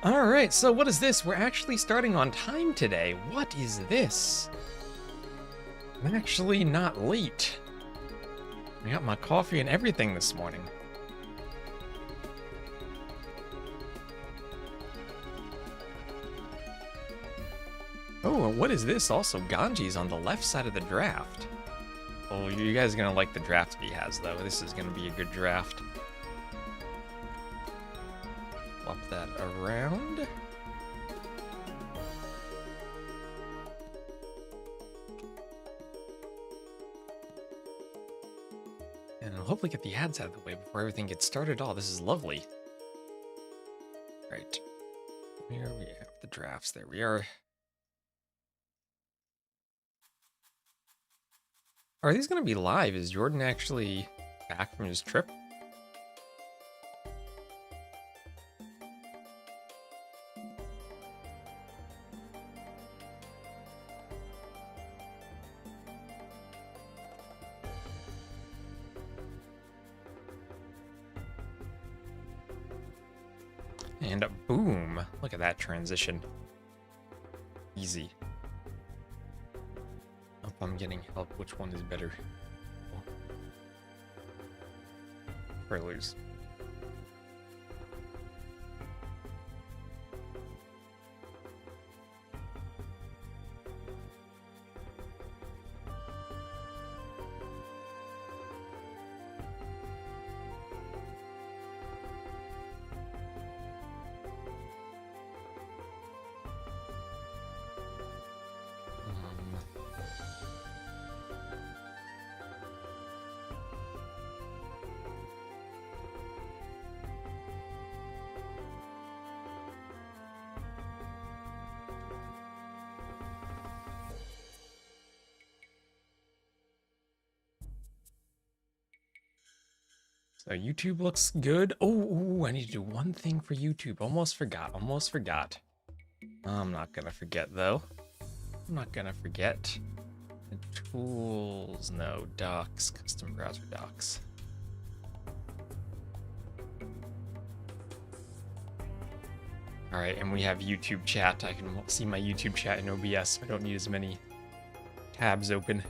Alright, so what is this? We're actually starting on time today. What is this? I'm actually not late. I got my coffee and everything this morning. Oh, and what is this? Also, Ganji's on the left side of the draft. Oh, you guys are gonna like the draft he has, though. This is gonna be a good draft. Flop that around. And I'll hopefully get the ads out of the way before everything gets started. Oh, this is lovely. Right. Here we have the drafts. There we are. Are these going to be live? Is JorDan actually back from his trip? And boom! Look at that transition. Easy. Hope I'm getting help. Which one is better? Or lose. So YouTube looks good. Oh, I need to do one thing for YouTube. Almost forgot. I'm not gonna forget, though. I'm not gonna forget. The tools, no, docs, custom browser docs. All right, and we have YouTube chat. I can see my YouTube chat in OBS. I don't need as many tabs open.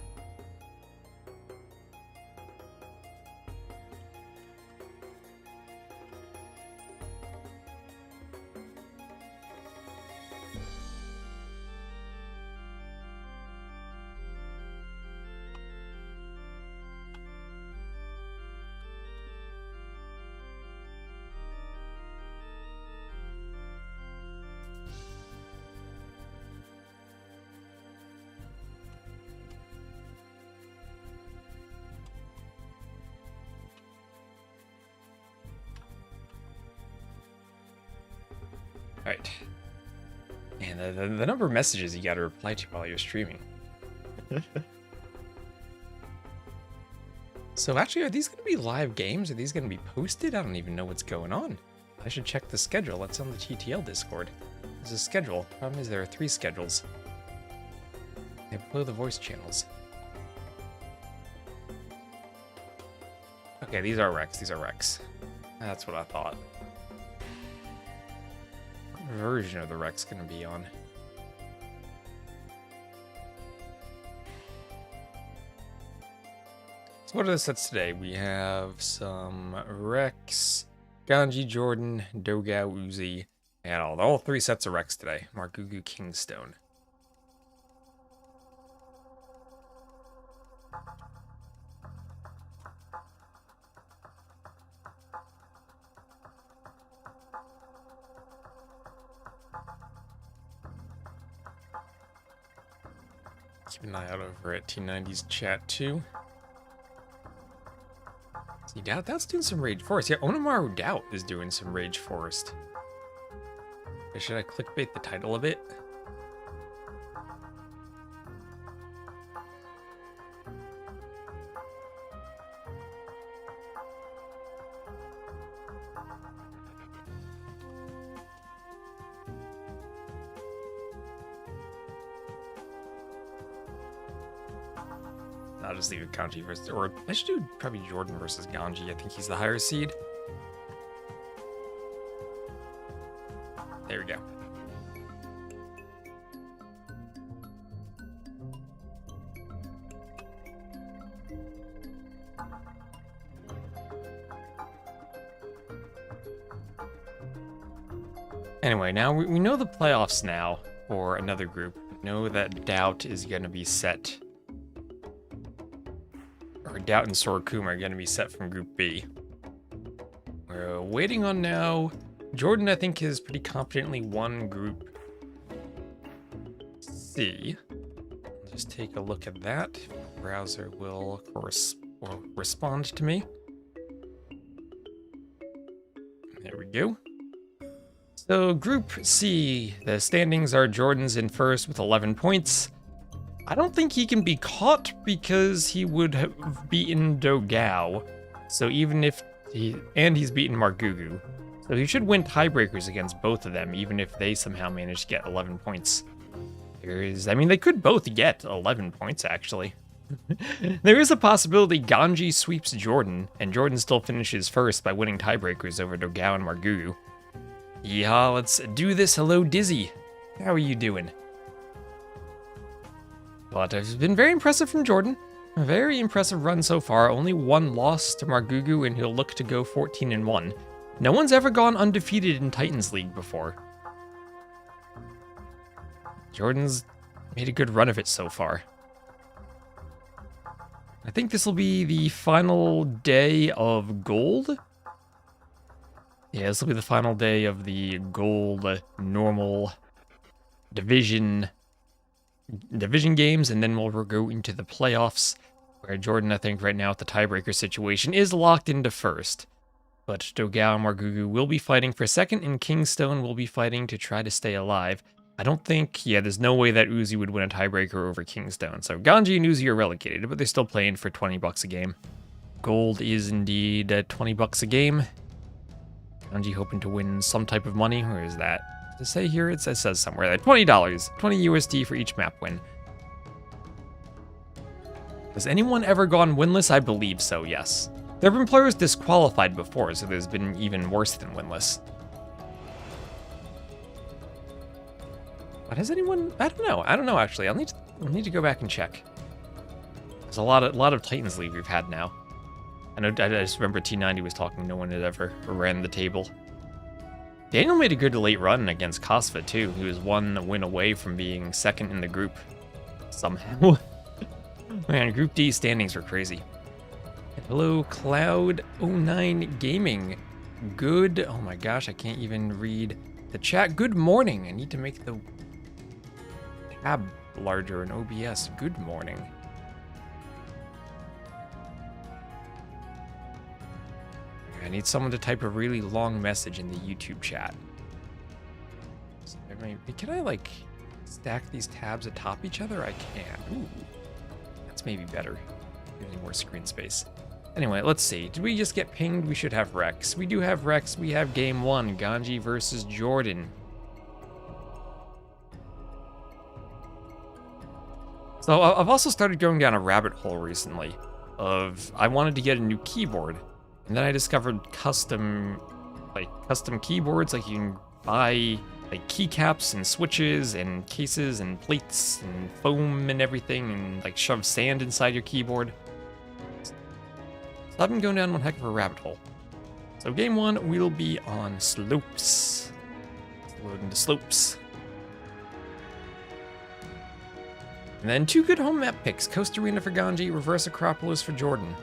Alright. And the number of messages you gotta reply to while you're streaming. So actually, are these gonna be live games? Are these gonna be posted? I don't even know what's going on. I should check the schedule. That's on the TTL Discord. There's a schedule. Problem is there are 3 schedules. They below the voice channels. Okay, these are recs. That's what I thought. What version of the rec's gonna be on? So what are the sets today? We have some Rex, Ganji, JorDan, Dogao, Uzzi, and all 3 sets of Rex today. Margougou, KingstoNe. Keep an eye out over at T90's chat too. See, Doubt's doing some Rage Forest. Yeah, Onamaru Doubt is doing some Rage Forest. Should I clickbait the title of it? I'll just leave it Ganji versus, or I should do probably JorDan versus Ganji. I think he's the higher seed. There we go. Anyway, now we know the playoffs now for another group. We know that Doubt is going to be set. Or Doubt and Sorokuma are going to be set from Group B. We're waiting on now. JorDan, I think, has pretty competently won Group C. Just take a look at that. Browser will, of course, respond to me. There we go. So Group C, the standings are JorDan's in first with 11 points. I don't think he can be caught because he would have beaten dogao. So even if he's beaten Margougou. So he should win tiebreakers against both of them, even if they somehow manage to get 11 points. They could both get 11 points, actually. There is a possibility Ganji sweeps JorDan, and JorDan still finishes first by winning tiebreakers over dogao and Margougou. Yeah, let's do this. Hello, Dizzy. How are you doing? But it's been very impressive from JorDan. A very impressive run so far. Only one loss to Margougou, and he'll look to go 14-1. No one's ever gone undefeated in Titans League before. JorDan's made a good run of it so far. I think this will be the final day of Gold. Yeah, this will be the final day of the Gold normal division games, and then we'll go into the playoffs, where JorDan, I think, right now with the tiebreaker situation, is locked into first. But dogao and Margougou will be fighting for second, and KingstoNe will be fighting to try to stay alive. I don't think, there's no way that Uzzi would win a tiebreaker over KingstoNe. So Ganji and Uzzi are relegated, but they're still playing for 20 bucks a game. Gold is indeed 20 bucks a game. Ganji hoping to win some type of money. Where is that? Does it say here? It says somewhere that $20. 20 USD for each map win. Has anyone ever gone winless? I believe so, yes. There have been players disqualified before, so there's been even worse than winless. But has anyone? I don't know actually. I'll need to go back and check. There's a lot of Titans League we've had now. I just remember T90 was talking, no one had ever ran the table. Daniel made a good late run against Kosva too. He was one win away from being second in the group. Somehow. Man, Group D standings were crazy. Hello, Cloud09 Gaming. Good, oh my gosh, I can't even read the chat. Good morning. I need to make the tab larger in OBS. Good morning. I need someone to type a really long message in the YouTube chat. So can I, like, stack these tabs atop each other? I can. Ooh. That's maybe better. Gives me more screen space. Anyway, let's see. Did we just get pinged? We should have Rex. We do have Rex. We have game 1. Ganji versus JorDan. So I've also started going down a rabbit hole recently of I wanted to get a new keyboard. And then I discovered custom keyboards. Like you can buy like keycaps and switches and cases and plates and foam and everything, and like shove sand inside your keyboard. So I've been going down one heck of a rabbit hole. So game 1 we'll be on slopes. Let's load into slopes. And then 2 good home map picks: Coast Arena for Ganji, Reverse Acropolis for JorDan.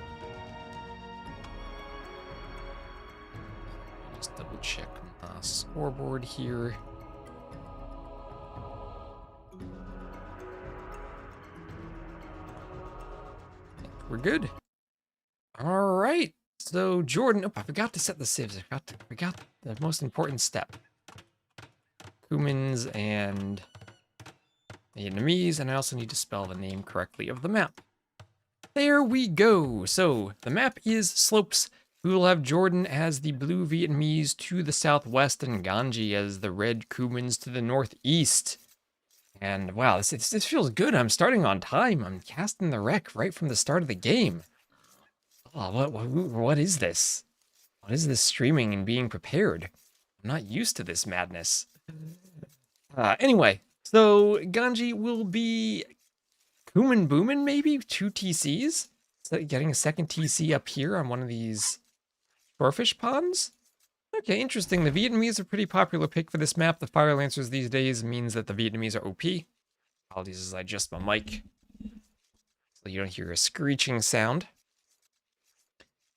Check my scoreboard here. We're good. All right. So JorDan, I forgot to set the civs. I forgot the most important step. Humans and Vietnamese, and I also need to spell the name correctly of the map. There we go. So the map is slopes. We will have JorDan as the blue Vietnamese to the southwest and Ganji as the red Kumans to the northeast. And wow, this feels good. I'm starting on time. I'm casting the rec right from the start of the game. Oh, what is this? What is this streaming and being prepared? I'm not used to this madness. Anyway, so Ganji will be Kumin Boomin, maybe? 2 TCs? So getting a second TC up here on one of these shorefish ponds? Okay, interesting. The Vietnamese are a pretty popular pick for this map. The Fire Lancers these days means that the Vietnamese are OP. Apologies as I adjust my mic, so you don't hear a screeching sound.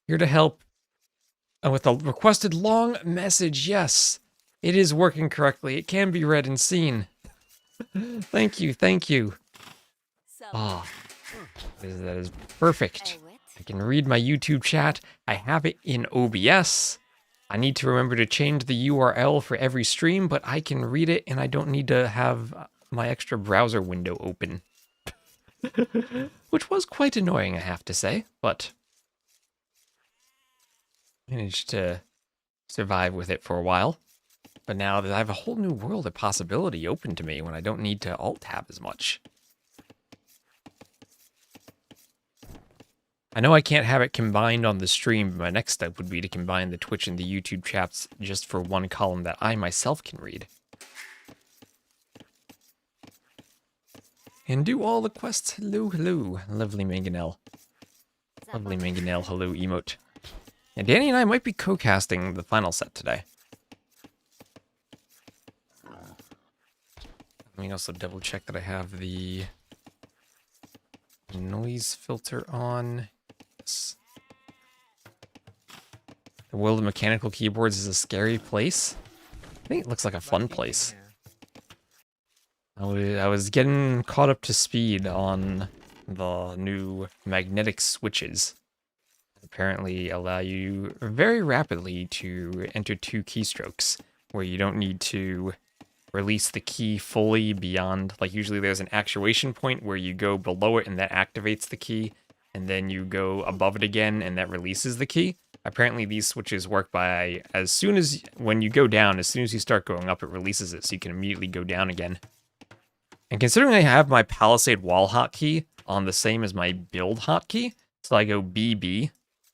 Here to help with a requested long message. Yes, it is working correctly. It can be read and seen. Thank you, thank you. Ah, that is perfect. I can read my YouTube chat. I have it in OBS. I need to remember to change the URL for every stream, but I can read it and I don't need to have my extra browser window open. Which was quite annoying, I have to say, but managed to survive with it for a while. But now that I have a whole new world of possibility open to me when I don't need to alt-tab as much. I know I can't have it combined on the stream, but my next step would be to combine the Twitch and the YouTube chats just for one column that I myself can read. And do all the quests. Hello, hello. Lovely Mangonel. Lovely Mangonel, hello emote. And Danny and I might be co-casting the final set today. Let me also double check that I have the noise filter on. Yes. The world of mechanical keyboards is a scary place. I think it looks like a fun place. I was getting caught up to speed on the new magnetic switches. Apparently allow you very rapidly to enter 2 keystrokes, where you don't need to release the key fully beyond, like usually there's an actuation point where you go below it and that activates the key, and then you go above it again and that releases the key. Apparently these switches work by, as soon as, when you go down, as soon as you start going up, it releases it, so you can immediately go down again. And considering I have my Palisade wall hotkey on the same as my build hotkey, so I go BB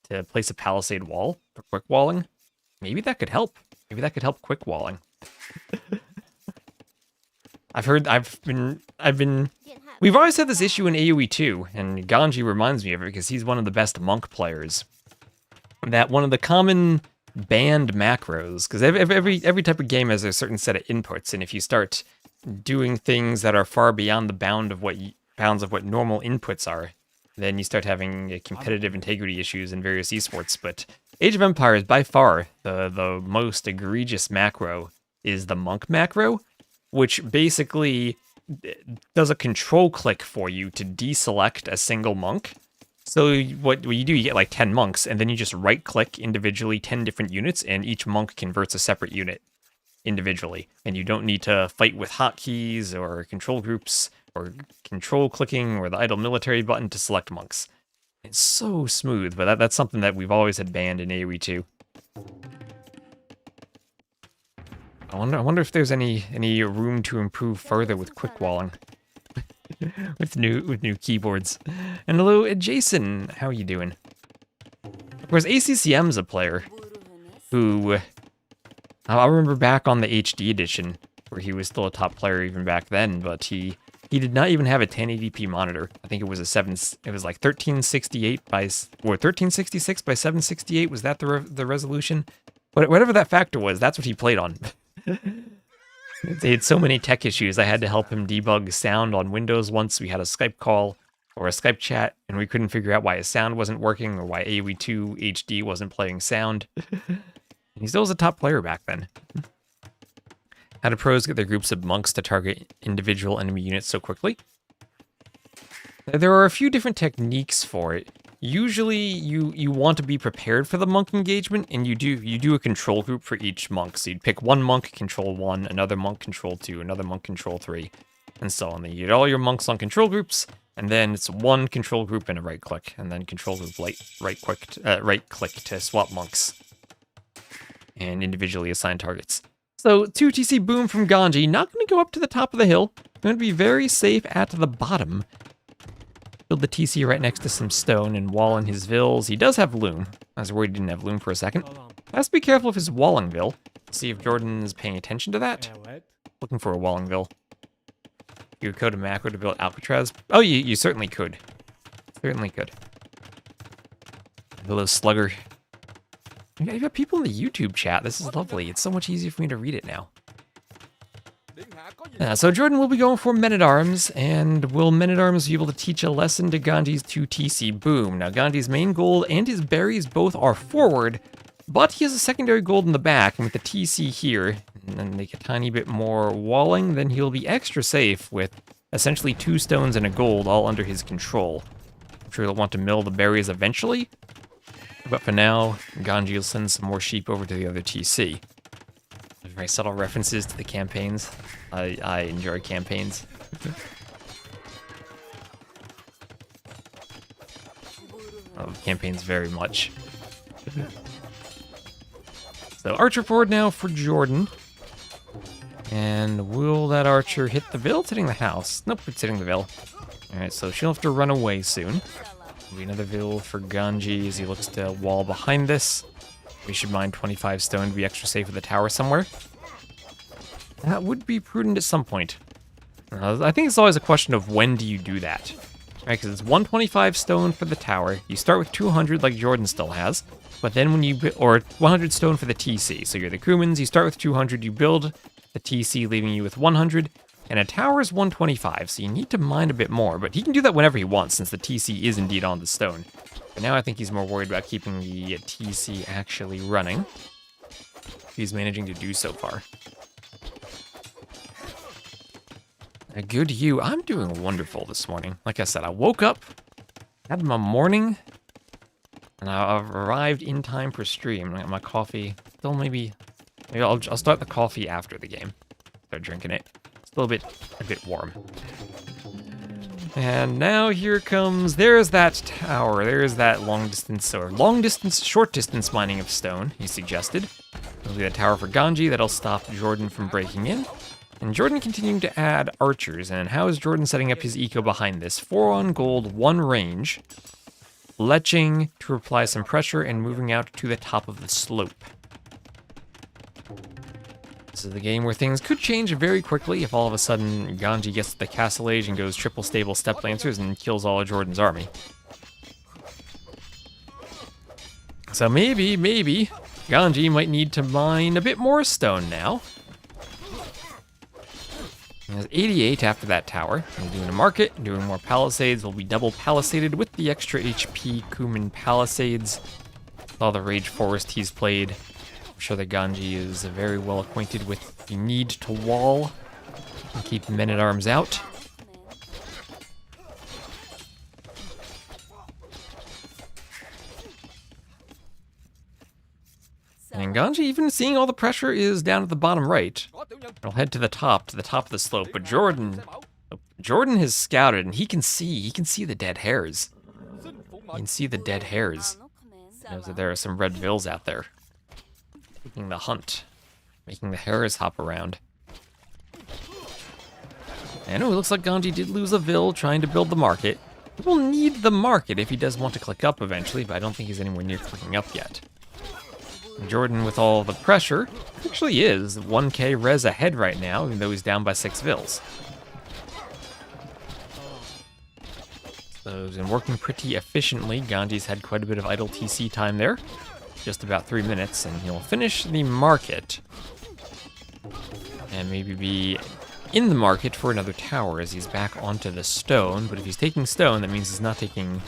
to place a Palisade wall for quick walling, maybe that could help. Maybe that could help quick walling. We've always had this issue in AoE 2, and Ganji reminds me of it because he's one of the best monk players. That one of the common banned macros, because every type of game has a certain set of inputs, and if you start doing things that are far beyond the bounds of what normal inputs are, then you start having competitive integrity issues in various esports. But Age of Empires, by far, the most egregious macro is the monk macro, which basically does a control click for you to deselect a single monk. So what you do, you get like 10 monks, and then you just right-click individually 10 different units, and each monk converts a separate unit individually. And you don't need to fight with hotkeys or control groups or control clicking or the idle military button to select monks. It's so smooth, but that's something that we've always had banned in AoE 2. I wonder if there's any room to improve further with quick walling. with new keyboards. And hello, Jason, how are you doing? Of course, ACCM's a player who I remember back on the HD edition, where he was still a top player even back then, but he did not even have a 1080p monitor. I think it was it was like 1368 by, or 1366 by 768. Was that the resolution? Whatever that factor was, that's what he played on. They had so many tech issues. I had to help him debug sound on Windows once. We had a Skype call or a Skype chat, and we couldn't figure out why his sound wasn't working or why AoE 2 HD wasn't playing sound. He still was a top player back then. How do pros get their groups of monks to target individual enemy units so quickly? There are a few different techniques for it. Usually you want to be prepared for the monk engagement, and you do a control group for each monk. So you'd pick one monk, control 1, another monk, control 2, another monk, control 3, and so on. Then you get all your monks on control groups, and then it's one control group and a right click, and then control group right click to swap monks and individually assign targets. So 2 TC boom from Ganji, not going to go up to the top of the hill. Going to be very safe at the bottom. Build the TC right next to some stone and wall in his vills. He does have loom. I was worried he didn't have loom for a second. Has to be careful of his walling vill. See if JorDan is paying attention to that. Looking for a Wallingville. You would code a macro to build Alcatraz. Oh, you certainly could. Certainly could. Hello, Slugger. You've got people in the YouTube chat. This is lovely. It's so much easier for me to read it now. So JorDan will be going for Men-at-Arms, and will Men-at-Arms be able to teach a lesson to Ganji's 2 TC? Boom. Now, Ganji's main gold and his berries both are forward, but he has a secondary gold in the back, and with the TC here, and then make a tiny bit more walling, then he'll be extra safe with essentially 2 stones and a gold all under his control. I'm sure he'll want to mill the berries eventually, but for now, Ganji will send some more sheep over to the other TC. Very subtle references to the campaigns. I enjoy campaigns. I love campaigns very much. So archer forward now for JorDan. And will that archer hit the Ville? It's hitting the house. Nope, it's hitting the Ville. Alright, so she'll have to run away soon. There'll be another Ville for Ganji as he looks to wall behind this. We should mine 25 stone to be extra safe with the tower somewhere. That would be prudent at some point. I think it's always a question of when do you do that. Right, because it's 125 stone for the tower. You start with 200 like JorDan still has. But then when you, or 100 stone for the TC. So you're the crewmans, you start with 200, you build the TC leaving you with 100. And a tower is 125, so you need to mine a bit more. But he can do that whenever he wants since the TC is indeed on the stone. But now I think he's more worried about keeping the TC actually running. He's managing to do so far. Good you. I'm doing wonderful this morning. Like I said, I woke up, had my morning, and I've arrived in time for stream. I got my coffee. Still maybe I'll start the coffee after the game. Start drinking it. It's a bit warm. And now here comes, there's that tower. There's that short distance mining of stone, he suggested. There'll be a tower for Ganji that'll stop JorDan from breaking in. And JorDan continuing to add archers. And how is JorDan setting up his eco behind this? 4 on gold, 1 range. Leching to apply some pressure and moving out to the top of the slope. This is the game where things could change very quickly if all of a sudden Ganji gets to the castle age and goes triple stable step lancers and kills all of JorDan's army. So maybe Ganji might need to mine a bit more stone now. He has 88 after that tower. He's doing a market, doing more palisades. Will be double palisaded with the extra HP Kuman palisades. With all the Rage Forest he's played. I'm sure that Ganji is very well acquainted with the need to wall and keep Men-at-Arms out. And Ganji, even seeing all the pressure, is down at the bottom right. I'll head to the top of the slope, but JorDan has scouted, and he can see the dead hares. You can see the dead hares. He knows that there are some red vills out there. Taking the hunt, making the hares hop around. And it looks like Ganji did lose a vill trying to build the market. He will need the market if he does want to click up eventually, but I don't think he's anywhere near clicking up yet. JorDan, with all the pressure, actually is 1k res ahead right now, even though he's down by 6 vills. So he's been working pretty efficiently. Ganji's had quite a bit of idle TC time there. Just about 3 minutes, and he'll finish the market. And maybe be in the market for another tower as he's back onto the stone. But if he's taking stone, that means he's not taking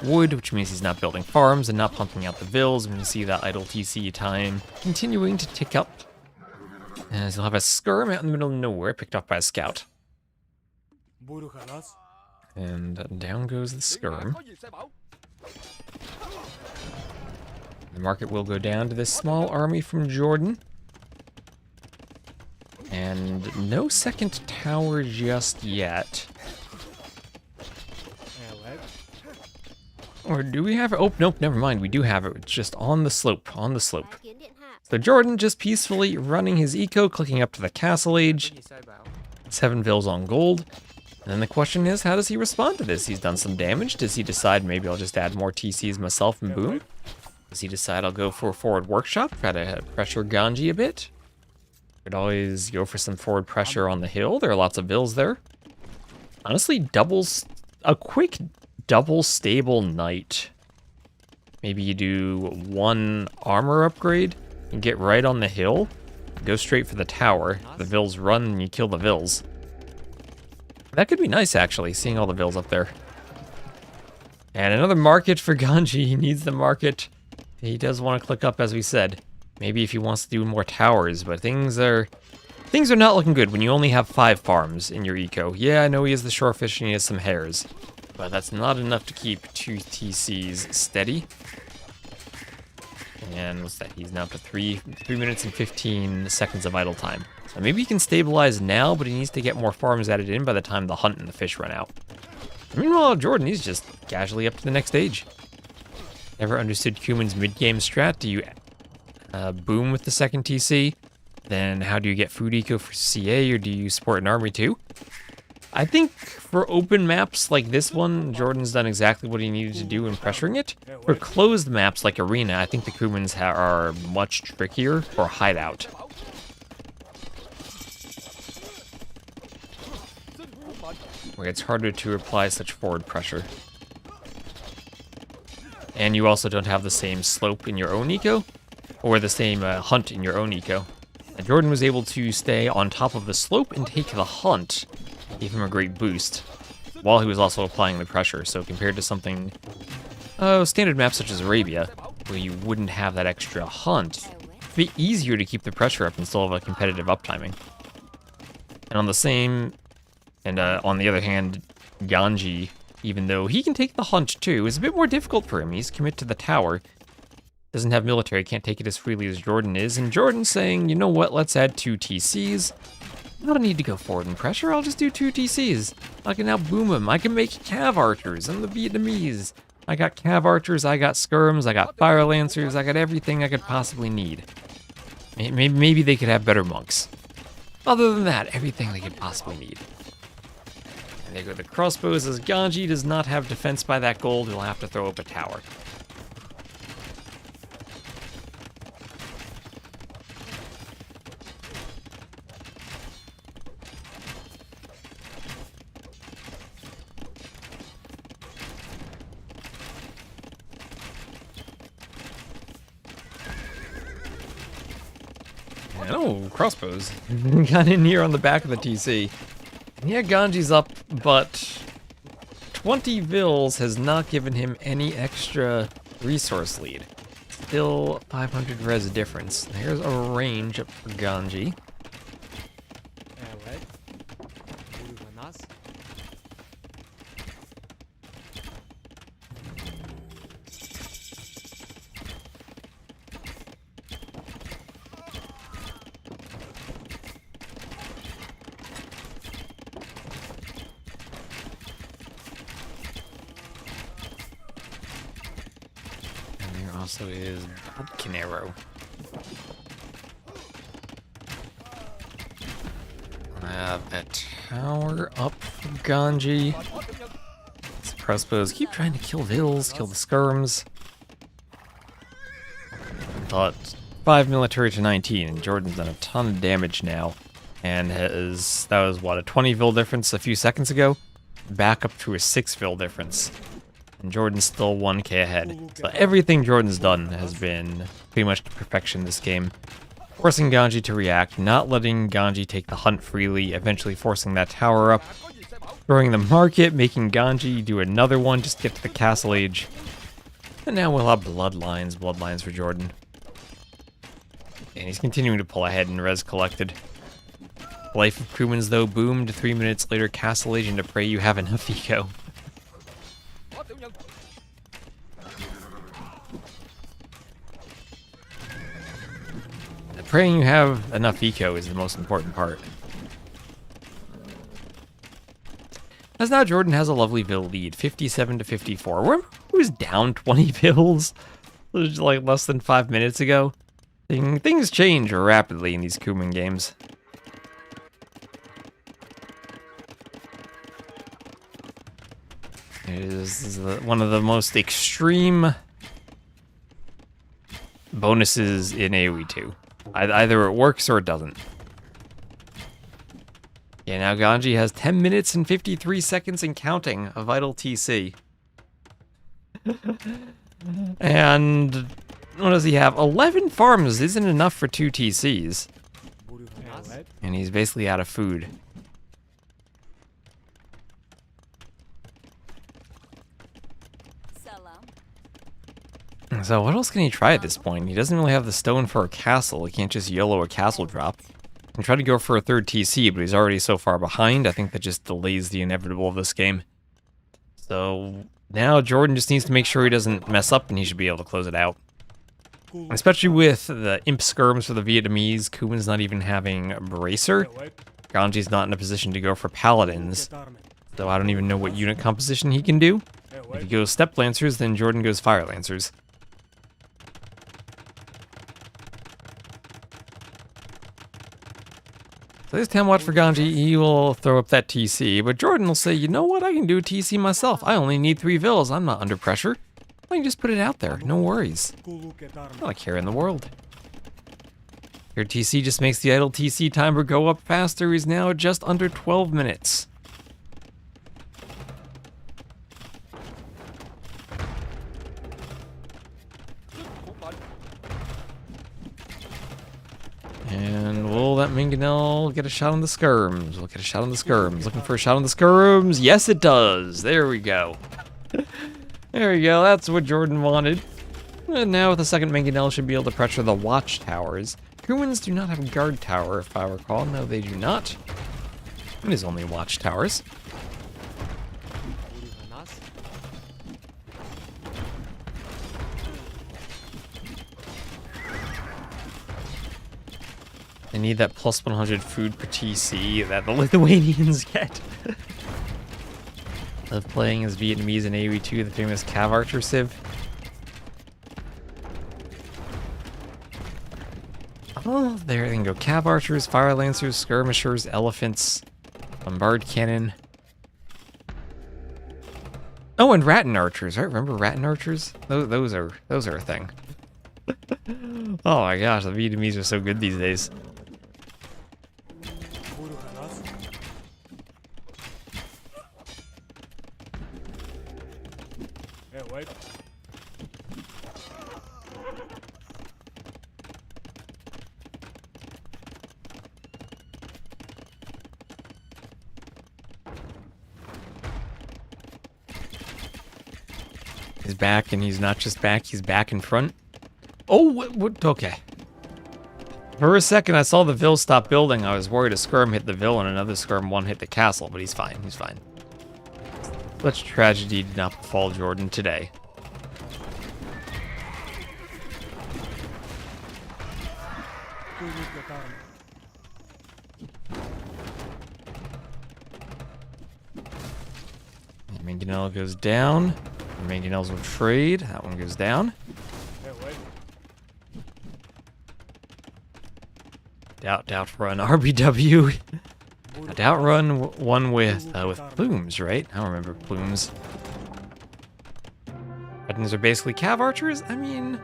wood, which means he's not building farms and not pumping out the vills. And you see that idle TC time continuing to tick up. As he'll have a skirm out in the middle of nowhere, picked up by a scout. And down goes the skirm. The market will go down to this small army from JorDan. And no second tower just yet. Or do we have it? Oh, nope, never mind. We do have it. It's just on the slope, So JorDan just peacefully running his eco, clicking up to the castle age. 7 vills on gold. And then the question is, how does he respond to this? He's done some damage. Does he decide maybe I'll just add more TCs myself and boom? Does he decide I'll go for a forward workshop, try to pressure Ganji a bit? Could always go for some forward pressure on the hill. There are lots of vills there. Honestly, a quick double stable knight. Maybe you do one armor upgrade and get right on the hill. Go straight for the tower. The vills run and you kill the vills. That could be nice, actually, seeing all the vills up there. And another market for Ganji. He needs the market. He does want to click up, as we said. Maybe if he wants to do more towers, but things are not looking good when you only have 5 farms in your eco. Yeah, I know he has the shorefish and he has some hares, but that's not enough to keep 2 TCs steady. And what's that? He's now up to 3 minutes and 15 seconds of idle time. So maybe he can stabilize now, but he needs to get more farms added in by the time the hunt and the fish run out. Meanwhile, JorDan, he's just casually up to the next stage. Never understood Cumin's mid-game strat. Do you boom with the second TC? Then how do you get food eco for CA, or do you support an army too? I think for open maps like this one, JorDan's done exactly what he needed to do in pressuring it. For closed maps like Arena, I think the Cumins are much trickier for hideout. Where it's harder to apply such forward pressure. And you also don't have the same slope in your own eco, or the same hunt in your own eco. And JorDan was able to stay on top of the slope and take the hunt, gave him a great boost, while he was also applying the pressure. So compared to something, standard maps such as Arabia, where you wouldn't have that extra hunt, it'd be easier to keep the pressure up and still have a competitive uptiming. And on the other hand, Ganji, even though he can take the hunt too, is a bit more difficult for him. He's committed to the tower. Doesn't have military, can't take it as freely as JorDan is. And JorDan's saying, you know what, let's add 2 TCs. I don't need to go forward in pressure, I'll just do 2 TCs. I can now boom them. I can make cav archers. I'm the Vietnamese. I got cav archers, I got skirms, I got fire lancers, I got everything I could possibly need. Maybe they could have better monks. Other than that, everything they could possibly need. And there go the crossbows, as Ganji does not have defense by that gold, he'll have to throw up a tower. Oh, crossbows. Got in here on the back of the TC. Yeah, Ganji's up, but 20 vills has not given him any extra resource lead. Still 500 res difference. There's a range up for Ganji. Also is Canero. I have a tower up for Ganji. These crossbows keep trying to kill vills, kill the skirms. But 5 military to 19, and JorDan's done a ton of damage now. And that was what, a 20 vil difference a few seconds ago? Back up to a 6 vil difference. And JorDan's still 1k ahead. So everything JorDan's done has been pretty much to perfection this game. Forcing Ganji to react, not letting Ganji take the hunt freely, eventually forcing that tower up, throwing the market, making Ganji do another one just to get to the castle age. And now we'll have bloodlines for JorDan. And he's continuing to pull ahead in res collected. Life of Crewmans though boomed 3 minutes later, castle age, and to pray you have enough eco. Praying you have enough eco is the most important part. As now JorDan has a lovely vil lead, 57 to 54. Remember he was down 20 vils like less than 5 minutes ago? Things change rapidly in these Cumin games. It is one of the most extreme bonuses in AoE 2. Either it works or it doesn't. Yeah, now Ganji has 10 minutes and 53 seconds and counting of vital TC. And what does he have? 11 farms isn't enough for 2 TCs. And he's basically out of food. So what else can he try at this point? He doesn't really have the stone for a castle. He can't just YOLO a castle drop. He can try to go for a 3rd TC, but he's already so far behind. I think that just delays the inevitable of this game. So now JorDan just needs to make sure he doesn't mess up, and he should be able to close it out. Especially with the imp skirms for the Vietnamese, Kuman's not even having a bracer. Ganji's not in a position to go for paladins. So I don't even know what unit composition he can do. If he goes step lancers, then JorDan goes fire lancers. So this time watch for Ganji, he will throw up that TC, but JorDan will say, you know what, I can do a TC myself. I only need 3 vills, I'm not under pressure. I can just put it out there, no worries. Not a care in the world. Your TC just makes the idle TC timer go up faster. He's now at just under 12 minutes. And will that Mangonel get a shot on the skirms? We'll get a shot on the skirms. Looking for a shot on the skirms. Yes, it does. There we go. There we go. That's what JorDan wanted. And now with the second Mangonel should be able to pressure the watchtowers. Kumans do not have a guard tower, if I recall. No, they do not. It is only watchtowers. They need that plus 100 food per TC that the Lithuanians get. Of playing as Vietnamese in AoE2, the famous Cav Archer Civ. Oh, there they can go. Cav Archers, Fire Lancers, Skirmishers, Elephants, Bombard Cannon. Oh, and Rattan Archers, right? Remember Rattan Archers? Those are a thing. Oh my gosh, the Vietnamese are so good these days. He's back, and he's not just back, he's back in front. Oh, what? Okay. For a second, I saw the Vill stop building. I was worried a skirm hit the Vill and another skirm one hit the castle, but he's fine, he's fine. Such tragedy did not befall JorDan today. Mangonel goes down. Mangonels will trade. That one goes down. Doubt run RBW. A doubt run one with plumes, right? I don't remember plumes. Buttons are basically Cav Archers. I mean,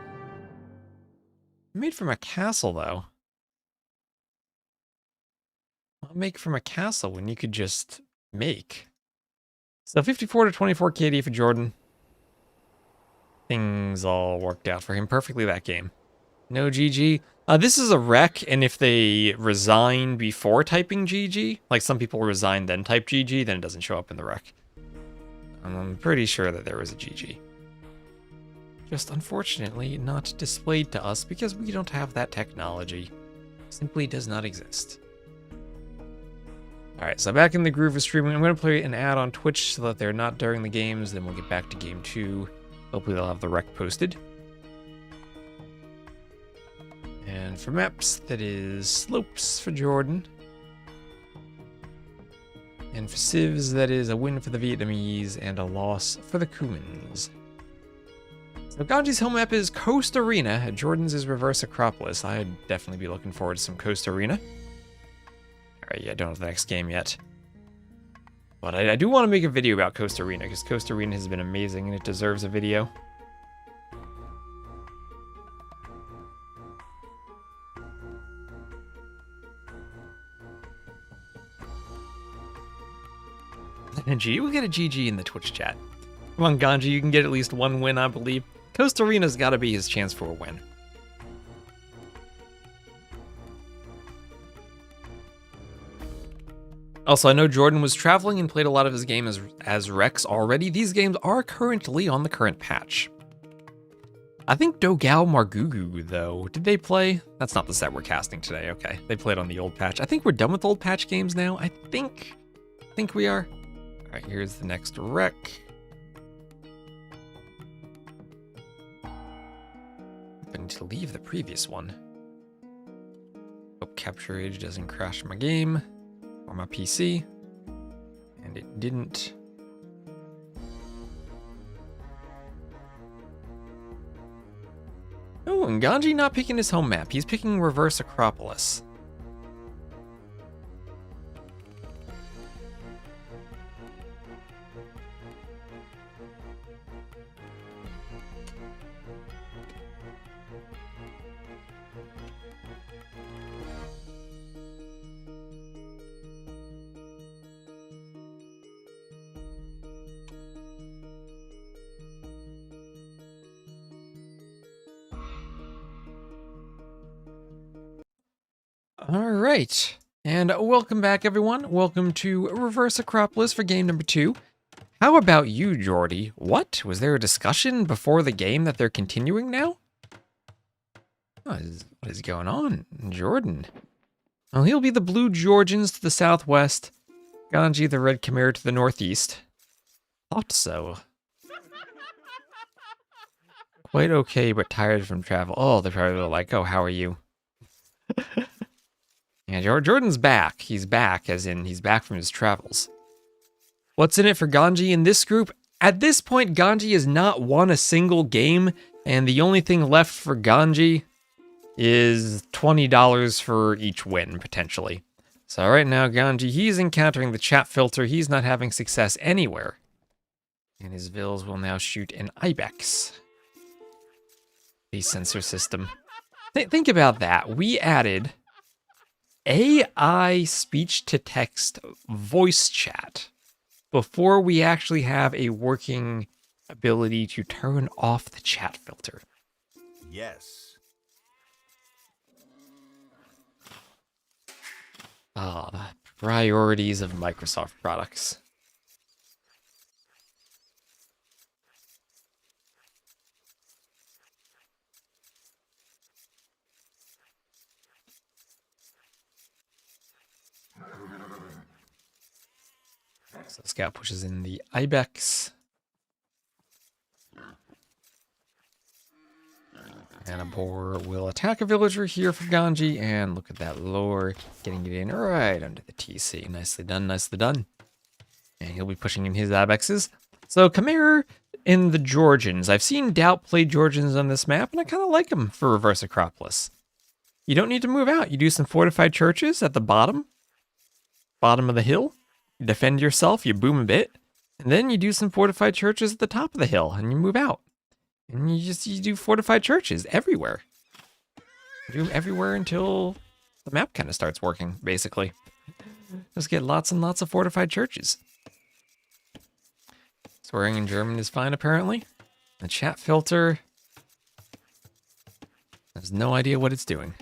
made from a castle though. I'll make from a castle when you could just make. So 54 to 24 KD for JorDan. Things all worked out for him perfectly that game. No GG. This is a wreck, and if they resign before typing GG, like some people resign then type GG, then it doesn't show up in the wreck. I'm pretty sure that there was a GG. Just unfortunately not displayed to us because we don't have that technology. Simply does not exist. Alright, so back in the groove of streaming. I'm going to play an ad on Twitch so that they're not during the games, then we'll get back to game 2. Hopefully they'll have the rec posted. And for maps, that is slopes for JorDan. And for civs, that is a win for the Vietnamese and a loss for the Kumans. So Ganji's home map is Coast Arena. JorDan's is Reverse Acropolis. I'd definitely be looking forward to some Coast Arena. Alright, yeah, I don't have the next game yet. But I do want to make a video about Coast Arena, because Coast Arena has been amazing and it deserves a video. Ganji, we'll get a GG in the Twitch chat. Come on, Ganji, you can get at least one win, I believe. Coast Arena's got to be his chance for a win. Also, I know JorDan was traveling and played a lot of his game as Rex already. These games are currently on the current patch. I think Dogao Margougou, though, did they play? That's not the set we're casting today, okay. They played on the old patch. I think we're done with old patch games now. I think we are. All right, here's the next rec. I need to leave the previous one. Hope capture age doesn't crash my game. Or my PC, and it didn't. Oh, and Ganji not picking his home map. He's picking Reverse Acropolis. All right, and welcome back, everyone. Welcome to Reverse Acropolis for game number 2. How about you, Jordy? What? Was there a discussion before the game that they're continuing now? What is going on? JorDan. Well, he'll be the Blue Georgians to the southwest, Ganji the Red Khmer to the northeast. Thought so. Quite okay, but tired from travel. Oh, they're probably like, oh, how are you? Yeah, JorDan's back. He's back, as in he's back from his travels. What's in it for Ganji in this group? At this point, Ganji has not won a single game, and the only thing left for Ganji is $20 for each win, potentially. So right now, Ganji, he's encountering the chat filter. He's not having success anywhere. And his vills will now shoot an ibex. The sensor system. Think about that. We added AI speech-to-text voice chat before we actually have a working ability to turn off the chat filter. Yes. Ah, the priorities of Microsoft products. So Scout pushes in the Ibex. And a boar will attack a villager here for Ganji. And look at that lore, getting it in right under the TC. Nicely done, nicely done. And he'll be pushing in his Ibexes. So Khmer in the Georgians. I've seen Doubt play Georgians on this map, and I kind of like him for Reverse Acropolis. You don't need to move out. You do some fortified churches at the bottom of the hill. You defend yourself, you boom a bit, and then you do some fortified churches at the top of the hill, and you move out. And you do fortified churches everywhere. You do them everywhere until the map kind of starts working, basically. Just get lots and lots of fortified churches. Swearing in German is fine, apparently. The chat filter has no idea what it's doing.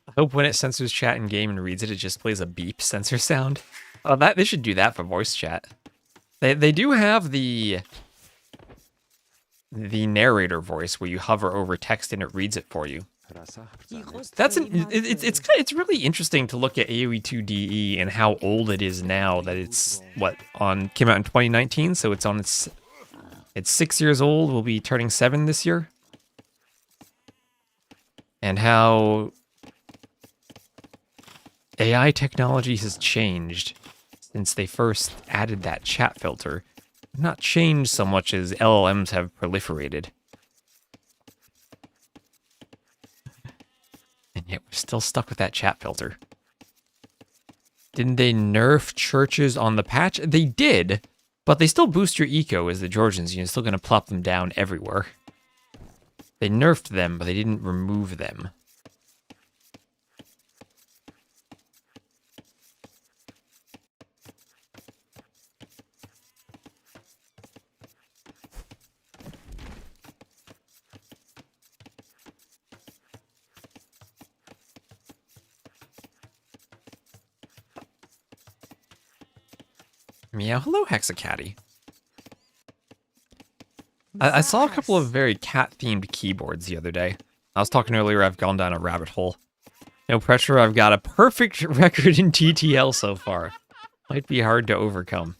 I hope when it censors chat in game and reads it, it just plays a beep censor sound. Oh, they should do that for voice chat. They do have the narrator voice where you hover over text and it reads it for you. It's really interesting to look at AoE 2DE and how old it is now. That it's came out in 2019, so it's 6 years old. Will be turning 7 this year, and how AI technology has changed since they first added that chat filter. Not changed so much as LLMs have proliferated. And yet we're still stuck with that chat filter. Didn't they nerf churches on the patch? They did, but they still boost your eco as the Georgians. You're still going to plop them down everywhere. They nerfed them, but they didn't remove them. Meow, hello, Hexacatty. I saw a couple of very cat-themed keyboards the other day. I was talking earlier, I've gone down a rabbit hole. No pressure, I've got a perfect record in TTL so far. Might be hard to overcome.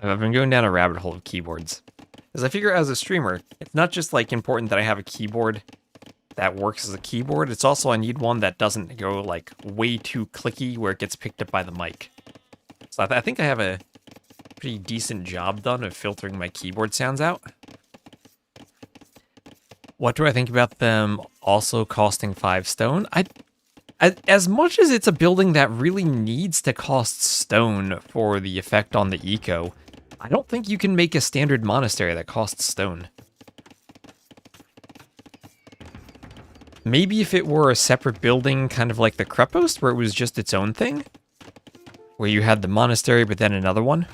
I've been going down a rabbit hole of keyboards. Because I figure as a streamer, it's not just like important that I have a keyboard that works as a keyboard, it's also I need one that doesn't go like way too clicky where it gets picked up by the mic. So I think I have a pretty decent job done of filtering my keyboard sounds out. What do I think about them also costing 5 stone? As much as it's a building that really needs to cost stone for the effect on the eco, I don't think you can make a standard monastery that costs stone. Maybe if it were a separate building, kind of like the Krepost, where it was just its own thing, where you had the monastery but then another one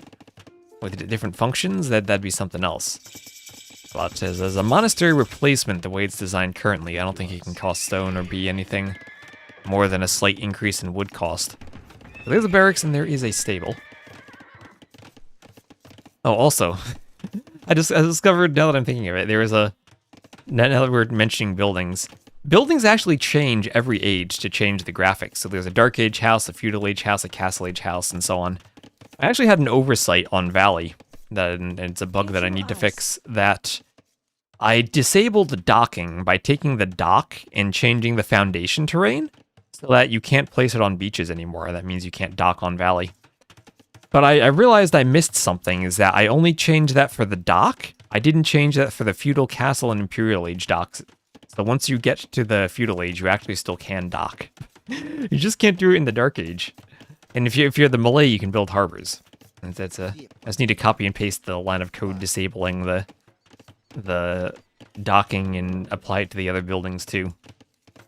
with different functions, that'd be something else. But as a monastery replacement, the way it's designed currently, I don't think it can cost stone or be anything more than a slight increase in wood cost. So there's a barracks and there is a stable. Oh, also, I discovered, now that I'm thinking of it, there is a, now that we're mentioning buildings, buildings actually change every age to change the graphics. So there's a Dark Age house, a Feudal Age house, a Castle Age house, and so on. I actually had an oversight on Valley, and it's a bug that I need to fix, that I disabled the docking by taking the dock and changing the foundation terrain so that you can't place it on beaches anymore. That means you can't dock on Valley. But I realized I missed something, is that I only changed that for the dock. I didn't change that for the Feudal, Castle, and Imperial Age docks. So once you get to the Feudal Age, you actually still can dock. You just can't do it in the Dark Age. And if you're the Malay, you can build harbors. And I just need to copy and paste the line of code disabling the docking and apply it to the other buildings too.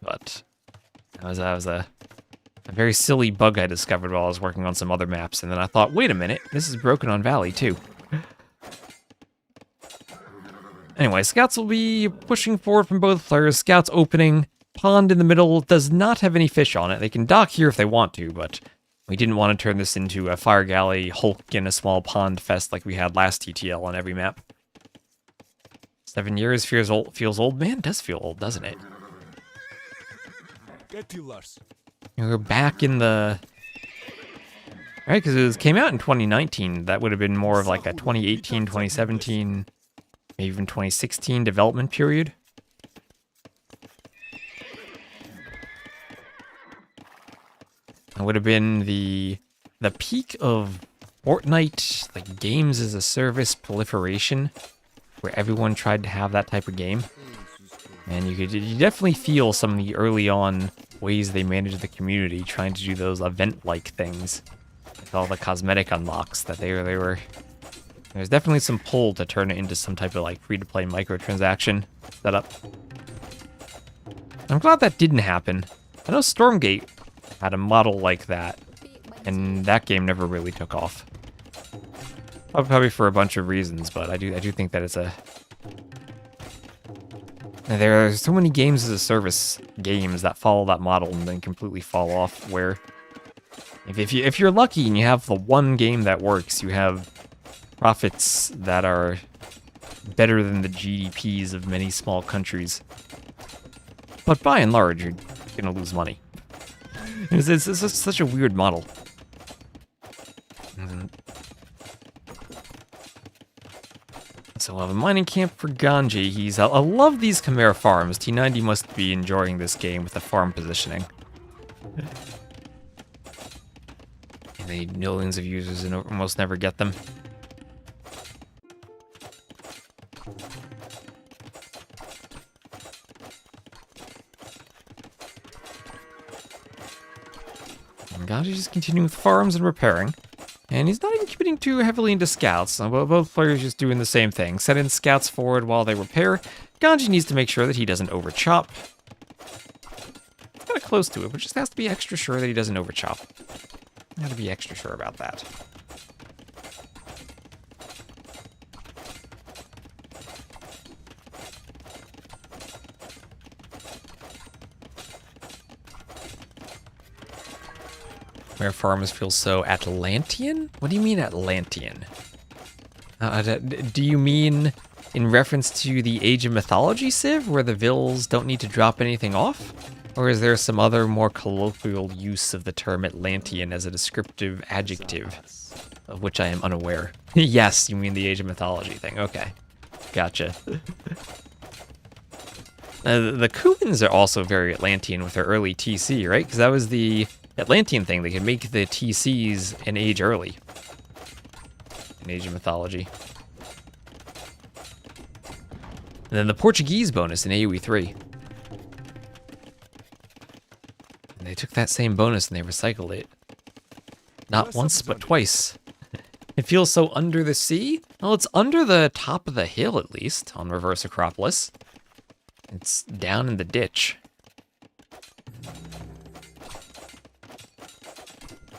But that was a very silly bug I discovered while I was working on some other maps, and then I thought, wait a minute, this is broken on Valley too. Anyway, scouts will be pushing forward from both players. Scouts opening. Pond in the middle does not have any fish on it. They can dock here if they want to, but we didn't want to turn this into a fire galley, Hulk, and a small pond fest like we had last TTL on every map. 7 years feels old. Man, it does feel old, doesn't it? We're back in the... Right, because it came out in 2019. That would have been more of like a 2018, 2017, maybe even 2016 development period. It would have been the peak of Fortnite, like games as a service proliferation, where everyone tried to have that type of game. And you definitely feel some of the early on ways they managed the community, trying to do those event-like things with all the cosmetic unlocks that they were. There's definitely some pull to turn it into some type of like free-to-play microtransaction setup. I'm glad that didn't happen. I know Stormgate had a model like that, and that game never really took off. Probably for a bunch of reasons, but I do think that it's a... There are so many games as a service games that follow that model and then completely fall off, where if you're lucky and you have the one game that works, you have profits that are better than the GDPs of many small countries. But by and large, you're gonna lose money. It's such a weird model. So we'll have a mining camp for Ganji. I love these Chimera farms. T90 must be enjoying this game with the farm positioning. And they need millions of users and almost never get them. And Ganji's just continuing with farms and repairing. And he's not even committing too heavily into scouts. Both players just doing the same thing. Send in scouts forward while they repair. Ganji needs to make sure that he doesn't overchop. It's kind of close to it, but just has to be extra sure that he doesn't overchop. Gotta be extra sure about that. Khmer farms feel so Atlantean? What do you mean Atlantean? Do you mean in reference to the Age of Mythology Civ, where the Vills don't need to drop anything off? Or is there some other more colloquial use of the term Atlantean as a descriptive adjective, of which I am unaware? Yes, you mean the Age of Mythology thing. Okay, gotcha. The Cubans are also very Atlantean with their early TC, right? Because that was the Atlantean thing. They could make the TCs an age early. In Age of Mythology. And then the Portuguese bonus in AoE 3. And they took that same bonus and they recycled it. Not once, but twice. It feels so under the sea. Well, it's under the top of the hill, at least, on Reverse Acropolis. It's down in the ditch.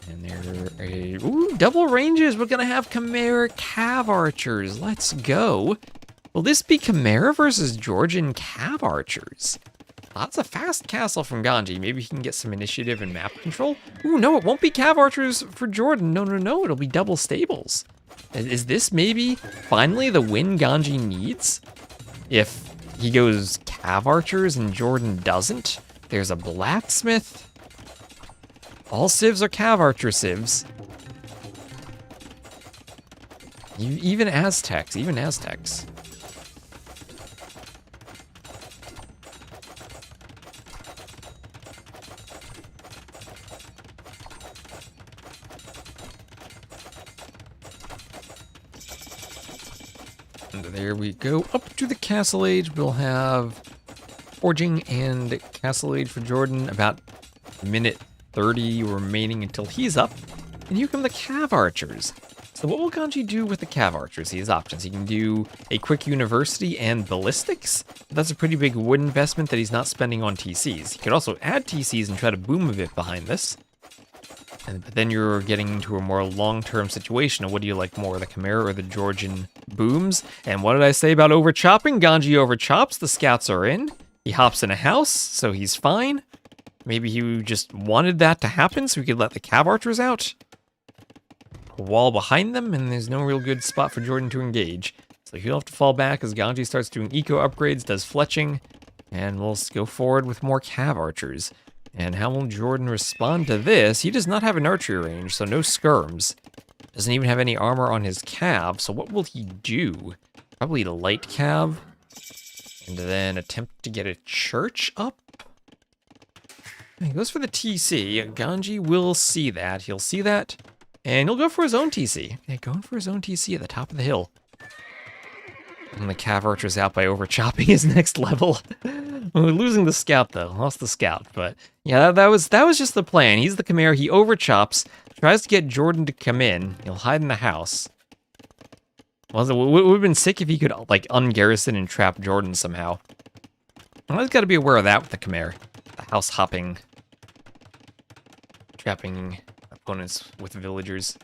And they're ooh, double ranges. We're gonna have Chimera Cav Archers. Let's go. Will this be Chimera versus Georgian Cav Archers? That's a fast castle from Ganji. Maybe he can get some initiative and map control. Ooh, no, it won't be Cav Archers for JorDan. No, it'll be double stables. Is this maybe finally the win Ganji needs? If he goes Cav Archers and JorDan doesn't, there's a blacksmith. All civs are Cav Archer civs. Even Aztecs. And there we go, up to the Castle Age. We'll have Forging and Castle Age for JorDan, about minute 30 remaining until he's up. And here come the Cav Archers. So what will Ganji do with the Cav Archers? He has options. He can do a quick university and ballistics. That's a pretty big wood investment that he's not spending on TCs. He could also add TCs and try to boom a bit behind this. But then you're getting into a more long-term situation of what do you like more, the Chimera or the Georgian booms? And what did I say about over-chopping? Ganji over-chops, the scouts are in. He hops in a house, so he's fine. Maybe he just wanted that to happen so he could let the Cav Archers out. A wall behind them, and there's no real good spot for JorDan to engage. So he'll have to fall back as Ganji starts doing eco upgrades, does fletching, and we'll go forward with more Cav Archers. And how will JorDan respond to this? He does not have an archery range, so no skirms. Doesn't even have any armor on his cav, so what will he do? Probably light cav, and then attempt to get a church up? He goes for the TC. Ganji will see that. He'll see that, and he'll go for his own TC. Yeah, going for his own TC at the top of the hill. And the Cav Archer's out by over-chopping his next level. We're losing the scout, though. Lost the scout, but yeah, that was just the plan. He's the Chimera. He over-chops, tries to get JorDan to come in. He'll hide in the house. Well, it would have been sick if he could, like, ungarrison and trap JorDan somehow. Well, he's got to be aware of that with the Chimera. The house hopping. Trapping opponents with villagers.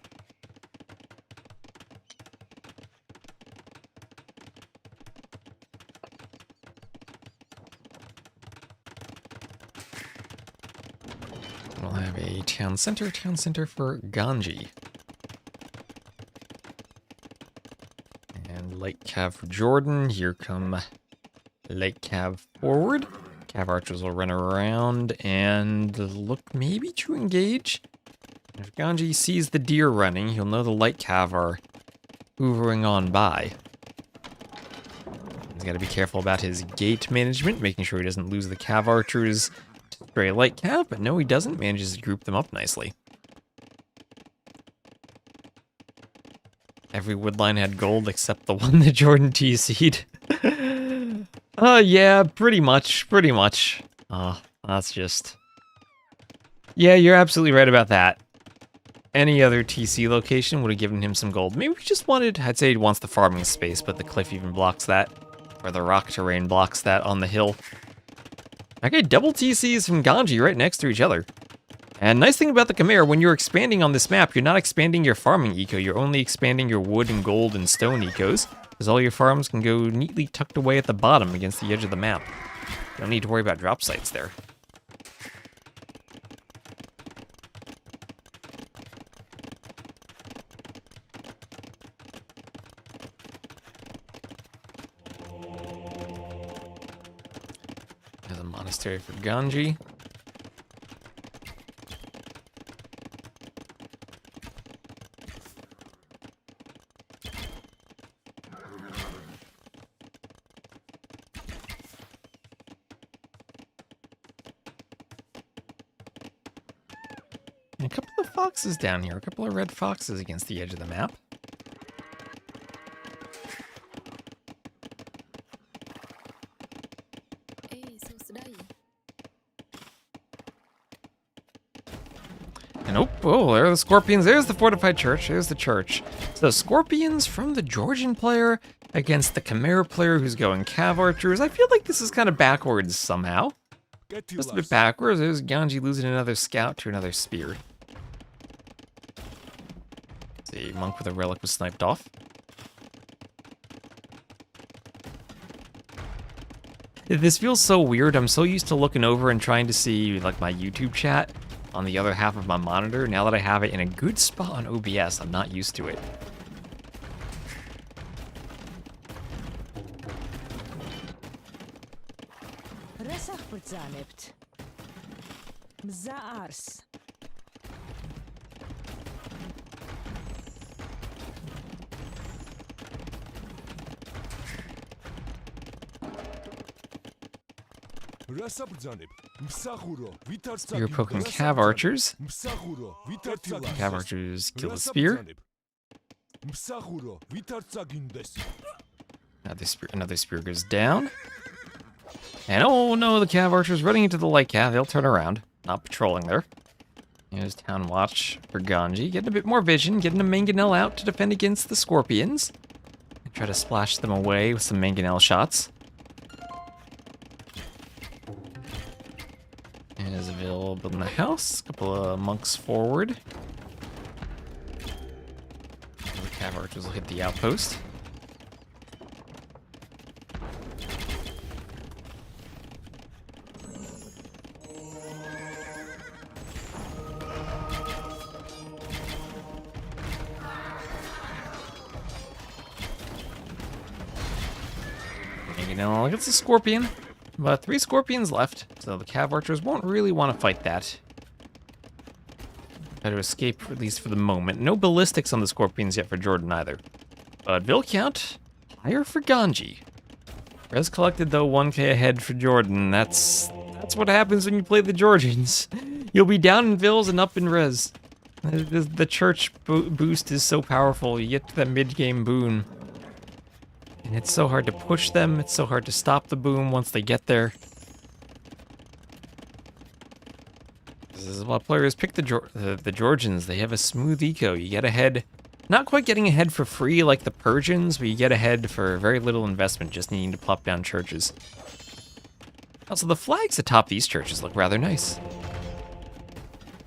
We'll have a town center for Ganji. And light cav for JorDan. Here come light cav forward. Cav Archers will run around and look maybe to engage. If Ganji sees the deer running, he'll know the light cav are hoovering on by. He's got to be careful about his gate management, making sure he doesn't lose the Cav Archers to stray light cav, but no, he doesn't. Manages to group them up nicely. Every woodline had gold except the one that JorDan TC'd. Yeah, pretty much. That's just... Yeah, you're absolutely right about that. Any other TC location would have given him some gold. Maybe he just wanted... I'd say he wants the farming space, but the cliff even blocks that. Or the rock terrain blocks that on the hill. Okay, double TCs from Ganji right next to each other. And nice thing about the Chimera, when you're expanding on this map, you're not expanding your farming eco, you're only expanding your wood and gold and stone ecos, because all your farms can go neatly tucked away at the bottom against the edge of the map. You don't need to worry about drop sites there. There's a monastery for Ganji. And a couple of foxes down here, a couple of red foxes against the edge of the map. And oh, there are the scorpions. There's the fortified church. There's the church. So scorpions from the Georgian player against the Khmer player who's going cav archers. I feel like this is kind of backwards somehow. Just a bit backwards. There's Ganji losing another scout to another spear. The monk with a relic was sniped off. This feels so weird. I'm so used to looking over and trying to see like my YouTube chat on the other half of my monitor. Now that I have it in a good spot on OBS, I'm not used to it. You're poking cav archers. Cav archers kill the spear. Another spear goes down. And oh no, the cav archers running into the light cav. They'll turn around. Not patrolling there. Here's town watch for Ganji. Getting a bit more vision. Getting a mangonel out to defend against the scorpions. Try to splash them away with some mangonel shots. Is available building the house. A couple of monks forward. The cav archers will hit the outpost. You know, it's a scorpion. But 3 scorpions left, so the cav archers won't really want to fight that. Try to escape, at least for the moment. No ballistics on the scorpions yet for JorDan either. But Vil count, higher for Ganji. Res collected though, 1k ahead for JorDan. That's what happens when you play the Georgians. You'll be down in Vils and up in res. The church boost is so powerful, you get to that mid-game boon. And it's so hard to push them, it's so hard to stop the boom once they get there. This is why players pick the Georgians. They have a smooth eco. You get ahead, not quite getting ahead for free like the Persians, but you get ahead for very little investment, just needing to plop down churches. Also, the flags atop these churches look rather nice.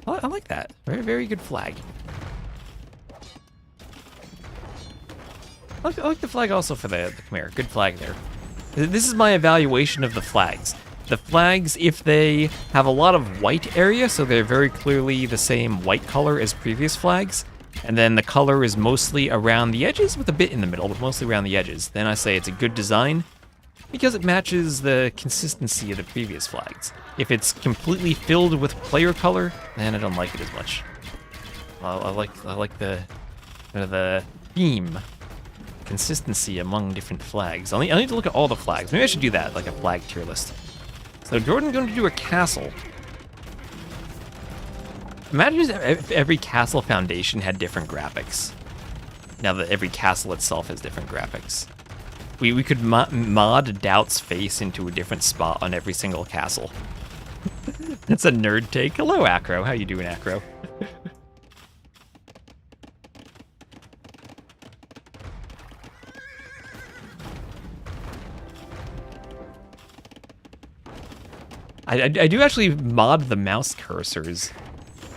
I like that. Very, very good flag. I like the flag also for the Khmer. Good flag there. This is my evaluation of the flags. The flags, if they have a lot of white area, so they're very clearly the same white color as previous flags, and then the color is mostly around the edges with a bit in the middle, but mostly around the edges, then I say it's a good design because it matches the consistency of the previous flags. If it's completely filled with player color, then I don't like it as much. I like the theme. Consistency among different flags. I need to look at all the flags. Maybe I should do that, like a flag tier list. So JorDan's going to do a castle. Imagine if every castle foundation had different graphics. Now that every castle itself has different graphics. We could mod Doubt's face into a different spot on every single castle. That's a nerd take. Hello, Acro. How you doing, Acro? I do actually mod the mouse cursors.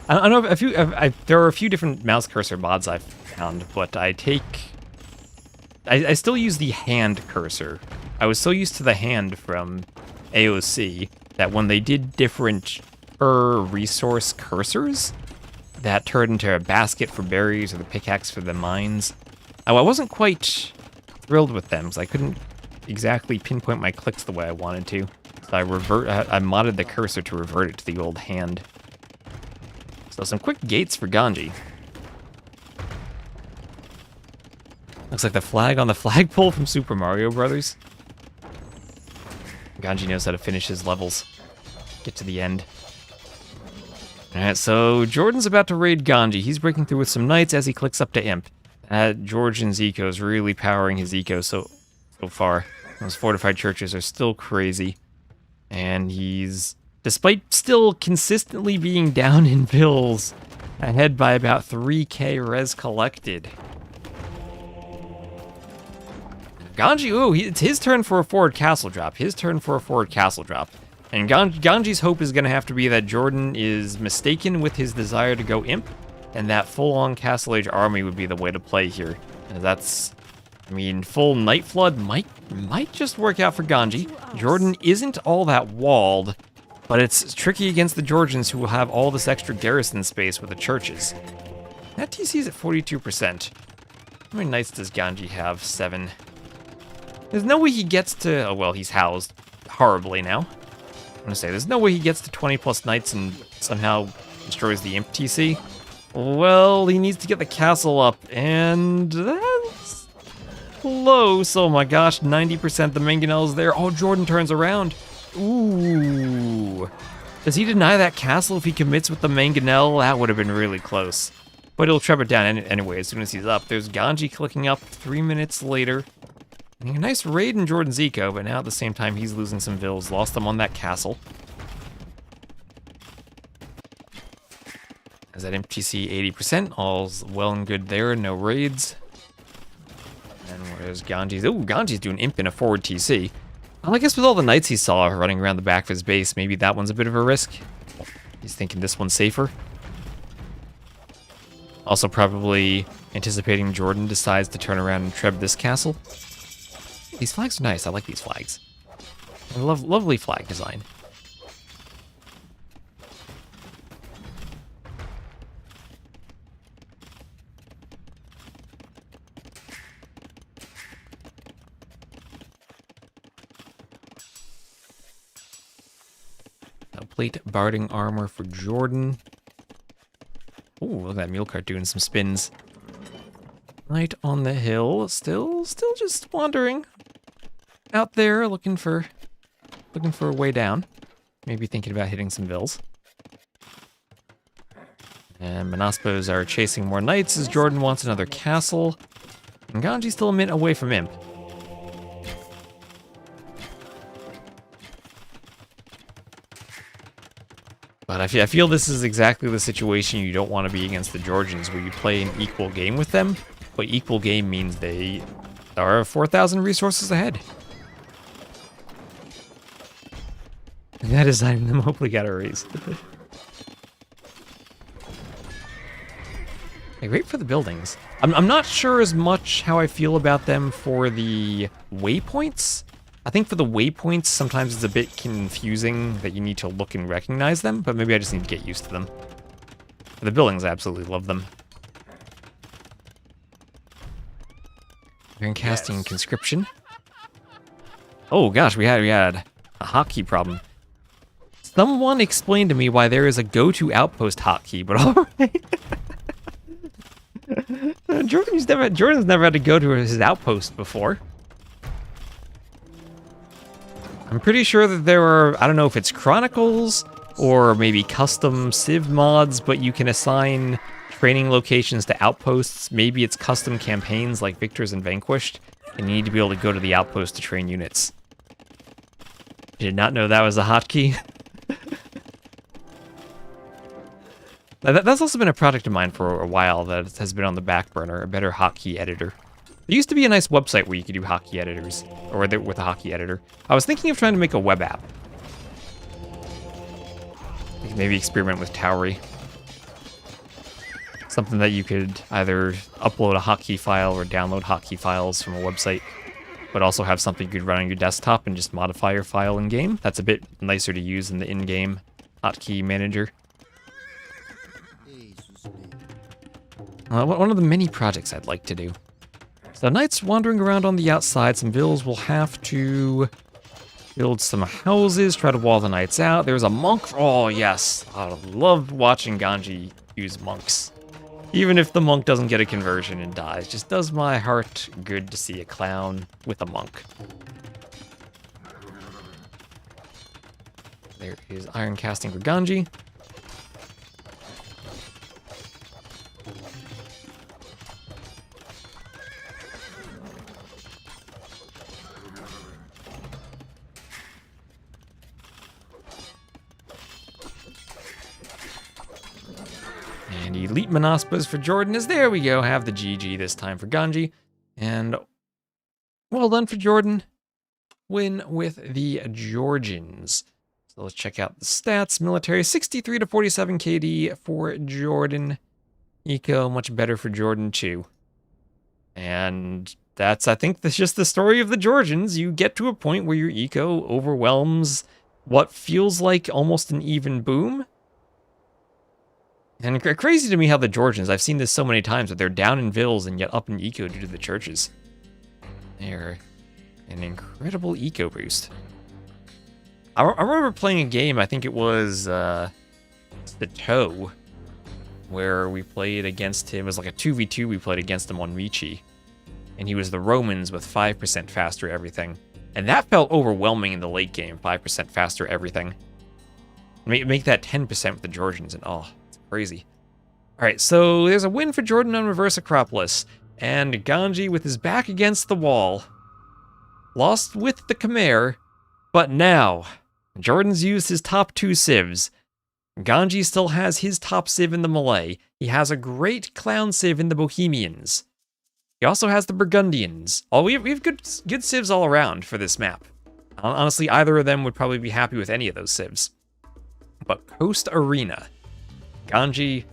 I don't know there are a few different mouse cursor mods I've found, but I still use the hand cursor. I was so used to the hand from AOC that when they did different resource cursors that turned into a basket for berries or the pickaxe for the mines, I wasn't quite thrilled with them, because I couldn't exactly pinpoint my clicks the way I wanted to. So I modded the cursor to revert it to the old hand. So some quick gates for Ganji. Looks like the flag on the flagpole from Super Mario Brothers. Ganji knows how to finish his levels. Get to the end. Alright, so JorDan's about to raid Ganji. He's breaking through with some knights as he clicks up to Imp. JorDan's eco is really powering his eco so far. Those fortified churches are still crazy. And he's, despite still consistently being down in bills, ahead by about 3k res collected. Ganji, ooh, it's his turn for a forward castle drop. And Ganji's hope is going to have to be that JorDan is mistaken with his desire to go Imp, and that full-on Castle Age army would be the way to play here. And that's, I mean, full Night Flood might just work out for Ganji. JorDan isn't all that walled, but it's tricky against the Georgians who will have all this extra garrison space with the churches. That TC's at 42%. How many knights does Ganji have? 7. There's no way he gets to, oh well, he's housed horribly now. I'm gonna say, there's no way he gets to 20 plus knights and somehow destroys the Imp TC. Well, he needs to get the castle up, and that's close. Oh my gosh, 90% the mangonel's there. Oh, JorDan turns around. Ooh. Does he deny that castle if he commits with the mangonel? That would have been really close. But he'll trap it down anyway as soon as he's up. There's Ganji clicking up 3 minutes later. A nice raid in JorDan's eco, but now at the same time he's losing some vills. Lost them on that castle. As that MTC 80%, all's well and good there, no raids. And where's Ganji's? Oh, Ganji's doing Imp in a forward TC. Well, I guess with all the knights he saw running around the back of his base, maybe that one's a bit of a risk. He's thinking this one's safer. Also probably anticipating JorDan decides to turn around and treb this castle. These flags are nice. I like these flags. Lovely flag design. Plate barding armor for JorDan. Ooh, look at that mule cart doing some spins. Knight on the hill, still just wandering out there, looking for a way down. Maybe thinking about hitting some vills. And Monospos are chasing more knights as JorDan wants another castle. And Ganji's still a minute away from Imp. But I feel this is exactly the situation you don't want to be against the Georgians, where you play an equal game with them. But equal game means they are 4,000 resources ahead. And that is designing them hopefully got a raise. They're great for the buildings. I'm not sure as much how I feel about them for the waypoints. I think for the waypoints, sometimes it's a bit confusing that you need to look and recognize them, but maybe I just need to get used to them. For the buildings, I absolutely love them. We're in casting conscription. Oh gosh, we had a hotkey problem. Someone explained to me why there is a go-to outpost hotkey, but alright. JorDan's never had to go to his outpost before. I'm pretty sure that there are, I don't know if it's Chronicles or maybe custom Civ mods, but you can assign training locations to outposts. Maybe it's custom campaigns like Victors and Vanquished, and you need to be able to go to the outpost to train units. Did not know that was a hotkey. That's also been a project of mine for a while that has been on the back burner, a better hotkey editor. There used to be a nice website where you could do hotkey editors, or with a hotkey editor. I was thinking of trying to make a web app. Maybe experiment with Towery. Something that you could either upload a hotkey file or download hotkey files from a website, but also have something you could run on your desktop and just modify your file in-game. That's a bit nicer to use than the in-game hotkey manager. One of the many projects I'd like to do. So knights wandering around on the outside, some vills will have to Build some houses, try to wall the knights out. There's a monk. Oh, yes. I love watching Ganji use monks. Even if the monk doesn't get a conversion and dies, just does my heart good to see a clown with a monk. There is iron casting for Ganji. And Elite Monospas for JorDan is there we go. Have the GG this time for Ganji. And well done for JorDan. Win with the Georgians. So let's check out the stats. Military 63 to 47 KD for JorDan. Eco much better for JorDan too. And that's, I think, that's just the story of the Georgians. You get to a point where your eco overwhelms what feels like almost an even boom. And crazy to me how the Georgians, I've seen this so many times, that they're down in vills and yet up in eco due to the churches. They're an incredible eco boost. I remember playing a game, I think it was the Toe, where we played against him. It was like a 2v2 we played against him on Ricci. And he was the Romans with 5% faster everything. And that felt overwhelming in the late game, 5% faster everything. Make that 10% with the Georgians, and oh, it's crazy. Alright, so there's a win for JorDan on Reverse Acropolis. And Ganji, with his back against the wall, lost with the Khmer, but now JorDan's used his top 2 civs. Ganji still has his top civ in the Malay. He has a great clown civ in the Bohemians. He also has the Burgundians. We have good civs all around for this map. Honestly, either of them would probably be happy with any of those civs. But Coast Arena. Ganji,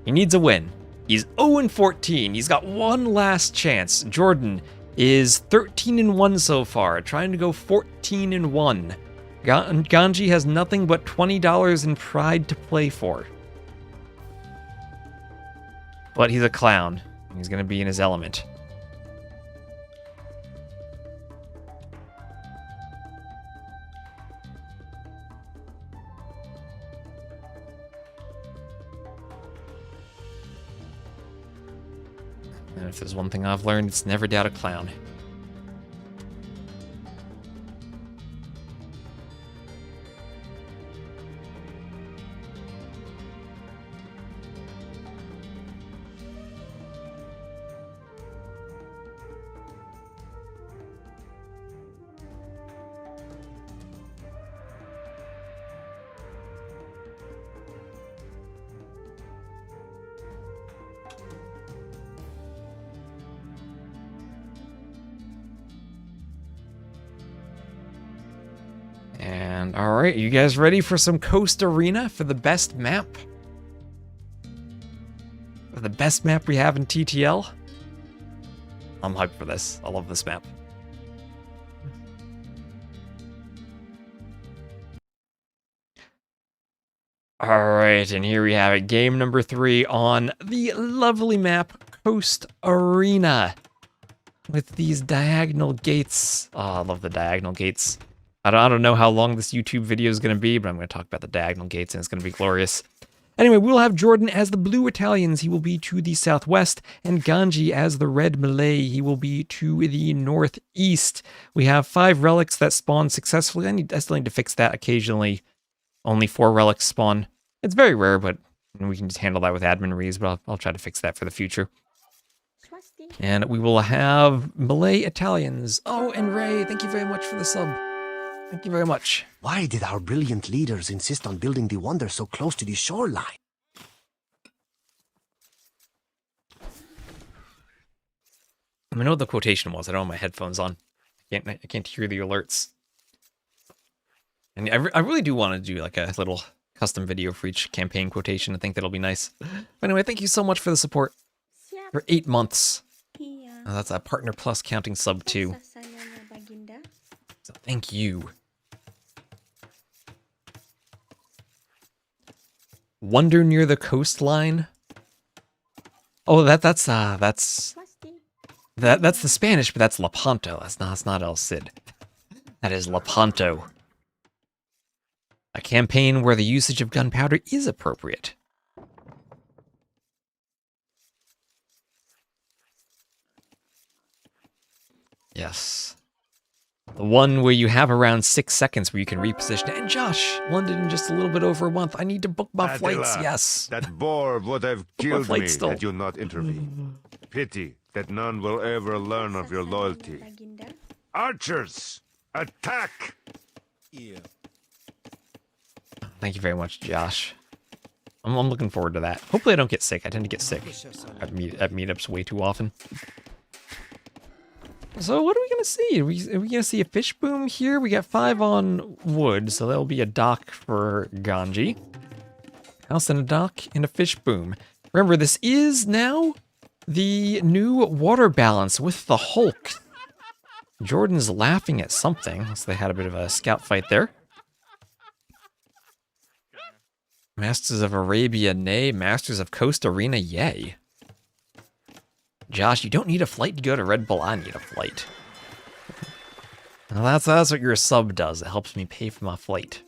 he needs a win. He's 0-14. He's got one last chance. JorDan is 13-1 so far, trying to go 14-1. Ganji has nothing but $20 in pride to play for. But he's a clown. He's going to be in his element. And if there's one thing I've learned, it's never doubt a clown. And alright, you guys ready for some Coast Arena for the best map? For the best map we have in TTL? I'm hyped for this. I love this map. Alright, and here we have it. Game number 3 on the lovely map, Coast Arena. With these diagonal gates. Oh, I love the diagonal gates. I don't know how long this YouTube video is going to be, but I'm going to talk about the diagonal gates, and it's going to be glorious. Anyway, we'll have JorDan as the blue Italians. He will be to the southwest, and Ganji as the red Malay. He will be to the northeast. We have 5 relics that spawn successfully. I still need to fix that occasionally. Only 4 relics spawn. It's very rare, but we can just handle that with admin reads, but I'll try to fix that for the future. And we will have Malay Italians. Oh, and Ray, thank you very much for the sub. Thank you very much. Why did our brilliant leaders insist on building the wonder so close to the shoreline? I know what the quotation was. I don't have my headphones on. I can't hear the alerts. And I really do want to do like a little custom video for each campaign quotation. I think that'll be nice. But anyway, thank you so much for the support. For 8 months. Oh, that's a Partner Plus counting sub too. So thank you. Wonder near the coastline. Oh, that's the Spanish, but that's Lepanto. That's not El Cid. That is Lepanto. A campaign where the usage of gunpowder is appropriate. Yes. The one where you have around 6 seconds where you can reposition. And Josh, London in just a little bit over a month. I need to book my flights, Attila, yes. That boar would have killed me flight still. had you not intervened. Pity that none will ever learn of your loyalty. Archers, attack! Thank you very much, Josh. I'm looking forward to that. Hopefully I don't get sick. I tend to get sick at meetups way too often. So what are we going to see? Are we going to see a fish boom here? We got 5 on wood, so that'll be a dock for Ganji. House and a dock and a fish boom. Remember, this is now the new water balance with the Hulk. JorDan's laughing at something, so they had a bit of a scout fight there. Masters of Arabia, nay. Masters of Coast Arena, yay. Josh, you don't need a flight to go to Red Bull. I need a flight. Well, that's what your sub does. It helps me pay for my flight.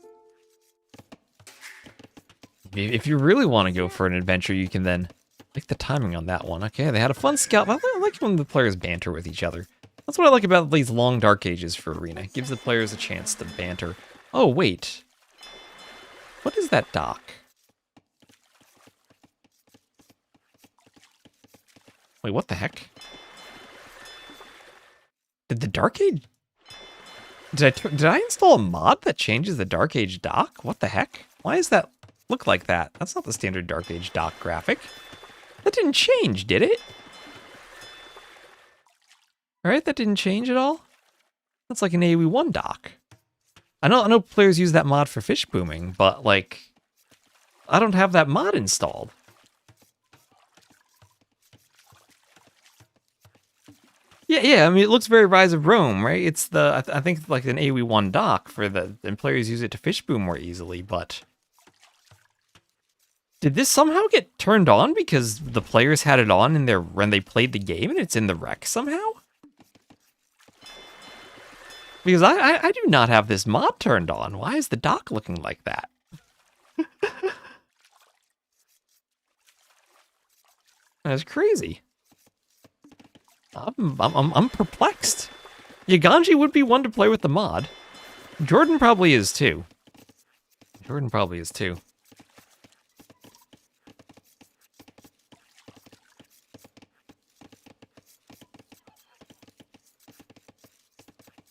If you really want to go for an adventure, you can then... like the timing on that one. Okay, they had a fun scout. I like when the players banter with each other. That's what I like about these long Dark Ages for Arena. It gives the players a chance to banter. Oh, wait. What is that dock? Wait, what the heck? Did the Dark Age... Did I install a mod that changes the Dark Age dock? What the heck? Why does that look like that? That's not the standard Dark Age dock graphic. That didn't change, did it? Alright, that didn't change at all? That's like an AoE1 dock. I know players use that mod for fish booming, but like... I don't have that mod installed. Yeah, I mean, it looks very Rise of Rome, right? It's the, I think, like an AoE1 dock for the, and players use it to fish boom more easily, but... Did this somehow get turned on because the players had it on in their, when they played the game and it's in the rec somehow? Because I do not have this mod turned on. Why is the dock looking like that? That's crazy. I'm perplexed. Yeah, Ganji would be one to play with the mod. JorDan probably is too. JorDan probably is too.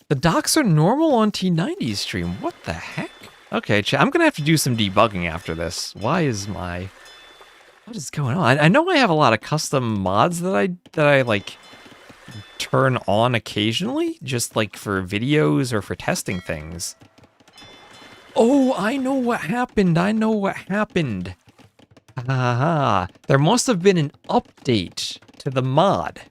The docks are normal on T90's stream. What the heck? Okay, I'm gonna have to do some debugging after this. Why is my... What is going on? I know I have a lot of custom mods that I like turn on occasionally, just like for videos or for testing things. Oh, I know what happened. I know what happened. Haha. There must have been an update to the mod.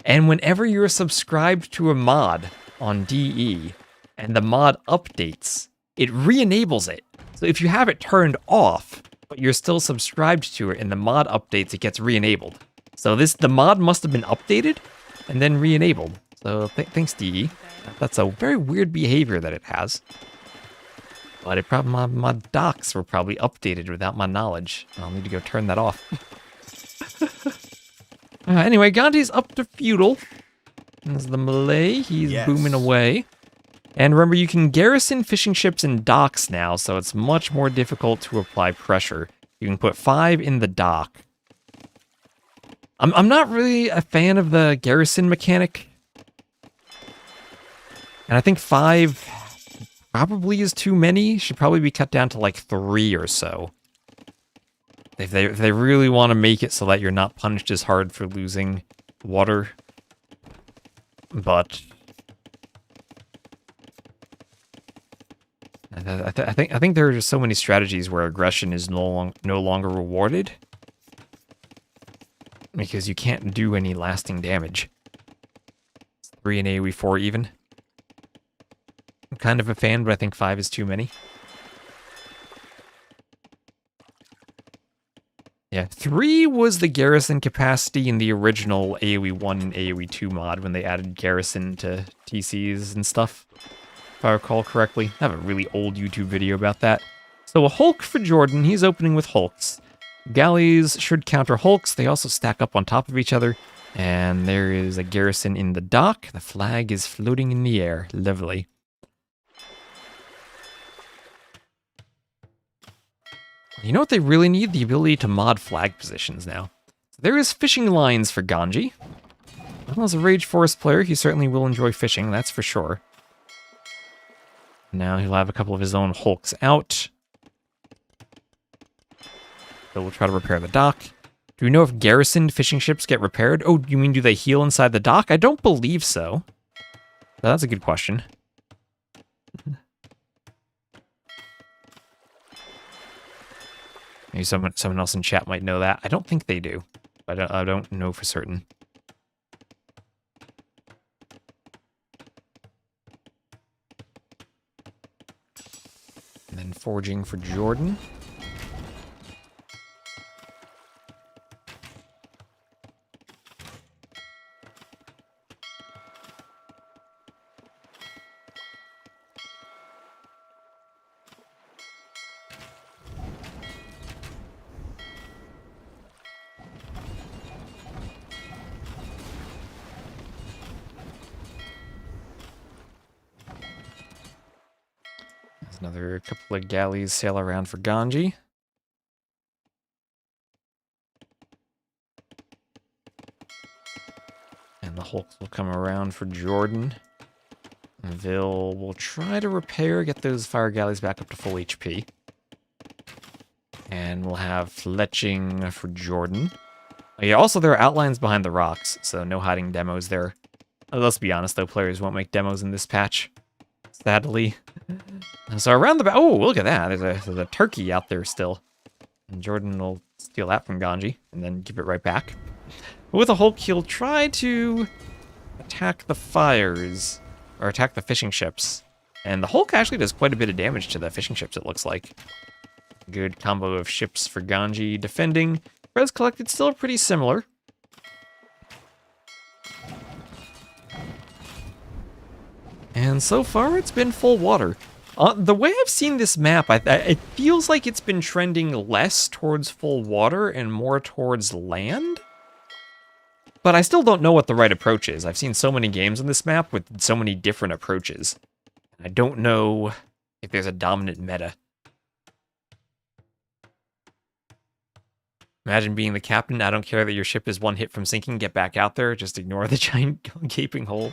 And whenever you're subscribed to a mod on DE and the mod updates, it re-enables it. So if you have it turned off, but you're still subscribed to it and the mod updates, it gets re-enabled. So the mod must have been updated and then re-enabled. So thanks, DE. That's a very weird behavior that it has. But it probably, my docs were probably updated without my knowledge. I'll need to go turn that off. Anyway, Gandhi's up to feudal. There's the Malay. He's booming away. And remember, you can garrison fishing ships in docks now, so it's much more difficult to apply pressure. You can put 5 in the dock. I'm not really a fan of the garrison mechanic. And I think 5 probably is too many. Should probably be cut down to like 3 or so. If they really want to make it so that you're not punished as hard for losing water. But I think there are just so many strategies where aggression is no longer rewarded. Because you can't do any lasting damage. It's 3 and AoE 4 even. I'm kind of a fan, but I think 5 is too many. Yeah, 3 was the garrison capacity in the original AoE 1 and AoE 2 mod when they added garrison to TCs and stuff. if I recall correctly. I have a really old YouTube video about that. So a Hulk for JorDan. He's opening with Hulks. Galleys should counter Hulks. They also stack up on top of each other. And there is a garrison in the dock. The flag is floating in the air. Lovely. You know what they really need? The ability to mod flag positions now. There is fishing lines for Ganji. Well, as a Rage Forest player, he certainly will enjoy fishing, that's for sure. Now he'll have a couple of his own Hulks out. So we'll try to repair the dock. Do we know if garrisoned fishing ships get repaired? Oh, you mean do they heal inside the dock? I don't believe so. That's a good question. Maybe someone else in chat might know that. I don't think they do. I don't know for certain. And then forging for JorDan. Another couple of galleys sail around for Ganji. And the Hulks will come around for JorDan. We'll try to repair, get those fire galleys back up to full HP. And we'll have fletching for JorDan. Oh, yeah, also there are outlines behind the rocks, so no hiding demos there. Let's be honest though, players won't make demos in this patch. Sadly. So around the back, oh, look at that. There's a turkey out there still. And JorDan will steal that from Ganji and then give it right back. But with a Hulk, he'll try to attack the fires, or attack the fishing ships. And the Hulk actually does quite a bit of damage to the fishing ships, it looks like. Good combo of ships for Ganji defending. Res collected still pretty similar. And so far, it's been full water. The way I've seen this map, it feels like it's been trending less towards full water and more towards land. But I still don't know what the right approach is. I've seen so many games on this map with so many different approaches. I don't know if there's a dominant meta. Imagine being the captain. I don't care that your ship is one hit from sinking. Get back out there. Just ignore the giant gaping hole.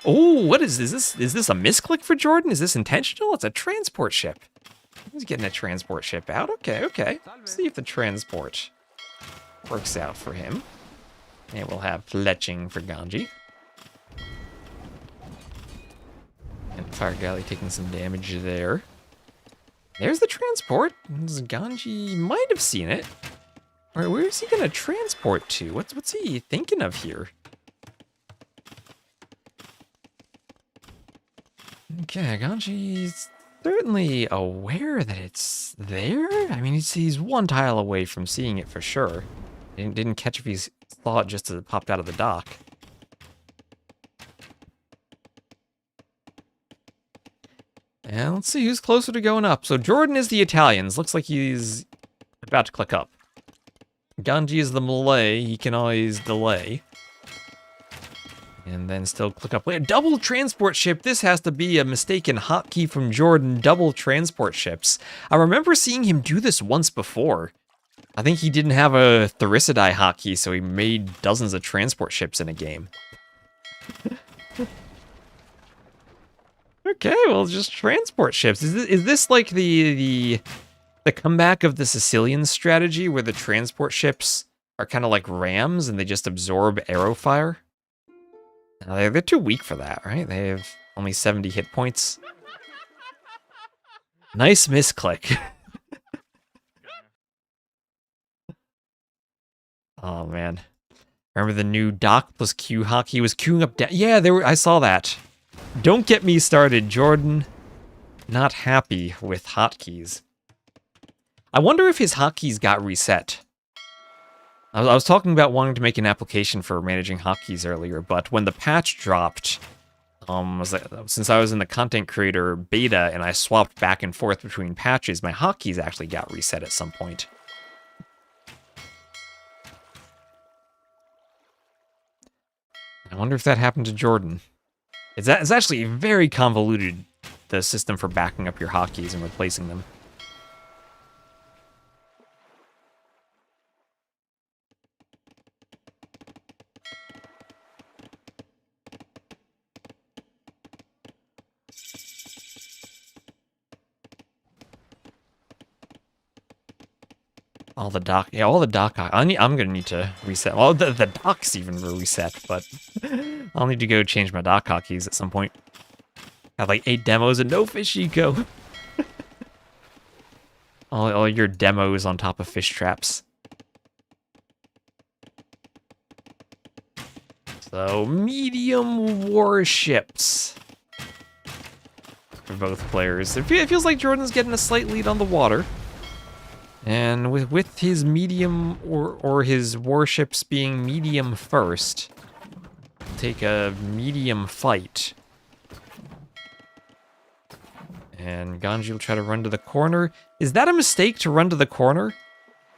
Oh, what is this? Is this a misclick for JorDan? Is this intentional? It's a transport ship. He's getting a transport ship out. Okay, okay. Let's see if the transport works out for him. And we'll have fletching for Ganji. And Fire Galley taking some damage there. There's the transport. Ganji might have seen it. Alright, where is he gonna transport to? What's he thinking of here? Okay, Ganji's certainly aware that it's there. I mean, he's one tile away from seeing it for sure. Didn't catch if he saw it just as it popped out of the dock. And let's see who's closer to going up. So JorDan is the Italians. Looks like he's about to click up. Ganji is the Malay. He can always delay. And then still click up. Wait, double transport ship. This has to be a mistaken hotkey from JorDan. Double transport ships. I remember seeing him do this once before. I think he didn't have a Thericidai hotkey, so he made dozens of transport ships in a game. Okay, well, just transport ships. Is this like the comeback of the Sicilian strategy, where the transport ships are kind of like rams and they just absorb arrow fire? They're too weak for that, right? They have only 70 hit points. Nice misclick. Oh, man. Remember the new Doc plus Q hotkey? He was queuing up down. Yeah, I saw that. Don't get me started, JorDan. Not happy with hotkeys. I wonder if his hotkeys got reset. I was talking about wanting to make an application for managing hotkeys earlier, but when the patch dropped, Since I was in the content creator beta and I swapped back and forth between patches, my hotkeys actually got reset at some point. I wonder if that happened to JorDan. It's actually very convoluted, the system for backing up your hotkeys and replacing them. All the dock, I'm gonna need to reset. Well, the docks even were reset, but I'll need to go change my dock hotkeys at some point. Have like 8 demos and no fish eco. all your demos on top of fish traps. So medium warships for both players. It feels like JorDan's getting a slight lead on the water. And with his medium or his warships being medium first, take a medium fight. And Ganji will try to run to the corner. Is that a mistake to run to the corner?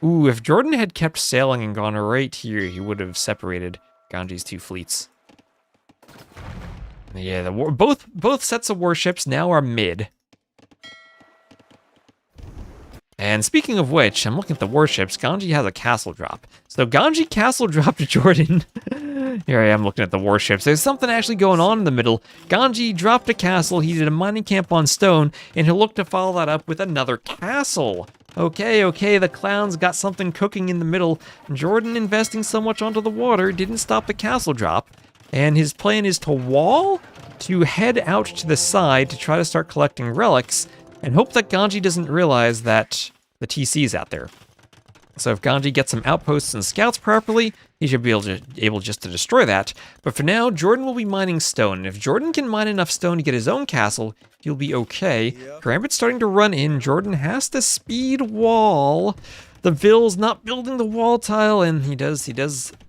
Ooh, if JorDan had kept sailing and gone right here, he would have separated Ganji's 2 fleets. Yeah, both sets of warships now are mid. And speaking of which, I'm looking at the warships. Ganji has a castle drop. So Ganji castle dropped to JorDan. Here I am looking at the warships. There's something actually going on in the middle. Ganji dropped a castle. He did a mining camp on stone, and he'll look to follow that up with another castle. Okay, the clowns got something cooking in the middle. JorDan investing so much onto the water didn't stop the castle drop. And his plan is to wall, to head out to the side to try to start collecting relics, and hope that Ganji doesn't realize that the TC's out there. So if Ganji gets some outposts and scouts properly, he should be able just to destroy that. But for now, JorDan will be mining stone. And if JorDan can mine enough stone to get his own castle, he'll be okay. Karambit's starting to run in. JorDan has to speed wall. The Vill's not building the wall tile, and he does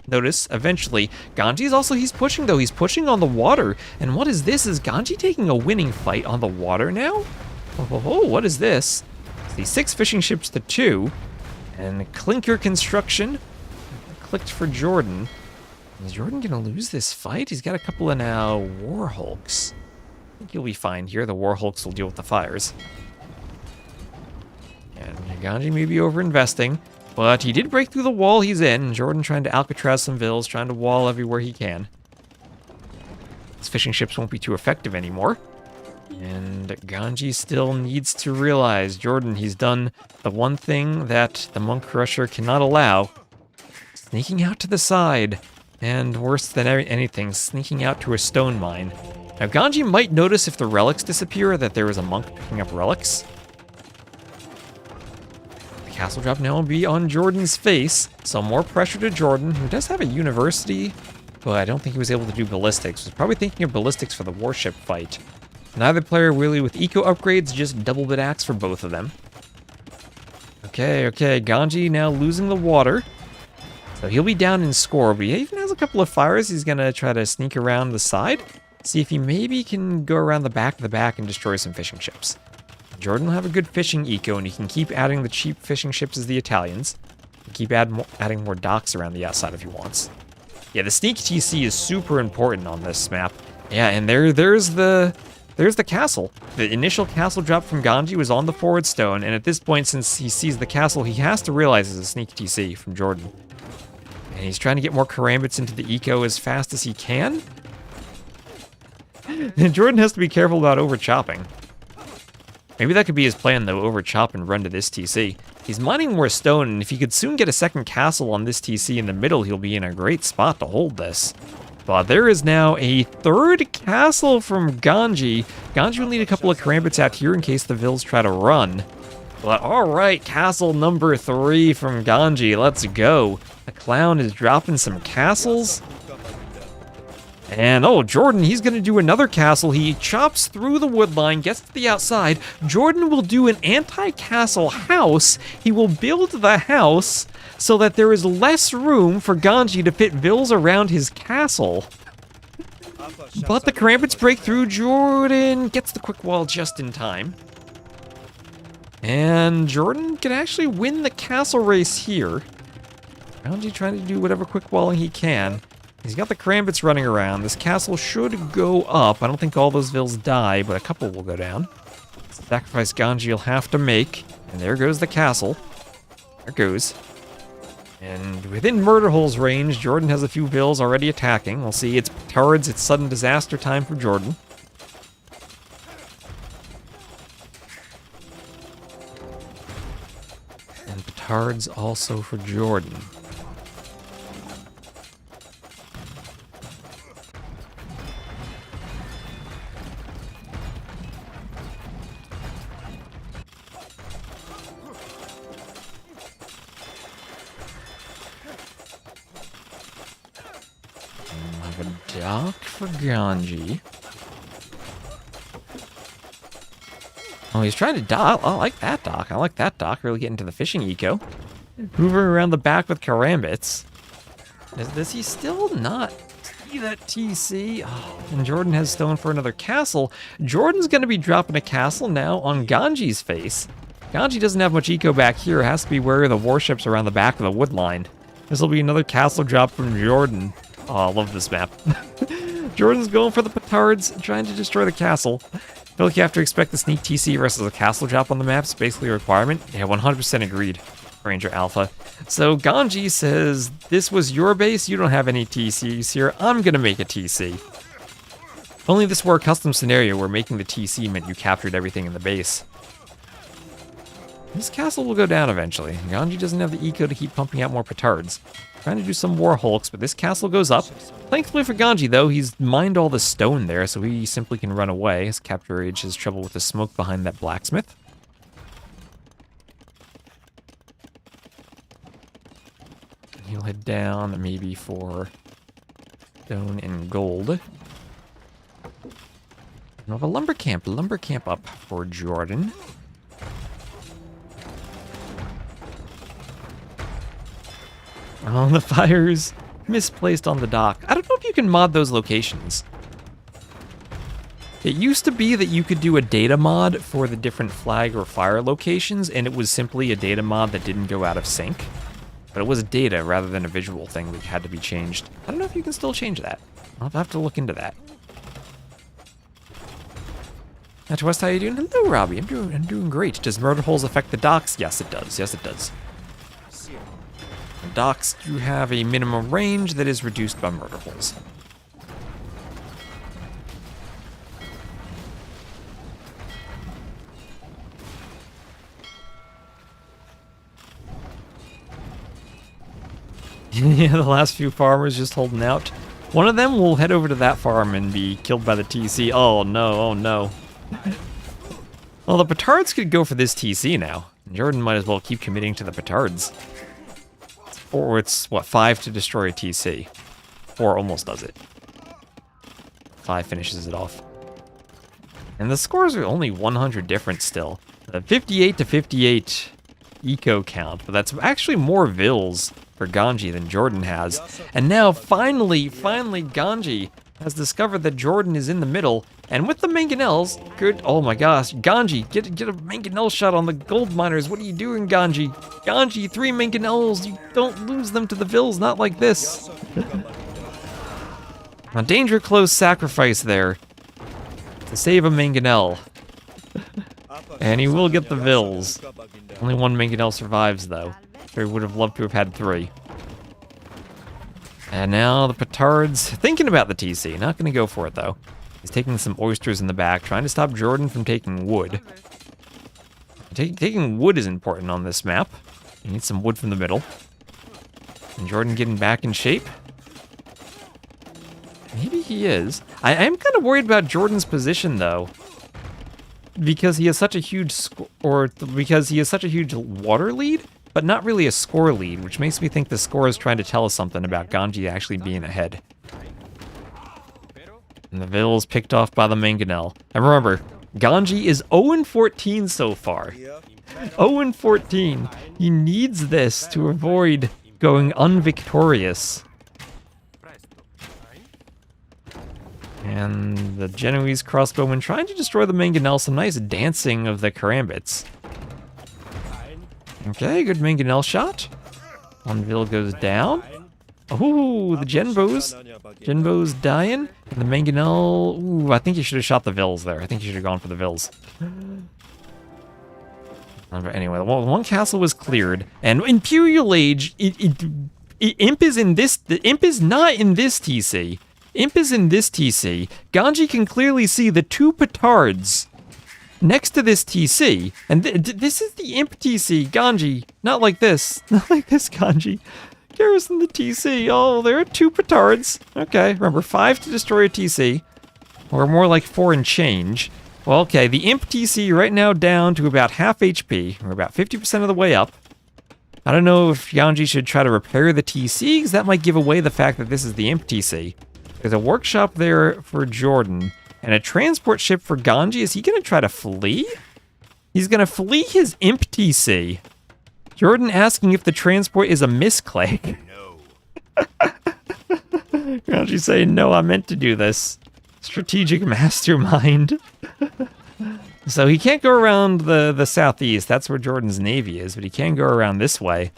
notice eventually. He's pushing though. He's pushing on the water. And what is this? Is Ganji taking a winning fight on the water now? Oh, what is this? See, 6 fishing ships to 2, and clinker construction clicked for JorDan. Is JorDan gonna lose this fight? He's got a couple of now warhulks. I think he'll be fine here. The warhulks will deal with the fires. And Ganji may be over-investing, but he did break through the wall he's in. JorDan trying to Alcatraz some vills, trying to wall everywhere he can. His fishing ships won't be too effective anymore. And Ganji still needs to realize, JorDan, he's done the one thing that the Monk Crusher cannot allow. Sneaking out to the side. And worse than anything, sneaking out to a stone mine. Now, Ganji might notice if the relics disappear that there is a monk picking up relics. The castle drop now will be on JorDan's face, so more pressure to JorDan, who does have a university, but I don't think he was able to do ballistics. He was probably thinking of ballistics for the warship fight. Neither player really with eco upgrades, just double bit axe for both of them. Okay, Ganji now losing the water. So he'll be down in score, but he even has a couple of fires. He's gonna try to sneak around the side, see if he maybe can go around the back of the back and destroy some fishing ships. JorDan will have a good fishing eco, and he can keep adding the cheap fishing ships as the Italians. Keep adding more docks around the outside if he wants. Yeah, the sneak TC is super important on this map. Yeah, and there's the castle. The initial castle drop from Ganji was on the forward stone, and at this point, since he sees the castle, he has to realize it's a sneak TC from JorDan. And he's trying to get more karambits into the eco as fast as he can. And JorDan has to be careful about over-chopping. Maybe that could be his plan, though, over-chop and run to this TC. He's mining more stone, and if he could soon get a second castle on this TC in the middle, he'll be in a great spot to hold this. But there is now a third castle from Ganji. Ganji will need a couple of karambits out here in case the vills try to run. But alright, castle number 3 from Ganji. Let's go. The clown is dropping some castles. And oh, JorDan, he's going to do another castle. He chops through the wood line, gets to the outside. JorDan will do an anti-castle house. He will build the house so that there is less room for Ganji to fit vills around his castle. But the Karambits break through. JorDan gets the quick wall just in time. And JorDan can actually win the castle race here. Ganji trying to do whatever quick walling he can. He's got the Karambits running around. This castle should go up. I don't think all those vills die, but a couple will go down. Sacrifice Ganji will have to make. And there goes the castle. There it goes. And within Murderhole's range, JorDan has a few vills already attacking. We'll see. It's petards. It's sudden disaster time for JorDan. And petards also for JorDan. Dock for Ganji. Oh, he's trying to dock. I like that dock. I like that dock. Really getting to the fishing eco. Moving around the back with Karambits. Does he still not see that TC? Oh, and JorDan has stone for another castle. JorDan's going to be dropping a castle now on Ganji's face. Ganji doesn't have much eco back here. Has to be where the warships around the back of the wood line. This will be another castle drop from JorDan. Oh, I love this map. JorDan's going for the petards, trying to destroy the castle. I feel like you have to expect the sneak TC versus a castle drop on the map. It's basically a requirement. Yeah, 100% agreed, Ranger Alpha. So Ganji says, this was your base, you don't have any TCs here, I'm gonna make a TC. If only this were a custom scenario where making the TC meant you captured everything in the base. This castle will go down eventually. Ganji doesn't have the eco to keep pumping out more petards. Trying to do some war hulks, but this castle goes up. Thankfully for Ganji, though, he's mined all the stone there, so he simply can run away. His capture rage has trouble with the smoke behind that blacksmith. He'll head down, maybe for stone and gold. And we'll have a lumber camp up for JorDan. Oh, the fire's misplaced on the dock. I don't know if you can mod those locations. It used to be that you could do a data mod for the different flag or fire locations, and it was simply a data mod that didn't go out of sync. But it was data rather than a visual thing that had to be changed. I don't know if you can still change that. I'll have to look into that. That's West, how you doing? Hello, Robbie. I'm doing great. Does murder holes affect the docks? Yes, it does. Yes, it does. Docks do have a minimum range that is reduced by murder holes. Yeah, the last few farmers just holding out. One of them will head over to that farm and be killed by the TC. Oh no, oh no. Well, the petards could go for this TC now. JorDan might as well keep committing to the petards. Or it's, what, 5 to destroy a TC. 4 almost does it. 5 finishes it off. And the scores are only 100 different still. 58 to 58 eco count, but that's actually more vills for Ganji than JorDan has. And now, finally, Ganji has discovered that JorDan is in the middle, and with the mangonels, good, oh my gosh, Ganji, get a mangonel shot on the gold miners. What are you doing, Ganji? Ganji, 3 mangonels, you don't lose them to the vills, not like this. A danger close sacrifice there to save a mangonel. And he will get the vills. Only 1 mangonel survives, though. He would have loved to have had 3. And now the petards, thinking about the TC, not going to go for it, though. He's taking some oysters in the back, trying to stop JorDan from taking wood. Taking wood is important on this map. You need some wood from the middle. And JorDan getting back in shape. Maybe he is. I am kind of worried about JorDan's position, though. Because he has such a huge because he has such a huge water lead, but not really a score lead, which makes me think the score is trying to tell us something about Ganji actually being ahead. And the vills picked off by the mangonel. And remember, Ganji is 0-14 so far. 0-14. He needs this to avoid going unvictorious. And the Genoese crossbowmen trying to destroy the mangonel. Some nice dancing of the karambits. Okay, good mangonel shot. One Vil goes down. Oh, the Genbo's. Genbo's dying. And the mangonel. Ooh, I think you should have shot the Vils there. I think you should have gone for the Vils. Anyway, one castle was cleared. And Imperial Age, Imp is in this. The Imp is not in this TC. Imp is in this TC. Ganji can clearly see the two petards next to this TC. And this is the Imp TC. Ganji, not like this. Not like this, Ganji. Garrison the TC. Oh, there are two petards. Okay, remember, 5 to destroy a TC. Or more like 4 and change. Well, okay, the Imp TC right now down to about half HP. We're about 50% of the way up. I don't know if Ganji should try to repair the TC, because that might give away the fact that this is the Imp TC. There's a workshop there for JorDan, and a transport ship for Ganji. Is he going to try to flee? He's going to flee his Imp TC. JorDan asking if the transport is a misclick. No. Ganji saying, no, I meant to do this. Strategic mastermind. So he can't go around the southeast. That's where JorDan's navy is, but he can go around this way.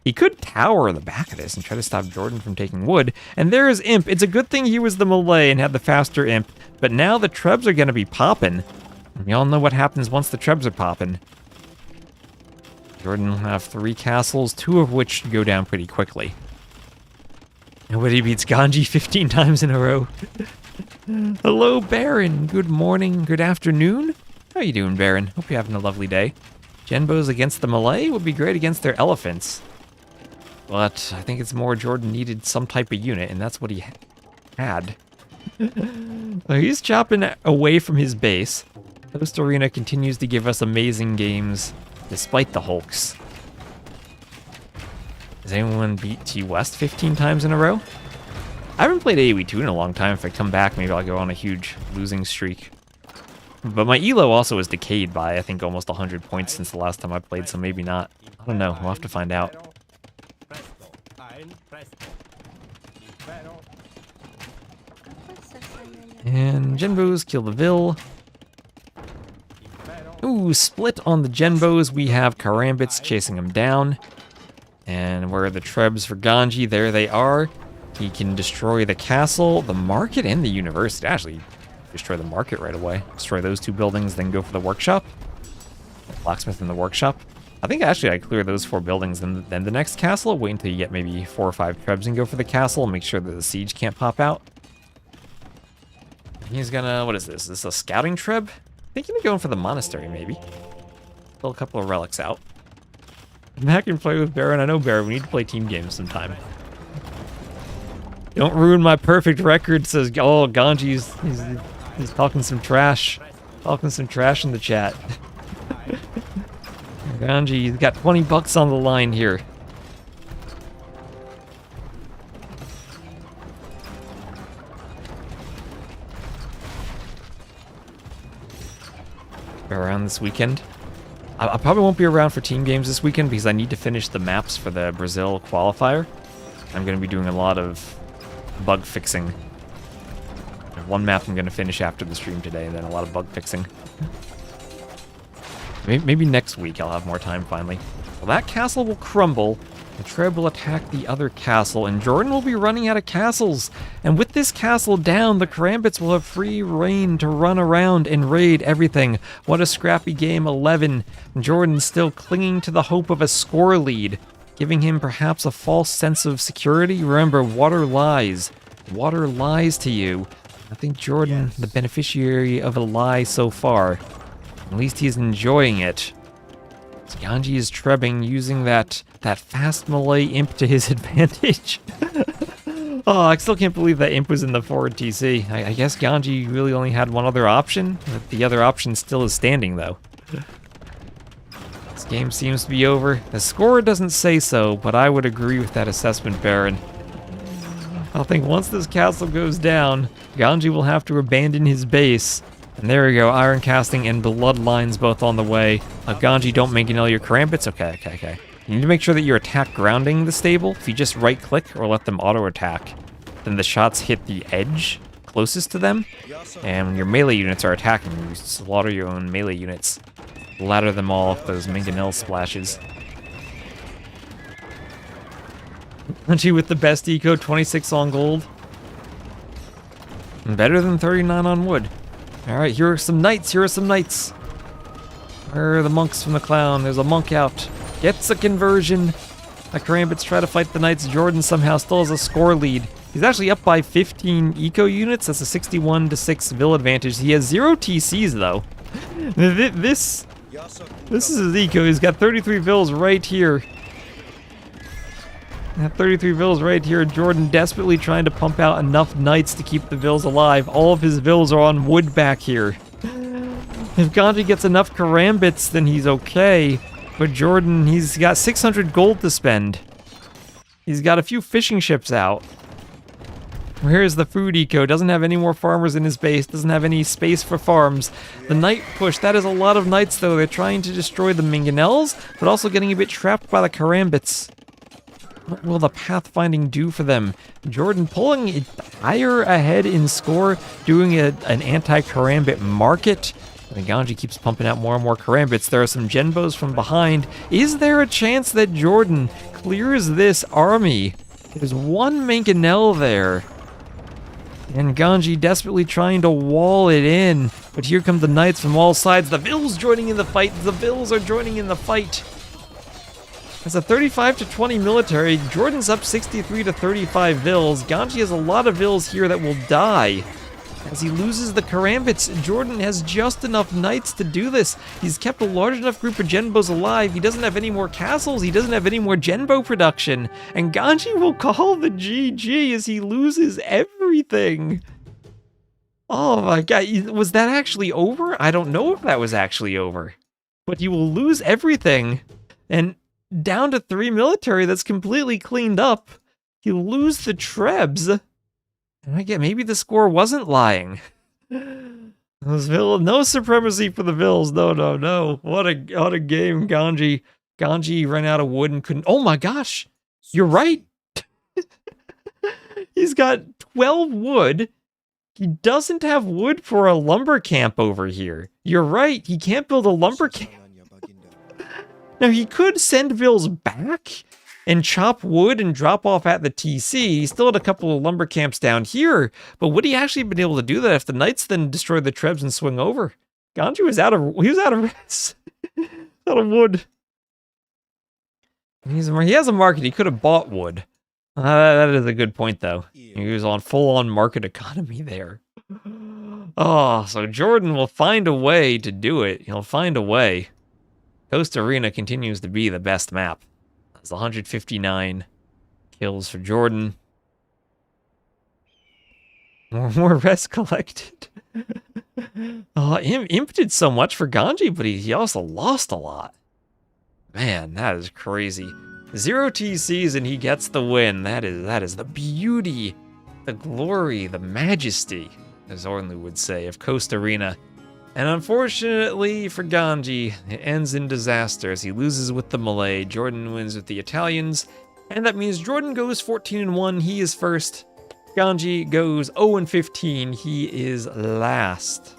He could tower in the back of this and try to stop JorDan from taking wood. And there is Imp. It's a good thing he was the Malay and had the faster Imp. But now the Trebs are going to be popping. And we all know what happens once the Trebs are popping. JorDan will have 3 castles, 2 of which go down pretty quickly. Nobody beats Ganji 15 times in a row. Hello, Baron. Good morning, good afternoon. How you doing, Baron? Hope you're having a lovely day. Genbo's against the Malay would be great against their elephants. But I think it's more JorDan needed some type of unit, and that's what he had. So he's chopping away from his base. Coast Arena continues to give us amazing games, despite the hulks. Has anyone beat T-West 15 times in a row? I haven't played AoE2 in a long time. If I come back, maybe I'll go on a huge losing streak. But my elo also is decayed by, I think, almost 100 points since the last time I played, so maybe not. I don't know. We'll have to find out. And Genbos kill the Vil. Ooh, split on the Genbos. We have Karambits chasing him down. And where are the Trebs for Ganji? There they are. He can destroy the castle, the market, and the university. Actually, destroy the market right away. Destroy those 2 buildings, then go for the workshop. Blacksmith in the workshop. I think actually I clear those 4 buildings, then the next castle. Wait until you get maybe 4 or 5 Trebs and go for the castle, and make sure that the siege can't pop out. He's gonna, what is this? Is this a scouting Treb? I think he's going for the monastery, maybe. Pull a couple of relics out. Back and play with Baron. I know, Baron, we need to play team games sometime. Don't ruin my perfect record, says, oh, Ganji's he's talking some trash. Talking some trash in the chat. Ganji, he's got 20 bucks on the line here. Around this weekend. I probably won't be around for team games this weekend because I need to finish the maps for the Brazil qualifier. I'm going to be doing a lot of bug fixing. One map I'm going to finish after the stream today, and then a lot of bug fixing. Maybe next week I'll have more time finally. Well, that castle will crumble. The Treb will attack the other castle, and JorDan will be running out of castles. And with this castle down, the Karambits will have free reign to run around and raid everything. What a scrappy game, 11. JorDan still clinging to the hope of a score lead, giving him perhaps a false sense of security. Remember, water lies. Water lies to you. I think JorDan, the beneficiary of a lie so far. At least he's enjoying it. Ganji is trebbing, using that fast Malay Imp to his advantage. Oh, I still can't believe that Imp was in the forward TC. I guess Ganji really only had one other option. The other option still is standing, though. This game seems to be over. The score doesn't say so, but I would agree with that assessment, Baron. I think once this castle goes down, Ganji will have to abandon his base. And there we go, Iron Casting and Bloodlines both on the way. Ganji, don't mangonel your Karambits. Okay. You need to make sure that you're attack grounding the stable. If you just right-click or let them auto-attack, then the shots hit the edge closest to them. And when your melee units are attacking, you slaughter your own melee units. Ladder them all with those mangonel splashes. Ganji with the best eco, 26 on gold. Better than 39 on wood. Alright, here are some knights, Where are the monks from the clown? There's a monk out. Gets a conversion. The Karambits try to fight the knights. JorDan somehow still has a score lead. He's actually up by 15 eco units. That's a 61-6 Vil advantage. He has 0 TCs though. This is his eco. He's got 33 Vils right here. 33 Vils right here. JorDan desperately trying to pump out enough knights to keep the Vils alive. All of his Vils are on wood back here. If Ganji gets enough Karambits, then he's okay. But JorDan, he's got 600 gold to spend. He's got a few fishing ships out. Here's the food eco. Doesn't have any more farmers in his base. Doesn't have any space for farms. The knight push. That is a lot of knights, though. They're trying to destroy the mangonels, but also getting a bit trapped by the Karambits. What will the pathfinding do for them? JorDan pulling it higher ahead in score, doing an anti-Karambit market. And Ganji keeps pumping out more and more Karambits. There are some Genbos from behind. Is there a chance that JorDan clears this army? There's one mangonel there. And Ganji desperately trying to wall it in. But here come the knights from all sides. The Vils joining in the fight. The Vils are joining in the fight. It's a 35-20 military. JorDan's up 63-35 Vils. Ganji has a lot of Vils here that will die. As he loses the Karambits, JorDan has just enough knights to do this. He's kept a large enough group of Genbos alive. He doesn't have any more castles. He doesn't have any more Genbo production. And Ganji will call the GG as he loses everything. Oh my god, was that actually over? I don't know if that was actually over. But he will lose everything. And down to 3 military that's completely cleaned up. He'll lose the Trebs. And I get maybe the score wasn't lying. Those no supremacy for the Vils. No. What a game, Ganji. Ganji ran out of wood and couldn't. Oh my gosh, you're right. He's got 12 wood. He doesn't have wood for a lumber camp over here. You're right. He can't build a lumber camp. Now he could send Vils back and chop wood and drop off at the TC. He still had a couple of lumber camps down here, but would he actually been able to do that if the knights then destroyed the Trebs and swing over? Ganji was out of wood. He has a market. He could have bought wood. That is a good point, though. He was on full-on market economy there. Oh, so JorDan will find a way to do it. He'll find a way. Coast Arena continues to be the best map. It's 159 kills for JorDan. More rest collected. Imp did so much for Ganji, but he also lost a lot. Man, that is crazy. 0 TCs and he gets the win. That is the beauty, the glory, the majesty, as Ornlu would say, of Coast Arena. And unfortunately for Ganji, it ends in disaster as he loses with the Malay. JorDan wins with the Italians, and that means JorDan goes 14-1. He is first. Ganji goes 0-15. He is last.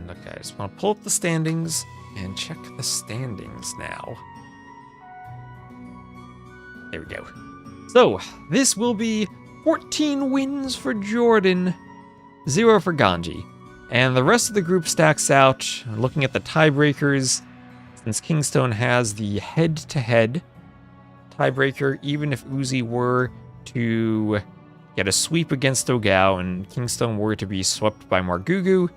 Okay, I just want to pull up the standings and check the standings now. There we go. So, this will be 14 wins for JorDan, 0 for Ganji. And the rest of the group stacks out, looking at the tiebreakers, since KingstoNe has the head-to-head tiebreaker, even if Uzzi were to get a sweep against dogao and KingstoNe were to be swept by Margougou,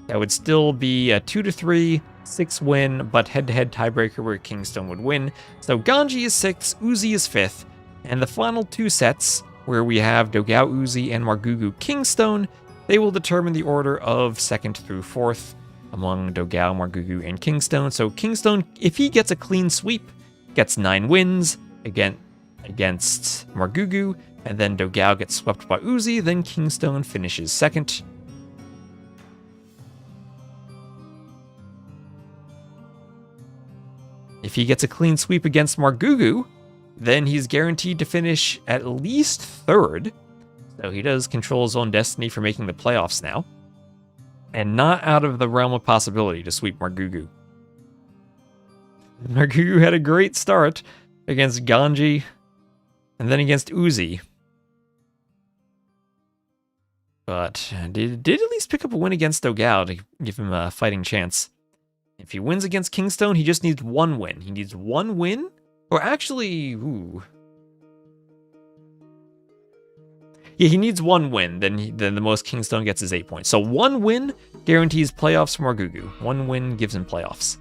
that would still be a 2-3, 6-win, but head-to-head tiebreaker where KingstoNe would win. So Ganji is 6th, Uzzi is 5th, and the final 2 sets, where we have dogao Uzzi and Margougou KingstoNe, They will determine the order of 2nd through 4th among Dogao, Margougou, and KingstoNe. So KingstoNe, if he gets a clean sweep, gets 9 wins against Margougou, and then Dogao gets swept by Uzzi, then KingstoNe finishes 2nd. If he gets a clean sweep against Margougou, then he's guaranteed to finish at least 3rd. So he does control his own destiny for making the playoffs now. And not out of the realm of possibility to sweep Margougou. Margougou had a great start against Ganji and then against Uzzi. But did at least pick up a win against Dogao to give him a fighting chance. If he wins against KingstoNe, he just needs 1 win. He needs 1 win? Or actually, yeah, he needs 1 win, then the most KingstoNe gets is 8 points. So 1 win guarantees playoffs for Margougou. 1 win gives him playoffs.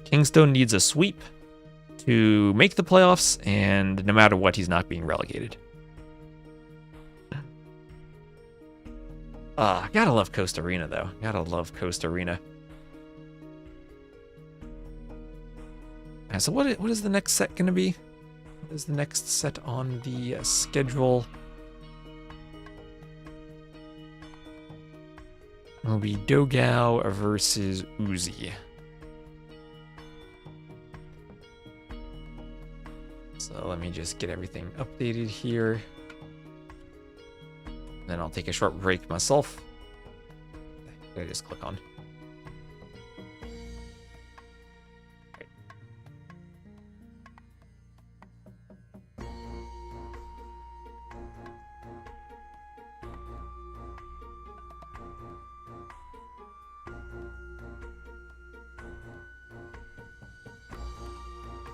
KingstoNe needs a sweep to make the playoffs, and no matter what, he's not being relegated. Gotta love Coast Arena, though. Gotta love Coast Arena. So what is the next set going to be? What is the next set on the schedule? It'll be Dogao versus Uzzi. So let me just get everything updated here. Then I'll take a short break myself. I just click on.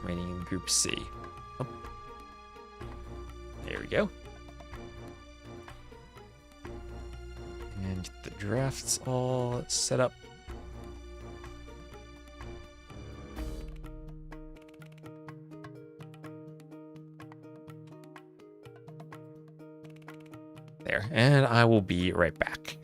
Remaining in Group C. Oh. There we go. And get the drafts all set up. There, and I will be right back.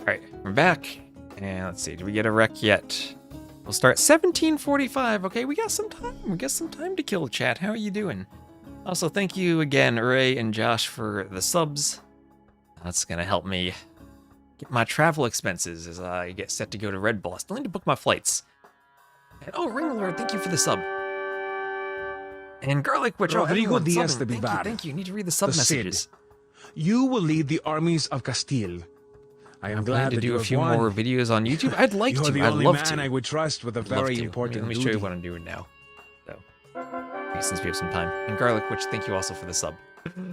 Alright, we're back. And let's see, did we get a wreck yet? We'll start 17:45. Okay, we got some time. We got some time to kill, chat. How are you doing? Also, thank you again, Ray and Josh, for the subs. That's gonna help me get my travel expenses as I get set to go to Red Bull. I still need to book my flights. And, oh, Ringlord, thank you for the sub. And Garlic Witch, Rodrigo Diaz de thank Vivar, you, thank you. You need to read the sub messages. You will lead the armies of Castile. I am I'm glad to that do you a have few won. more videos on YouTube. I'd like You're to. the I'd only love man to. I would trust with a very important Let me show duty. you what I'm doing now. So, since we have some time. And Garlic Witch, thank you also for the sub.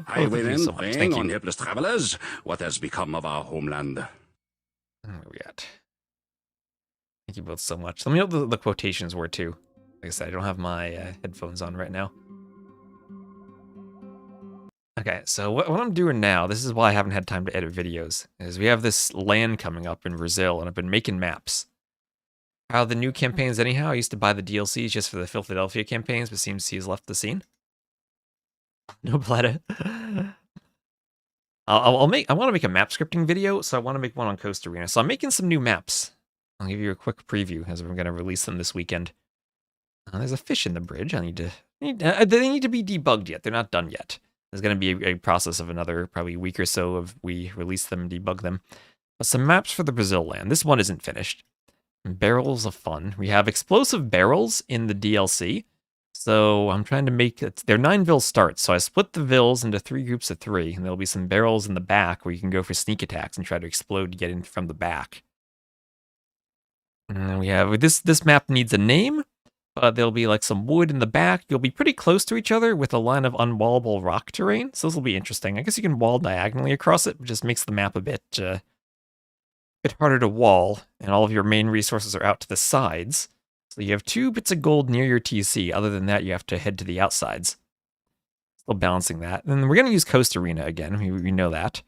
Highwaymen so much. preying Thank you. on helpless travelers. What has become of our homeland? Where are we at? Thank you both so much. Let me know what the quotations were too. Like I said, I don't have my headphones on right now. Okay, so what I'm doing now, this is why I haven't had time to edit videos, is we have this land coming up in Brazil, and I've been making maps. How are the new campaigns anyhow? I used to buy the DLCs just for the Philadelphia campaigns, but seems he's left the scene. No platter. I want to make a map scripting video, so I want to make one on Coast Arena. So I'm making some new maps. I'll give you a quick preview as we're going to release them this weekend. There's a fish in the bridge. They need to be debugged yet. They're not done yet. There's going to be a process of another probably week or so of we release them, debug them. But some maps for the Brazil land. This one isn't finished. Barrels of fun. We have explosive barrels in the DLC. So I'm trying to make it. They're 9 vills starts. So I split the vills into 3 groups of 3. And there'll be some barrels in the back where you can go for sneak attacks and try to explode to get in from the back. And we have this map needs a name. There'll be like some wood in the back. You'll be pretty close to each other with a line of unwallable rock terrain. So this will be interesting. I guess you can wall diagonally across it, which just makes the map a bit harder to wall. And all of your main resources are out to the sides. So you have 2 bits of gold near your TC. Other than that, you have to head to the outsides. Still balancing that. And we're going to use Coast Arena again. We know that.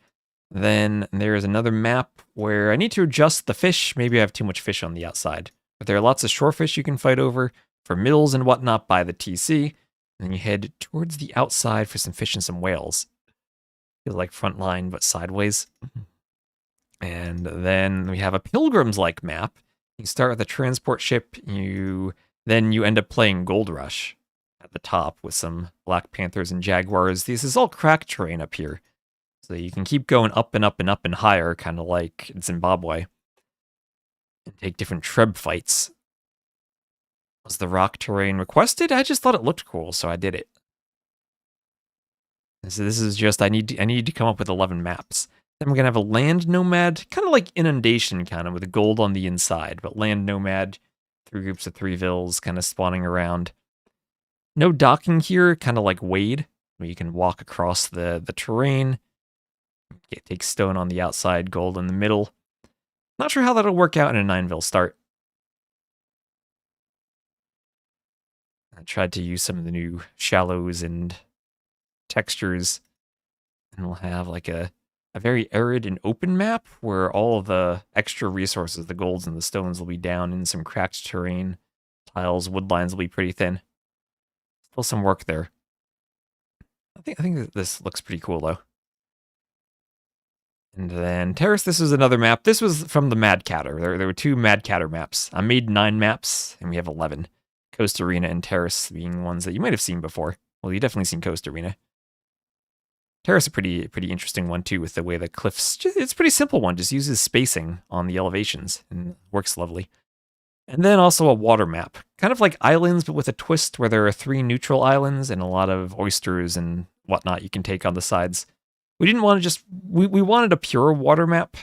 Then there is another map where I need to adjust the fish. Maybe I have too much fish on the outside. But there are lots of shorefish you can fight over. For mills and whatnot by the TC, and then you head towards the outside for some fish and some whales. Feels like front line, but sideways. And then we have a pilgrims-like map. You start with a transport ship, then you end up playing Gold Rush at the top with some Black Panthers and Jaguars. This is all crack terrain up here. So you can keep going up and up and up and higher, kind of like Zimbabwe. And take different Treb fights. Was the rock terrain requested? I just thought it looked cool, so I did it. So this is just, I need to come up with 11 maps. Then we're going to have a land nomad, kind of like inundation, kind of with gold on the inside, but land nomad, 3 groups of 3 vills, kind of spawning around. No docking here, kind of like Wade, where you can walk across the terrain. Take stone on the outside, gold in the middle. Not sure how that'll work out in a 9 vill start. I tried to use some of the new shallows and textures, and we'll have like a very arid and open map where all of the extra resources, the golds and the stones, will be down in some cracked terrain. Tiles, wood lines will be pretty thin. Still some work there. I think that this looks pretty cool though. And then Terrace, this is another map. This was from the Mad Catter. There were 2 Mad Catter maps. I made 9 maps, and we have 11. Coast Arena and Terrace being ones that you might have seen before. Well, you've definitely seen Coast Arena. Terrace is a pretty interesting one, too, with the way the cliffs... It's a pretty simple one. Just uses spacing on the elevations, and works lovely. And then also a water map. Kind of like islands, but with a twist where there are 3 neutral islands and a lot of oysters and whatnot you can take on the sides. We didn't want to just... We wanted a pure water map.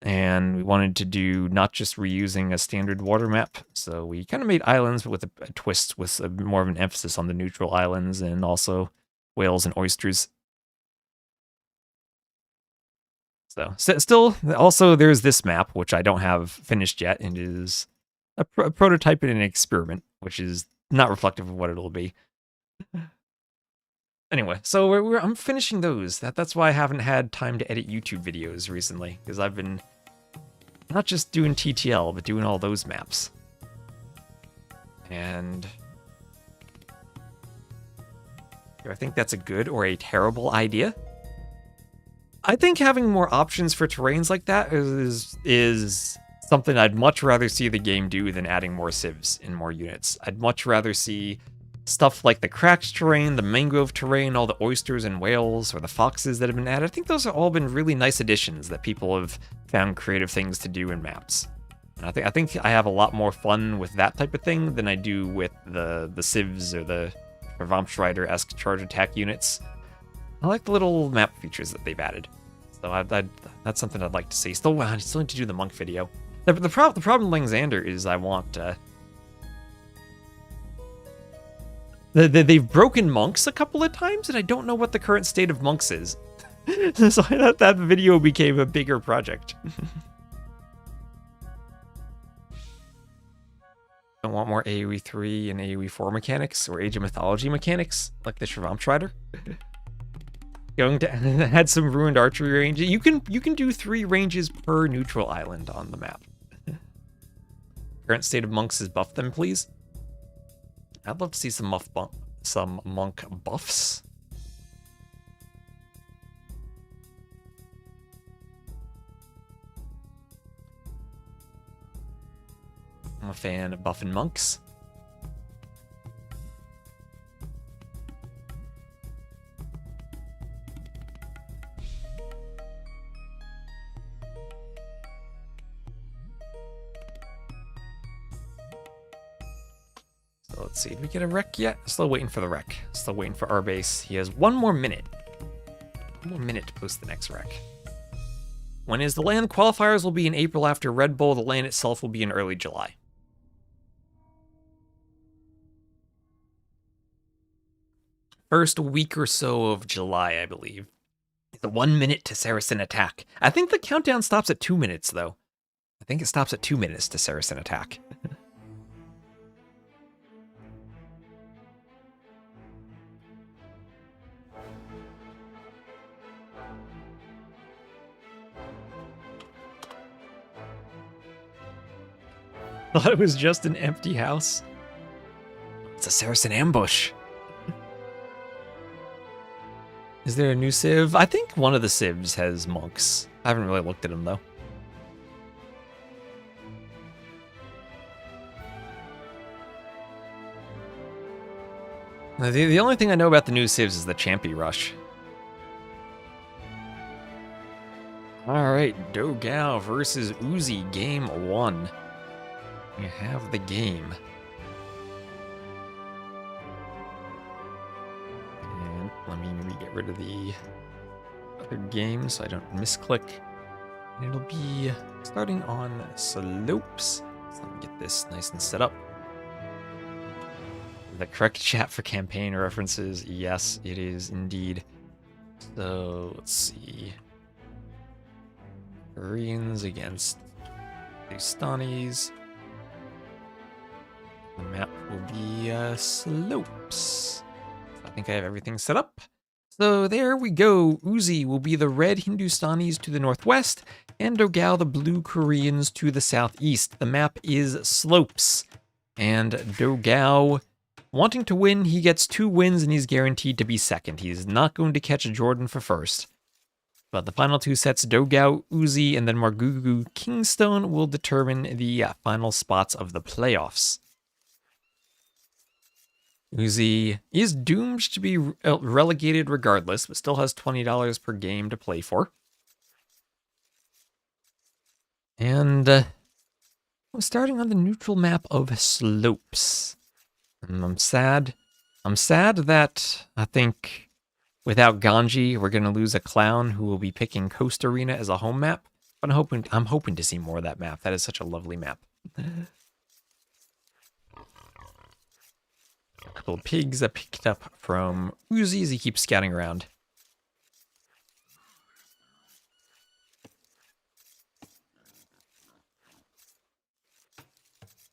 And we wanted to do not just reusing a standard water map. So we kind of made islands, but with a twist, with more of an emphasis on the neutral islands and also whales and oysters. So still, also there's this map, which I don't have finished yet, and is a prototype and an experiment, which is not reflective of what it'll be. Anyway, so I'm finishing those. That's why I haven't had time to edit YouTube videos recently, because I've been not just doing TTL, but doing all those maps. And do I think that's a good or a terrible idea? I think having more options for terrains like that is something I'd much rather see the game do than adding more civs and more units. I'd much rather see stuff like the cracked terrain, the mangrove terrain, all the oysters and whales, or the foxes that have been added. I think those have all been really nice additions that people have found creative things to do in maps. And I think I have a lot more fun with that type of thing than I do with the civs or the Rampschreider-esque charge attack units. I like the little map features that they've added. So that's something I'd like to see. I still need to do the monk video. The problem, Langzander, is I want... They've broken monks a couple of times, and I don't know what the current state of monks is. So I thought that video became a bigger project. I want more AoE 3 and AoE 4 mechanics, or Age of Mythology mechanics, like the Schrammschreider. Going to add some ruined archery range. You can do 3 ranges per neutral island on the map. Current state of monks is buff them, please. I'd love to see some monk buffs. I'm a fan of buffing monks. So let's see, did we get a wreck yet? Still waiting for the wreck. Still waiting for our base. He has 1 more minute. 1 more minute to post the next wreck. When is the land? Qualifiers will be in April after Red Bull. The land itself will be in early July. First week or so of July, I believe. The 1 minute to Saracen attack. I think the countdown stops at 2 minutes, though. I think it stops at 2 minutes to Saracen attack. Thought it was just an empty house. It's a Saracen ambush. Is there a new civ? I think one of the civs has monks. I haven't really looked at them, though. The only thing I know about the new civs is the Champy Rush. Alright, dogao versus Uzzi, game 1. We have the game. And let me maybe get rid of the other game so I don't misclick. And it'll be starting on slopes. So let me get this nice and set up. The correct chat for campaign references. Yes, it is indeed. So let's see. Koreans against KingstoNes. The map will be slopes. I think I have everything set up. So there we go. Uzzi will be the red Hindustanis to the northwest, and dogao the blue Koreans to the southeast. The map is slopes. And dogao, wanting to win, he gets 2 wins and he's guaranteed to be second. He's not going to catch a JorDan for first. But the final 2 sets, dogao, Uzzi, and then Margougou, KingstoNe, will determine the final spots of the playoffs. Uzzi is doomed to be relegated regardless, but still has $20 per game to play for. And we're starting on the neutral map of slopes. I'm sad. I'm sad that I think without Ganji, we're going to lose a clown who will be picking Coast Arena as a home map. But I'm hoping to see more of that map. That is such a lovely map. A couple of pigs I picked up from Uzzi as he keeps scouting around.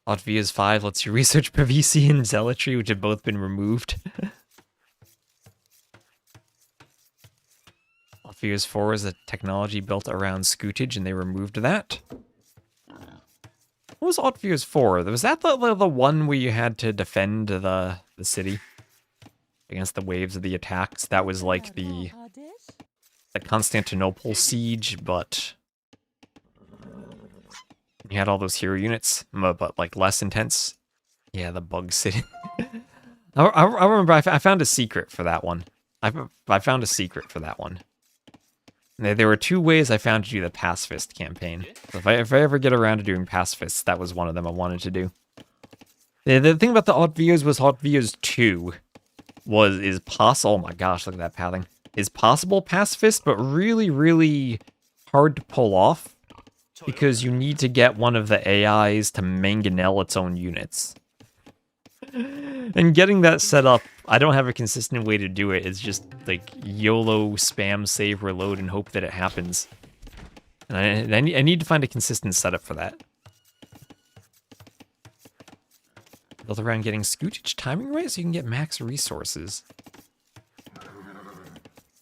Latvia's 5 lets you research PVC and zealotry, which have both been removed. Latvia's 4 is a technology built around scootage, and they removed that. What was Latvia's 4? Was that the one where you had to defend the city against the waves of the attacks? That was like the the Constantinople siege, but you had all those hero units, but like less intense. Yeah, the bug city. I remember I found a secret for that one. I found a secret for that one. There were 2 ways I found to do the pacifist campaign. So if I ever get around to doing pacifists, that was one of them I wanted to do. The thing about the Hot Videos was Hot Videos 2 is possible. Oh my gosh, look at that pathing. Is possible pacifist, but really, really hard to pull off because you need to get one of the AIs to mangonel its own units. And getting that set up, I don't have a consistent way to do it. It's just like YOLO, spam, save, reload, and hope that it happens. And I need to find a consistent setup for that. Built around getting Scootage timing right so you can get max resources.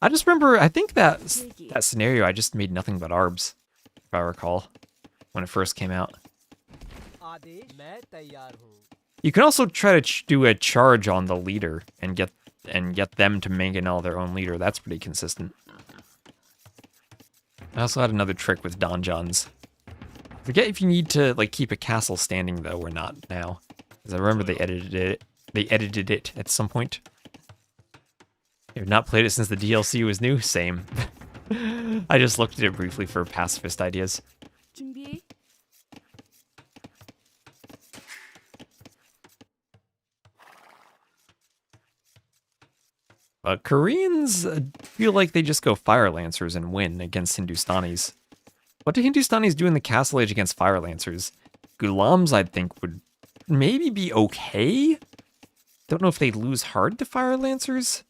I just remember, I think that scenario, I just made nothing but ARBs, if I recall, when it first came out. You can also try to do a charge on the leader and get them to mangonel their own leader. That's pretty consistent. I also had another trick with donjons. Forget if you need to like keep a castle standing though or not now, because I remember they edited it. They edited it at some point. You've not played it since the DLC was new. Same. I just looked at it briefly for pacifist ideas. Koreans feel like they just go Fire Lancers and win against Hindustanis. What do Hindustanis do in the Castle Age against Fire Lancers? Gulams, I think, would maybe be okay. Don't know if they'd lose hard to Fire Lancers.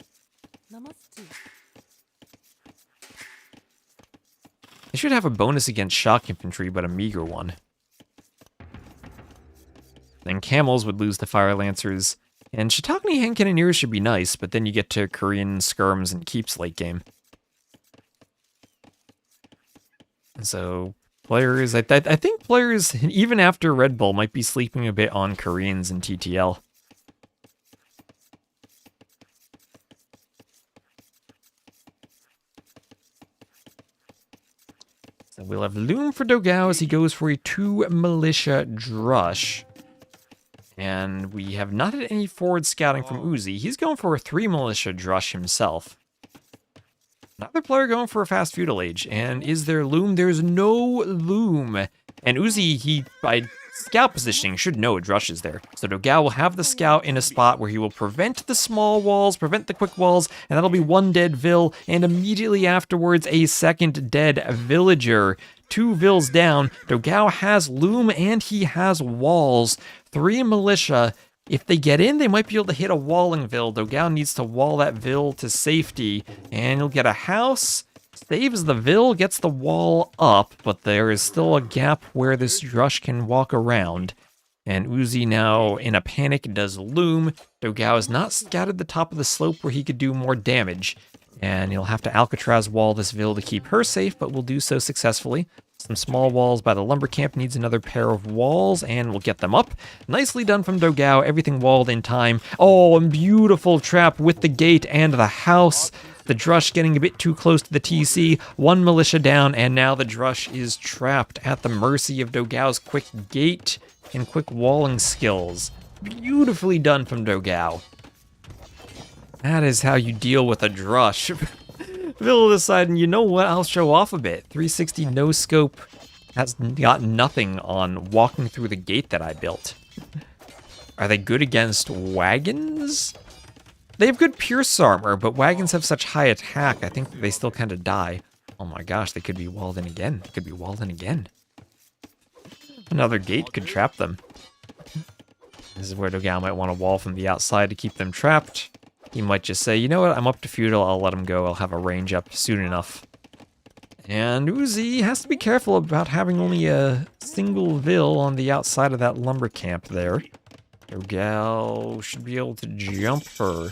They should have a bonus against Shock Infantry, but a meager one. Then Camels would lose to Fire Lancers. And Shiitake Hand Cannoneers should be nice, but then you get to Korean skirms and keeps late game. So, players, I think players, even after Red Bull, might be sleeping a bit on Koreans and TTL. So we'll have Loom for dogao as he goes for a 2 militia drush. And we have not had any forward scouting from Uzzi. He's going for a 3 militia drush himself. Another player going for a fast feudal age. And is there loom? There's no loom. And Uzzi, he, by scout positioning, should know a drush is there. So dogao will have the scout in a spot where he will prevent the small walls, prevent the quick walls, and that'll be 1 dead vill. And immediately afterwards, a 2nd dead villager. 2 vills down. Dogao has loom and he has walls. 3 militia. If they get in, they might be able to hit a walling vill. Dogao needs to wall that vill to safety. And he'll get a house. Saves the vill, gets the wall up. But there is still a gap where this drush can walk around. And Uzzi now, in a panic, does loom. Dogao has not scouted the top of the slope where he could do more damage. And he'll have to Alcatraz wall this vill to keep her safe, but will do so successfully. Some small walls by the lumber camp, needs another pair of walls, and we'll get them up. Nicely done from dogao, everything walled in time. Oh, and beautiful trap with the gate and the house. The drush getting a bit too close to the TC. 1 militia down, and now the drush is trapped at the mercy of dogao's quick gate and quick walling skills. Beautifully done from dogao. That is how you deal with a drush. Vill deciding, you know what, I'll show off a bit. 360 no scope has got nothing on walking through the gate that I built. Are they good against wagons? They have good pierce armor, but wagons have such high attack, I think that they still kind of die. Oh my gosh, they could be walled in again. They could be walled in again. Another gate could trap them. This is where dogao might want to wall from the outside to keep them trapped. He might just say, you know what, I'm up to feudal, I'll let him go, I'll have a range up soon enough. And Uzzi has to be careful about having only a single vill on the outside of that lumber camp there. Dogao should be able to jump her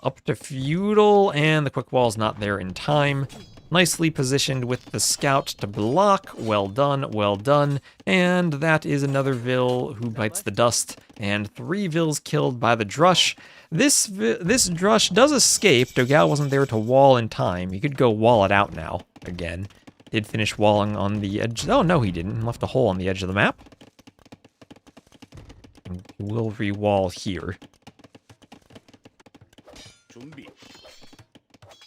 up to feudal, and the quick wall's not there in time. nicely positioned with the scout to block. Well done, well done. And that is another Vil who bites the dust, and 3 Vils killed by the Drush. This Drush does escape. Dogao wasn't there to wall in time. He could go wall it out now, again. Did finish walling on the edge. Oh, no, he didn't. He left a hole on the edge of the map. And we'll re-wall here.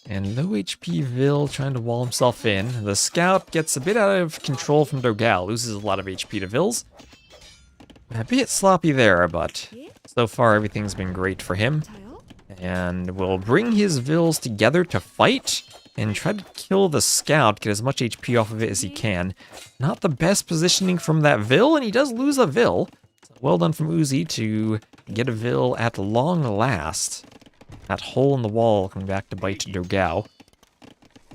And low HP Vil trying to wall himself in. The scout gets a bit out of control from Dogao. Loses a lot of HP to Vils. A bit sloppy there, but so far everything's been great for him. And we'll bring his Vils together to fight and try to kill the scout, get as much HP off of it as he can. Not the best positioning from that Vil, and he does lose a Vil. Well done from Uzzi to get a Vil at long last. That hole in the wall coming back to bite Dogao.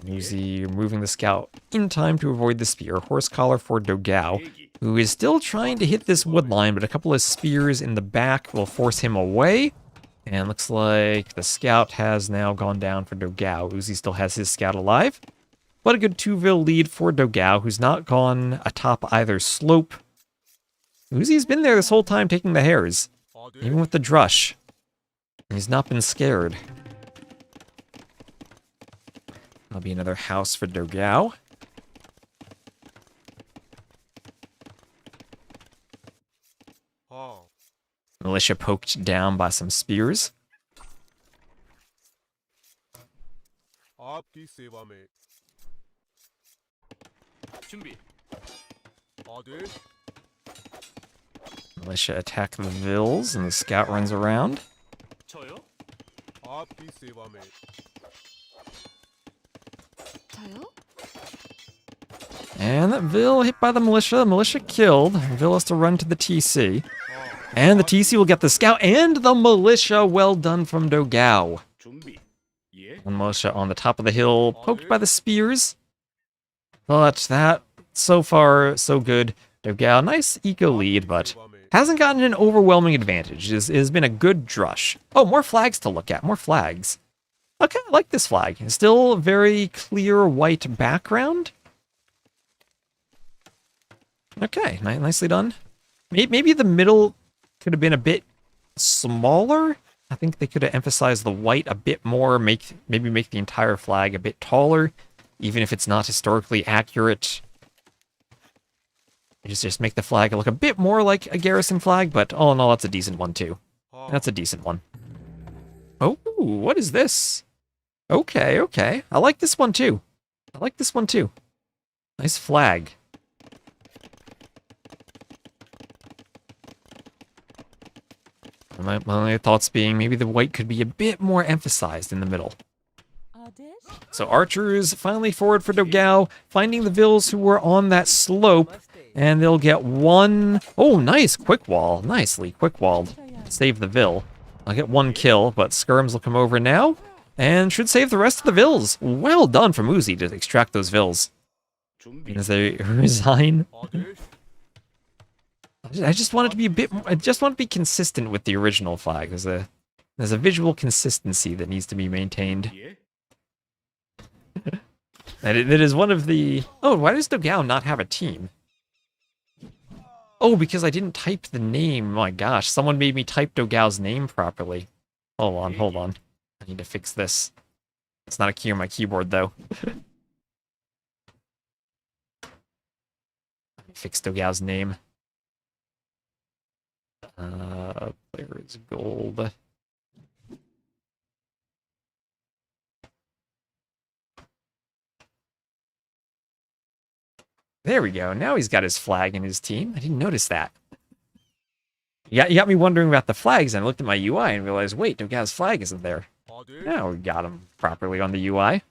Uzzi removing the scout in time to avoid the spear. Horse collar for Dogao, who is still trying to hit this wood line, but a couple of spears in the back will force him away. And looks like the scout has now gone down for Dogao. Uzzi still has his scout alive. But a good 2-Vil lead for Dogao, who's not gone atop either slope. Uzzi's been there this whole time taking the hairs, even with the Drush. He's not been scared. That'll be another house for Dogao. Militia poked down by some spears. Militia attack the Vils, and the scout runs around. And that Vil hit by the militia. Militia killed. Vil has to run to the TC. And the TC will get the scout and the militia. Well done from Dogao. One militia on the top of the hill, poked by the spears. But that, so far, so good. Dogao, nice eco lead, but hasn't gotten an overwhelming advantage. It has been a good drush. Oh, more flags to look at. More flags. Okay, I like this flag. Still a very clear white background. Okay, nicely done. Maybe the middle could have been a bit smaller. I think they could have emphasized the white a bit more, maybe make the entire flag a bit taller, even if it's not historically accurate. Just make the flag look a bit more like a garrison flag, but all in all, that's a decent one too. That's a decent one. Oh, what is this? Okay, okay. I like this one too. I like this one too. Nice flag. My only thoughts being maybe the white could be a bit more emphasized in the middle. So archers finally forward for Dogao, finding the Vils who were on that slope, and they'll get one. Oh, nice quick wall. Nicely quick walled. Save the Vil. I'll get one kill, but skirms will come over now and should save the rest of the Vils. Well done from Uzzi to extract those Vils. As they resign. I just want it to be a bit more, I just want to be consistent with the original flag. There's a visual consistency that needs to be maintained. And it is one of the... Oh, why does Dogao not have a team? Oh, because I didn't type the name. Oh my gosh, someone made me type Dogao's name properly. Hold on, hold on. I need to fix this. It's not a key on my keyboard, though. Fix Dogao's name. Player is gold. There we go. Now he's got his flag in his team. I didn't notice that. You got me wondering about the flags, and I looked at my UI and realized, wait, Dogao's flag isn't there. Now we got him properly on the UI.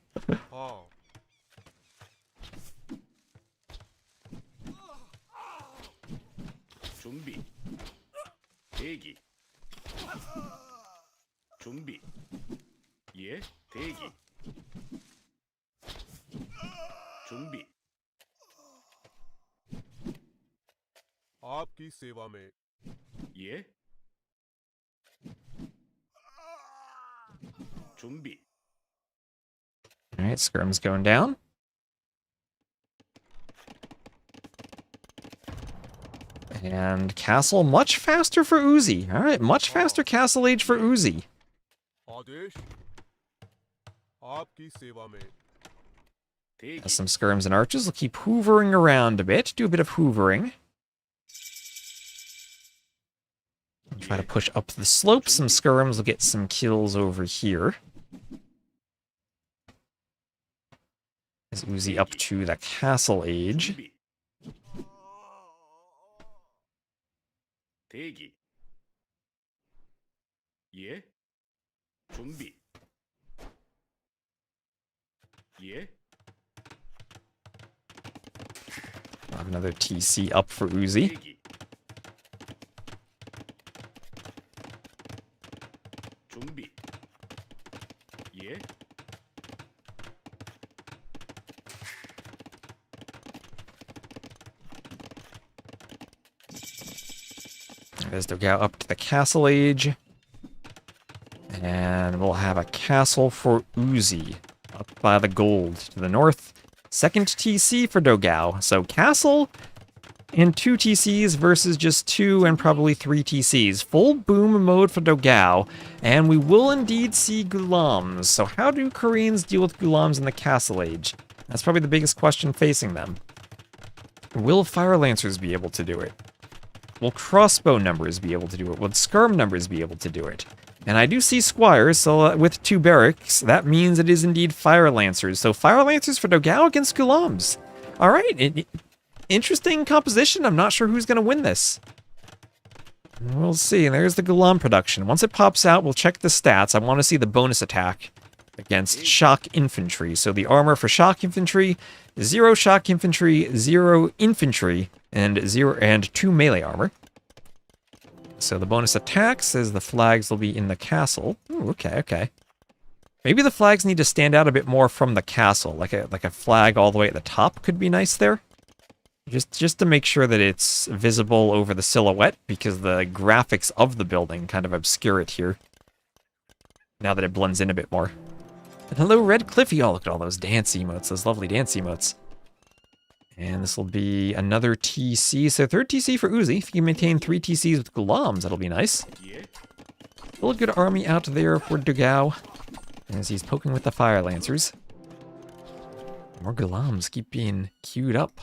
आपकी सेवा में ये Alright, skirm's going down. And castle much faster for Uzzi. All right, much faster castle age for Uzzi. आदेश आपकी सेवा में Has some skirms and archers. We'll keep hoovering around a bit. Do a bit of hoovering. Try to push up the slope. Some skirms will get some kills over here. Is Uzzi up to the castle age? We'll have another TC up for Uzzi. There's dogao up to the castle age. And we'll have a castle for Uzzi up by the gold to the north. Second TC for dogao. So castle and 2 TCs versus just 2 and probably 3 TCs. Full boom mode for dogao. And we will indeed see gulams. So how do Koreans deal with gulams in the castle age? That's probably the biggest question facing them. Will fire lancers be able to do it? Will crossbow numbers be able to do it? Will skirm numbers be able to do it? And I do see squires, so with 2 barracks, that means it is indeed fire lancers. So fire lancers for dogao against gulams. All right, interesting composition. I'm not sure who's going to win this. We'll see. And there's the gulam production. Once it pops out, we'll check the stats. I want to see the bonus attack against shock infantry. So the armor for shock infantry, 0 shock infantry, 0 infantry, and 2 melee armor. So the bonus attack says the flags will be in the castle. Ooh, okay. Maybe the flags need to stand out a bit more from the castle. Like a flag all the way at the top could be nice there. Just to make sure that it's visible over the silhouette, because the graphics of the building kind of obscure it here. Now that it blends in a bit more. And hello, Red Cliffy. Oh, look at all those dance emotes, those lovely dance emotes. And this will be another TC. So 3rd TC for Uzzi. If you maintain 3 TCs with gulams, that'll be nice. Still a good army out there for dogao, as he's poking with the fire lancers. More gulams keep being queued up.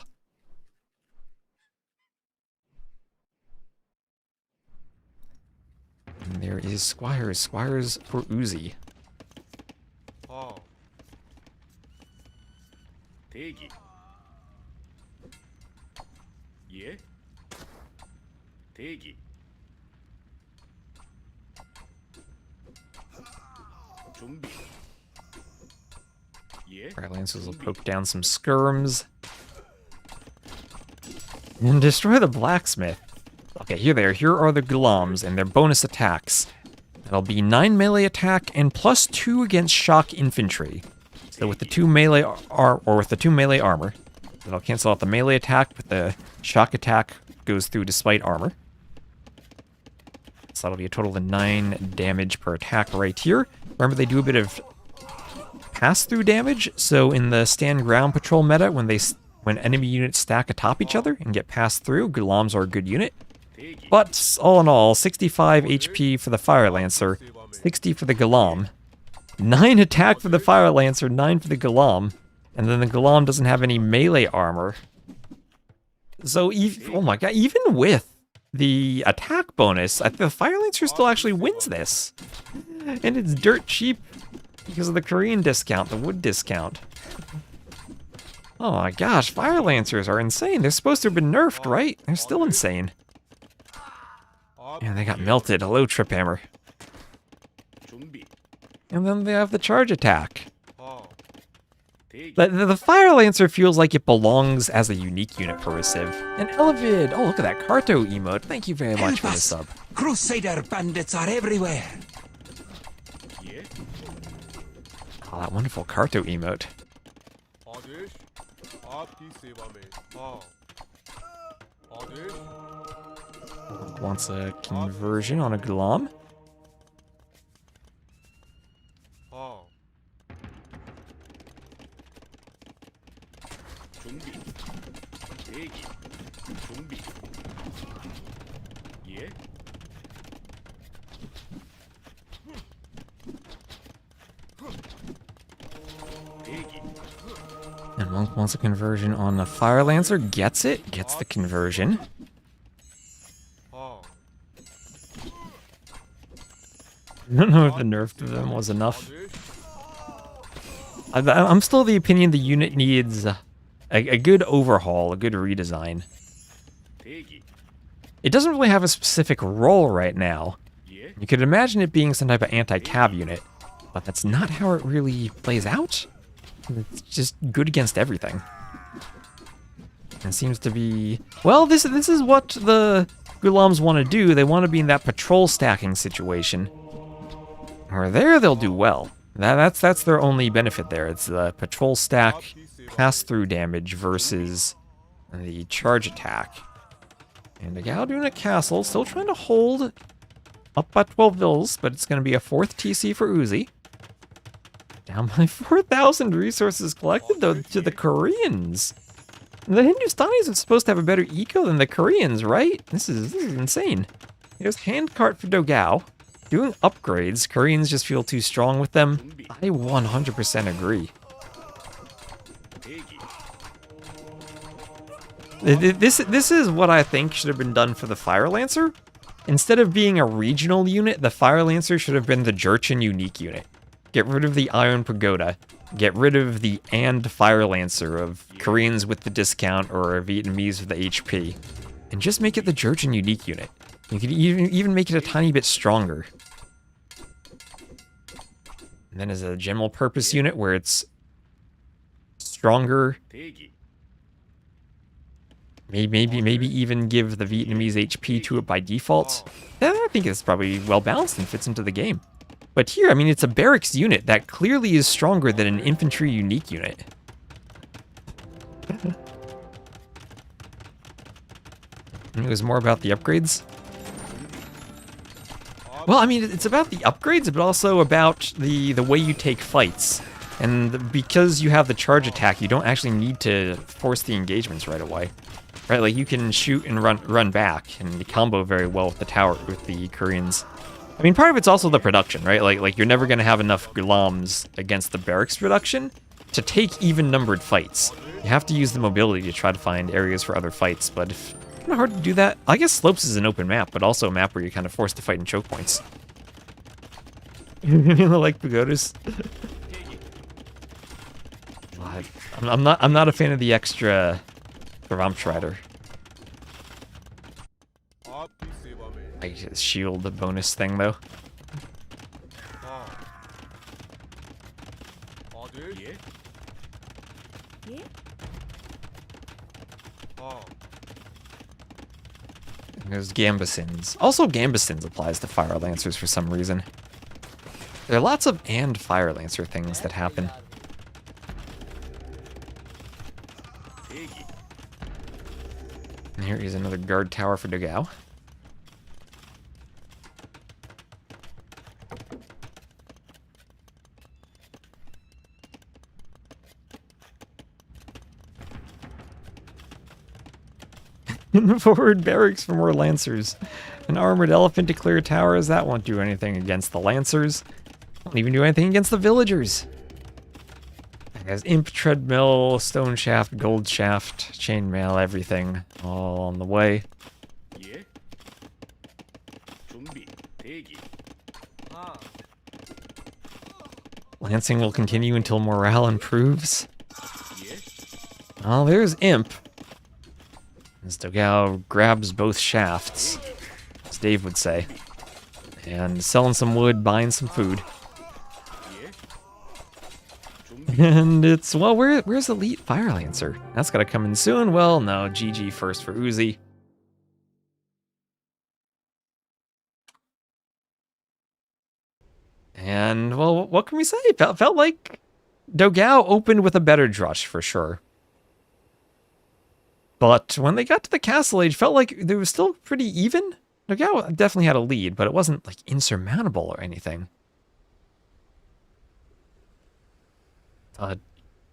And there is squires. Squires for Uzzi. हाँ Fire lancers will poke down some skirms. And destroy the blacksmith. Okay, here they are. Here are the gulams and their bonus attacks. That'll be 9 melee attack and +2 against shock infantry. So with the 2 melee armor, that'll cancel out the melee attack, but the shock attack goes through despite armor. So that'll be a total of 9 damage per attack right here. Remember, they do a bit of pass-through damage. So in the stand ground patrol meta, when enemy units stack atop each other and get passed through, gulams are a good unit. But all in all, 65 HP for the Fire Lancer, 60 for the Gulam, 9 attack for the Fire Lancer, 9 for the Gulam, and then the Gulam doesn't have any melee armor. So, oh my god, even with the attack bonus, the Fire Lancer still actually wins this. And it's dirt cheap because of the Korean discount, the wood discount. Oh my gosh, Fire Lancers are insane. They're supposed to have been nerfed, right? They're still insane. Yeah, they got melted. Hello, Trip Hammer. And then they have the charge attack. The Fire Lancer feels like it belongs as a unique unit for a Civ. And Elevid! Oh, look at that Carto emote. Thank you very much for the sub. Crusader bandits are everywhere. Oh, that wonderful Carto emote. आदेश आपकी सेवा में हाँ आदेश Wants a conversion on a Gulam. हाँ Yeah. And Monk wants a conversion on the Fire Lancer. Gets it. Gets the conversion. हाँ I don't know if the nerf to them was enough. Adesh I'm still of the opinion the unit needs a good overhaul, a good redesign. It doesn't really have a specific role right now. You could imagine it being some type of anti-cav unit, but that's not how it really plays out. It's just good against everything. It seems to be... Well, this is what the Gulams want to do. They want to be in that patrol stacking situation. Or there they'll do well. That's their only benefit there. It's the patrol stack pass-through damage versus the charge attack. And the Gal doing a castle, still trying to hold up by 12 vills, but it's going to be a 4th TC for Uzzi. Down by 4,000 resources collected, though, to the Koreans. The Hindustanis are supposed to have a better eco than the Koreans, right? This is insane. Here's handcart for dogao. Doing upgrades, Koreans just feel too strong with them. I 100% agree. This is what I think should have been done for the Fire Lancer. Instead of being a regional unit, the Fire Lancer should have been the Jurchen unique unit. Get rid of the Iron Pagoda. Get rid of the and Fire Lancer of Koreans with the discount or Vietnamese with the HP. And just make it the Jurchen unique unit. You could even make it a tiny bit stronger. And then as a general purpose unit where it's stronger, maybe even give the Vietnamese HP to it by default. I think it's probably well balanced and fits into the game. But here, I mean, it's a barracks unit that clearly is stronger than an infantry unique unit. And it was more about the upgrades. Well, I mean, it's about the upgrades, but also about the way you take fights. And because you have the charge attack, you don't actually need to force the engagements right away. Right, like you can shoot and run back, and you combo very well with the tower, with the Koreans. I mean, part of it's also the production, right? Like you're never going to have enough Gulams against the barracks production to take even-numbered fights. You have to use the mobility to try to find areas for other fights, but if kind of hard to do that. I guess Slopes is an open map, but also a map where you're kind of forced to fight in choke points. Like pagodas. I'm not a fan of the extra Raumschreider. आपकी सेवा में I just shield the bonus thing though. हाँ आदेश हाँ There's Gambesons. Also, Gambesons applies to Fire Lancers for some reason. There are lots of and Fire Lancer things that happen. And here is another guard tower for dogao. Forward barracks for more Lancers. An armored elephant to clear towers, that won't do anything against the Lancers. Won't even do anything against the villagers. It has imp, treadmill, stone shaft, gold shaft, chainmail, everything. All on the way. हाँ Lancing will continue until morale improves. Oh, there's imp. As dogao grabs both shafts, as Dave would say. And selling some wood, buying some food. And it's, well, where's Elite Fire Lancer? That's gotta come in soon. Well, no, GG first for Uzzi. And, well, what can we say? Felt like dogao opened with a better drush, for sure. But when they got to the Castle Age, felt like they were still pretty even. dogao definitely had a lead, but it wasn't, like, insurmountable or anything.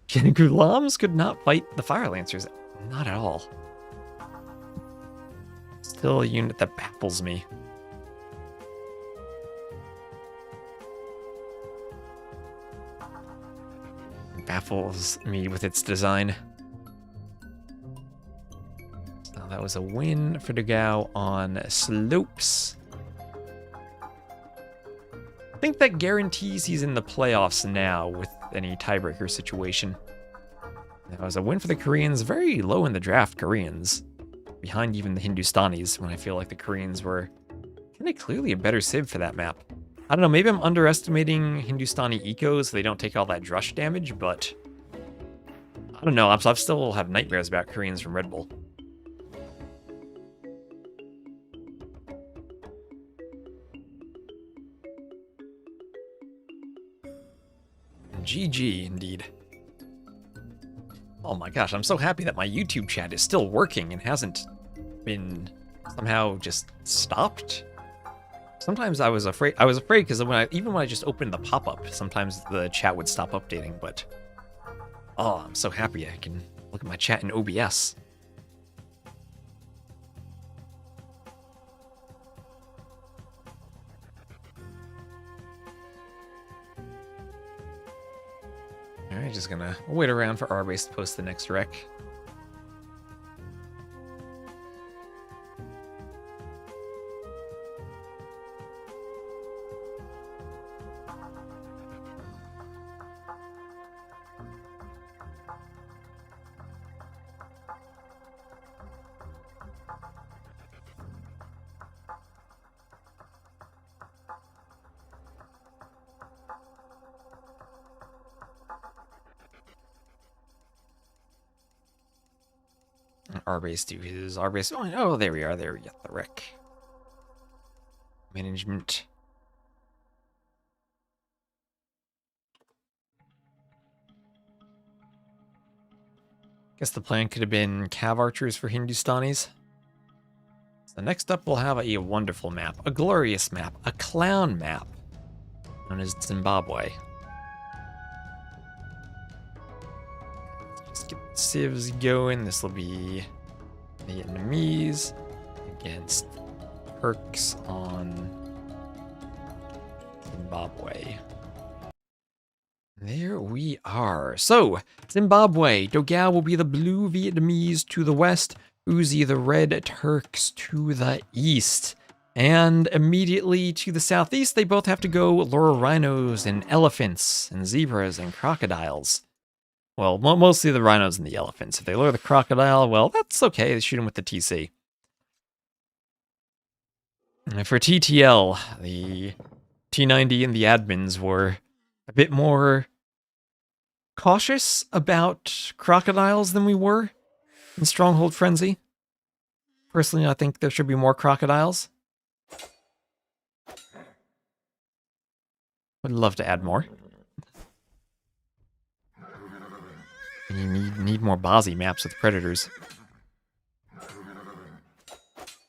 Gulams could not fight the Fire Lancers. Not at all. Still a unit that baffles me. It baffles me with its design. So that was a win for dogao on slopes. I think that guarantees he's in the playoffs now with any tiebreaker situation. That was a win for the Koreans, very low in the draft, Koreans. Behind even the Hindustanis, when I feel like the Koreans were kind of clearly a better civ for that map. I don't know, maybe I'm underestimating Hindustani ecos so they don't take all that drush damage, but I don't know, I still have nightmares about Koreans from Red Bull. GG, indeed. Oh my gosh, I'm so happy that my YouTube chat is still working and hasn't been somehow just stopped. Sometimes I was afraid because even when I just opened the pop-up, sometimes the chat would stop updating, but oh, I'm so happy I can look at my chat in OBS. Alright, just gonna wait around for Arbase to post the next rec. Arbase do his Arbase. Oh, there we are. There we got the rec. Management. Guess the plan could have been cav archers for Hindustanis. So next up, we'll have a wonderful map, a glorious map, a clown map, known as Zimbabwe. Just get the civs going. This will be Vietnamese against Turks on Zimbabwe. There we are. So, Zimbabwe, dogao will be the blue Vietnamese to the west, Uzzi the red Turks to the east. And immediately to the southeast, they both have to go lure rhinos and elephants and zebras and crocodiles. Well, mostly the rhinos and the elephants. If they lure the crocodile, well, that's okay. They shoot him with the TC. And for TTL, the T90 and the admins were a bit more cautious about crocodiles than we were in Stronghold Frenzy. Personally, I think there should be more crocodiles. Would love to add more. You need more Bozzy maps with predators.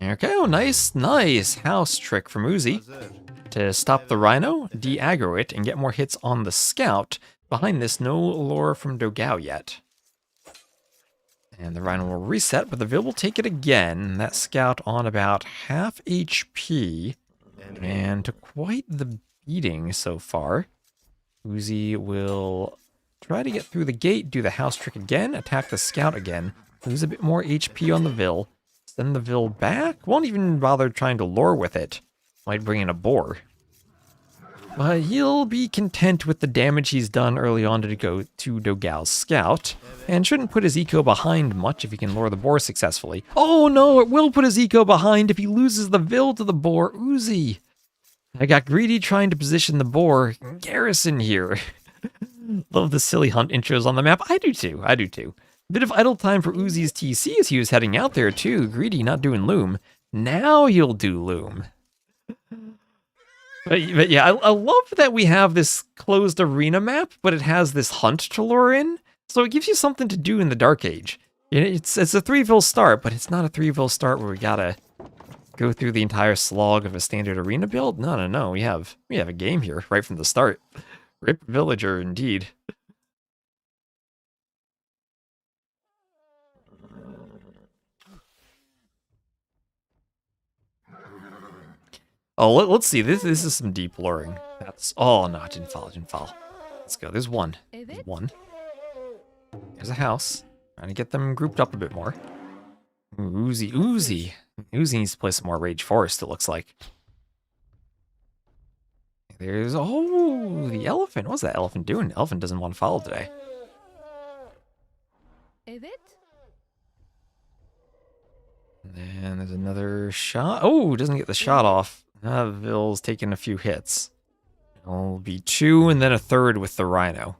Okay, oh, nice house trick from Uzzi to stop the rhino, de-aggro it, and get more hits on the scout. Behind this, no lore from dogao yet. And the rhino will reset, but the Vil will take it again. That scout on about half HP, and to quite the beating so far. Uzzi will try to get through the gate, do the house trick again, attack the scout again, lose a bit more HP on the Vil, send the Vil back, won't even bother trying to lure with it. Might bring in a boar. But he'll be content with the damage he's done early on to go to dogao's scout, and shouldn't put his eco behind much if he can lure the boar successfully. Oh no, it will put his eco behind if he loses the Vil to the boar. Uzzi! I got greedy trying to position the boar. Garrison here. Love the silly hunt intros on the map. I do too. Bit of idle time for Uzzi's TC as he was heading out there too. Greedy not doing loom. Now you'll do loom. But yeah, I love that we have this closed arena map, but it has this hunt to lure in. So it gives you something to do in the Dark Age. It's a 3-vil start, but it's not a 3-vil start where we gotta go through the entire slog of a standard arena build. No. We have a game here right from the start. Rip Villager, indeed. Oh, let's see. This is some deep luring. That's... Oh, no, it didn't fall. It didn't fall. Let's go. There's one. There's one. There's a house. Trying to get them grouped up a bit more. Ooh, Uzzi. Uzzi. Uzzi needs to play some more Rage Forest, it looks like. There's... Oh, the elephant. What's that elephant doing? The elephant doesn't want to follow today. And then there's another shot. Oh, doesn't get the shot off. Ville's taking a few hits. It'll be 2 and then a 3rd with the rhino.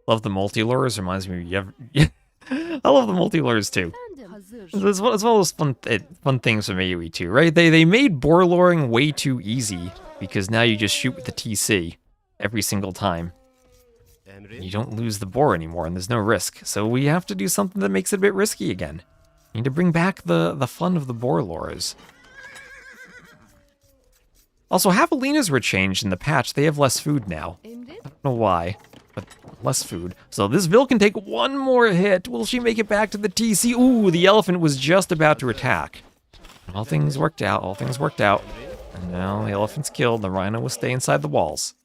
Love the multi-lures. Reminds me of... I love the multi-lures too. It's one of those fun things from AoE too, right? They made boar luring way too easy because now you just shoot with the TC every single time. You don't lose the boar anymore and there's no risk. So we have to do something that makes it a bit risky again. You need to bring back the fun of the boar lures. Also, javelinas were changed in the patch. They have less food now. I don't know why, but less food. So this Ville can take one more hit. Will she make it back to the TC? Ooh, the elephant was just about to attack. All things worked out. All things worked out. And now the elephant's killed. The rhino will stay inside the walls.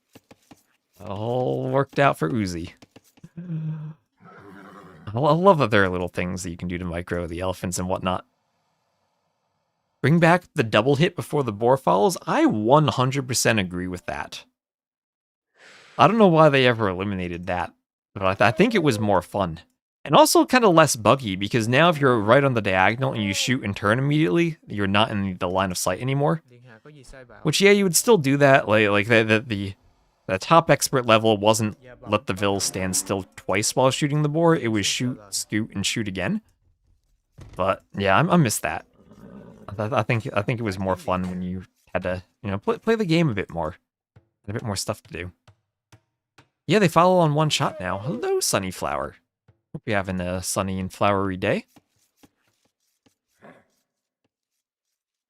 All worked out for Uzzi. I love that there are little things that you can do to micro the elephants and whatnot. Bring back the double hit before the boar follows? I 100% agree with that. I don't know why they ever eliminated that, but I think it was more fun. And also kind of less buggy, because now if you're right on the diagonal and you shoot and turn immediately, you're not in the line of sight anymore. Which, yeah, you would still do that. Like the top expert level wasn't let the Ville stand still twice while shooting the boar. It was shoot, scoot, and shoot again. But, yeah, I miss that. I think it was more fun when you had to, play the game a bit more. A bit more stuff to do. Yeah, they follow on one shot now. Hello, Sunnyflower. Hope you're having a sunny and flowery day.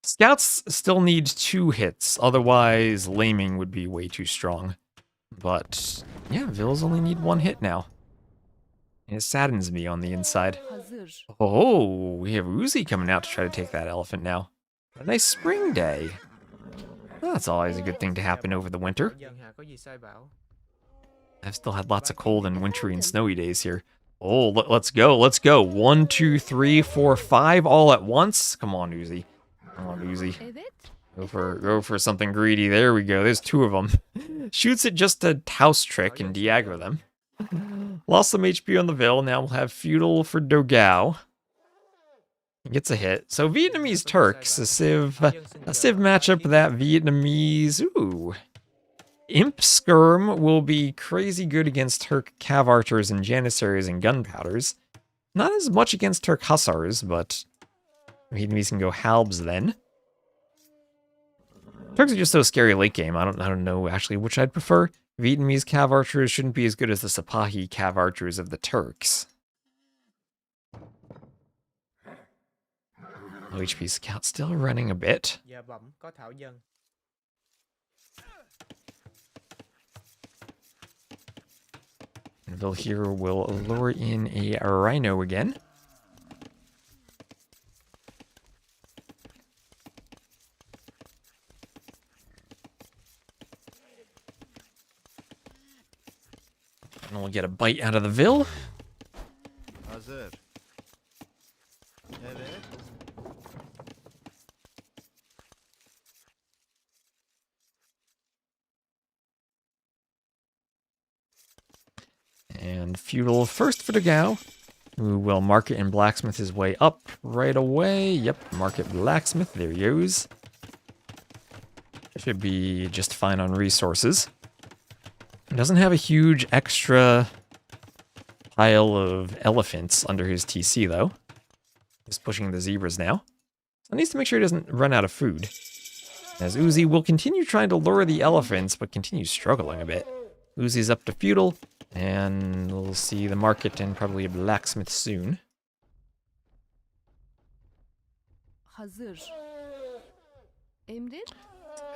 Scouts still need 2 hits, otherwise laming would be way too strong. But, yeah, Villes only need 1 hit now. And it saddens me on the inside. Oh, we have Uzzi coming out to try to take that elephant now. A nice spring day. Well, that's always a good thing to happen over the winter. I've still had lots of cold and wintry and snowy days here. Oh, let's go, let's go. 1, 2, 3, 4, 5 all at once. Come on, Uzzi. Come on, Uzzi. Go for something greedy. There we go. There's 2 of them. Shoots it just a house trick and de-aggro them. Lost some HP on the Ville. Now we'll have Feudal for dogao. Gets a hit. So Vietnamese Turks, a Civ matchup that Vietnamese. Ooh. Imp Skirm will be crazy good against Turk Cav Archers and Janissaries and Gunpowders. Not as much against Turk Hussars, but Vietnamese can go Halbs then. Turks are just so scary late game. I don't know actually which I'd prefer. Vietnamese Cav Archers shouldn't be as good as the Sipahi Cav Archers of the Turks. HP Scout still running a bit. And Ville here will lure in a rhino again. And we'll get a bite out of the Ville. And Feudal first for dogao, who will market and blacksmith his way up right away. Yep, market blacksmith, there he goes. Should be just fine on resources. Doesn't have a huge extra pile of elephants under his TC, though. He's pushing the zebras now. So he needs to make sure he doesn't run out of food. As Uzzi will continue trying to lure the elephants, but continues struggling a bit. Uzzi's up to Feudal, and we'll see the market and probably a blacksmith soon.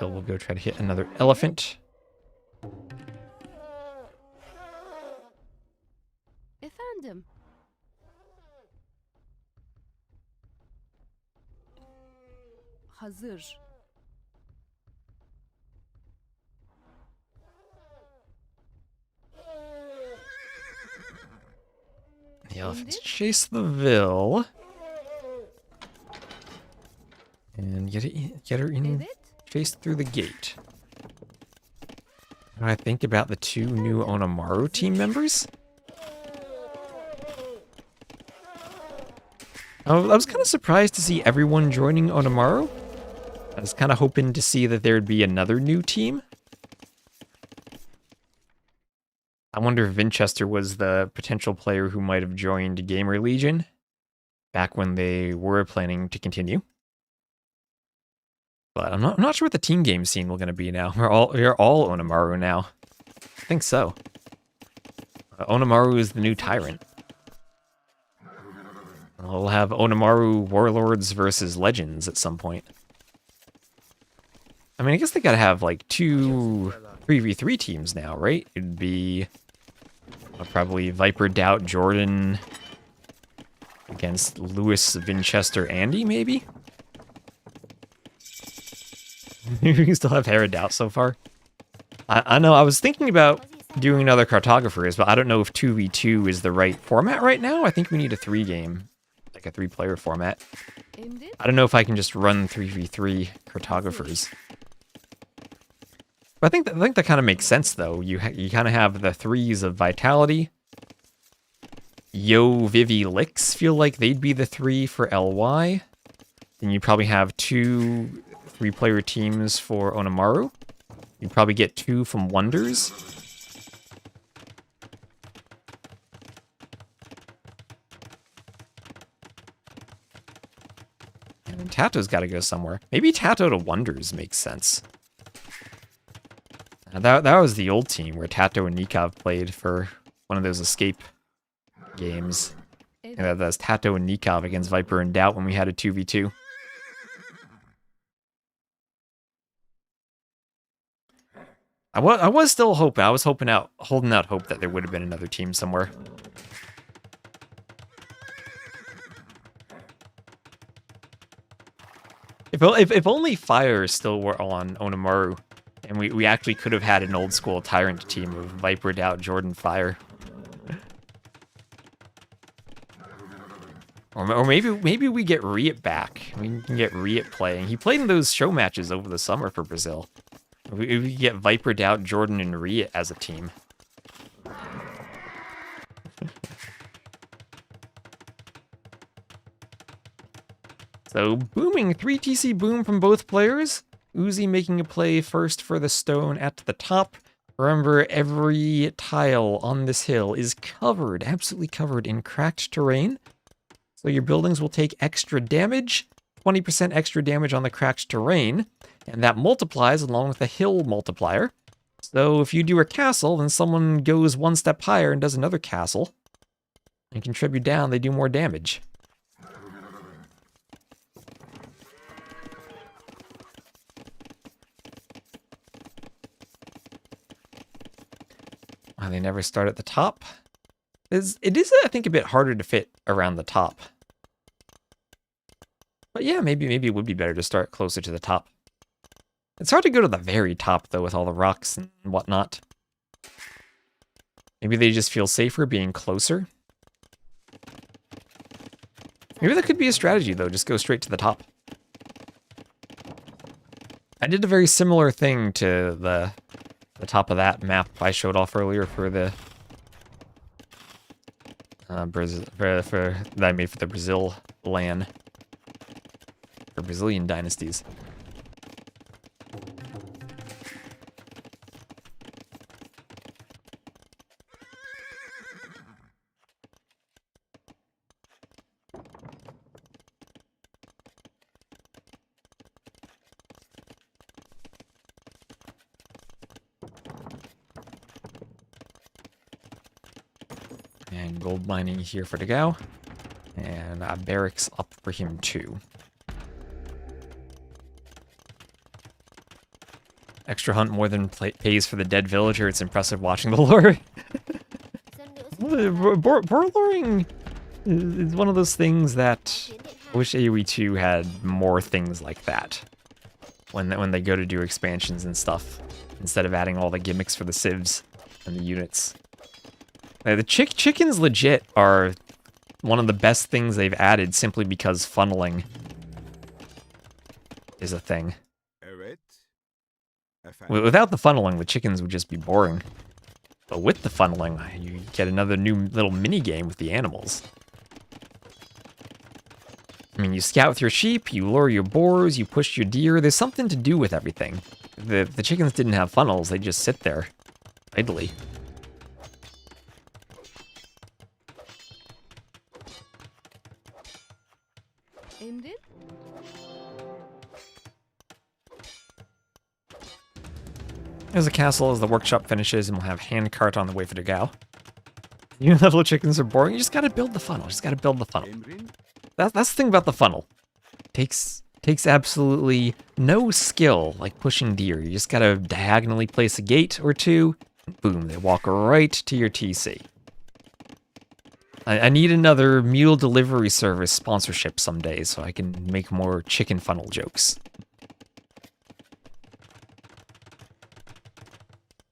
Bill will go try to hit another elephant. Efendim. Hazır. stuff. Let's chase the Vil. And get her in, chased through the gate. What do I think about the 2 new Onamaru team members? I was kind of surprised to see everyone joining Onamaru. I was kind of hoping to see that there'd be another new team. I wonder if Vinchester was the potential player who might have joined Gamer Legion back when they were planning to continue. But I'm not sure what the team game scene will going to be now. We're all Onamaru now. I think so. Onamaru is the new tyrant. We'll have Onamaru Warlords versus Legends at some point. I mean, I guess they gotta have like 2 3v3 teams now, right? It'd be probably Viper, Doubt, JorDan against Lewis, Vinchester, Andy, maybe? We still have Hera Doubt so far. I know, I was thinking about doing another Cartographers, but I don't know if 2v2 is the right format right now. I think we need a 3-game, like a 3-player format. I don't know if I can just run 3v3 Cartographers. But I think that kind of makes sense, though. You kind of have the 3s of Vitality. Yo, Vivi, Lix feel like they'd be the 3 for LY. Then you probably have 2 3-player teams for Onamaru. You'd probably get 2 from Wonders. And Tato's got to go somewhere. Maybe Tato to Wonders makes sense. That was the old team where Tato and Nikov played for one of those escape games. That was Tato and Nikov against Viper and Doubt when we had a 2v2. I was still hoping. I was holding out hope that there would have been another team somewhere. If only Fire still were on Onamaru, and we actually could have had an old school Tyrant team of Viper, Doubt, JorDan, Fire. Or maybe we get Riot back. We can get Riot playing. He played in those show matches over the summer for Brazil. We get Viper, Doubt, JorDan, and Riot as a team. So, booming 3TC boom from both players. Uzzi making a play first for the stone at the top. Remember, every tile on this hill is covered, absolutely covered in cracked terrain. So your buildings will take extra damage, 20% extra damage on the cracked terrain, and that multiplies along with the hill multiplier. So if you do a castle, then someone goes one step higher and does another castle, and contribute down, they do more damage. They never start at the top. It is, I think, a bit harder to fit around the top. But yeah, maybe it would be better to start closer to the top. It's hard to go to the very top, though, with all the rocks and whatnot. Maybe they just feel safer being closer. Maybe that could be a strategy, though. Just go straight to the top. I did a very similar thing to the top of that map I showed off earlier for the that I made for the Brazil LAN for Brazilian dynasties. And gold mining here for dogao. And barracks up for him too. Extra hunt more than pays for the dead villager. It's impressive watching the lore. Boar luring is one of those things that I wish AoE 2 had more things like that. When they go to do expansions and stuff. Instead of adding all the gimmicks for the civs and the units. The chickens legit are one of the best things they've added simply because funneling is a thing. Evet. Efendim. Without the funneling, the chickens would just be boring. But with the funneling, you get another new little mini game with the animals. I mean, you scout with your sheep, you lure your boars, you push your deer. There's something to do with everything. The chickens didn't have funnels, they just sit there idly. Aimed in? There's a castle as the workshop finishes, and we'll have handcart on the way for dogao. Even though the chickens are boring, you just gotta build the funnel. Just gotta build the funnel. Emrin. That's the thing about the funnel. Takes absolutely no skill like pushing deer. You just gotta diagonally place a gate or two. Boom, they walk right to your TC. I need another mule delivery service sponsorship someday so I can make more chicken funnel jokes.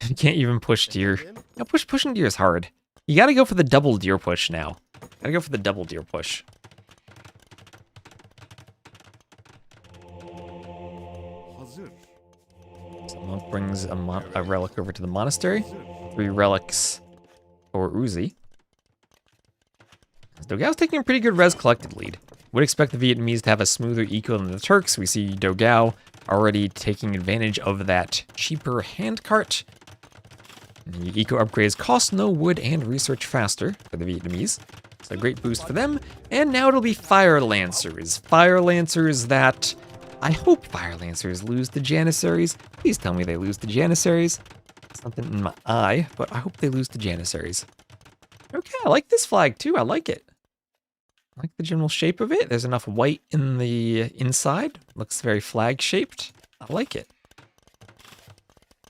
You can't even push deer. No, pushing deer is hard. You gotta go for the double deer push now. Gotta go for the double deer push. Hazır. So monk brings a relic over to the monastery. 3 relics for Uzzi. Dogao's taking a pretty good res collected lead. Would expect the Vietnamese to have a smoother eco than the Turks. We see Dogao already taking advantage of that cheaper handcart. The eco upgrades cost no wood and research faster for the Vietnamese. It's a great boost for them. And now it'll be Fire Lancers. Fire Lancers that... I hope Fire Lancers lose the Janissaries. Please tell me they lose the Janissaries. Something in my eye, but I hope they lose the Janissaries. Okay, I like this flag too. I like it. I like the general shape of it. There's enough white in the inside. Looks very flag-shaped. I like it.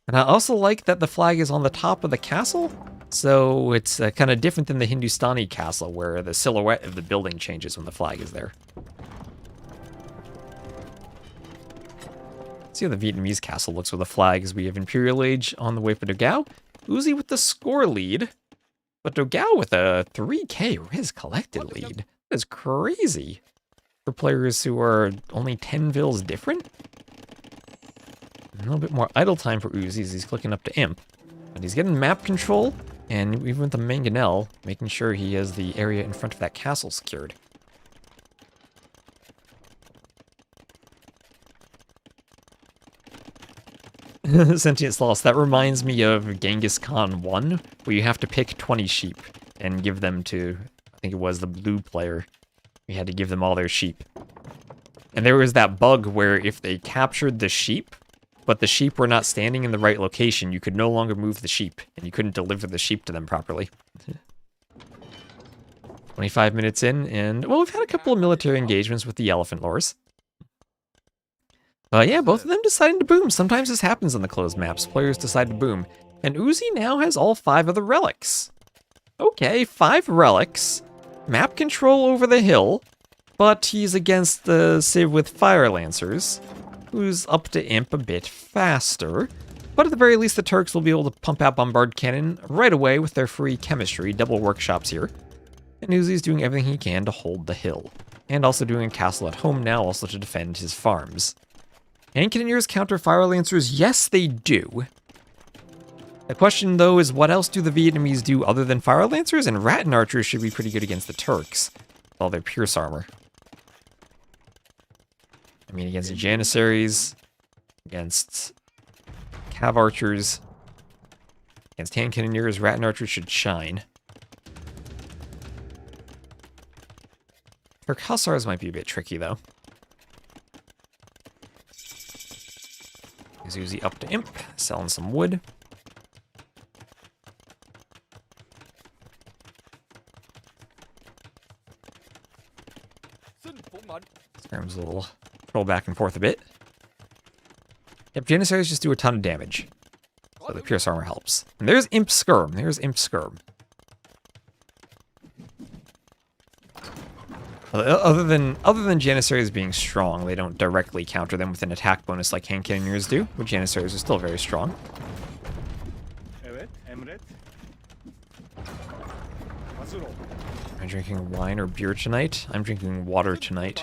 And I also like that the flag is on the top of the castle. So it's kind of different than the Hindustani castle where the silhouette of the building changes when the flag is there. See how the Vietnamese castle looks with the flag as we have Imperial Age on the way for Dogao. Uzzi with the score lead. But Dogao with a 3k res collected lead. That is crazy for players who are only 10 vills different. A little bit more idle time for Uzzi as he's clicking up to Imp. But he's getting map control, and even with the Mangonel, making sure he has the area in front of that castle secured. Sentient Sloths, that reminds me of Genghis Khan 1, where you have to pick 20 sheep and give them to, I think it was the blue player. We had to give them all their sheep. And there was that bug where if they captured the sheep, but the sheep were not standing in the right location, you could no longer move the sheep, and you couldn't deliver the sheep to them properly. 25 minutes in, and, well, we've had a couple of military engagements with the elephant lores. Yeah, both of them deciding to boom. Sometimes this happens on the closed maps. Players decide to boom. And Uzzi now has all 5 of the relics. Okay, 5 relics. Map control over the hill. But he's against the Civ with Fire Lancers, who's up to Imp a bit faster. But at the very least, the Turks will be able to pump out Bombard Cannon right away with their free chemistry. Double workshops here. And Uzzi's doing everything he can to hold the hill. And also doing a castle at home now, also to defend his farms. And Cannoneers counter Fire Lancers? Yes, they do. The question, though, is what else do the Vietnamese do other than Fire Lancers? And Rattan Archers should be pretty good against the Turks, with all their Pierce armor. I mean, against the Janissaries, against Cav Archers, against Hand Cannoneers, Rattan Archers should shine. Turk Hussars might be a bit tricky, though. Uzzi up to Imp, selling some wood. Scram's a little roll back and forth a bit. Yep, Janissaries just do a ton of damage. So the Pierce armor helps. And there's Imp Skirm. There's Imp Skirm. Other than Janissaries being strong, they don't directly counter them with an attack bonus like Hand Cannoneers do, but Janissaries are still very strong. Evet, emret. drinking wine or beer tonight? I'm drinking water tonight.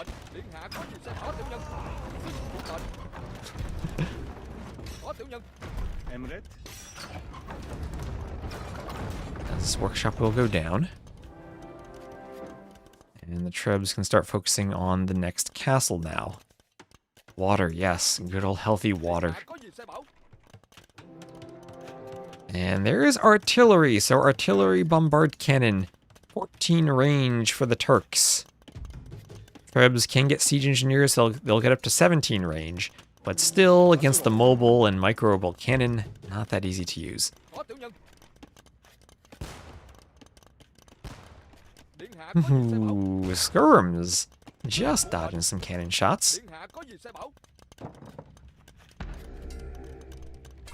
This workshop will go down. And the Trebs can start focusing on the next castle now. Water, yes. Good old healthy water. And there is artillery. So artillery bombard cannon. 14 range for the Turks. Trebs can get siege engineers. They'll get up to 17 range. But still, against the mobile and micro-mobile cannon, not that easy to use. Ooh, skirms. Just dodging some cannon shots.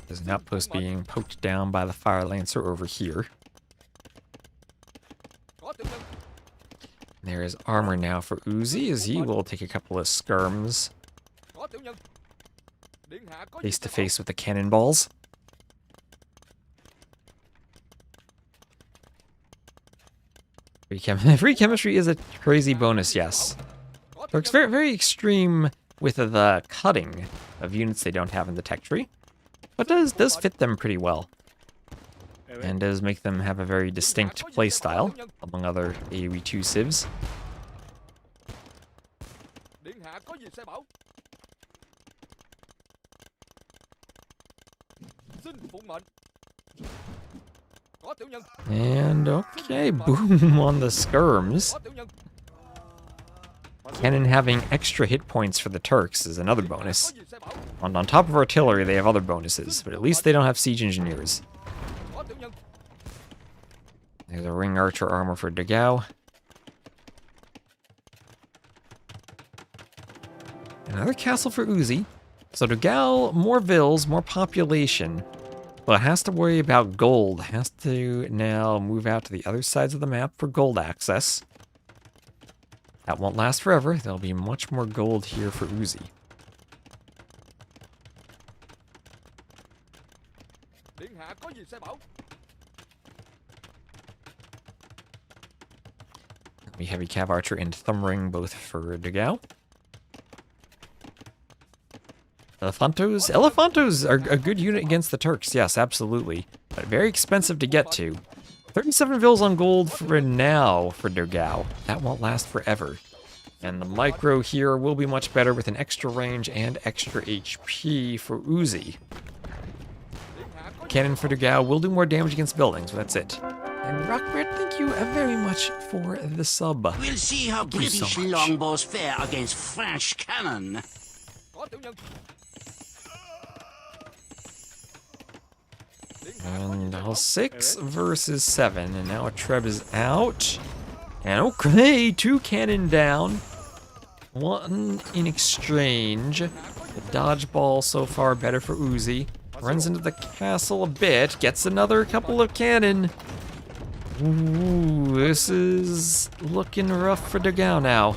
There's an outpost being poked down by the Fire Lancer over here. There is armor now for Uzzi, as he will take a couple of skirms. Face to face with the cannonballs. Free chemistry is a crazy bonus, yes. Looks very, very extreme with the cutting of units they don't have in the tech tree, but does fit them pretty well, and does make them have a very distinct playstyle among other AoE 2 civs. And okay, boom on the skirms. Cannon having extra hit points for the Turks is another bonus. On top of artillery, they have other bonuses, but at least they don't have siege engineers. There's a ring archer armor for dogao. Another castle for Uzzi. So dogao, more vills, more population. But has to worry about gold. Has to now move out to the other sides of the map for gold access. That won't last forever. There'll be much more gold here for Uzzi. We heavy cav archer and thumb ring both for dogao. Elephantos are a good unit against the Turks, yes, absolutely. But very expensive to get to. 37 vills on gold for now for dogao. That won't last forever. And the micro here will be much better with an extra range and extra HP for Uzzi. Cannon for dogao will do more damage against buildings, but that's it. And Rockbird, thank you very much for the sub. We'll see how British longbows fare against French cannon. And now 6 versus 7, and now a Treb is out. And okay, 2 cannon down. 1 in exchange. The dodgeball so far better for Uzzi. Runs into the castle a bit, gets another couple of cannon. Ooh, this is looking rough for dogao now.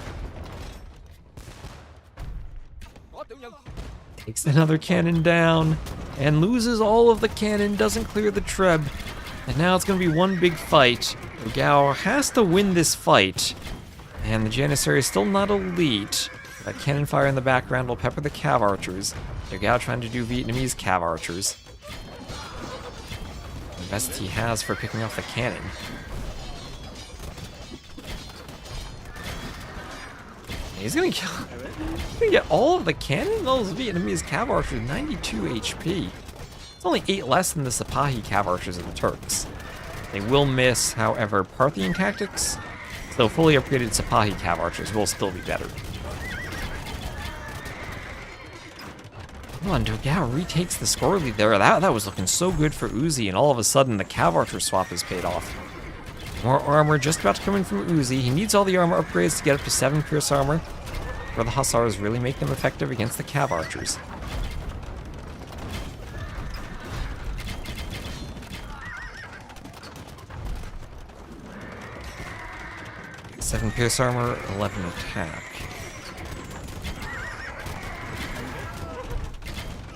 Takes another cannon down and loses all of the cannon, doesn't clear the Treb. And now it's going to be one big fight. dogao has to win this fight. And the Janissary is still not elite. That cannon fire in the background will pepper the cav archers. dogao trying to do Vietnamese cav archers. The best he has for picking off the cannon. He's gonna kill. He's gonna get all of the cannon. Those Vietnamese cav archers, 92 HP. It's only 8 less than the Sipahi cav archers of the Turks. They will miss, however, Parthian tactics. So fully upgraded Sipahi cav archers will still be better. Come on, dogao retakes the score lead there. That was looking so good for Uzzi, and all of a sudden the cav archer swap has paid off. More armor just about to come in from Uzzi. He needs all the armor upgrades to get up to 7 pierce armor, where the hussars really make them effective against the cav archers. Seven pierce armor, 11 attack.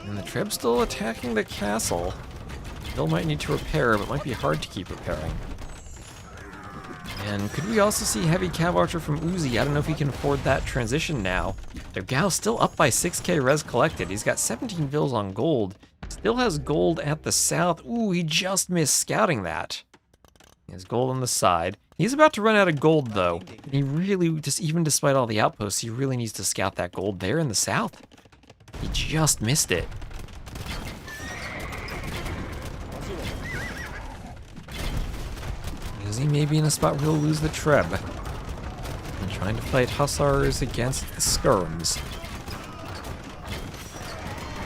And the Treb's still attacking the castle. Still might need to repair, but might be hard to keep repairing. And could we also see heavy cav archer from Uzzi? I don't know if he can afford that transition now. Dogao's still up by 6k res collected. He's got 17 vills on gold. Still has gold at the south. Ooh, he just missed scouting that. He has gold on the side. He's about to run out of gold, though. And he really, just even despite all the outposts, he really needs to scout that gold there in the south. He just missed it. He may be in a spot where he'll lose the Treb. And trying to fight Hussars against the Skirms.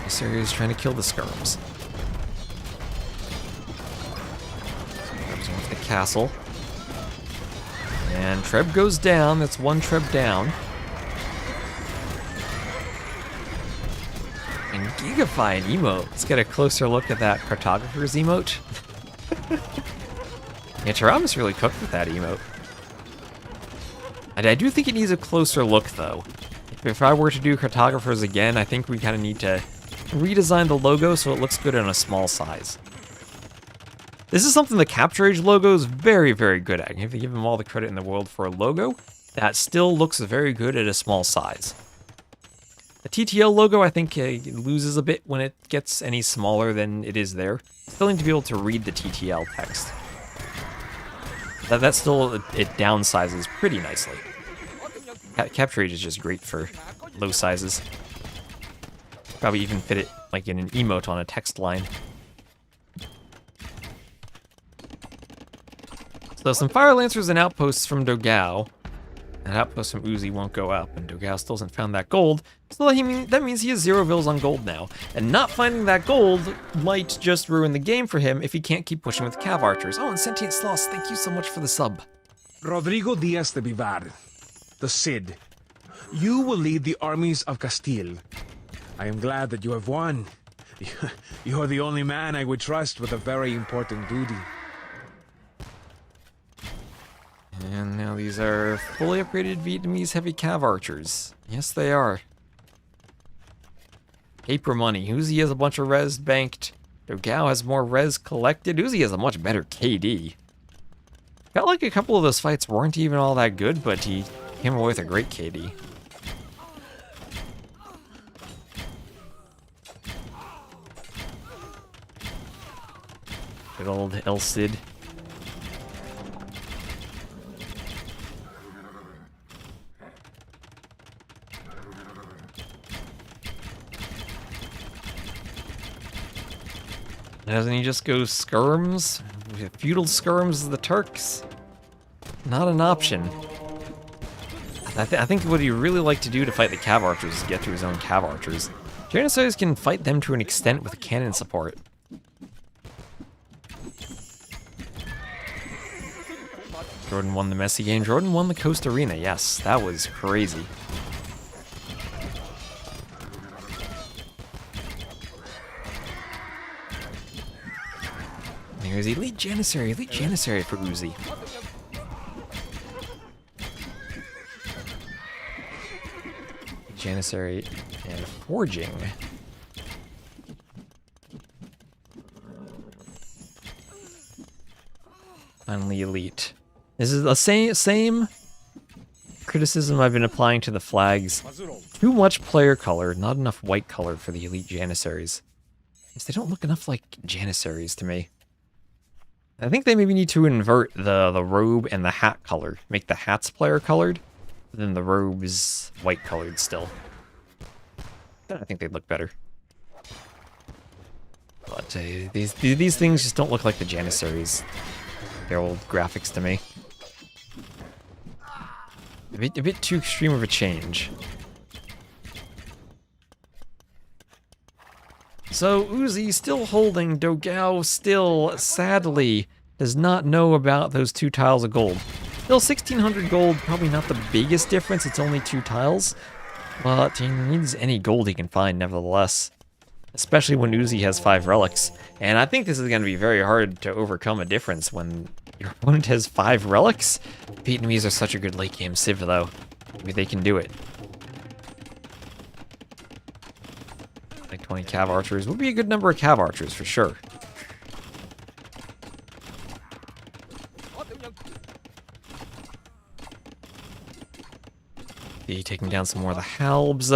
This area is trying to kill the Skirms. Comes off the castle. And Treb goes down. That's one Treb down. And Gigafy and emote. Let's get a closer look at that cartographer's emote. Yeah, Taramis really cooked with that emote. I do think it needs a closer look, though. If I were to do cartographers again, I think we kind of need to redesign the logo so it looks good on a small size. This is something the Capture Age logo is very, very good at. You have to give them all the credit in the world for a logo that still looks very good at a small size. The TTL logo, I think, loses a bit when it gets any smaller than it is there. Still need to be able to read the TTL text. That still, it downsizes pretty nicely. Capture Age is just great for low sizes. Probably even fit it like in an emote on a text line. So some Fire Lancers and outposts from Dogao. That outpost from Uzzi won't go up, and Dogao still hasn't found that gold. So that means he has 0 vills on gold now. And not finding that gold might just ruin the game for him if he can't keep pushing with Cav Archers. Oh, and Sentient Sloths, thank you so much for the sub. Rodrigo Diaz de Vivar, the Cid. You will lead the armies of Castile. I am glad that you have won. You are the only man I would trust with a very important duty. And now these are fully upgraded Vietnamese heavy cav archers. Yes, they are. Paper money. Uzzi has a bunch of res banked. Dogao has more res collected. Uzzi has a much better KD. Felt like a couple of those fights weren't even all that good, but he came away with a great KD. Good old El Cid. Doesn't he just go skirms? Feudal skirms of the Turks? Not an option. I think what he'd really like to do to fight the Cav Archers is get to his own Cav Archers. Janissaries can fight them to an extent with cannon support. JorDan won the messy game. JorDan won the Coast Arena. Yes, that was crazy. There's Elite Janissary for Uzzi. Janissary and Forging. Finally Elite. This is the same criticism I've been applying to the flags. Too much player color, not enough white color for the Elite Janissaries. They don't look enough like Janissaries to me. I think they maybe need to invert the robe and the hat color. Make the hats player colored, but then the robes white colored still. Then I think they'd look better. But these things just don't look like the Janissaries. Their old graphics to me. A bit too extreme of a change. So Uzzi still holding. Dogao still, sadly, does not know about those 2 tiles of gold. Still 1,600 gold, probably not the biggest difference. It's only 2 tiles. But he needs any gold he can find, nevertheless. Especially when Uzzi has 5 relics. And I think this is going to be very hard to overcome a difference when your opponent has 5 relics. Vietnamese are such a good late game civ, though. Maybe they can do it. Like 20 Cav Archers would be a good number of Cav Archers, for sure. Be taking down some more of the halbs.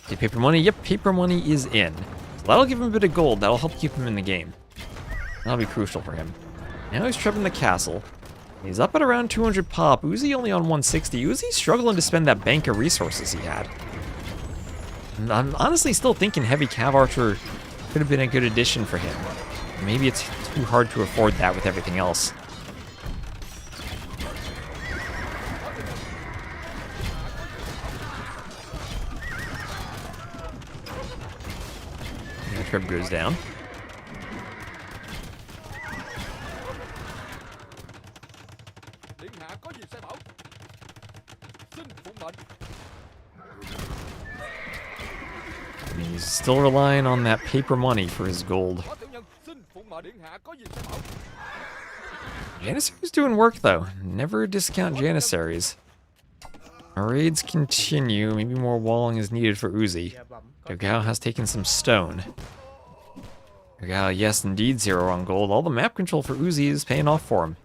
See, paper money? Yep, paper money is in. So that'll give him a bit of gold. That'll help keep him in the game. That'll be crucial for him. Now he's trapping the castle. He's up at around 200 pop. Uzzi only on 160. Uzzi's struggling to spend that bank of resources he had. And I'm honestly still thinking heavy cav archer could have been a good addition for him. Maybe it's too hard to afford that with everything else. And the trip goes down. And he's still relying on that paper money for his gold. Janissaries doing work though. Never discount Janissaries. Our raids continue. Maybe more walling is needed for Uzzi. dogao has taken some stone. dogao, yes indeed, 0 on gold. All the map control for Uzzi is paying off for him.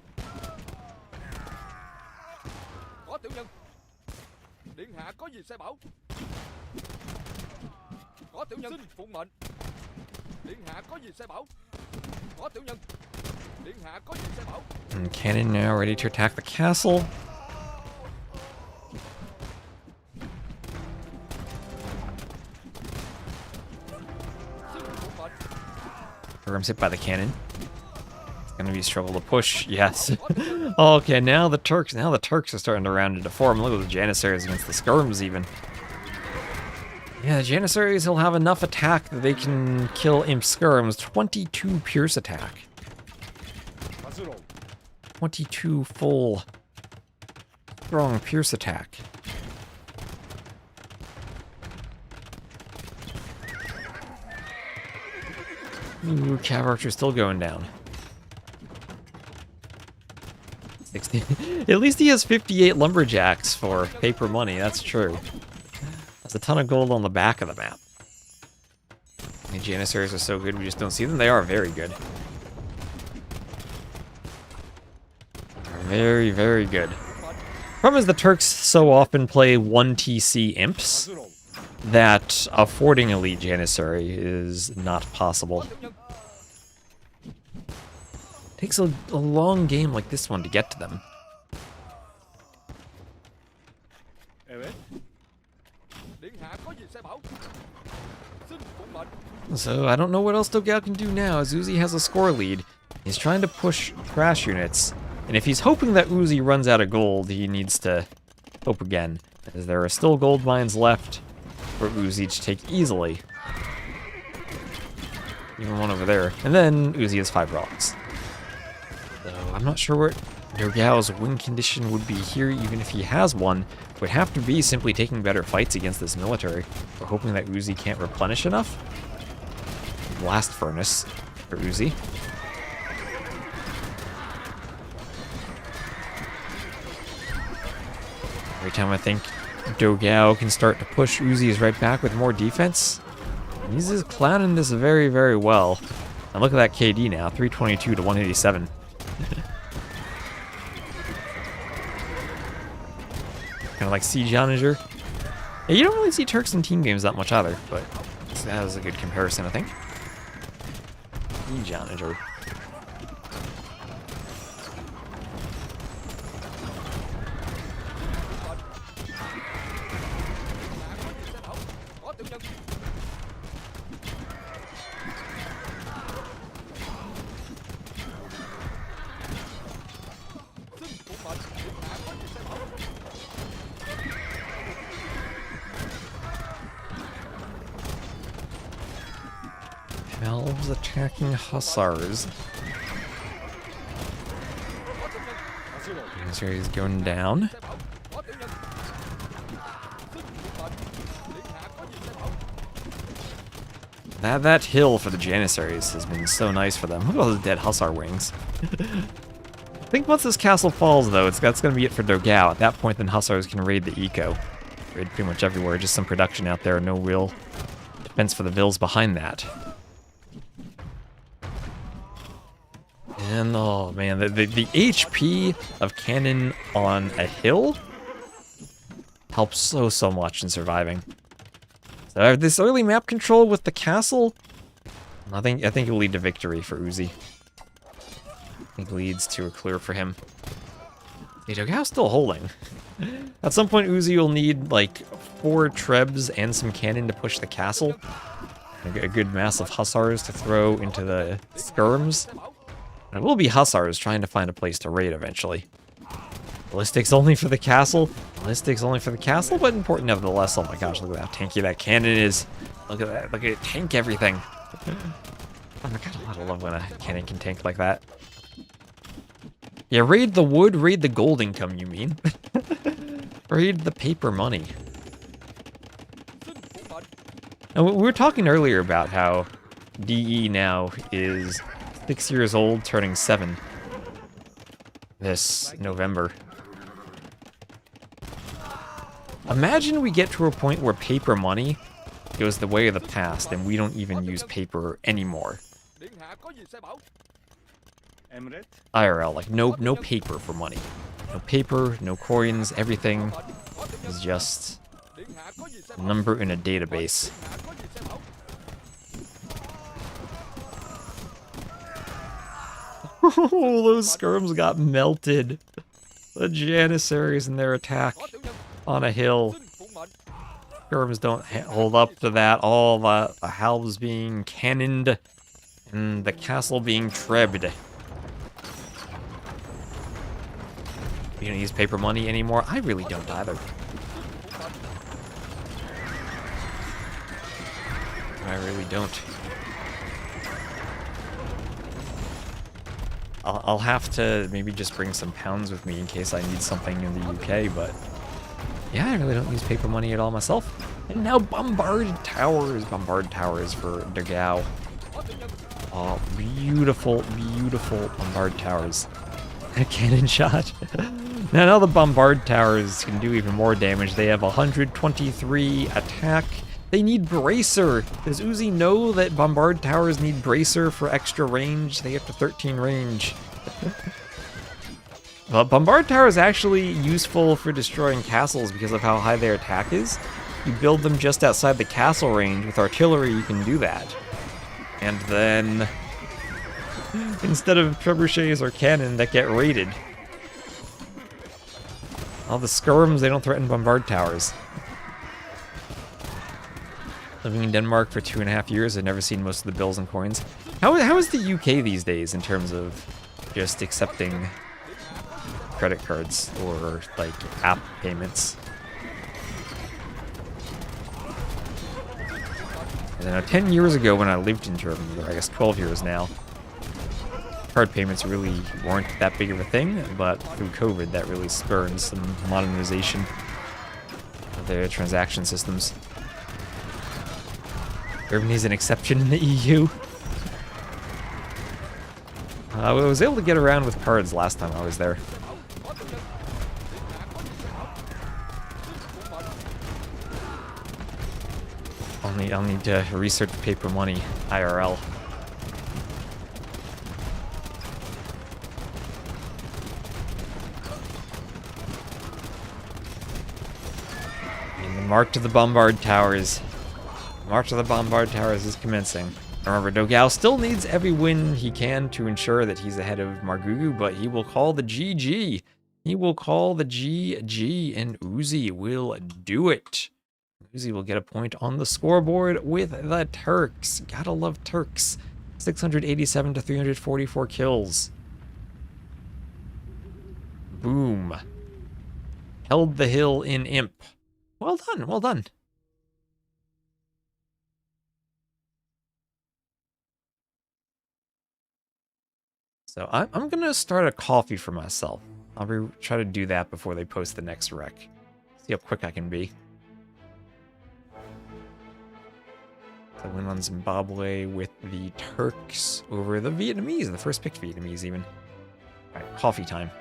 And cannon now ready to attack the castle. Program's hit by the cannon. It's gonna be a struggle to push. Yes. Okay, now the Turks are starting to round into form. Look at the Janissaries against the skirms even. Yeah, Janissaries will have enough attack that they can kill Imp Skirms. 22 Pierce attack. 22 full strong Pierce attack. Ooh, Cav Archer's still going down. 60. At least he has 58 lumberjacks for paper money, that's true. There's a ton of gold on the back of the map. The Janissaries are so good, we just don't see them. They are very good. They're very, very good. Problem is the Turks so often play 1TC imps that affording elite Janissary is not possible. It takes a long game like this one to get to them. So I don't know what else dogao can do now, as Uzzi has a score lead. He's trying to push trash units, and if he's hoping that Uzzi runs out of gold, he needs to hope again, as there are still gold mines left for Uzzi to take easily. Even one over there. And then Uzzi has 5 rocks. So I'm not sure what dogao's win condition would be here, even if he has one. Would have to be simply taking better fights against this military. We're hoping that Uzzi can't replenish enough. Blast furnace for Uzzi. Every time I think dogao can start to push, Uzzi is right back with more defense. And he's just clowning this very, very well. And look at that KD now, 322 to 187. Kind of like Siege Onager. Yeah, you don't really see Turks in team games that much either, but that was a good comparison, I think. Siege Onager. Elves attacking hussars. He's going down. That hill for the Janissaries has been so nice for them. Look at all those dead hussar wings. I think once this castle falls, though, that's going to be it for dogao. At that point, then hussars can raid the eco. Raid pretty much everywhere. Just some production out there. No real defense for the vills behind that. And oh man, the HP of cannon on a hill helps so much in surviving. So I have this early map control with the castle. I think it'll lead to victory for Uzzi. I think leads to a clear for him. Hey, dogao's still holding. At some point, Uzzi will need like 4 trebs and some cannon to push the castle. A good mass of hussars to throw into the skirms. And it will be hussars trying to find a place to raid eventually. Ballistics only for the castle. Ballistics only for the castle, but important nevertheless. Oh my gosh, look at how tanky that cannon is. Look at that. Look at it tank everything. Oh my god, I love when a cannon can tank like that. Yeah, raid the wood, raid the gold income, you mean? Raid the paper money. And we were talking earlier about how DE now is 6 years old, turning 7 this November. Imagine we get to a point where paper money goes the way of the past and we don't even use paper anymore. IRL, like no paper for money. No paper, no coins, everything is just a number in a database. Oh, those skirms got melted. The Janissaries in their attack on a hill. Skirms don't hold up to that. All the halves being cannoned and the castle being trebbed. You don't use paper money anymore? I really don't either. I really don't. I'll have to maybe just bring some pounds with me in case I need something in the UK, but yeah, I really don't use paper money at all myself. And now bombard towers for dogao. Oh, beautiful, beautiful bombard towers. A cannon shot. Now the bombard towers can do even more damage. They have 123 attack. They need bracer. Does Uzzi know that bombard towers need bracer for extra range? They get to 13 range. Well, bombard tower is actually useful for destroying castles because of how high their attack is. You build them just outside the castle range. With artillery, you can do that. And then, instead of trebuchets or cannon that get raided, all the skirms, they don't threaten bombard towers. Living in Denmark for 2.5 years, I've never seen most of the bills and coins. How is the UK these days in terms of just accepting credit cards or like app payments? I don't know, 10 years ago when I lived in Germany, or I guess 12 years now, card payments really weren't that big of a thing, but through COVID that really spurred some modernization of their transaction systems. Germany's an exception in the EU. I was able to get around with cards last time I was there. I'll need to research paper money IRL. And the march to the bombard towers. March to the bombard towers is commencing. Remember, dogao still needs every win he can to ensure that he's ahead of Margougou, but he will call the GG. He will call the GG, and Uzzi will do it. Uzzi will get a point on the scoreboard with the Turks. Gotta love Turks. 687 to 344 kills. Boom. Held the hill in imp. Well done, well done. So I'm gonna start a coffee for myself. I'll try to do that before they post the next rec. See how quick I can be. So I win on Zimbabwe with the Turks over the Vietnamese, the first picked Vietnamese even. Alright, coffee time.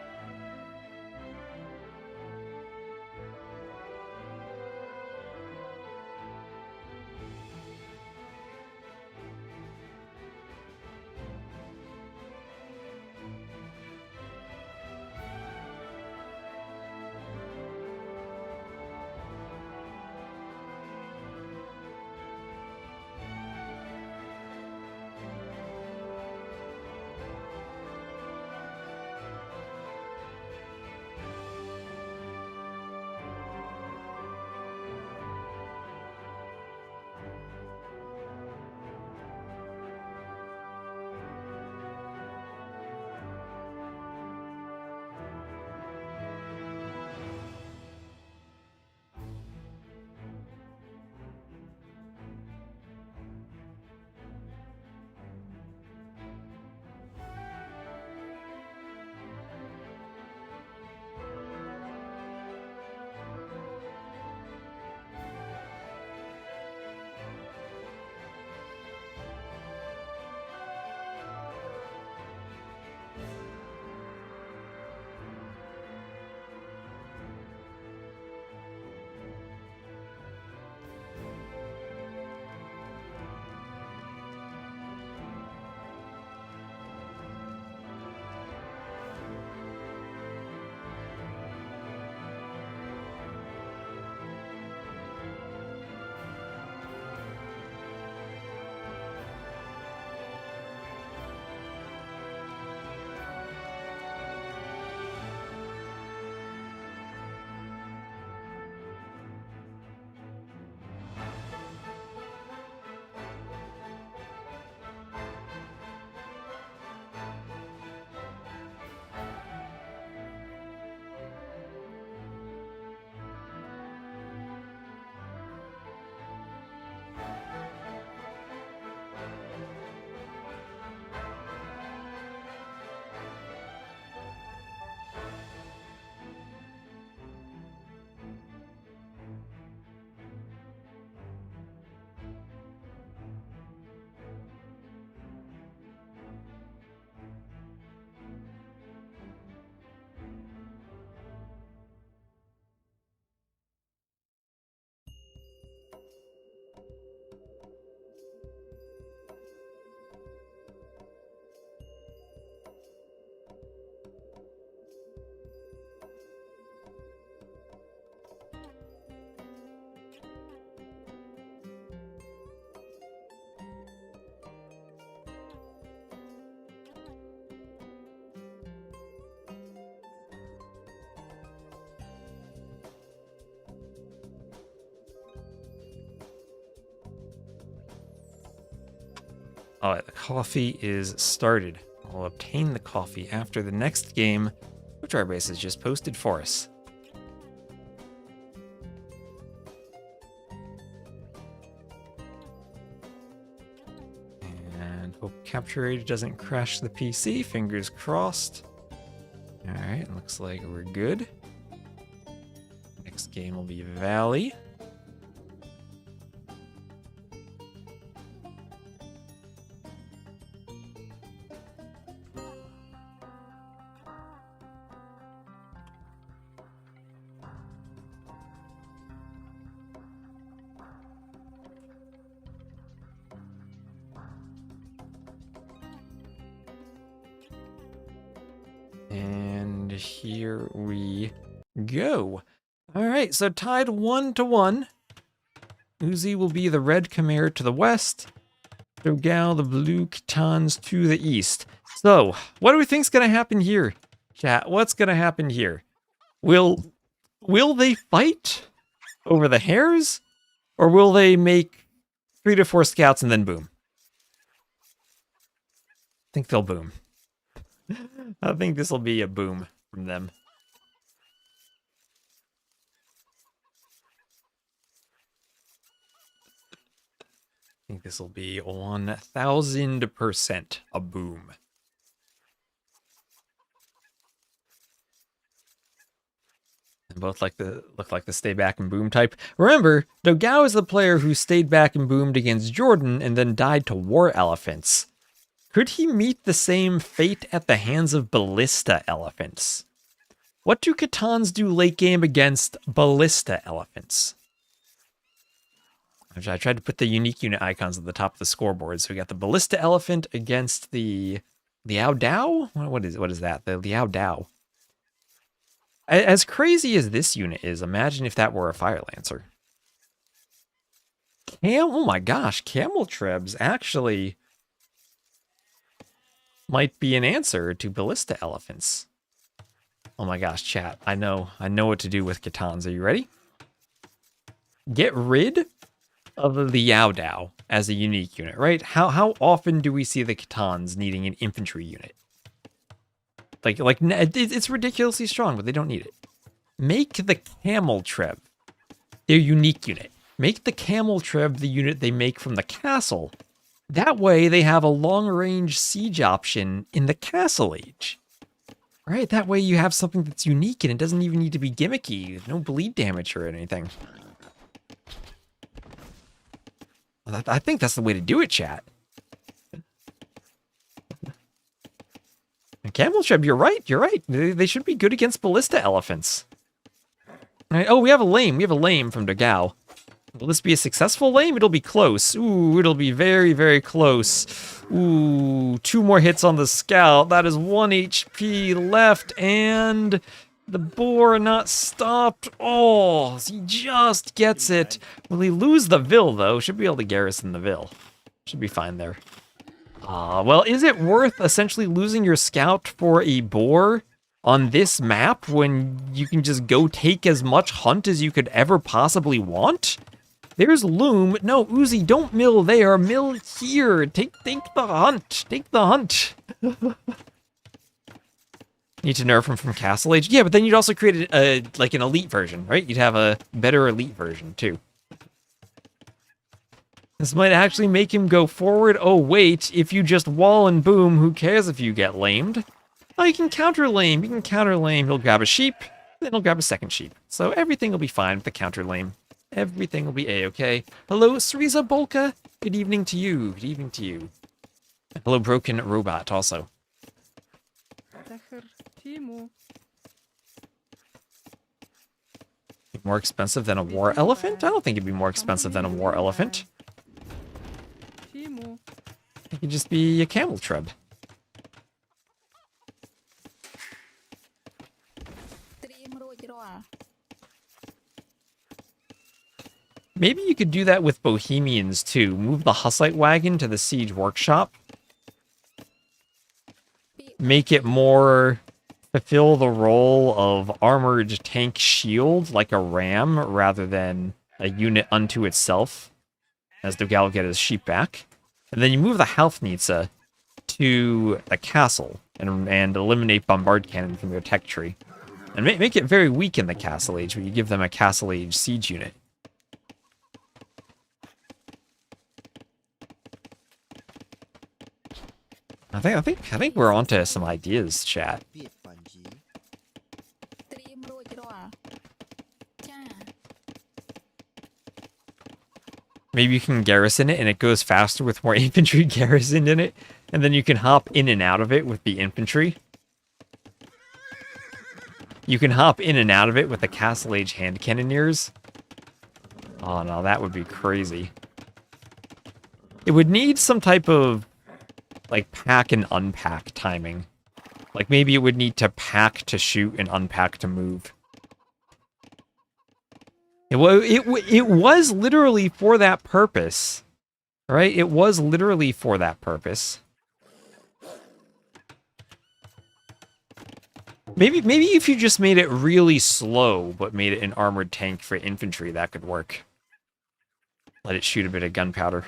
Alright, the coffee is started. I'll obtain the coffee after the next game, which our base has just posted for us. And hope capture rate doesn't crash the PC, fingers crossed. Alright, looks like we're good. Next game will be Valley. And here we go. Alright, so tied 1-1. Uzzi will be the red Khmer to the west. Dogao, the blue Khitans to the east. So, what do we think's gonna happen here? Chat, what's gonna happen here? Will they fight over the hares? Or will they make 3 to 4 scouts and then boom? I think they'll boom. I think this will be a boom from them. I think this will be 1000% a boom. And both look like the stay back and boom type. Remember, dogao is the player who stayed back and boomed against JorDan and then died to war elephants. Could he meet the same fate at the hands of ballista elephants? What do Khitans do late game against ballista elephants? I tried to put the unique unit icons at the top of the scoreboard. So we got the ballista elephant against the Liao Dao? What is that? The Liao Dao. As crazy as this unit is, imagine if that were a Fire Lancer. Oh my gosh, Camel Trebs actually might be an answer to ballista elephants. Oh my gosh, chat. I know what to do with Khitans. Are you ready? Get rid of the Liao Dao as a unique unit, right? How often do we see the Khitans needing an infantry unit? Like it's ridiculously strong, but they don't need it. Make the Camel Treb their unique unit. Make the Camel Treb the unit they make from the castle. That way they have a long-range siege option in the castle age. Right? That way you have something that's unique and it doesn't even need to be gimmicky. No bleed damage or anything. I think that's the way to do it, chat. Camel Treb, you're right. They should be good against ballista elephants. All right. Oh, we have a lame from dogao. Will this be a successful lame? It'll be close. Ooh, it'll be very, very close. Ooh, 2 more hits on the scout. That is 1 HP left, and the boar not stopped. Oh, he just gets it. Will he lose the Vil, though? Should be able to garrison the Vil. Should be fine there. Well, is it worth essentially losing your scout for a boar on this map when you can just go take as much hunt as you could ever possibly want? There's Loom. No, Uzzi, don't mill there. Mill here. Take the hunt. Take the hunt. Need to nerf him from Castle Age. Yeah, but then you'd also create like an elite version, right? You'd have a better elite version, too. This might actually make him go forward. Oh, wait. If you just wall and boom, who cares if you get lamed? Oh, you can counter lame. You can counter lame. He'll grab a sheep. Then he'll grab a second sheep. So everything will be fine with the counter lame. Everything will be A-okay. Hello, Sriza Bolka. Good evening to you. Good evening to you. Hello, Broken Robot, also. More expensive than a war elephant? I don't think it'd be more expensive than a war elephant. It could just be a camel treb. Maybe you could do that with Bohemians too. Move the Hussite wagon to the siege workshop. Make it more fulfill the role of armored tank shield like a ram rather than a unit unto itself. As dogao will get his sheep back. And then you move the Halfnitsa to the castle and eliminate bombard cannon from your tech tree. And make it very weak in the castle age, but you give them a castle age siege unit. I think we're onto some ideas, chat. Maybe you can garrison it and it goes faster with more infantry garrisoned in it, and then you can hop in and out of it with the infantry. You can hop in and out of it with the castle age hand cannoneers. Oh no, that would be crazy. It would need some type of like pack and unpack timing. Like maybe it would need to pack to shoot and unpack to move. It was literally for that purpose, right? It was literally for that purpose. Maybe if you just made it really slow, but made it an armored tank for infantry, that could work. Let it shoot a bit of gunpowder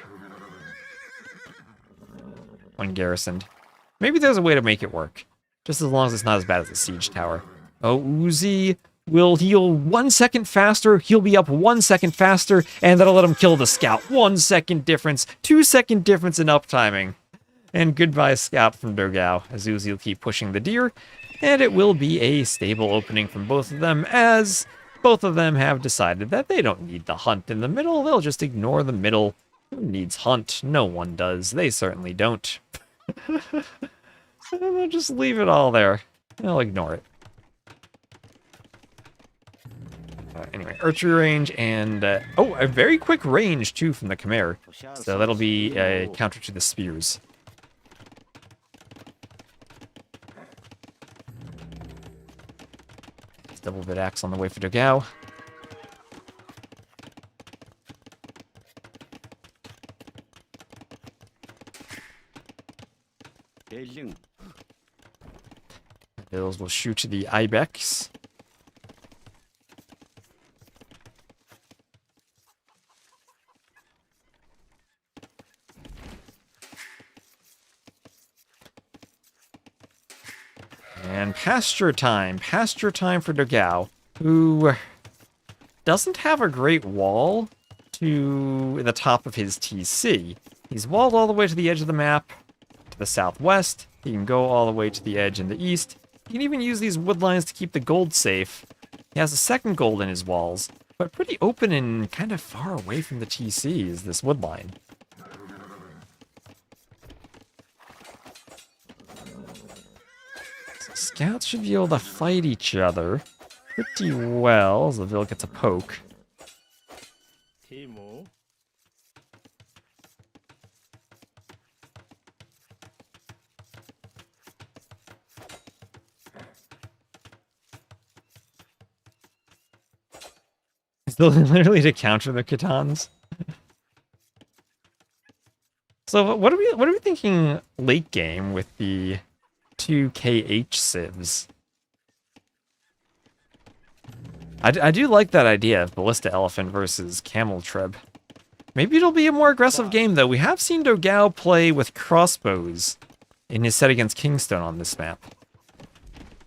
when garrisoned. Maybe there's a way to make it work, just as long as it's not as bad as the siege tower. Oh, Uzzi will heal 1 second faster, he'll be up 1 second faster, and that'll let him kill the scout. 1 second difference, 2 second difference in uptiming. And goodbye scout from dogao, as Uzzi will keep pushing the deer, and it will be a stable opening from both of them, as both of them have decided that they don't need the hunt in the middle, they'll just ignore the middle. Who needs hunt? No one does. They certainly don't. They'll just leave it all there. They'll ignore it. Anyway, archery range and... oh, a very quick range, too, from the Khmer. So that'll be a counter to the spears. Double bit axe on the way for dogao. Bills will shoot the ibex. And pasture time for dogao, who doesn't have a great wall to the top of his TC. He's walled all the way to the edge of the map, to the southwest. He can go all the way to the edge in the east. He can even use these wood lines to keep the gold safe. He has a second gold in his walls, but pretty open and kind of far away from the TC is this wood line. Scouts should be able to fight each other pretty well, as Laville gets a poke. Still literally to counter the Khitans. So what are we thinking late game with the 2 KH civs? I do like that idea of Ballista Elephant versus Camel Treb. Maybe it'll be a more aggressive game, though. We have seen dogao play with crossbows in his set against KingstoNe on this map.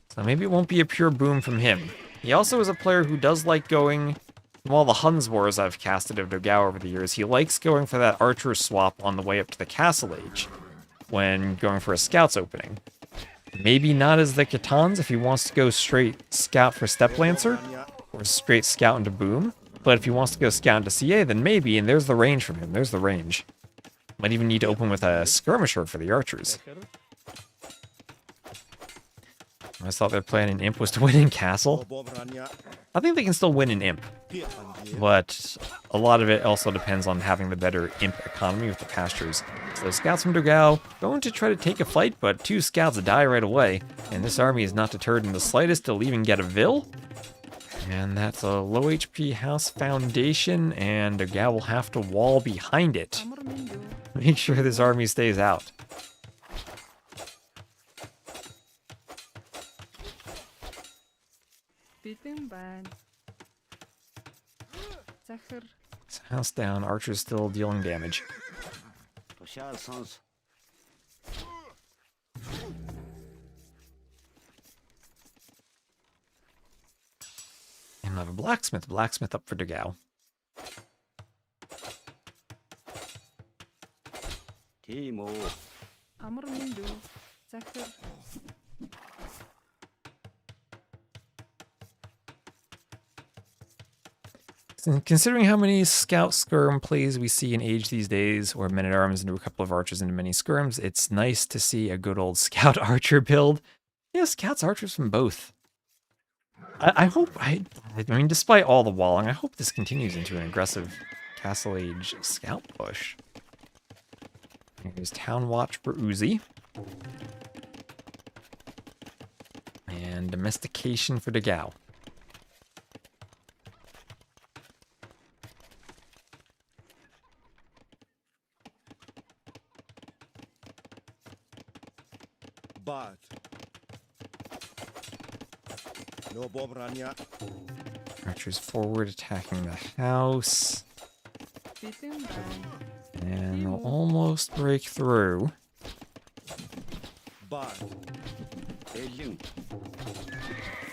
So maybe it won't be a pure boom from him. He also is a player who does like going, from all the Huns Wars I've casted of dogao over the years, he likes going for that archer swap on the way up to the Castle Age, when going for a Scouts opening. Maybe not as the Khitans if he wants to go straight Scout for Step Lancer, or straight Scout into Boom. But if he wants to go Scout into CA, then maybe, and there's the range from him, there's the range. Might even need to open with a Skirmisher for the archers. I thought their plan in Imp was to win in Castle. I think they can still win in Imp, but a lot of it also depends on having the better Imp economy with the pastures. So Scouts from dogao going to try to take a fight, but 2 Scouts die right away, and this army is not deterred in the slightest. They'll even get a Vil. And that's a low HP house foundation, and dogao will have to wall behind it. Make sure this army stays out. House down, archers still dealing damage. And I have a blacksmith. Blacksmith up for dogao. أمر من دو سكر. Considering how many scout skirm plays we see in Age these days, or men at arms into a couple of archers into many skirms, it's nice to see a good old scout archer build. Yeah, scouts archers from both. I hope, I mean, despite all the walling, I hope this continues into an aggressive Castle Age scout push. Here's Town Watch for Uzzi. And Domestication for dogao. But no Bob Rania. Archers forward, attacking the house. And they'll almost break through. But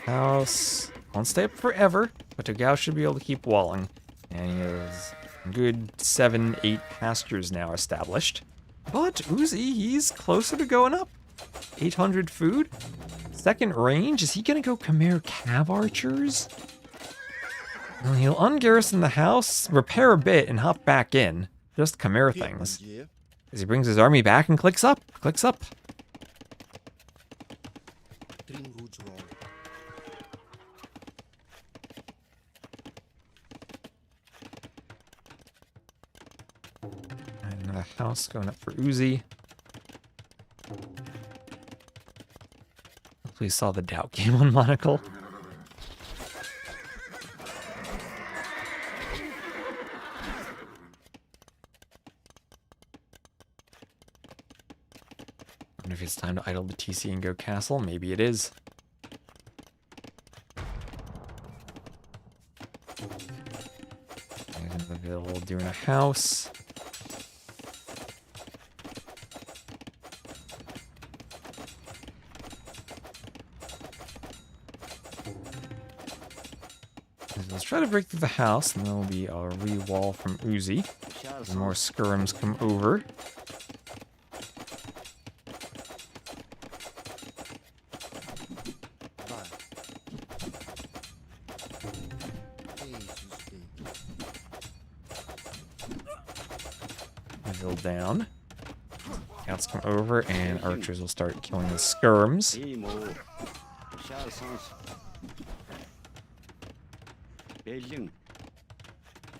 House won't stay up forever, but dogao should be able to keep walling. And he has a good 7-8 pastures now established. But Uzzi, he's closer to going up. 800 food. Second range. Is he going to go Khmer Cav Archers? Well, he'll ungarrison the house, repair a bit, and hop back in. Just Khmer things. As he brings his army back and clicks up. Clicks up. And another house going up for Uzzi. Hopefully you saw the doubt game on Monocle. I wonder if it's time to idle the TC and go castle. Maybe it is. Available doing a house. Let's try to break through the house, and then there'll be a re-wall from Uzzi. As more skirms come over. Mill down. Scouts come over, and archers will start killing the skirms.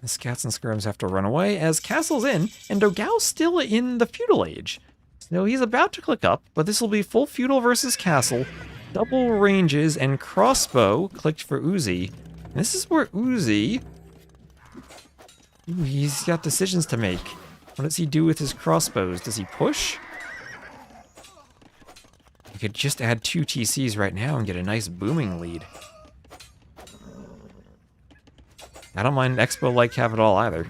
The scouts and skirms have to run away as castle's in, and dogao's still in the feudal age. So he's about to click up, but this will be full feudal versus castle, double ranges, and crossbow clicked for Uzzi. And this is where Uzzi, he's got decisions to make. What does he do with his crossbows? Does he push? He could just add 2 TCs right now and get a nice booming lead. I don't mind Expo like Cav at all either.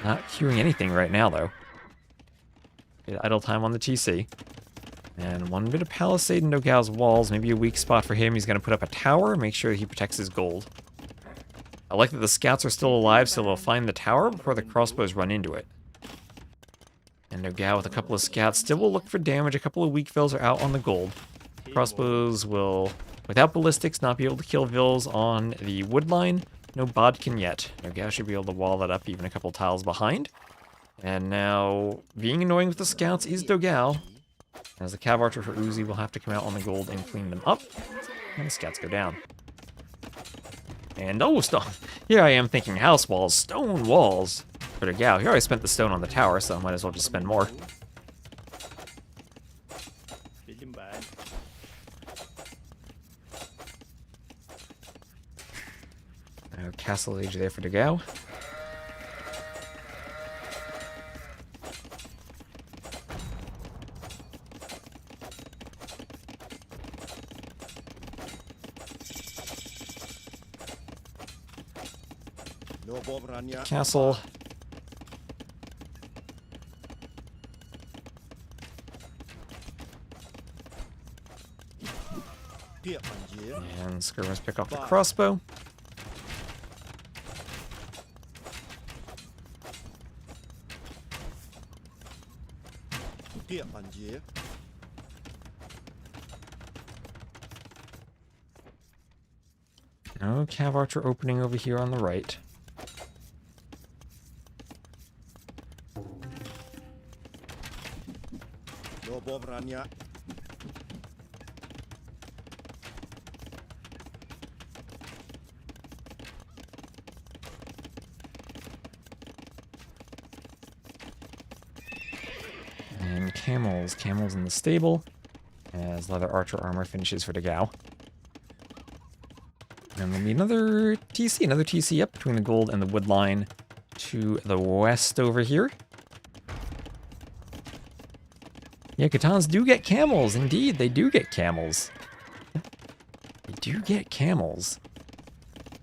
Not queuing anything right now though. Idle time on the TC. And one bit of palisade in dogao's walls, maybe a weak spot for him. He's going to put up a tower, make sure he protects his gold. I like that the scouts are still alive, so they'll find the tower before the crossbows run into it. And dogao with a couple of scouts still will look for damage. A couple of weak vills are out on the gold. Crossbows will, without ballistics, not be able to kill vills on the wood line. No bodkin yet. dogao should be able to wall that up even a couple tiles behind. And now, being annoying with the scouts is dogao. As the cav archer for Uzzi will have to come out on the gold and clean them up. And the scouts go down. And oh, stone. Here I am thinking house walls, stone walls. For dogao, here I spent the stone on the tower, so I might as well just spend more. Castle age there for dogao. Castle. Tiệm bản chế. And skirmers pick off the crossbow. Tiệm bản chế. No cav archer opening over here on the right. No bom rania. And camels. Camels in the stable. As leather archer armor finishes for dogao. And there'll be another TC up between the gold and the wood line to the west over here. Yeah, Khitans do get camels. Indeed, they do get camels. They do get camels.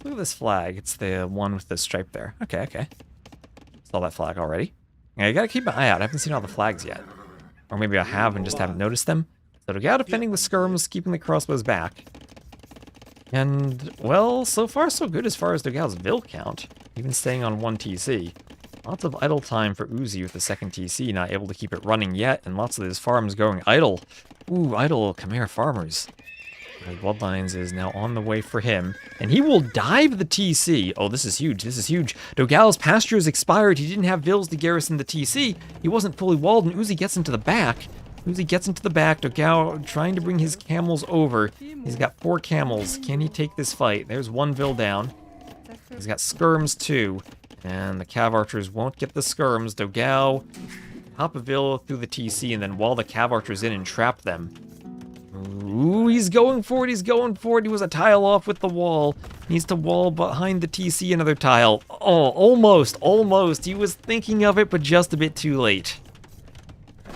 Look at this flag. It's the one with the stripe there. Okay. Saw that flag already. Yeah, you gotta keep an eye out. I haven't seen all the flags yet. Or maybe I have and just haven't noticed them. So dogao defending the skirms, keeping the crossbows back. And, well, so far so good as far as dogao's vil count. Even staying on 1 TC. Lots of idle time for Uzzi with the second TC, not able to keep it running yet, and lots of his farms going idle. Ooh, idle Khmer farmers. Bloodlines is now on the way for him, and he will dive the TC. Oh, this is huge, this is huge. Dogao's pasture is expired, he didn't have vils to garrison the TC. He wasn't fully walled, and Uzzi gets into the back. Dogao trying to bring his camels over. He's got 4 camels. Can he take this fight? There's 1 vil down. He's got skirms too. And the cav archers won't get the skirms. Dogao hop a vil through the TC and then wall the cav archers in and trap them. Ooh, he's going for it. He was a tile off with the wall. Needs to wall behind the TC another tile. Oh, almost. He was thinking of it, but just a bit too late.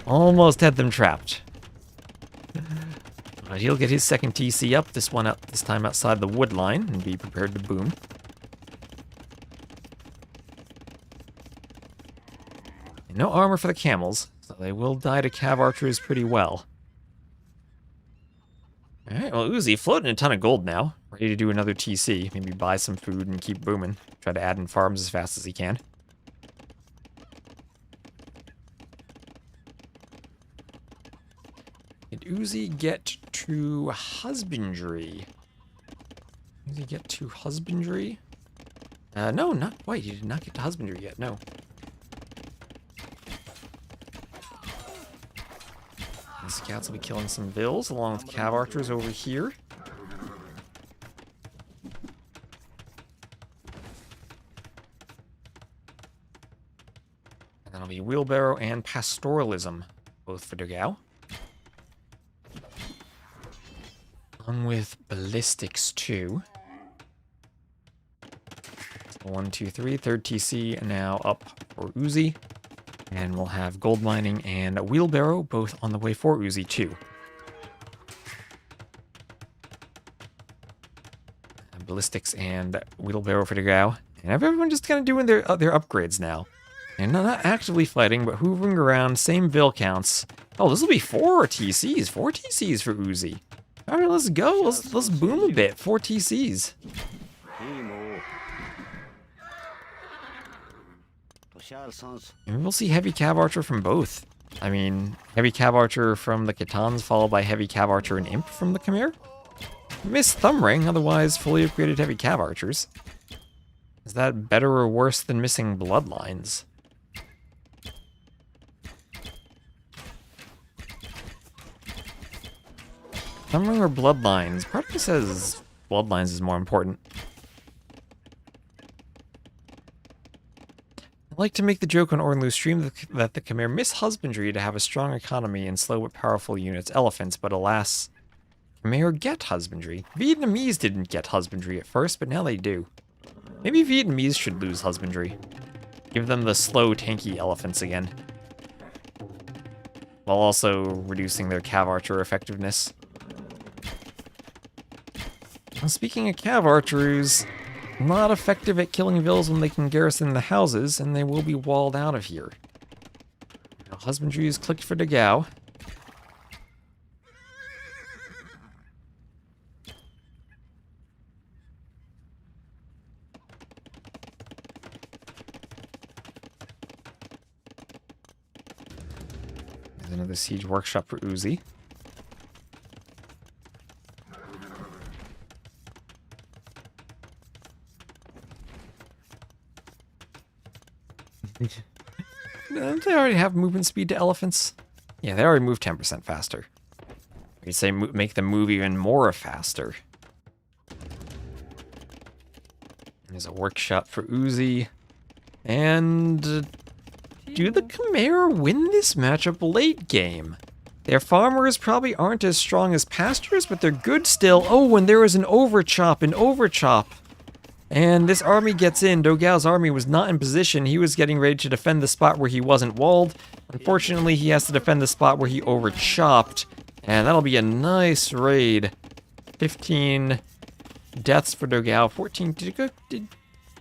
Almost had them trapped. But he'll get his second TC up. This time outside the wood line and be prepared to boom. And no armor for the camels, so they will die to cav archers pretty well. Alright, well, Uzzi floating a ton of gold now. Ready to do another TC. Maybe buy some food and keep booming. Try to add in farms as fast as he can. Did Uzzi get to husbandry? No, not quite. He did not get to husbandry yet, no. The scouts will be killing some vils along with cav archers over here. And that'll be wheelbarrow and pastoralism, both for dogao. Along with ballistics too. So 1, 2, 3, third TC now up for Uzzi. And we'll have gold mining and a wheelbarrow both on the way for Uzzi too. Ballistics and wheelbarrow for dogao. And everyone just kind of doing their upgrades now. And not actively fighting, but hoovering around, same vil counts. Oh, this will be 4 TCs. 4 TCs for Uzzi. Alright, let's go. Let's boom a bit. 4 TCs. And we'll see heavy cav archer from both. I mean, heavy cav archer from the Khitans followed by heavy cav archer and imp from the Khmer. Missed thumb ring, otherwise fully upgraded heavy cav archers. Is that better or worse than missing bloodlines? Thumb ring or bloodlines? Part of me says bloodlines is more important. I like to make the joke on Ornlu's stream that the Khmer miss husbandry to have a strong economy and slow but powerful units, elephants, but alas, Khmer get husbandry. Vietnamese didn't get husbandry at first, but now they do. Maybe Vietnamese should lose husbandry. Give them the slow, tanky elephants again. While also reducing their cav archer effectiveness. Well, speaking of cav archers, not effective at killing vils when they can garrison the houses, and they will be walled out of here. Now, husbandry is clicked for dogao. another siege workshop for Uzzi. Don't they already have movement speed to elephants? Yeah, they already move 10% faster. You'd say make them move even more faster. There's a workshop for Uzzi. And do the Khmer win this matchup late game? Their farmers probably aren't as strong as pastures, but they're good still. Oh, and there was an overchop. And this army gets in. Dogao's army was not in position. He was getting ready to defend the spot where he wasn't walled. Unfortunately, he has to defend the spot where he overchopped. And that'll be a nice raid. 15 deaths for Dogao. 14. Did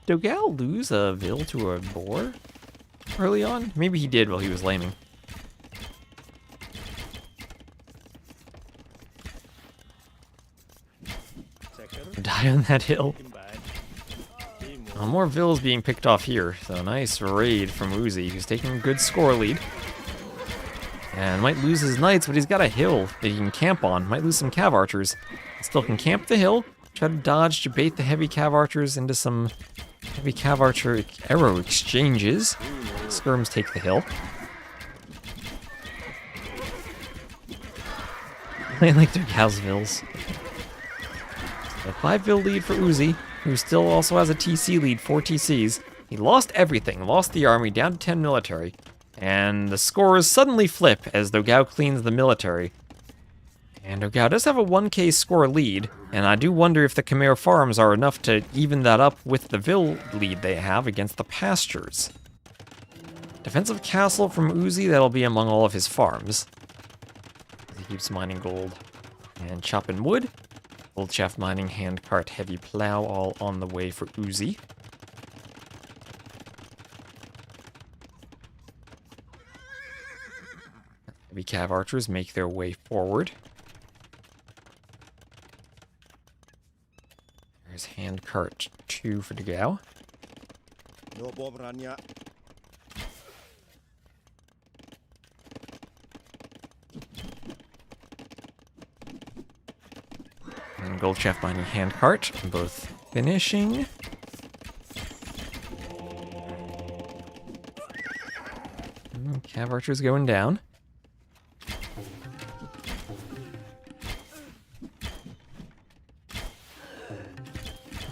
Dogao lose a Vil to a boar early on? Maybe he did while he was laming. Die on that hill. More Vils being picked off here, so nice raid from Uzzi, who's taking a good score lead. And might lose his knights, but he's got a hill that he can camp on. Might lose some cav archers. Still can camp the hill, try to dodge to bait the heavy cav archers into some heavy cav archer arrow exchanges. Skirms take the hill. Playing like they're Gao's Vils. A 5-Vil lead for Uzzi, who still also has a TC lead, 4 TCs. He lost everything, lost the army, down to 10 military. And the scores suddenly flip as Dogao cleans the military. And Dogao does have a 1k score lead, and I do wonder if the Khmer farms are enough to even that up with the Vil lead they have against the pastures. Defensive castle from Uzzi, that'll be among all of his farms. He keeps mining gold and chopping wood. Gold shaft mining, handcart, heavy plow, all on the way for Uzzi. Heavy cav archers make their way forward. There's handcart 2 for Dogao. No bomb ranya. And gold shaft mining handcart, both finishing. Cav archers going down.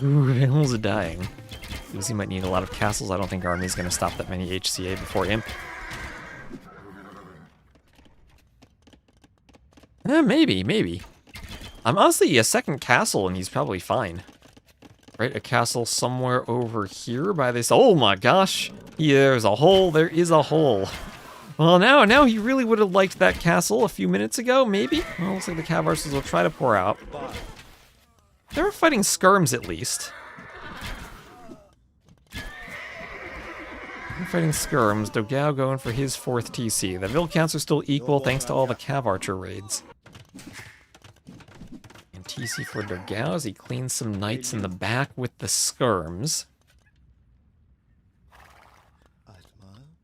Ooh, Vils are dying. Uzzi might need a lot of castles. I don't think Army's going to stop that many HCA before Imp. Maybe. I'm honestly a second castle and he's probably fine. Right, a castle somewhere over here by this. Oh my gosh. There's a hole. There is a hole. Well, now he really would have liked that castle a few minutes ago, maybe? Well, looks like the cav archers will try to pour out. They were fighting skirms at least. They're fighting skirms. Dogao going for his 4th TC. The Vil counts are still equal thanks to all the cav archer raids. And TC for Dogao as he cleans some knights in the back with the skirms.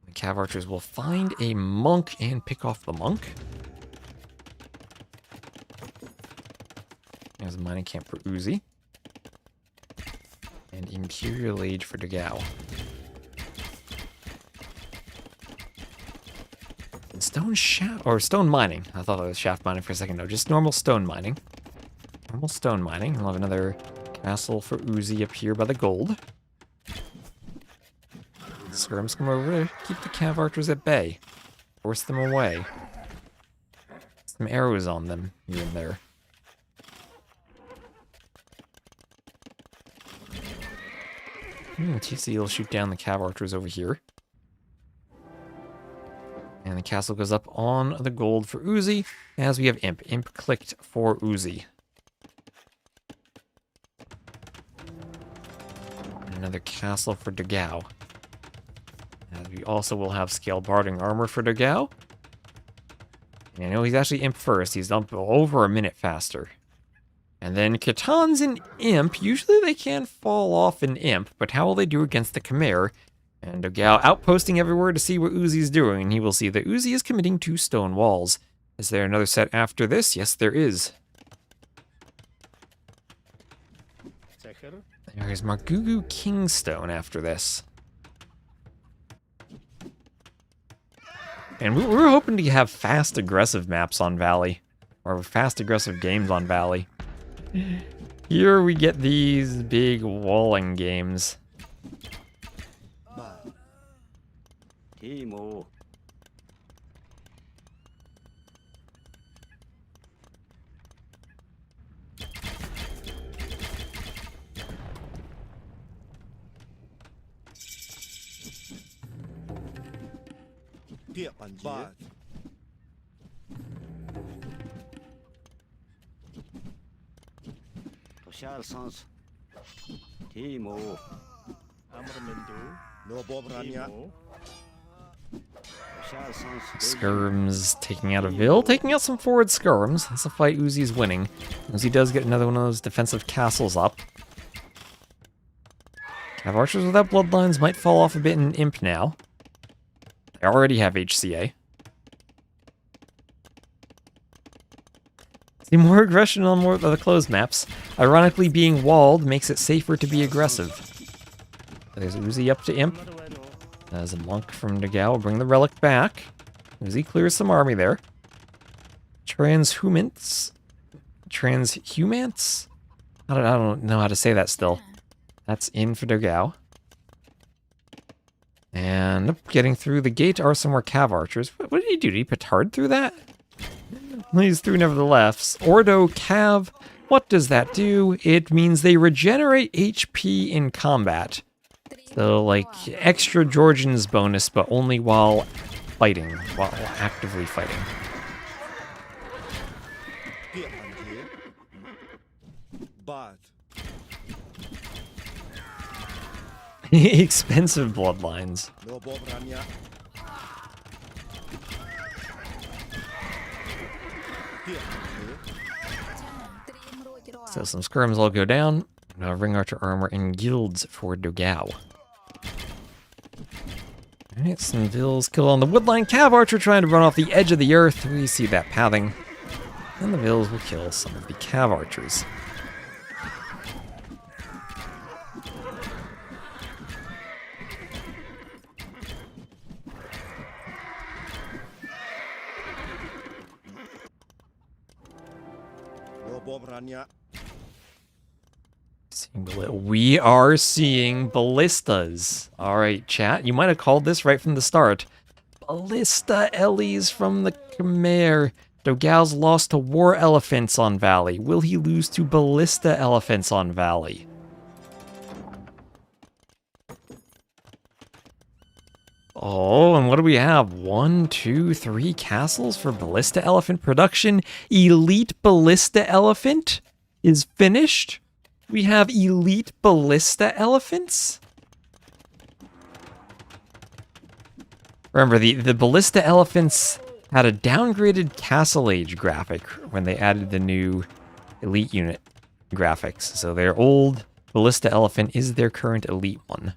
The cav archers will find a monk and pick off the monk. There's a mining camp for Uzzi. And Imperial Age for Dogao. And stone mining. I thought it was shaft mining for a second. No, just normal stone mining. Normal stone mining. We'll have another castle for Uzzi up here by the gold. Skirms come over to keep the cav archers at bay. Force them away. Some arrows on them here and there. TC will shoot down the cav archers over here. And the castle goes up on the gold for Uzzi, as we have Imp. Imp clicked for Uzzi. And another castle for Dogao. As we also will have scale barding armor for Dogao. And I know he's actually Imp first. He's up over a minute faster. And then Katan's an Imp. Usually they can fall off an Imp, but how will they do against the Khmer? And dogao outposting everywhere to see what Uzzi's doing, and he will see that Uzzi is committing 2 stone walls. Is there another set after this? Yes, there is. There's Margougou KingstoNe after this. And we were hoping to have fast, aggressive maps on Valley. Or fast, aggressive games on Valley. Here we get these big walling games. Timo. Bad. Toshal sans. Timo. No bomb ranya. Toshal sans. Skirms taking out a Vil, taking out some forward skirms. That's a fight Uzzi's winning. Uzzi does get another one of those defensive castles up. Cav archers without bloodlines might fall off a bit in Imp now. They already have HCA. See more aggression on more of the closed maps. Ironically, being walled makes it safer to be aggressive. There's Uzzi up to Imp. As a monk from dogao will bring the relic back. Uzzi clears some army there. Transhumants? I don't know how to say that still. That's in for dogao. And getting through the gate are some more cav archers. What did he do? Did he petard through that? He's through nevertheless. Ordo cav. What does that do? It means they regenerate HP in combat. So, like, extra Georgian's bonus, but only while fighting, while actively fighting. Bad. Expensive bloodlines. No bomb ranya. So some skirms all go down. Now ring archer armor and guilds for dogao. Alright, some Vils kill on the woodline. Cav archer trying to run off the edge of the earth. We see that pathing. And the Vils will kill some of the cav archers. No bomb ranya. We are seeing ballistas. Alright, chat. You might have called this right from the start. Ballista Ellies from the Khmer. Dogao's lost to war elephants on Valley. Will he lose to ballista elephants on Valley? Oh, and what do we have? 1, 2, 3 castles for ballista elephant production. Elite ballista elephant is finished. We have elite ballista elephants? Remember, the ballista elephants had a downgraded Castle Age graphic when they added the new elite unit graphics. So their old ballista elephant is their current elite one.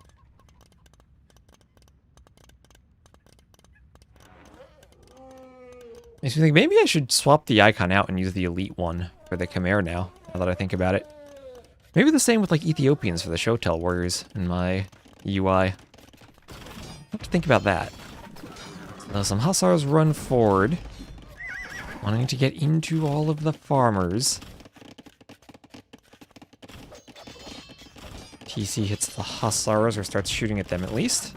Makes me think maybe I should swap the icon out and use the elite one for the Khmer now that I think about it. Maybe the same with like Ethiopians for the Shotel warriors in my UI. I have to think about that. So some Hussars run forward, wanting to get into all of the farmers. TC hits the Hussars or starts shooting at them at least.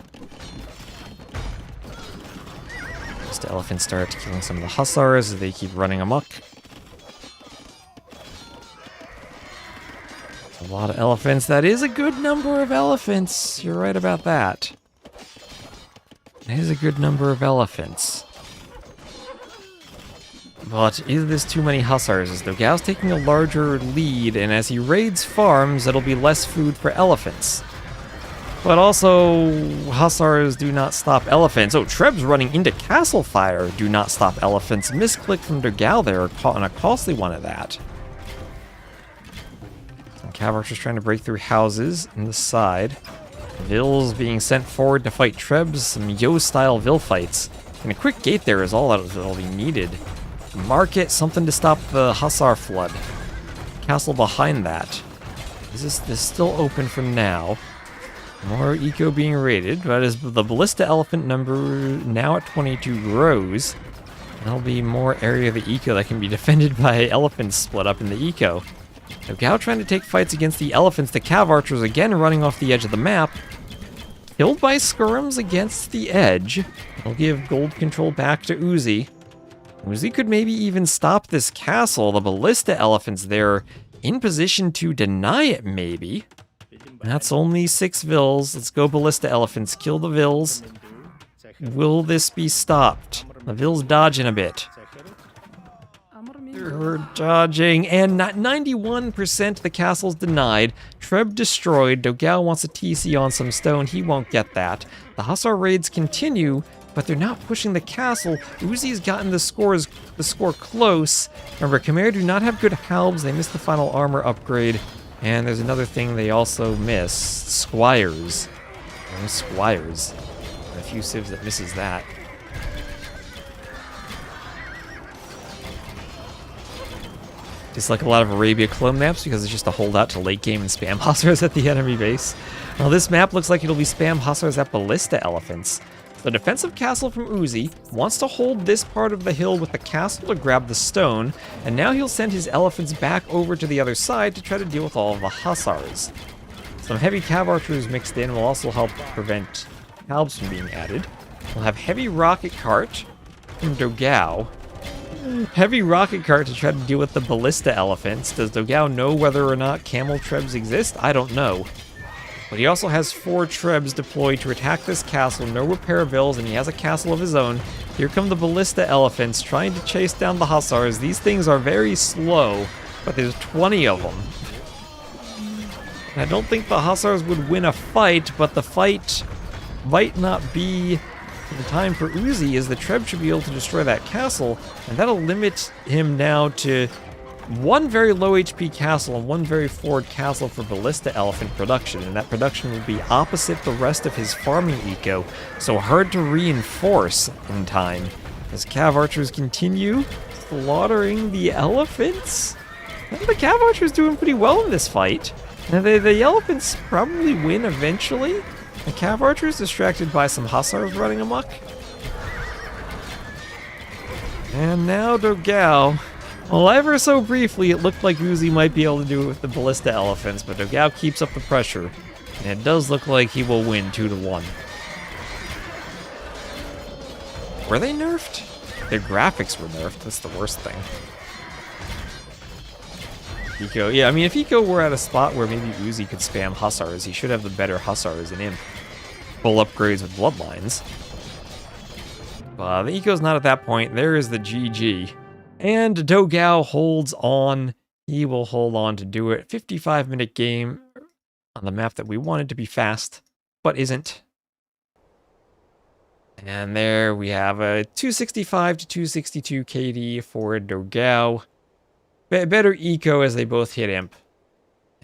The elephants start killing some of the Hussars as they keep running amok. A lot of elephants. That is a good number of elephants. You're right about that. It is a good number of elephants. But is this too many Hussars? As dogao's taking a larger lead, and as he raids farms, it'll be less food for elephants. But also, Hussars do not stop elephants. Oh, Treb's running into Castle Fire. Do not stop elephants. Misclick from dogao there, caught on a costly one at that. Some cav archers trying to break through houses in the side. Vills being sent forward to fight Trebs, some Yo-style Vill fights. And a quick gate there is all that'll be needed. Market, something to stop the Hussar flood. Castle behind that. This is still open for now. More eco being raided, but as the Ballista Elephant number now at 22 grows, there'll be more area of the eco that can be defended by elephants split up in the eco. Dogao trying to take fights against the elephants, the Cav Archers again running off the edge of the map. Killed by Skirms against the edge. It'll give gold control back to Uzzi. Uzzi could maybe even stop this castle. The Ballista Elephants there in position to deny it, maybe. That's only 6 Vills. Let's go Ballista Elephants. Kill the Vills. Will this be stopped? The Vills dodging a bit. They're dodging, and 91% the castle's denied. Treb destroyed. Dogao wants a TC on some stone. He won't get that. The Hussar raids continue, but they're not pushing the castle. Uzzi's gotten the score close. Remember, Khmer do not have good halbs. They missed the final armor upgrade. And there's another thing they also missed. Squires. No Squires. And a few civs that misses that. Just like a lot of Arabia clone maps, because it's just a holdout to late game and spam Hussars at the enemy base. Well, this map looks like it'll be spam Hussars at Ballista Elephants. The defensive castle from Uzzi wants to hold this part of the hill with the castle to grab the stone, and now he'll send his elephants back over to the other side to try to deal with all of the Hussars. Some heavy Cav Archers mixed in will also help prevent halbs from being added. We'll have heavy rocket cart from Dogao. Heavy rocket cart to try to deal with the Ballista Elephants. Does Dogao know whether or not camel Trebs exist? I don't know. But he also has 4 Trebs deployed to attack this castle, no repair bills, and he has a castle of his own. Here come the Ballista Elephants trying to chase down the Hussars. These things are very slow, but there's 20 of them. I don't think the Hussars would win a fight, but the fight might not be the time for Uzzi, as the Treb should be able to destroy that castle, and that'll limit him now to 1 very low HP castle and 1 very forward castle for Ballista Elephant production, and that production will be opposite the rest of his farming eco, so hard to reinforce in time. As Cav Archers continue slaughtering the elephants, I think the Cav Archers doing pretty well in this fight. Now the elephants probably win eventually. The Cav Archers distracted by some Hussars running amok. And now Dogao. Well, ever so briefly, it looked like Uzzi might be able to do it with the Ballista Elephants, but Dogao keeps up the pressure, and it does look like he will win 2-1. Were they nerfed? Their graphics were nerfed, that's the worst thing. Eco, yeah, I mean, if Eco were at a spot where maybe Uzzi could spam Hussars, he should have the better Hussars in him. Full upgrades with Bloodlines. But the Eco's not at that point, there is the GG. And Dogao holds on. He will hold on to do it. 55-minute game on the map that we wanted to be fast, but isn't. And there we have a 265 to 262 KD for Dogao. Better eco as they both hit imp.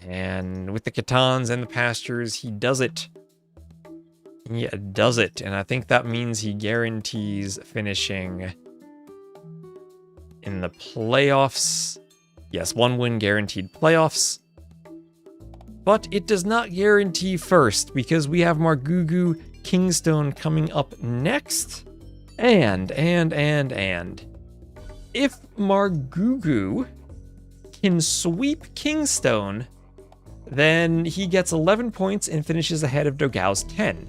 And with the Katans and the pastures, he does it. He does it. And I think that means he guarantees finishing in the playoffs. Yes, 1 win guaranteed playoffs. But it does not guarantee first, because we have Margougou KingstoNe coming up next. And. If Margougou can sweep KingstoNe, then he gets 11 points and finishes ahead of Dogao's 10.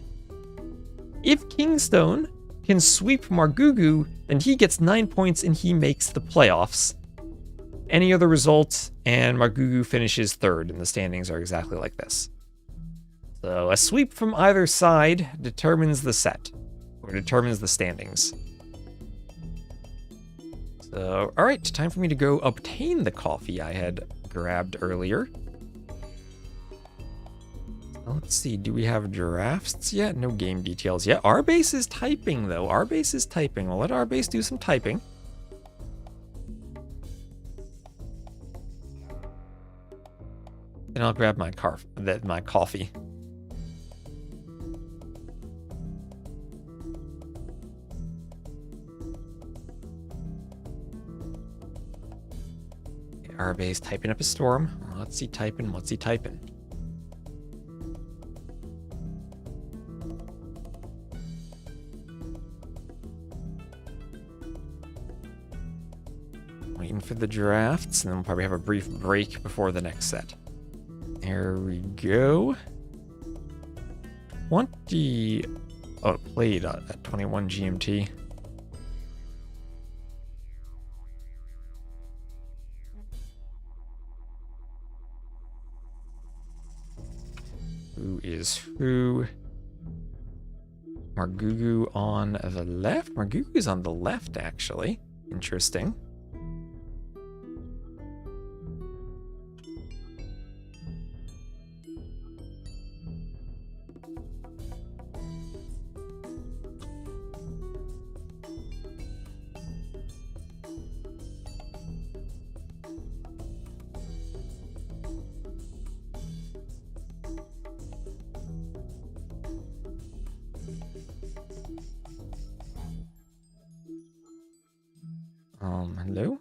If KingstoNe can sweep Margougou, then he gets 9 points and he makes the playoffs. Any other results, and Margougou finishes 3rd, and the standings are exactly like this. So a sweep from either side determines the set, or determines the standings. So, alright, time for me to go obtain the coffee I had grabbed earlier. Let's see, do we have drafts yet? No game details yet. Our base is typing, though. Our base is typing. We'll let our base do some typing. Then I'll grab my coffee. Arabe's typing up a storm. What's he typing? What's he typing? Waiting for the drafts, and then we'll probably have a brief break before the next set. There we go. 20... Oh, it played at 21 GMT. Who is who? Margougou on the left? Margougou is on the left, actually. Interesting. Hello?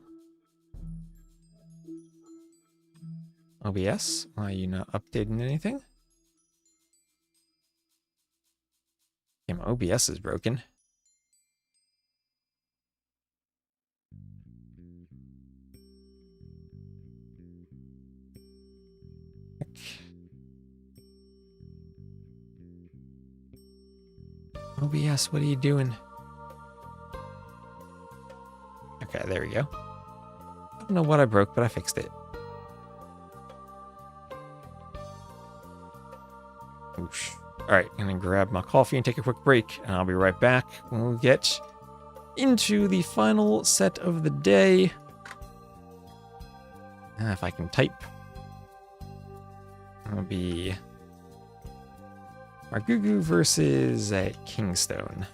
OBS, are you not updating anything? Yeah, my OBS is broken. OBS, what are you doing? Okay, there we go. I don't know what I broke, but I fixed it. Oosh. Alright, I'm gonna grab my coffee and take a quick break, and I'll be right back when we get into the final set of the day. If I can type. It'll be Margougou versus KingstoNe.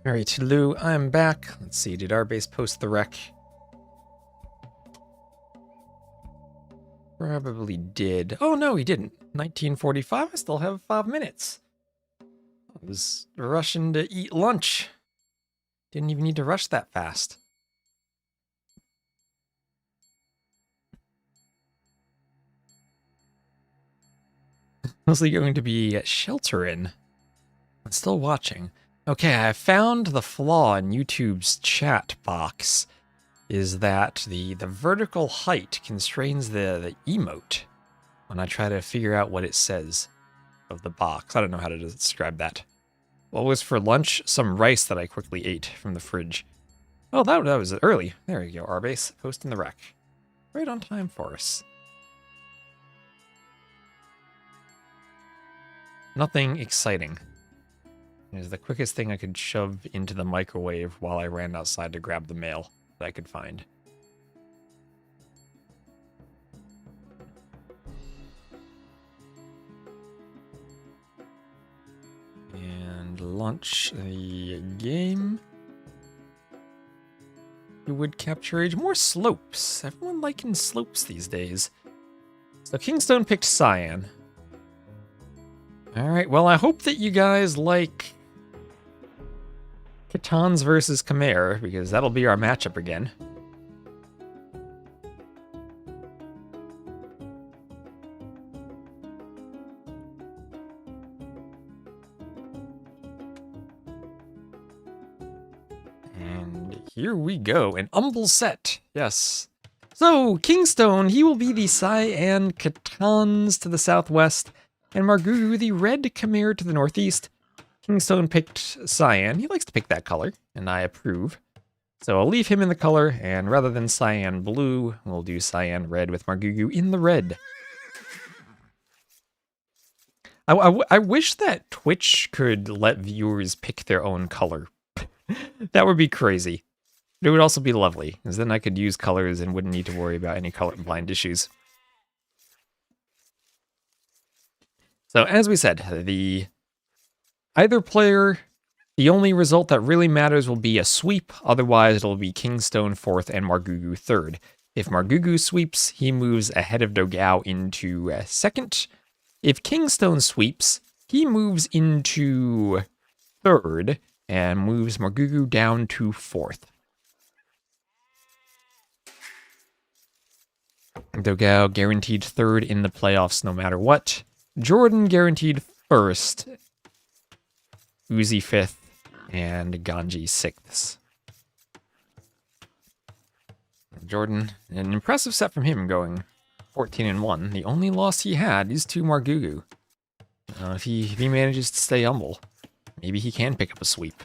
All right, Lou, I'm back. Let's see, did our base post the wreck? Probably did. Oh, no, he didn't. 1945, I still have 5 minutes. I was rushing to eat lunch. Didn't even need to rush that fast. Mostly going to be sheltering. I'm still watching. Okay, I found the flaw in YouTube's chat box is that the vertical height constrains the emote when I try to figure out what it says of the box. I don't know how to describe that. What was for lunch? Some rice that I quickly ate from the fridge. Oh, that was early. There you go, Arbase, posting the wreck. Right on time for us. Nothing exciting. It was the quickest thing I could shove into the microwave while I ran outside to grab the mail that I could find. And launch the game. You would capture age. More slopes. Everyone liking slopes these days. So KingstoNe picked Cyan. Alright, well I hope that you guys like Khitans versus Khmer, because that'll be our matchup again. And here we go, an humble set, yes. So, KingstoNe, he will be the Cyan Khitans to the southwest, and Margougou, the red Khmer to the northeast. KingstoNe picked Cyan. He likes to pick that color, and I approve. So I'll leave him in the color, and rather than Cyan blue, we'll do Cyan red with Margougou in the red. I wish that Twitch could let viewers pick their own color. That would be crazy. But it would also be lovely, because then I could use colors and wouldn't need to worry about any color blind issues. So as we said, either player, the only result that really matters will be a sweep, otherwise it'll be KingstoNe 4th and Margougou 3rd. If Margougou sweeps, he moves ahead of dogao into 2nd. If KingstoNe sweeps, he moves into 3rd and moves Margougou down to 4th. Dogao guaranteed 3rd in the playoffs no matter what. JorDan guaranteed 1st. Uzzi 5th, and Ganji 6th. JorDan, an impressive set from him, going 14-1. The only loss he had is to Margougou. If he manages to stay humble, maybe he can pick up a sweep.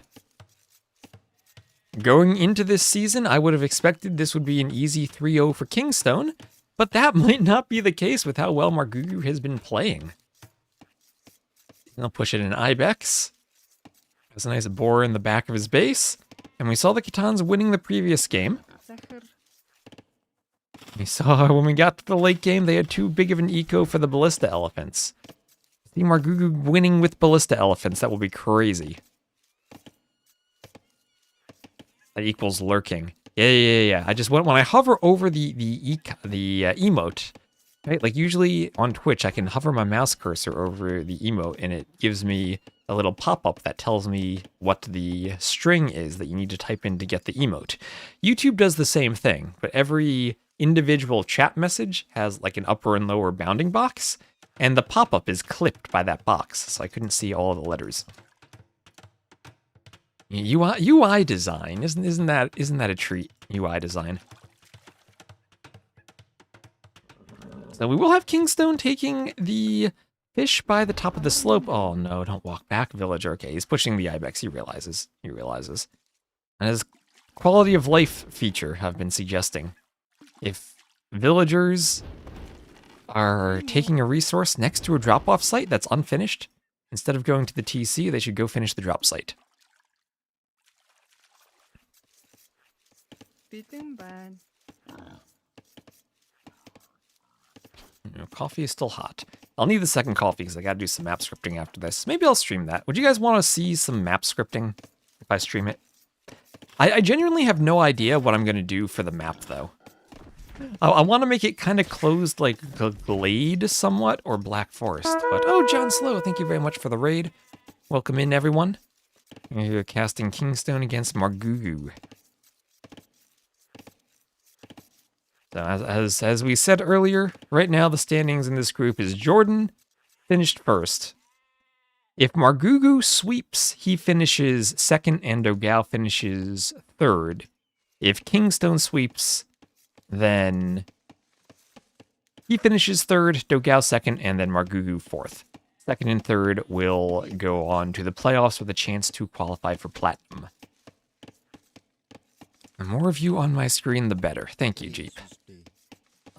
Going into this season, I would have expected this would be an easy 3-0 for KingstoNe, but that might not be the case with how well Margougou has been playing. I'll push it in Ibex. There's a nice boar in the back of his base. And we saw the Khitans winning the previous game. We saw when we got to the late game, they had too big of an eco for the ballista elephants. See Margougou winning with ballista elephants. That will be crazy. That equals lurking. Yeah. I just when I hover over the emote, right? Like usually on Twitch, I can hover my mouse cursor over the emote, and it gives me a little pop-up that tells me what the string is that you need to type in to get the emote. YouTube does the same thing, but every individual chat message has like an upper and lower bounding box, and the pop-up is clipped by that box, so I couldn't see all of the letters. UI design, isn't that a treat? UI design. So we will have KingstoNe taking the fish by the top of the slope. Oh no, don't walk back, villager. Okay, he's pushing the ibex. He realizes. He realizes. And his quality of life feature have been suggesting if villagers are taking a resource next to a drop-off site that's unfinished, instead of going to the TC, they should go finish the drop site. Bitumban. You know, coffee is still hot. I'll need the second coffee because I gotta do some map scripting after this. Maybe I'll stream that. Would you guys want to see some map scripting if I stream it? I genuinely have no idea what I'm gonna do for the map though. I want to make it kind of closed like Glade somewhat or Black Forest. But oh, John Slow, thank you very much for the raid. Welcome in, everyone. You're casting KingstoNe against Margougou. So as we said earlier, right now the standings in this group is JorDan finished first. If Margougou sweeps, he finishes second and dogao finishes third. If KingstoNe sweeps, then he finishes third, dogao second, and then Margougou fourth. Second and third will go on to the playoffs with a chance to qualify for platinum. The more of you on my screen, the better. Thank you, Jeep.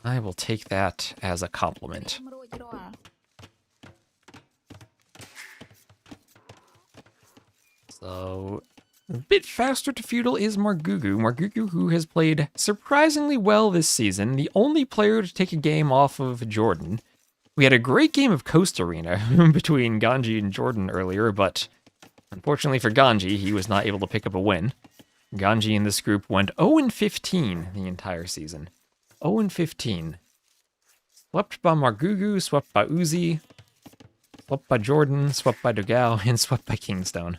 I will take that as a compliment. So, a bit faster to feudal is Margougou. Margougou, who has played surprisingly well this season, the only player to take a game off of JorDan. We had a great game of Coast Arena between Ganji and JorDan earlier, but unfortunately for Ganji, he was not able to pick up a win. Ganji in this group went 0-15 the entire season. 0-15. Swept by Margougou, swept by Uzzi, swept by JorDan, swept by dogao, and swept by KingstoNe.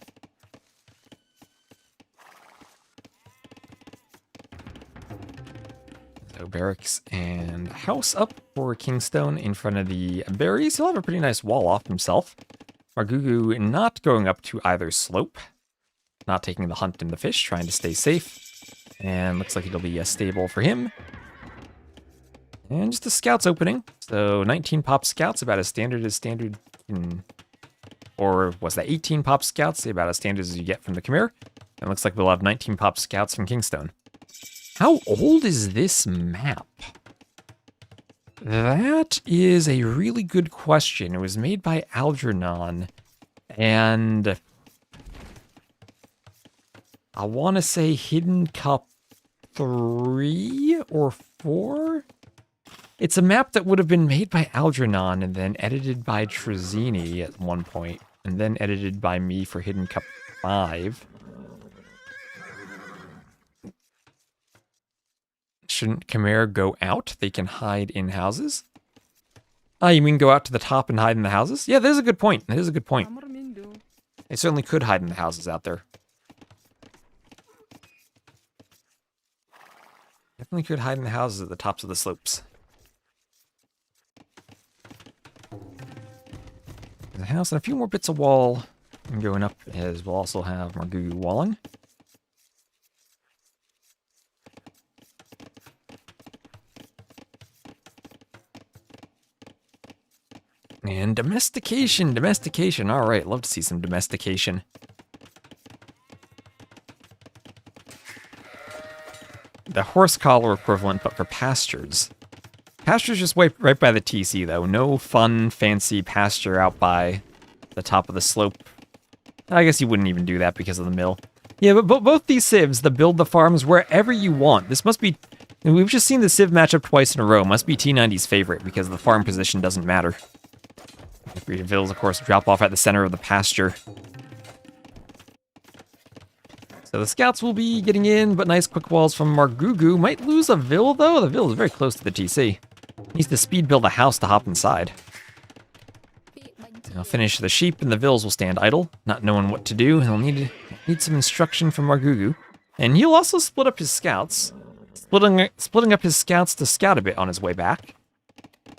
So barracks and house up for KingstoNe in front of the berries. He'll have a pretty nice wall off himself. Margougou not going up to either slope. Not taking the hunt and the fish, trying to stay safe. And looks like it'll be a stable for him. And just the scouts opening. So 19 pop scouts, about as standard in, or was that 18 pop scouts, about as standard as you get from the Khmer. And looks like we'll have 19 pop scouts from KingstoNe. How old is this map? That is a really good question. It was made by Algernon, and I want to say Hidden Cup 3 or 4? It's a map that would have been made by Algernon and then edited by Trezzini at one point, and then edited by me for Hidden Cup 5. Shouldn't Khmer go out? They can hide in houses? Ah, you mean go out to the top and hide in the houses? Yeah, there's a good point. That is a good point. They certainly could hide in the houses out there. Definitely could hide in the houses at the tops of the slopes. There's a house and a few more bits of wall going up, as we'll also have Margougou walling. And domestication, domestication. All right, love to see some domestication. The horse collar equivalent, but for pastures. Pastures just right by the TC, though. No fun, fancy pasture out by the top of the slope. I guess you wouldn't even do that because of the mill. Yeah, but both these civs, the build the farms wherever you want. This must be... We've just seen the civ matchup twice in a row. Must be T90's favorite because the farm position doesn't matter. Villas, of course, drop off at the center of the pasture. So the scouts will be getting in, but nice quick walls from Margougou. Might lose a Vill, though. The Vill is very close to the TC. Needs to speed build a house to hop inside. I'll finish the sheep, and the Vills will stand idle, not knowing what to do. He'll need some instruction from Margougou. And he'll also split up his scouts. Splitting up his scouts to scout a bit on his way back.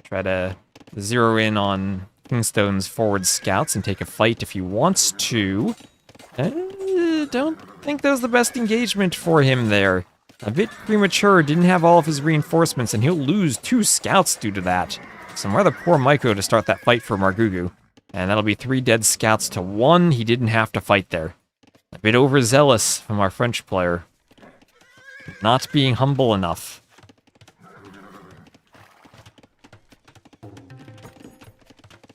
Try to zero in on KingstoNe's forward scouts and take a fight if he wants to. Don't think that was the best engagement for him there. A bit premature, didn't have all of his reinforcements, and he'll lose 2 scouts due to that. Some rather poor micro to start that fight for Margougou. And that'll be 3 dead scouts to 1. He didn't have to fight there. A bit overzealous from our French player. Not being humble enough.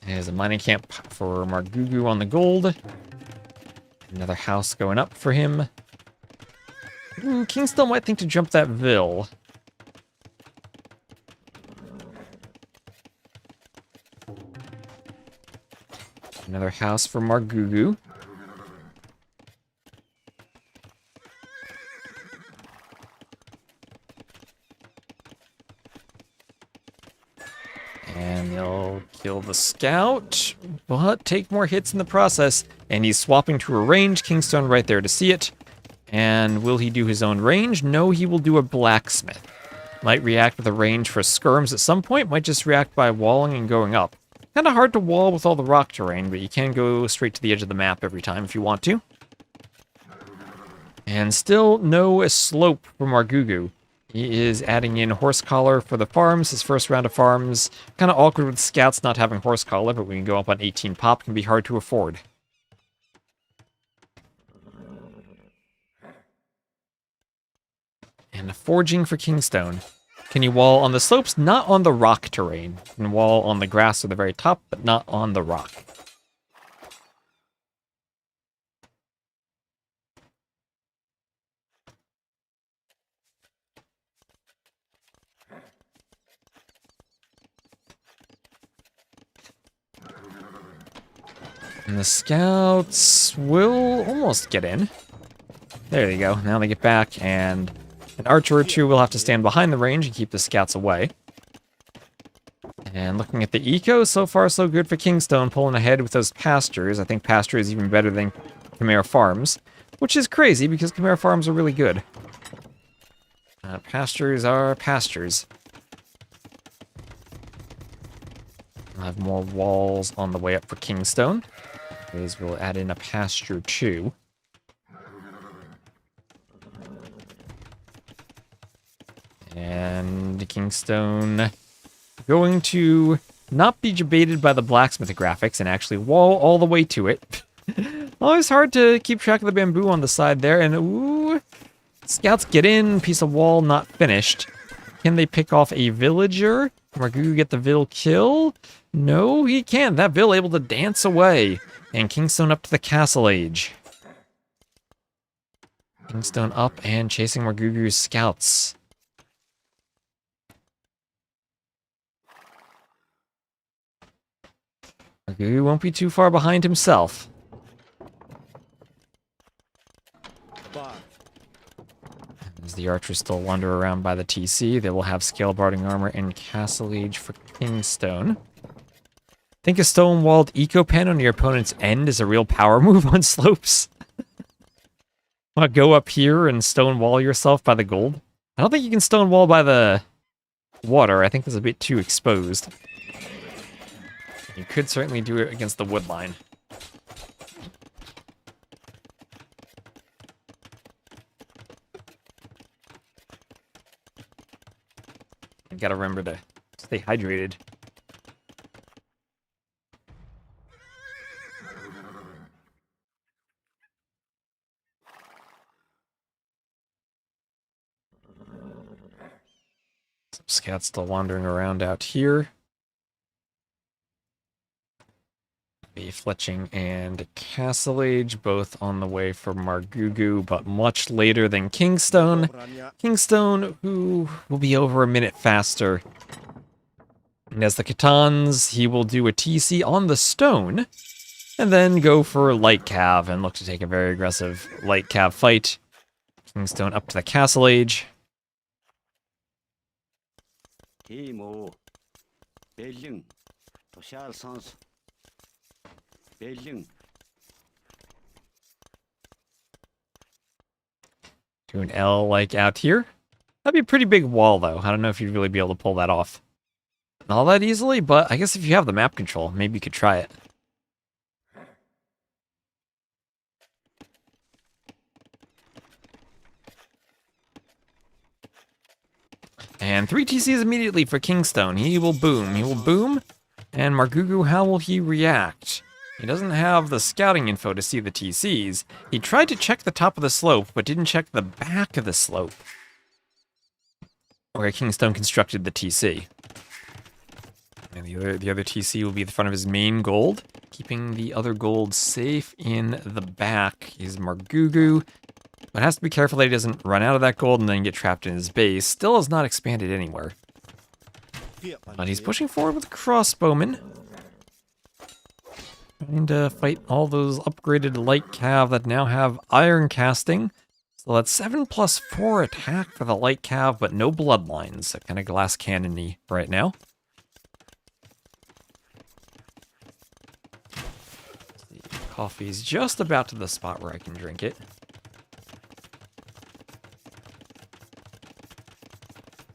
There's a mining camp for Margougou on the gold. Another house going up for him. KingstoNe might think to jump that Ville. Another house for Margougou. And they'll kill the scout, but take more hits in the process. And he's swapping to a range. KingstoNe right there to see it. And will he do his own range? No, he will do a blacksmith. Might react with a range for skirms at some point. Might just react by walling and going up. Kind of hard to wall with all the rock terrain, but you can go straight to the edge of the map every time if you want to. And still no slope for Margougou. He is adding in horse collar for the farms, his first round of farms. Kind of awkward with scouts not having horse collar, but we can go up on 18 pop, can be hard to afford. And a forging for KingstoNe. Can you wall on the slopes? Not on the rock terrain. You can wall on the grass at the very top, but not on the rock. And the scouts will almost get in. There you go. Now they get back, and an archer or 2 will have to stand behind the range and keep the scouts away. And looking at the eco, so far so good for KingstoNe, pulling ahead with those pastures. I think pasture is even better than Khmer Farms, which is crazy because Khmer Farms are really good. Pastures are pastures. I'll have more walls on the way up for KingstoNe. These will add in a pasture 2. And KingstoNe going to not be debated by the blacksmith graphics and actually wall all the way to it. Always hard to keep track of the bamboo on the side there. And ooh, scouts get in, piece of wall not finished. Can they pick off a villager? Margougou get the Ville kill? No, he can't. That Ville able to dance away. And KingstoNe up to the castle age. KingstoNe up and chasing Margougou's scouts. Margougou won't be too far behind himself. As the archers still wander around by the TC, they will have scale barding armor and castle age for KingstoNe. Think a stone-walled eco-pen on your opponent's end is a real power move on slopes. Want to go up here and stone-wall yourself by the gold? I don't think you can stone-wall by the water. I think that's a bit too exposed. You could certainly do it against the wood line. You gotta remember to stay hydrated. Some scouts still wandering around out here. Be Fletching and Castle Age, both on the way for Margougou, but much later than KingstoNe. KingstoNe, who will be over a minute faster. And as the Khitans, he will do a TC on the stone, and then go for light cav and look to take a very aggressive light cav fight. KingstoNe up to the Castle Age. Do an L like out here. That'd be a pretty big wall though. I don't know if you'd really be able to pull that off. Not all that easily, but I guess if you have the map control, maybe you could try it. And 3 TCs immediately for KingstoNe. He will boom. He will boom. And Margougou, how will he react? He doesn't have the scouting info to see the TCs. He tried to check the top of the slope, but didn't check the back of the slope, where KingstoNe constructed the TC. And the other TC will be the front of his main gold, keeping the other gold safe in the back. He's Margougou, but has to be careful that he doesn't run out of that gold and then get trapped in his base. Still has not expanded anywhere. But he's pushing forward with a crossbowman. Trying to fight all those upgraded light cav that now have iron casting. So that's 7+4 attack for the light cav, but no bloodlines. So kind of glass cannon-y right now. Coffee's just about to the spot where I can drink it.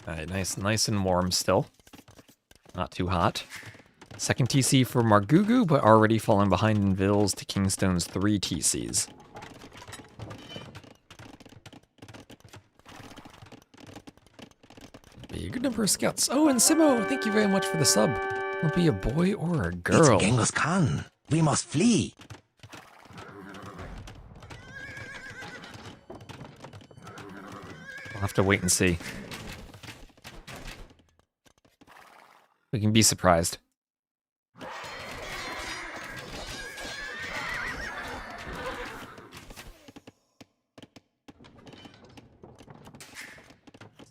Alright, nice and warm still. Not too hot. Second TC for Margougou, but already falling behind in vills to KingstoNe's 3 TCs. Be a good number of scouts. Oh, and Simo, thank you very much for the sub. Will be a boy or a girl? It's Genghis Khan. We must flee. We'll have to wait and see. We can be surprised.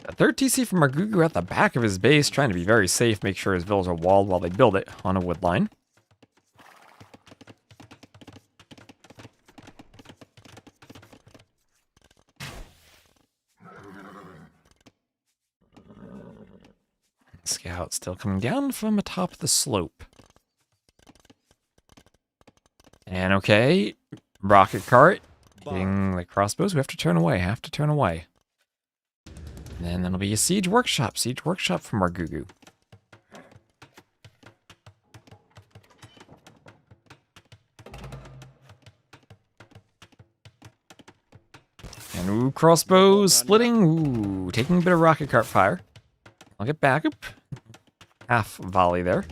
A third TC from Margougou at the back of his base, trying to be very safe, make sure his villas are walled while they build it on a wood line. Scout still coming down from atop the slope. And okay, rocket cart, getting the crossbows. We have to turn away, And then that'll be a siege workshop from Margougou. And ooh, crossbows splitting. Ooh, taking a bit of rocket cart fire. I'll get back up. Half volley there.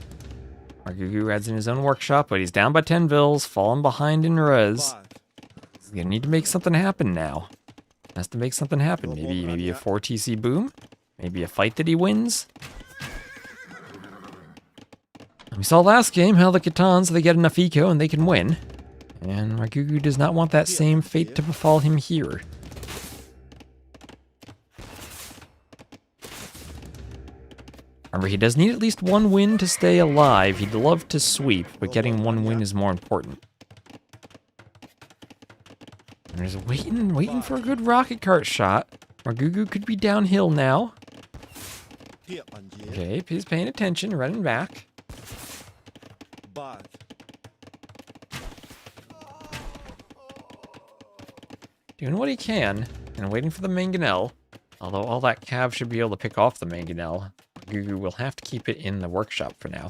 Margougou adds in his own workshop, but he's down by 10 vills, falling behind in res. He's gonna need to make something happen now. Has to make something happen. Maybe a 4 TC boom. Maybe a fight that he wins. We saw last game how the Khitans, they get enough eco and they can win. And Margougou does not want that same fate to befall him here. Remember, he does need at least 1 win to stay alive. He'd love to sweep, but getting 1 win is more important. And there's waiting for a good rocket cart shot. Margougou could be downhill now. Okay, he's paying attention, running back. Doing what he can, and waiting for the mangonel. Although all that cav should be able to pick off the mangonel. Margougou will have to keep it in the workshop for now.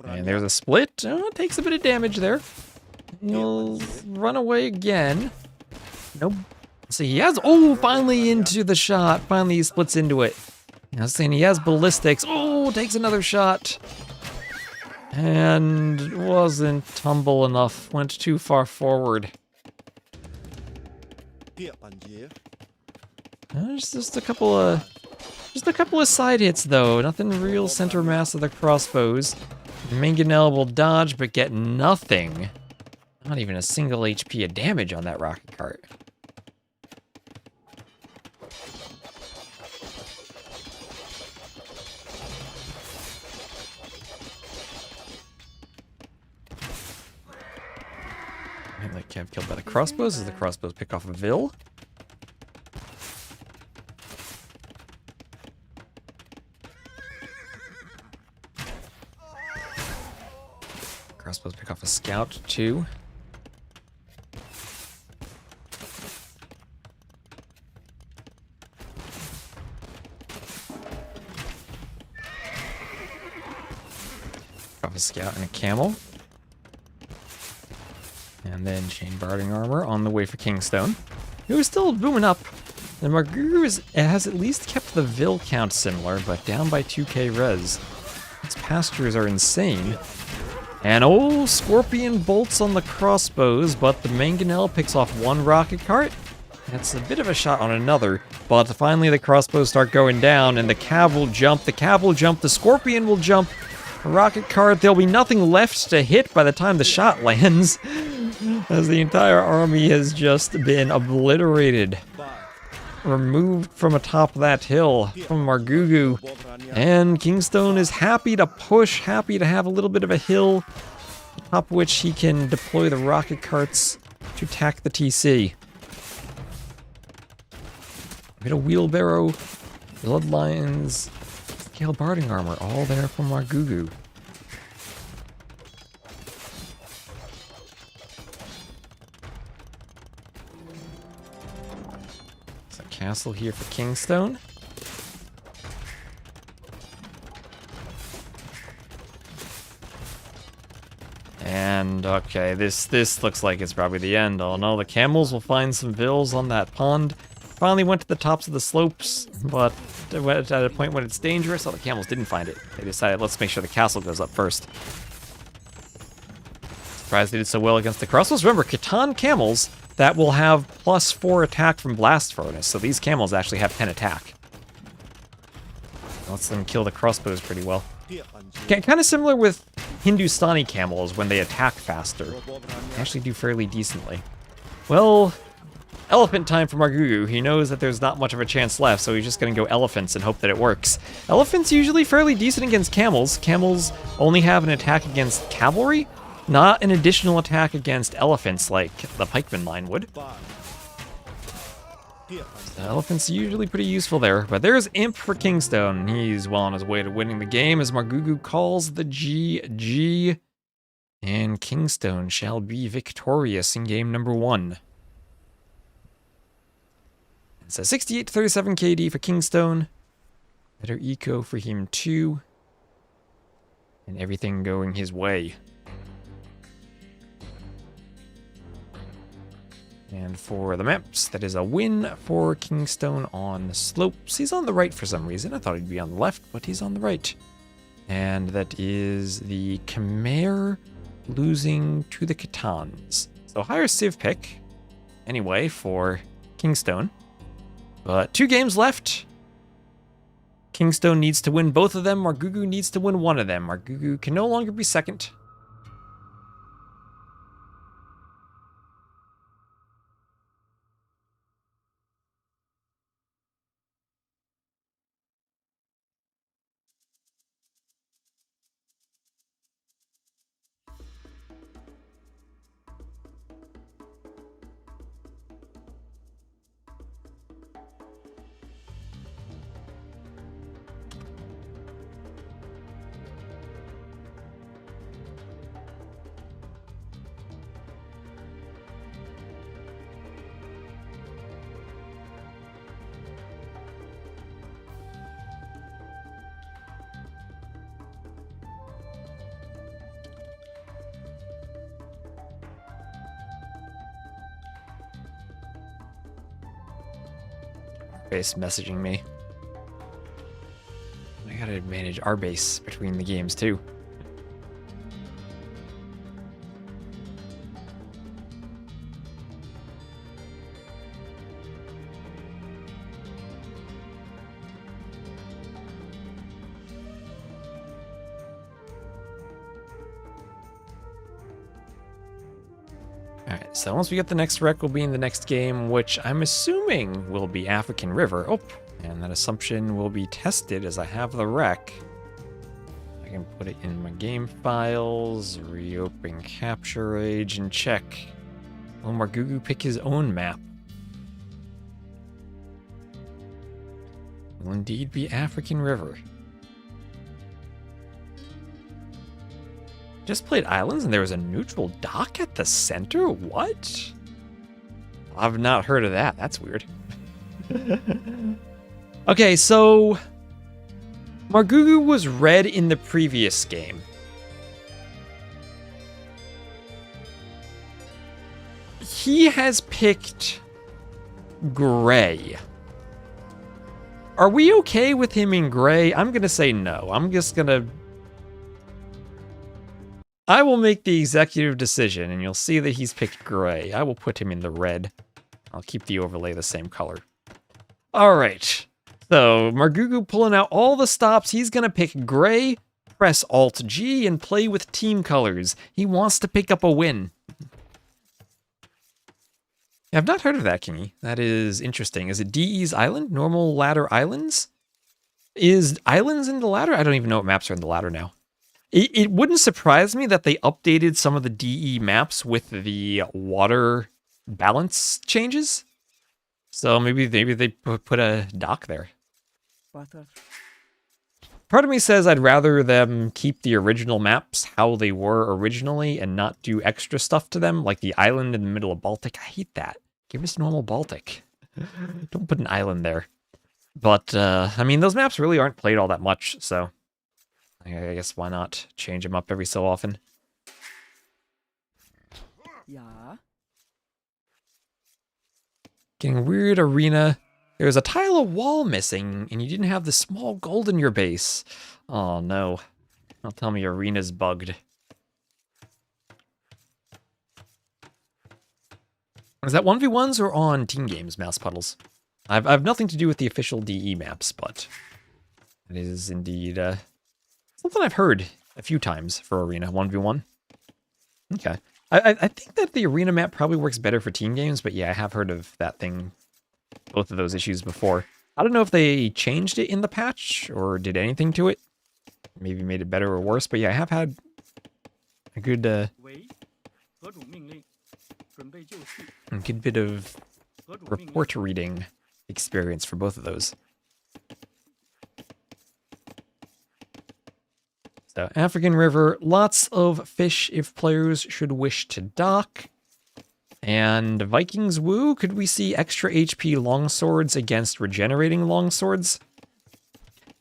And there's a split. Oh, it takes a bit of damage there. He'll run away again. Nope. See, he has... Oh, finally into the shot. Finally he splits into it. I was saying he has ballistics. Oh, takes another shot. And wasn't tumble enough. Went too far forward. Just a couple of side hits though. Nothing real center mass of the crossbows. Mangonel will dodge but get nothing. Not even a single HP of damage on that rocket cart. Like Cav killed by the crossbows as the crossbows pick off a Vill. Crossbows pick off a scout too. Pick off a scout and a camel. And then chain barding armor on the way for KingstoNe. Who's still booming up. And Margougou has at least kept the Vil count similar, but down by 2k res. Its pastures are insane. And oh, Scorpion bolts on the crossbows, but the Mangonel picks off one rocket cart. That's a bit of a shot on another, but finally the crossbows start going down, and the Cav will jump, the Scorpion will jump, the rocket cart, there'll be nothing left to hit by the time the shot lands, as the entire army has just been obliterated. Removed from atop that hill from Margougou, and KingstoNe is happy to push, happy to have a little bit of a hill atop which he can deploy the rocket carts to attack the TC. A bit of wheelbarrow, bloodlines, scale barding armor, all there from Margougou. Castle here for KingstoNe. And okay, this looks like it's probably the end. Oh no, the camels will find some Vils on that pond. Finally went to the tops of the slopes, but at a point when it's dangerous, the camels didn't find it. They decided, let's make sure the castle goes up first. Surprised they did so well against the crossbows. Remember, Khitan camels that will have +4 attack from Blast Furnace, so these camels actually have 10 attack. Lets them kill the crossbows pretty well. Kind of similar with Hindustani camels when they attack faster. They actually do fairly decently. Well, elephant time for Margougou. He knows that there's not much of a chance left, so he's just going to go elephants and hope that it works. Elephants usually fairly decent against camels. Camels only have an attack against cavalry, not an additional attack against elephants like the pikeman line would. The elephant's usually pretty useful there, but there's Imp for KingstoNe. He's well on his way to winning the game as Margougou calls the GG. And KingstoNe shall be victorious in game number 1. It's a 68 to 37 KD for KingstoNe. Better eco for him too. And everything going his way. And for the maps, that is a win for KingstoNe on slopes. He's on the right for some reason. I thought he'd be on the left, but he's on the right. And that is the Khmer losing to the Khitans. So higher civ pick, anyway, for KingstoNe. But 2 games left. KingstoNe needs to win both of them. Margougou needs to win one of them. Margougou can no longer be second. Base messaging me. I gotta manage our base between the games too. Alright, so once we get the next rec, we'll be in the next game, which I'm assuming will be African River. Oh, and that assumption will be tested as I have the rec. I can put it in my game files, reopen capture age, and check. Will Margougou pick his own map? Will indeed be African River. Just played Islands and there was a neutral dock at the center? What? I've not heard of that. That's weird. Okay, so Margougou was red in the previous game. He has picked gray. Are we okay with him in gray? I'm gonna say no. I will make the executive decision, and you'll see that he's picked gray. I will put him in the red. I'll keep the overlay the same color. All right. So, Margougou pulling out all the stops. He's gonna pick gray, press Alt-G, and play with team colors. He wants to pick up a win. I've not heard of that, Kingy. That is interesting. Is it DE's Island? Normal ladder islands? Is islands in the ladder? I don't even know what maps are in the ladder now. It wouldn't surprise me that they updated some of the DE maps with the water balance changes. So maybe they put a dock there. Part of me says I'd rather them keep the original maps how they were originally and not do extra stuff to them, like the island in the middle of Baltic. I hate that. Give us normal Baltic. Don't put an island there. But, I mean, those maps really aren't played all that much, so I guess why not change them up every so often. Yeah. Getting weird arena. There's a tile of wall missing, and you didn't have the small gold in your base. Oh, no. Don't tell me arena's bugged. Is that 1v1s or on team games, Mouse Puddles? I've nothing to do with the official DE maps, but it is indeed something I've heard a few times for arena 1v1. Okay. I think that the arena map probably works better for team games, but yeah, I have heard of that thing, both of those issues before. I don't know if they changed it in the patch or did anything to it. Maybe made it better or worse, but yeah, I have had a good bit of report reading experience for both of those. So, African River, lots of fish if players should wish to dock. And Vikings Woo, could we see extra HP longswords against regenerating longswords?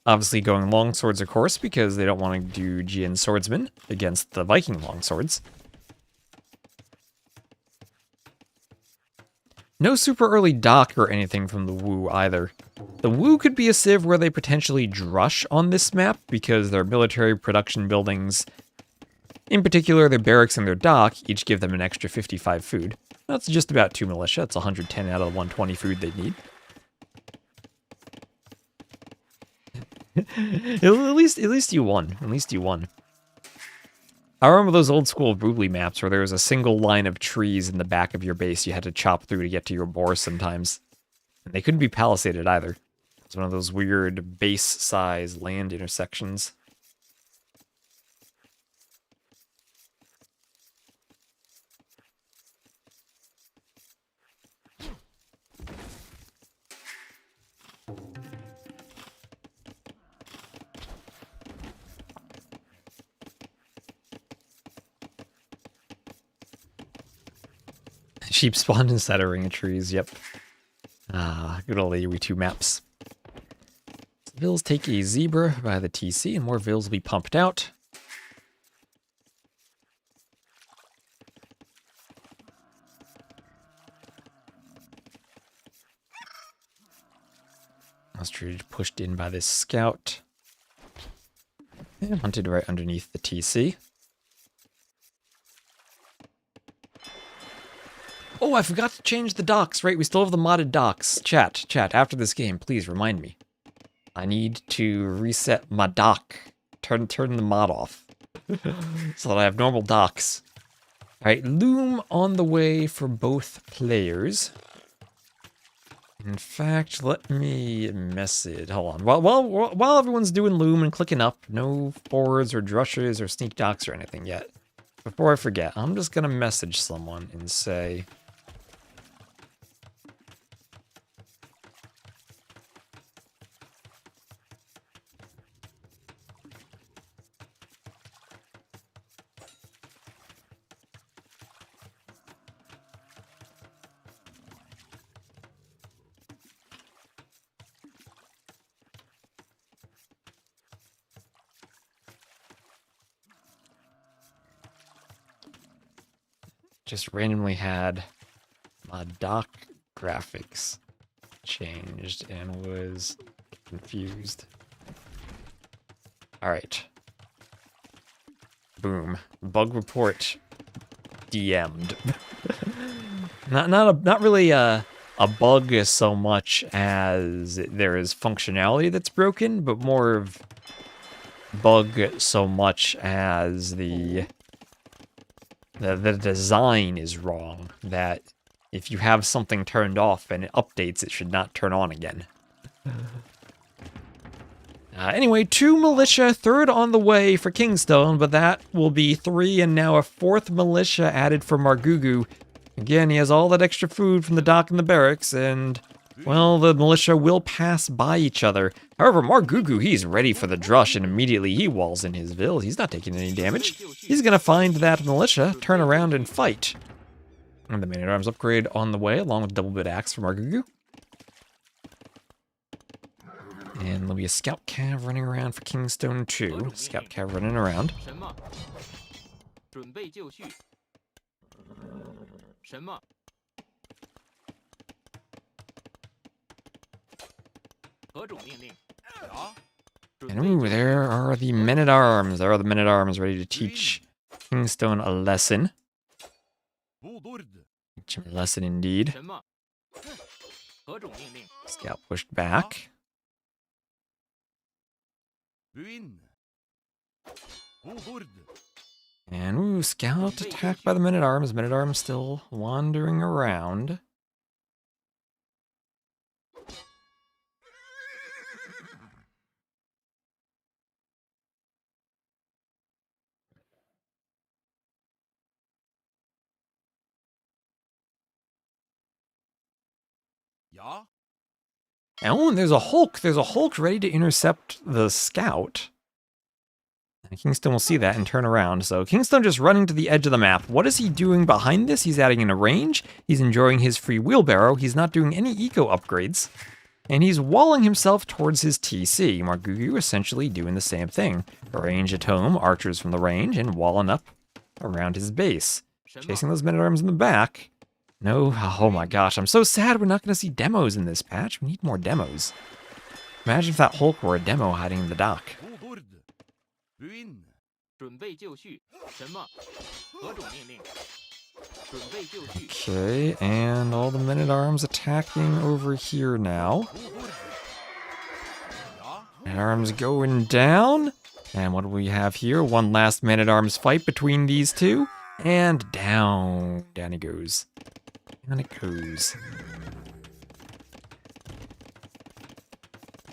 Obviously going longswords, of course, because they don't want to do Jian swordsmen against the Viking longswords. No super early dock or anything from the Woo either. The Woo could be a civ where they potentially drush on this map because their military production buildings, in particular their barracks and their dock, each give them an extra 55 food. That's just about 2 militia. That's 110 out of the 120 food they need. at least you won. At least you won. I remember those old school Brugly maps where there was a single line of trees in the back of your base you had to chop through to get to your boar sometimes. And they couldn't be palisaded either. It's one of those weird base size land intersections. Sheep spawned inside a ring of trees, yep. Ah, good old AoE2 maps. Vills take a zebra by the TC, and more Vills will be pumped out. Ostrich pushed in by this scout. And hunted right underneath the TC. Oh, I forgot to change the docks, right? We still have the modded docks. Chat, after this game, please remind me. I need to reset my dock. Turn the mod off. So that I have normal docks. Alright, loom on the way for both players. In fact, let me message. Hold on. While everyone's doing loom and clicking up, no forwards or drushes or sneak docks or anything yet. Before I forget, I'm just gonna message someone and say, just randomly had my dock graphics changed and was Confused. Alright. Boom. Bug report DM'd. not really a bug so much as there is functionality that's broken, but more of bug so much as the design is wrong. That if you have something turned off and it updates, it should not turn on again. Anyway, 2 militia, 3rd on the way for KingstoNe, but that will be 3 and now a 4th militia added for Margougou. Again, he has all that extra food from the dock and the barracks, and, well, the militia will pass by each other. However, Margougou, he's ready for the drush, and immediately he walls in his ville. He's not taking any damage. He's gonna find that militia, turn around, and fight. And the man-at-arms upgrade on the way, along with double-bit axe for Margougou. And there'll be a scout cav running around for KingstoNe 2. Scout cav running around. And ooh, there are the men-at-arms. There are the men-at-arms ready to teach KingstoNe a lesson. Teach him a lesson indeed. Scout pushed back. And ooh, scout attacked by the men-at-arms. Men-at-arms still wandering around. Oh, and there's a Hulk. There's a Hulk ready to intercept the scout. And KingstoNe will see that and turn around. So KingstoNe just running to the edge of the map. What is he doing behind this? He's adding in a range. He's enjoying his free wheelbarrow. He's not doing any eco upgrades. And he's walling himself towards his TC. Margougou essentially doing the same thing. Range at home, archers from the range, and walling up around his base. Chasing those men-at-arms in the back. No, oh my gosh, I'm so sad we're not going to see demos in this patch. We need more demos. Imagine if that Hulk were a demo hiding in the dock. Okay, and all the men-at-arms attacking over here now. Men-at-arms going down. And what do we have here? One last man-at-arms fight between these two. And down. Down he goes. Down it goes.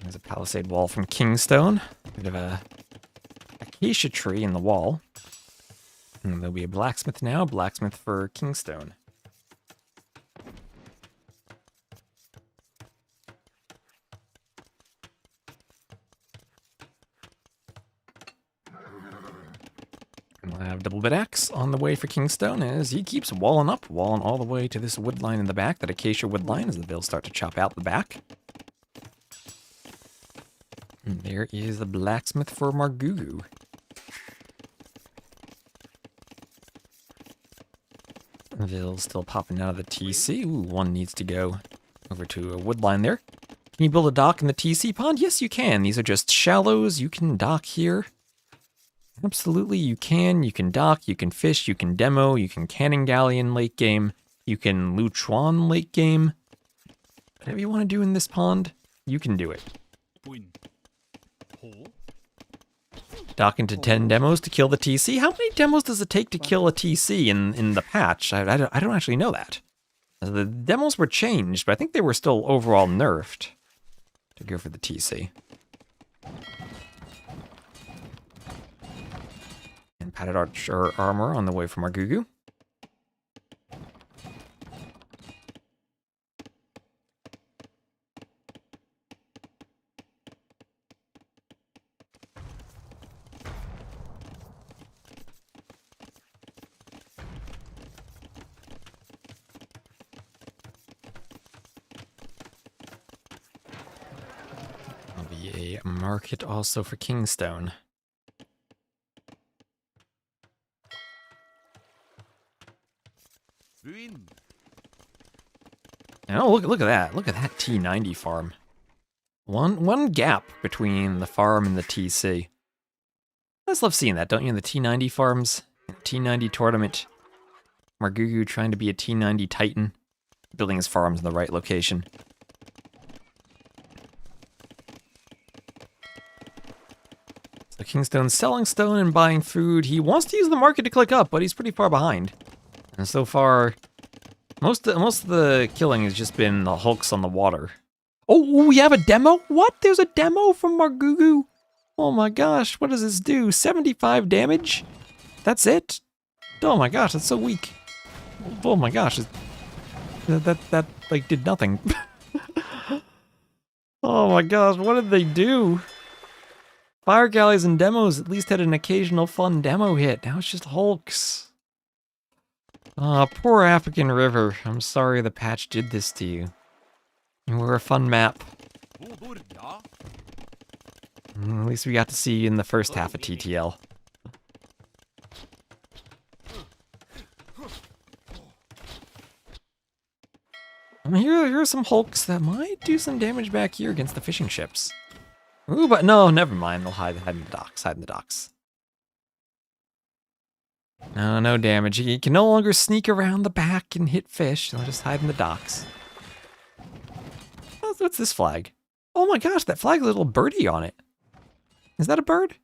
There's a palisade wall from KingstoNe. Bit of a acacia tree in the wall. And there'll be a blacksmith now. Blacksmith for KingstoNe. We'll have double bit axe on the way for KingstoNe as he keeps walling up, walling all the way to this wood line in the back, that acacia wood line, as the bills start to chop out the back. And there is the blacksmith for Margougou. Ville's still popping out of the TC. Ooh, one needs to go over to a wood line there. Can you build a dock in the TC pond? Yes, you can. These are just shallows. You can dock here. Absolutely, you can. You can dock, you can fish, you can demo, you can cannon galleon late game, you can Luchuan late game. Whatever you want to do in this pond, you can do it. Dock into 10 demos to kill the TC. How many demos does it take to kill a TC in the patch? I don't actually know that. The demos were changed, but I think they were still overall nerfed to go for the TC. And padded archer armor on the way from Margougou. There'll be a market also for KingstoNe. Oh, look at that. Look at that T90 farm. One gap between the farm and the TC. I just love seeing that, don't you? In the T90 farms, T90 tournament. Margougou trying to be a T90 Titan, building his farms in the right location. So KingstoNe's selling stone and buying food. He wants to use the market to click up, but he's pretty far behind. And so far, most of the killing has just been the hulks on the water. Oh, we have a demo? What? There's a demo from Margougou? Oh my gosh, what does this do? 75 damage? That's it? Oh my gosh, that's so weak. Oh my gosh, that like did nothing. Oh my gosh, what did they do? Fire galleys and demos at least had an occasional fun demo hit. Now it's just hulks. Ah, poor African River. I'm sorry the patch did this to you. You were a fun map. At least we got to see you in the first half of TTL. I mean, here are some hulks that might do some damage back here against the fishing ships. Ooh, but no, never mind. They'll hide in the docks. Hide in the docks. No, no damage. He can no longer sneak around the back and hit fish. They'll just hide in the docks. What's this flag? Oh my gosh, that flag has a little birdie on it. Is that a bird?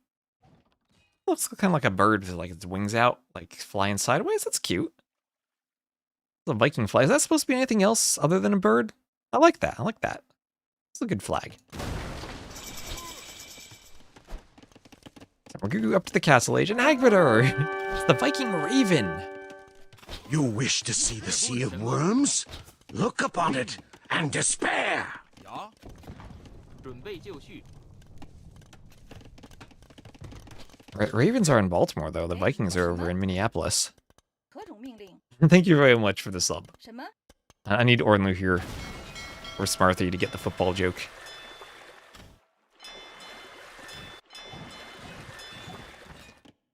Looks kind of like a bird with like its wings out, like flying sideways. That's cute. The Viking flag. Is that supposed to be anything else other than a bird? I like that. I like that. It's a good flag. So we're gonna go up to the castle age and Agritor. It's the Viking Raven. You wish to see the Sea of Worms? Look upon it and despair! Ravens are in Baltimore, though. The Vikings are over in Minneapolis. Thank you very much for the sub. I need Ornlu here or Smarthy to get the football joke.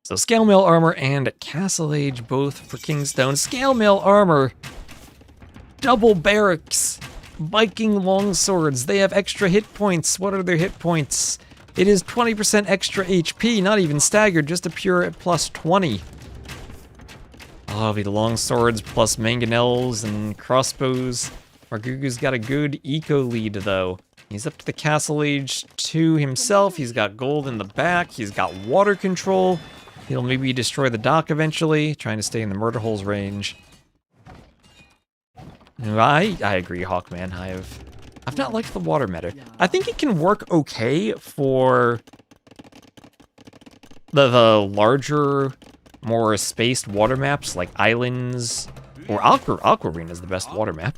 So Scale Mail Armor and Castle Age both for KingstoNe. Scale Mail Armor, double barracks, Viking longswords. They have extra hit points. What are their hit points? It is 20% extra HP, not even staggered, just a pure plus 20. Oh, the longswords plus mangonels and crossbows. Margougou's got a good eco lead, though. He's up to the Castle Age 2 himself. He's got gold in the back. He's got water control. He'll maybe destroy the dock eventually, trying to stay in the murder holes range. I agree, Hawkman. I've not liked the water meta. I think it can work okay for the larger, more spaced water maps like Islands or Aquarine is the best water map.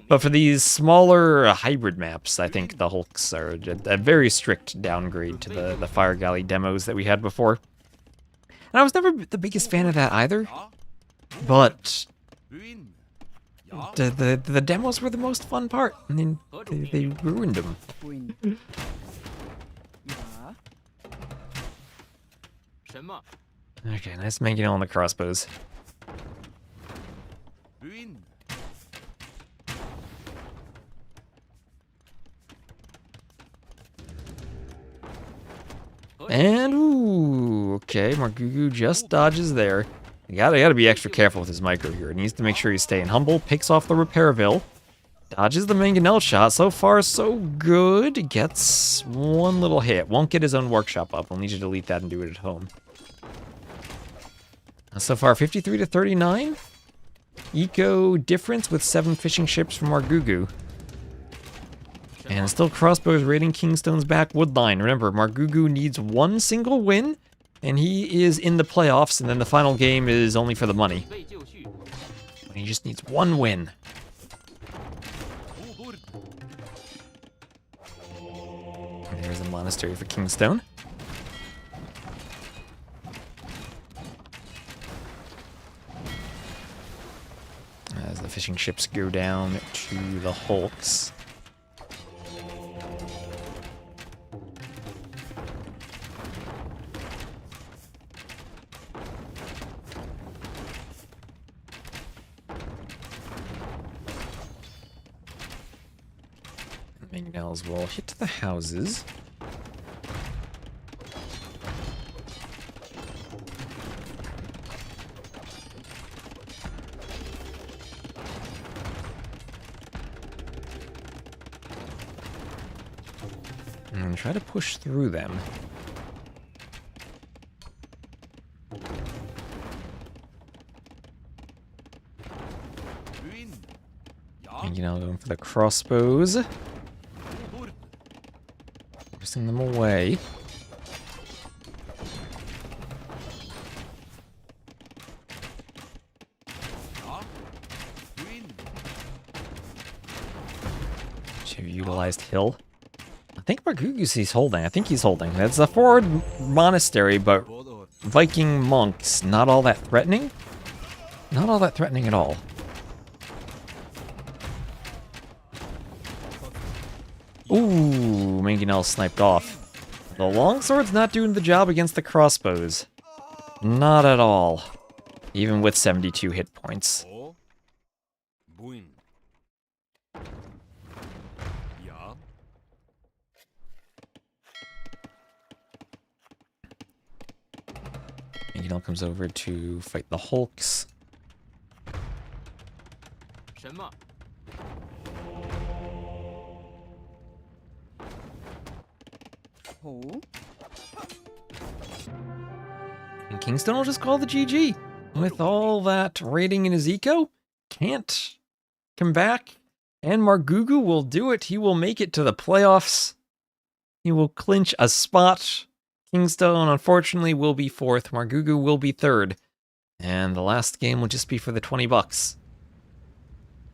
But for these smaller hybrid maps, I think the hulks are a very strict downgrade to the Fire Galley demos that we had before. And I was never the biggest fan of that either, but the demos were the most fun part, and then they ruined them. Okay, nice mangonel on the crossbows. And, ooh, okay, Margougou just dodges there. You gotta be extra careful with his micro here. He needs to make sure he's staying humble, picks off the Repairville, dodges the mangonel shot. So far, so good. Gets one little hit. Won't get his own workshop up. We'll need you to delete that and do it at home. So far, 53 to 39. Eco difference with 7 fishing ships from Margougou. And still crossbows raiding KingstoNe's back wood line. Remember, Margougou needs one single win, and he is in the playoffs, and then the final game is only for the money. He just needs one win. And there's a monastery for KingstoNe. As the fishing ships go down to the hulks. Mangonels will hit the houses. And try to push through them. Mangonel going for the crossbows. Forcing them away. Should have utilized Hill. I think Margougou's holding. I think he's holding. That's a forward monastery, but Viking monks, not all that threatening. Not all that threatening at all. Ooh, Mangonel sniped off. The longsword's not doing the job against the crossbows. Not at all. Even with 72 hit points. Mangonel comes over to fight the Hulks. Oh. And KingstoNe will just call the GG. With all that rating in his eco, can't come back. And Margougou will do it. He will make it to the playoffs. He will clinch a spot. KingstoNe, unfortunately, will be 4th. Margougou will be 3rd. And the last game will just be for the 20 bucks.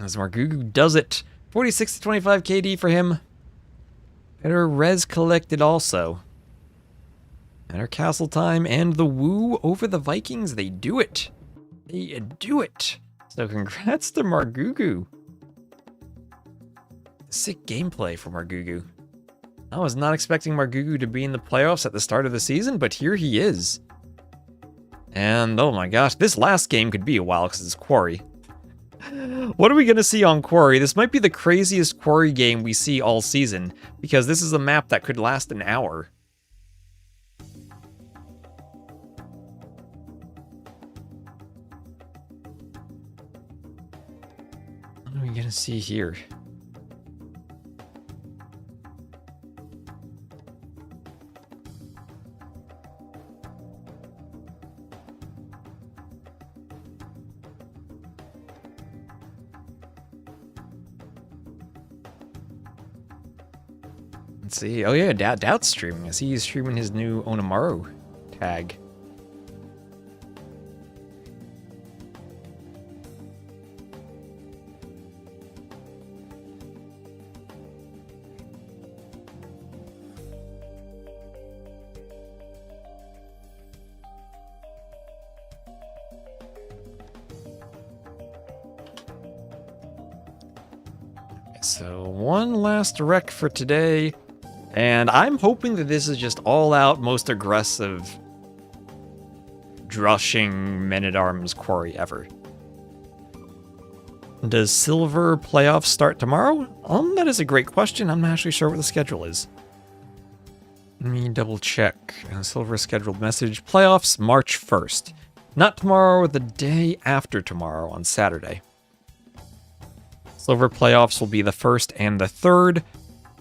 As Margougou does it. 46 to 25 KD for him. Better res collected also. Better castle time and the woo over the Vikings. They do it. They do it. So congrats to Margougou. Sick gameplay for Margougou. I was not expecting Margougou to be in the playoffs at the start of the season, but here he is. And oh my gosh, this last game could be a while because it's Quarry. What are we going to see on Quarry? This might be the craziest Quarry game we see all season, because this is a map that could last an hour. What are we going to see here? Let's see. Oh yeah, Doubt's streaming. I see he's streaming his new Onamaru tag. So one last rec for today. And I'm hoping that this is just all-out, most aggressive, drushing men-at-arms Quarry ever. Does Silver playoffs start tomorrow? That is a great question. I'm not actually sure what the schedule is. Let me double-check. Silver scheduled message. Playoffs, March 1st. Not tomorrow, the day after tomorrow on Saturday. Silver playoffs will be the 1st and the 3rd.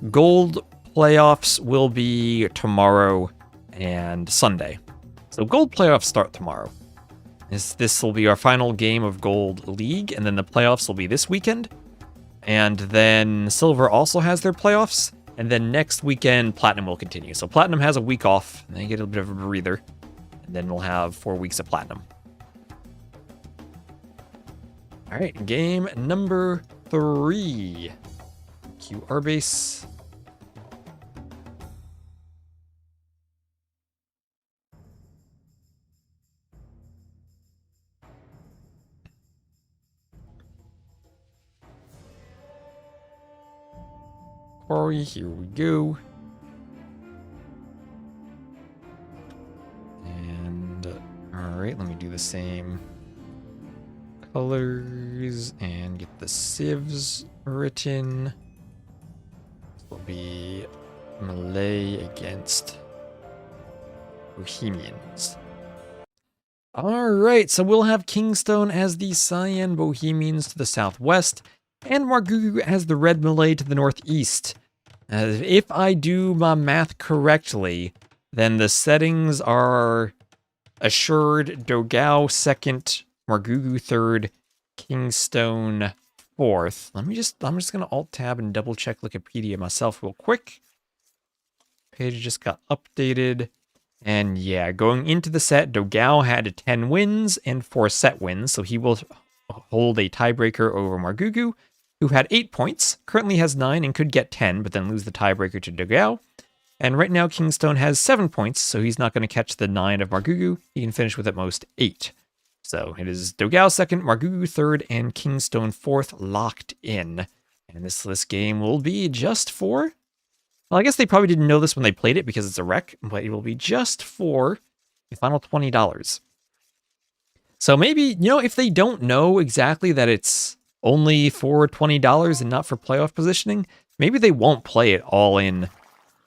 Gold playoffs will be tomorrow and Sunday. So Gold playoffs start tomorrow. This will be our final game of Gold League, and then the playoffs will be this weekend. And then Silver also has their playoffs, and then next weekend Platinum will continue. So Platinum has a week off, and they get a bit of a breather, and then we'll have 4 weeks of Platinum. All right, game number 3. QR base. Quarry, here we go. And, alright, let me do the same colors and get the civs written. will be Malay against Bohemians. Alright, so we'll have KingstoNe as the cyan Bohemians to the southwest, and Margougou as the red Malay to the northeast. If I do my math correctly, then the settings are assured dogao second, Margougou third, KingstoNe fourth. I'm just gonna alt tab and double check Wikipedia myself real quick. Page just got updated. And yeah, going into the set, dogao had 10 wins and 4 set wins, so he will hold a tiebreaker over Margougou, who had 8 points, currently has 9 and could get 10, but then lose the tiebreaker to dogao. And right now, KingstoNe has 7 points, so he's not going to catch the 9 of Margougou. He can finish with at most 8. So it is dogao second, Margougou third, and KingstoNe fourth locked in. And this game will be just for... Well, I guess they probably didn't know this when they played it because it's a rec, but it will be just for the final $20. So maybe, you know, if they don't know exactly that it's only for $20 and not for playoff positioning, maybe they won't play it all in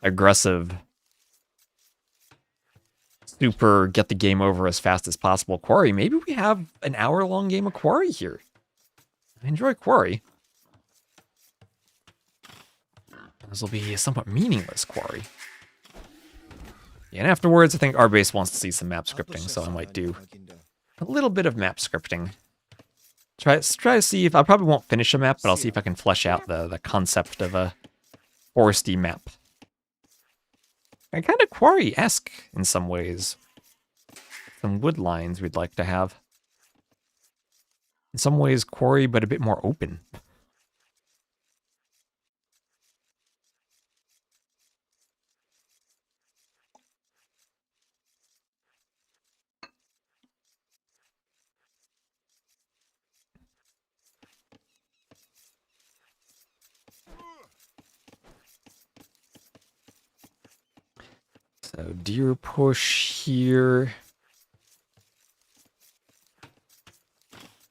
aggressive, super get the game over as fast as possible Quarry. Maybe we have an hour-long game of Quarry here. I enjoy Quarry. This will be a somewhat meaningless Quarry. Yeah, and afterwards, I think our base wants to see some map scripting, so I might do a little bit of map scripting. Try to see if... I probably won't finish a map, but I'll see if I can flesh out the concept of a foresty map. And kind of Quarry-esque in some ways. Some wood lines we'd like to have. In some ways, Quarry, but a bit more open. So deer push here.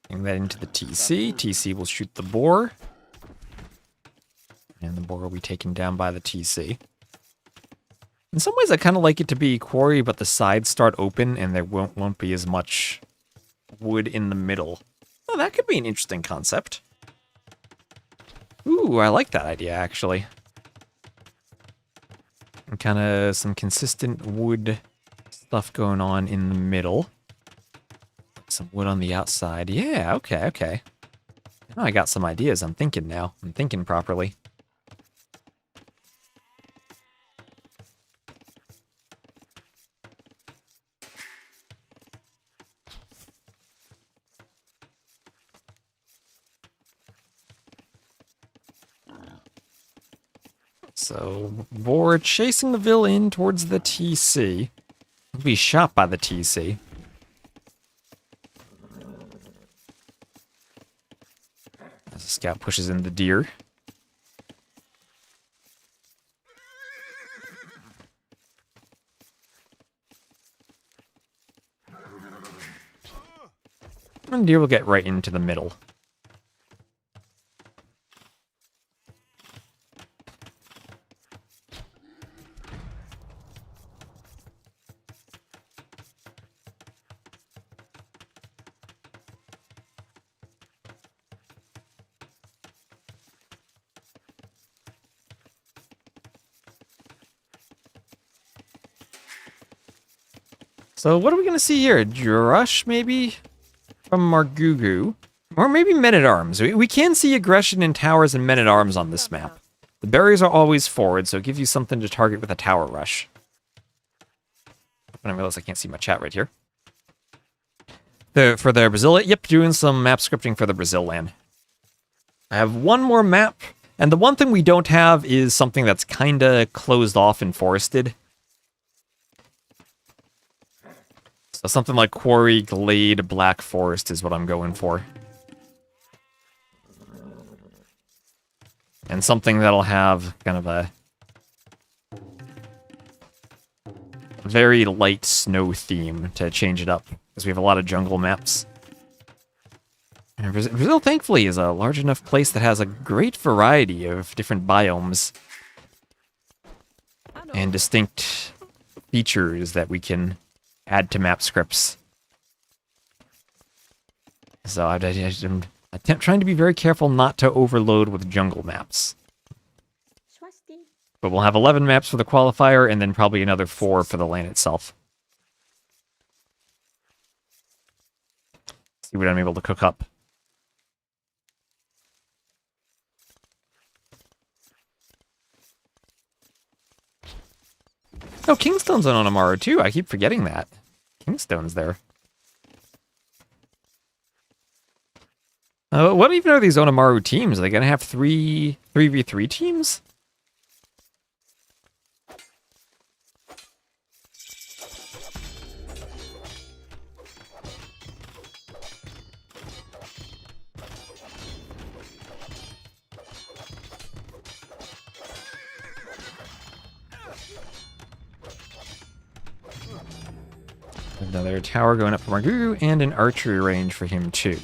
Bring that into the TC. TC will shoot the boar. And the boar will be taken down by the TC. In some ways, I kind of like it to be Quarry, but the sides start open and there won't be as much wood in the middle. Oh, that could be an interesting concept. Ooh, I like that idea, actually. And kind of some consistent wood stuff going on in the middle. Some wood on the outside. Yeah, okay. Now I got some ideas. I'm thinking now. I'm thinking properly. So, boar chasing the villain towards the TC. He'll be shot by the TC. As the scout pushes in the deer. And deer will get right into the middle. So what are we going to see here? Drush, maybe? From Margougou? Or maybe Men-at-Arms. We can see aggression in towers and Men-at-Arms on this map. The barriers are always forward, so it gives you something to target with a tower rush. I realize I can't see my chat right here. For the Brazil... Yep, doing some map scripting for the Brazil land. I have one more map, and the one thing we don't have is something that's kinda closed off and forested. So something like Quarry, Glade, Black Forest is what I'm going for. And something that'll have kind of a very light snow theme to change it up, because we have a lot of jungle maps. And Brazil, thankfully, is a large enough place that has a great variety of different biomes. and distinct features that we can add to map scripts. So I'm trying to be very careful not to overload with jungle maps. But we'll have 11 maps for the qualifier, and then probably another 4 for the lane itself. See what I'm able to cook up. Oh, KingstoNe's on Onamaru too. I keep forgetting that. KingstoNe's there. What even are these Onamaru teams? Are they going to have 3v3 teams? Another tower going up for Margougou, and an archery range for him too.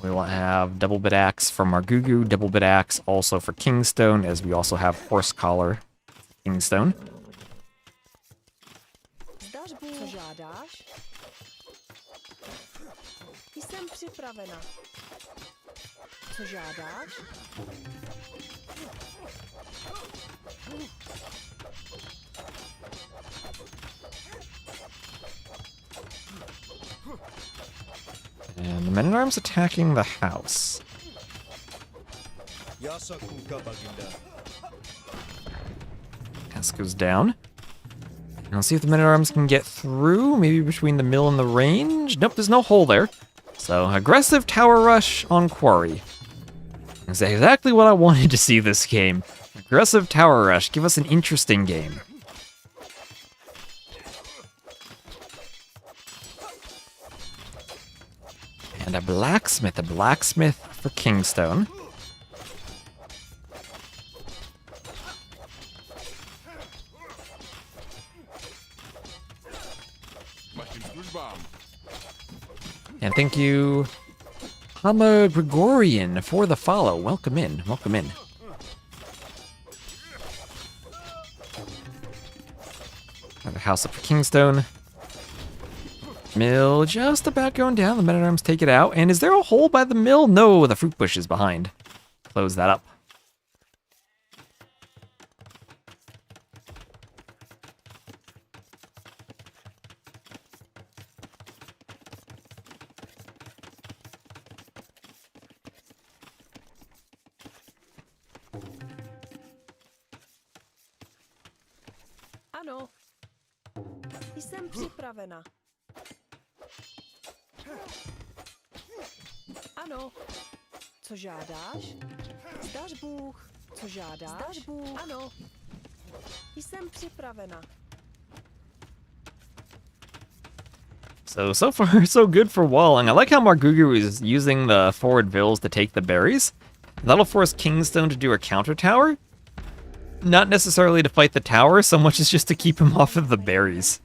We will have double bit axe for Margougou, double bit axe also for KingstoNe, as we also have horse collar KingstoNe. And the men-at-arms attacking the house. House goes down. I'll see if the men-at-arms can get through, maybe between the mill and the range. Nope, there's no hole there. So, aggressive tower rush on Quarry. That's exactly what I wanted to see this game. Aggressive tower rush, give us an interesting game. And a blacksmith for KingstoNe. And thank you, Hama Gregorian, for the follow. Welcome in, welcome in. Another house up for KingstoNe. Mill just about going down. The men-at-arms take it out. And is there a hole by the mill? No, the fruit bush is behind. Close that up. Ano. Jsem připravena. Ano. Co žádáš? Zdař Bůh. Co žádáš? Zdař Bůh. Ano. Jsem připravena. So far, so good for walling. I like how Margougou is using the forward vills to take the berries. That'll force KingstoNe to do a counter tower. Not necessarily to fight the tower, so much as just to keep him off of the berries.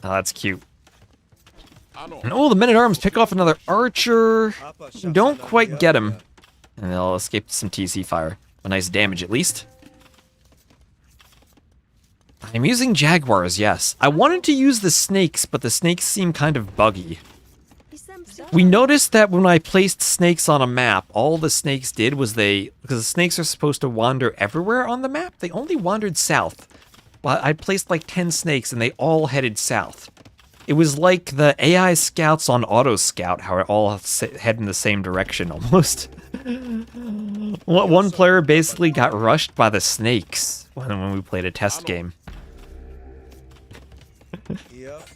Oh, that's cute. And oh, the men-at-arms pick off another archer. Don't quite get him. And they'll escape some TC fire. A nice damage, at least. I'm using jaguars, yes. I wanted to use the snakes, but the snakes seem kind of buggy. We noticed that when I placed snakes on a map, all the snakes did was because the snakes are supposed to wander everywhere on the map, they only wandered south. Well, I placed like 10 snakes and they all headed south. It was like the AI scouts on Auto Scout, how it all head in the same direction almost. One player basically got rushed by the snakes when we played a test game. Yep.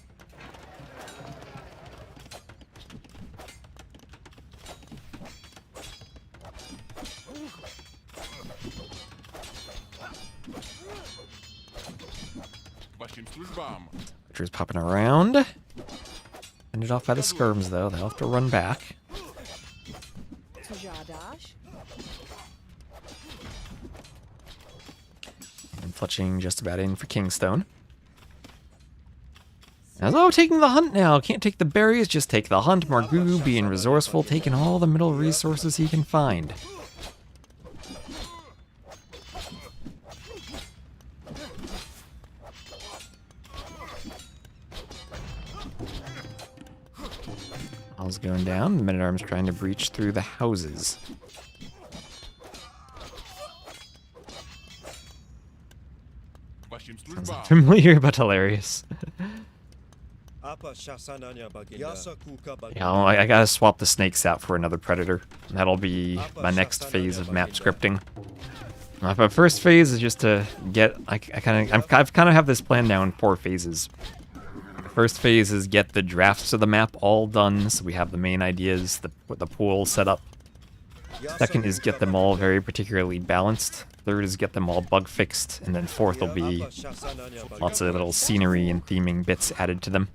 Archer's popping around. Ended off by the skirms though, they'll have to run back. And fletching just about in for KingstoNe. Oh, taking the hunt now. Can't take the berries, just take the hunt. Margougou being resourceful, taking all the middle resources he can find. All's going down. Men-at-arms trying to breach through the houses. Sounds familiar but hilarious. Yeah, I gotta swap the snakes out for another predator. That'll be my next phase of map scripting. My first phase is just to get. I've kind of have this plan now in 4 phases. The first phase is get the drafts of the map all done, so we have the main ideas, the pool set up. Second is get them all very particularly balanced. Third is get them all bug fixed, and then fourth will be lots of little scenery and theming bits added to them.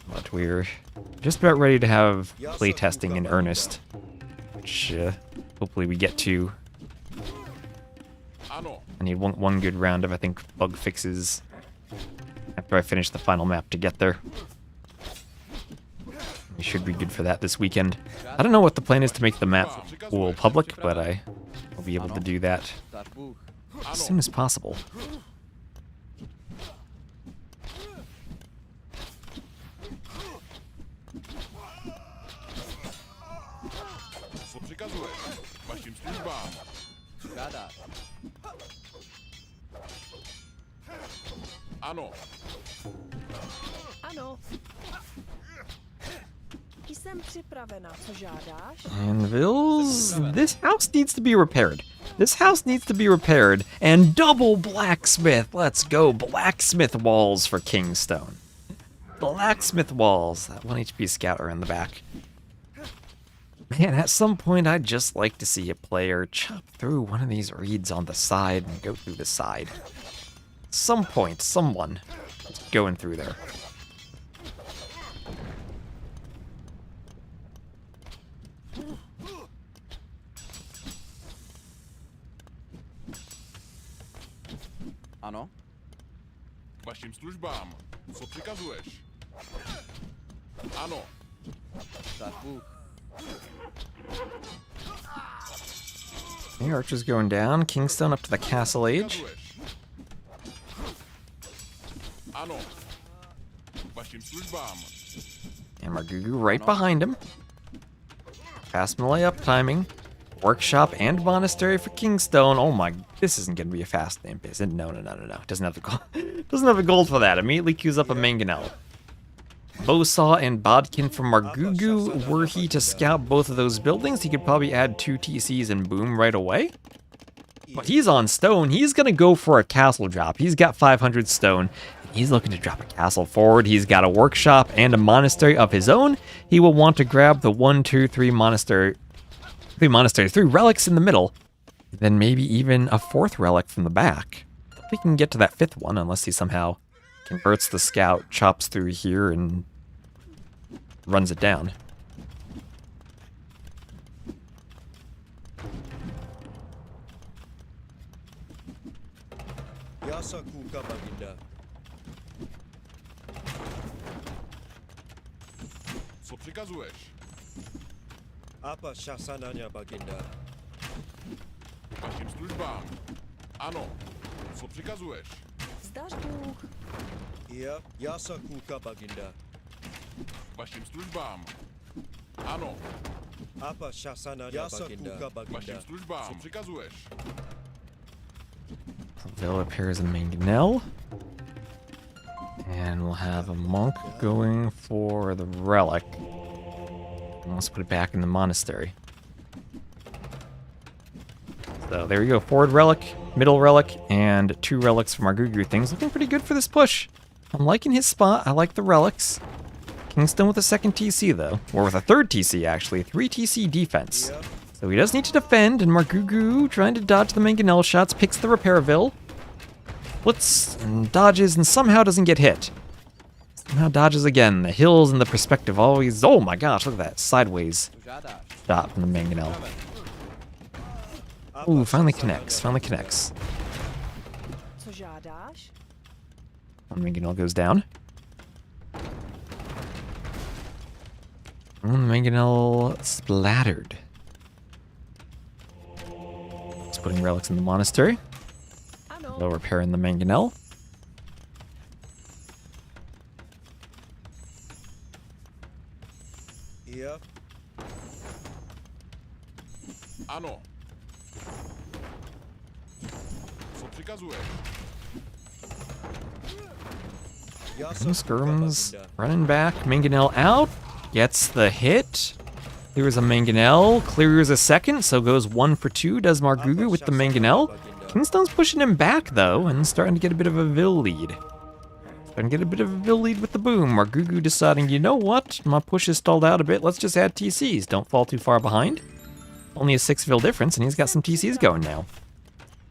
But we're just about ready to have playtesting in earnest, which hopefully we get to. I need one good round of, I think, bug fixes after I finish the final map to get there. We should be good for that this weekend. I don't know what the plan is to make the map pool public, but I will be able to do that as soon as possible. Ano. Jsem připravena. Co žádáš? Anvils. This house needs to be repaired. This house needs to be repaired. And double blacksmith. Let's go. Blacksmith walls for KingstoNe. Blacksmith walls. That 1 HP scout around the back. Man, at some point I'd just like to see a player chop through one of these reeds on the side and go through the side. Some point, someone is going through there. Ano. Vašim službám. Co přikazuješ? Ano. Tak Bůh. The archer's going down. KingstoNe up to the castle age. Ano. Vašim službám. And Margougou right behind him. Fast melee up timing. Workshop and monastery for KingstoNe. Oh my, this isn't gonna be a fast name, is it? No. It doesn't have the gold. Doesn't have the gold for that. Immediately queues up a mangonel. Bowsaw and Bodkin from Margougou. Were he to scout both of those buildings, he could probably add 2 TCs and boom right away. But he's on stone. He's gonna go for a castle drop. He's got 500 stone. He's looking to drop a castle forward. He's got a workshop and a monastery of his own. He will want to grab the 1, 2, 3 monasteries, 3 relics in the middle, then maybe even a 4th relic from the back. We can get to that 5th one unless he somehow converts the scout, chops through here, and runs it down. Co přikazuješ? Apa šasanania baginda. Vašim službám. Ano. Co přikazuješ? Zdař Bůh. Já sa kůka baginda. Vašim službám. Ano. Apa šasanania baginda. Vašim službám. Co přikazuješ? They'll appear as a mangonel. And we'll have a monk going for the relic. And let's put it back in the monastery. So there you go. Forward relic, middle relic, and 2 relics from Margougou. Things looking pretty good for this push. I'm liking his spot. I like the relics. KingstoNe with a 2nd TC, though. Or with a 3rd TC, actually. 3 TC defense. So he does need to defend, and Margougou, trying to dodge the mangonel shots, picks the Repairville. Flips and dodges, and somehow doesn't get hit. Somehow dodges again. The hills and the perspective always... Oh my gosh, look at that. Sideways shot from the mangonel. Ooh, finally connects. Finally connects. Co žádáš? One mangonel goes down. One mangonel splattered. It's putting relics in the monastery. They'll repair in the mangonel. Here. Ano. Co přikazuješ? Skirms running back. Mangonel out. Gets the hit. Clears a Mangonel. Clears a second, so goes 1 for 2. Does Margougou with the Mangonel. KingstoNe's pushing him back, though, and starting to get a bit of a Vil lead. Starting to get a bit of a Vil lead with the boom. Margougou deciding, you know what? My push is stalled out a bit. Let's just add TCs. Don't fall too far behind. Only a 6 Vil difference, and he's got some TCs going now.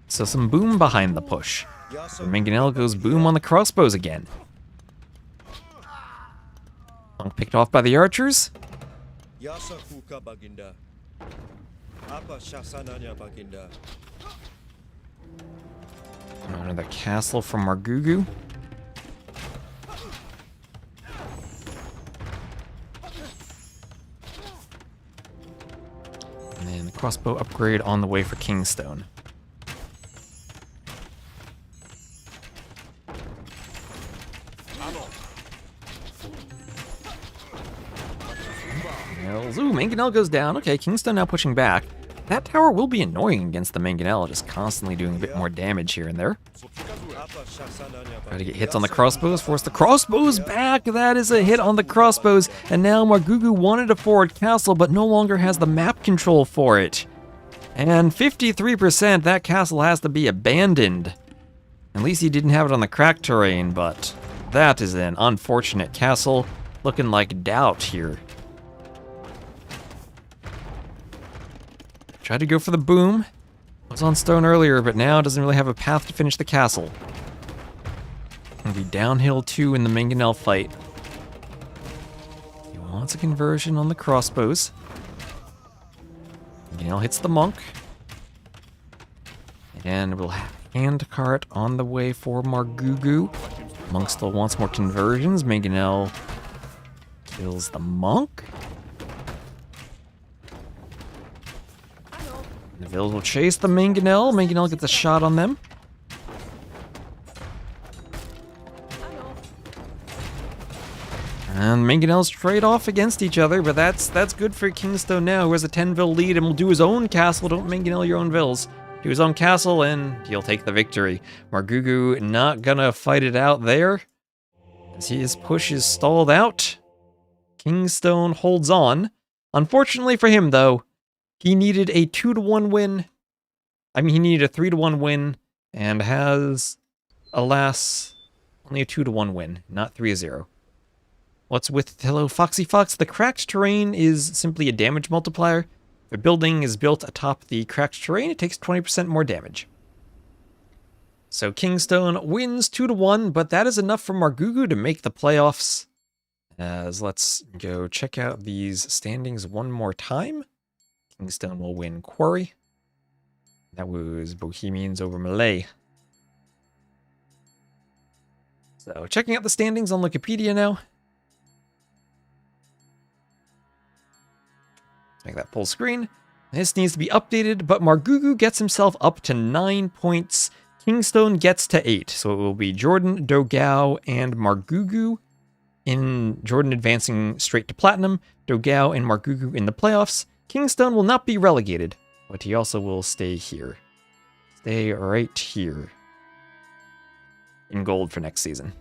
So some boom behind the push. Mangonel goes boom on the crossbows again. Monk picked off by the archers. Yasakuka Baginda. Apa Shasananya Baginda. Another castle from Margougou. And then the crossbow upgrade on the way for KingstoNe. Ooh, Mangonel goes down. Okay, KingstoNe now pushing back. That tower will be annoying against the Mangonel, just constantly doing a bit more damage here and there. Try to get hits on the crossbows, force the crossbows back. That is a hit on the crossbows. And now Margougou wanted a forward castle, but no longer has the map control for it. And 53%, that castle has to be abandoned. At least he didn't have it on the cracked terrain, but that is an unfortunate castle. Looking like doubt here. Tried to go for the boom. Was on stone earlier, but now doesn't really have a path to finish the castle. Gonna be downhill too in the Mangonel fight. He wants a conversion on the crossbows. Mangonel hits the monk. And we'll have handcart on the way for Margougou. Monk still wants more conversions. Mangonel kills the monk. The Vils will chase the Mangonel. Mangonel gets a shot on them. And Mangonels trade off against each other, but that's good for KingstoNe now, who has a 10 Vil lead and will do his own castle. Don't Mangonel your own Vils. Do his own castle and he'll take the victory. Margougou not gonna fight it out there, as his push is stalled out. KingstoNe holds on. Unfortunately for him, though, he needed a 2-to-1 win. I mean, he needed a 3-to-1 win, and has, alas, only a 2-to-1 win, not 3-0. What's with hello, Foxy Fox? The cracked terrain is simply a damage multiplier. If a building is built atop the cracked terrain, it takes 20% more damage. So KingstoNe wins 2-to-1, but that is enough for Margougou to make the playoffs. As let's go check out these standings one more time. KingstoNe will win Quarry. That was Bohemians over Malay. So checking out the standings on Wikipedia now. Let's make that full screen. This needs to be updated, but Margougou gets himself up to 9 points. KingstoNe gets to 8. So it will be JorDan, dogao, and Margougou. In JorDan advancing straight to Platinum, dogao and Margougou in the playoffs. KingstoNe will not be relegated, but he also will stay here. Stay right here. In gold for next season.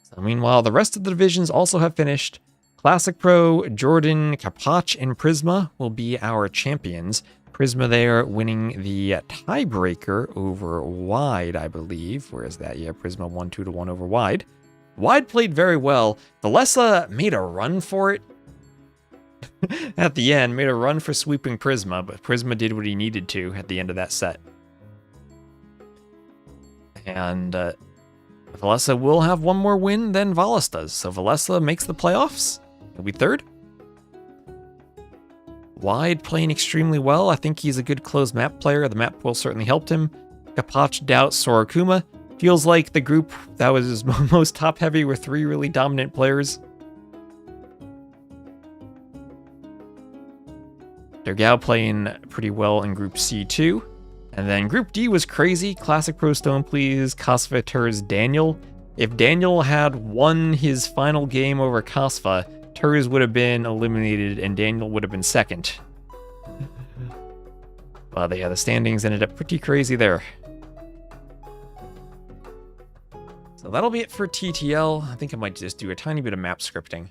So meanwhile, the rest of the divisions also have finished. Classic Pro, JorDan, Kapach, and Prisma will be our champions. Prisma there winning the tiebreaker over Wide, I believe. Where is that? Yeah, Prisma won 2-to-1 over Wide. Wide played very well. Valessa made a run for it. At the end, made a run for sweeping Prisma, but Prisma did what he needed to at the end of that set. And Valessa will have one more win than Valas does, so Valessa makes the playoffs. He'll be third. Wide playing extremely well. I think he's a good closed map player. The map will certainly help him. Kapach, Doubt, Sorokuma. Feels like the group that was most top-heavy were 3 really dominant players. dogao playing pretty well in Group C too. And then Group D was crazy. Classic Pro Stone Please, Kasvatur's Daniel. If Daniel had won his final game over Kasva, Turs would have been eliminated and Daniel would have been second. Well, yeah, the standings ended up pretty crazy there. So that'll be it for TTL. I think I might just do a tiny bit of map scripting.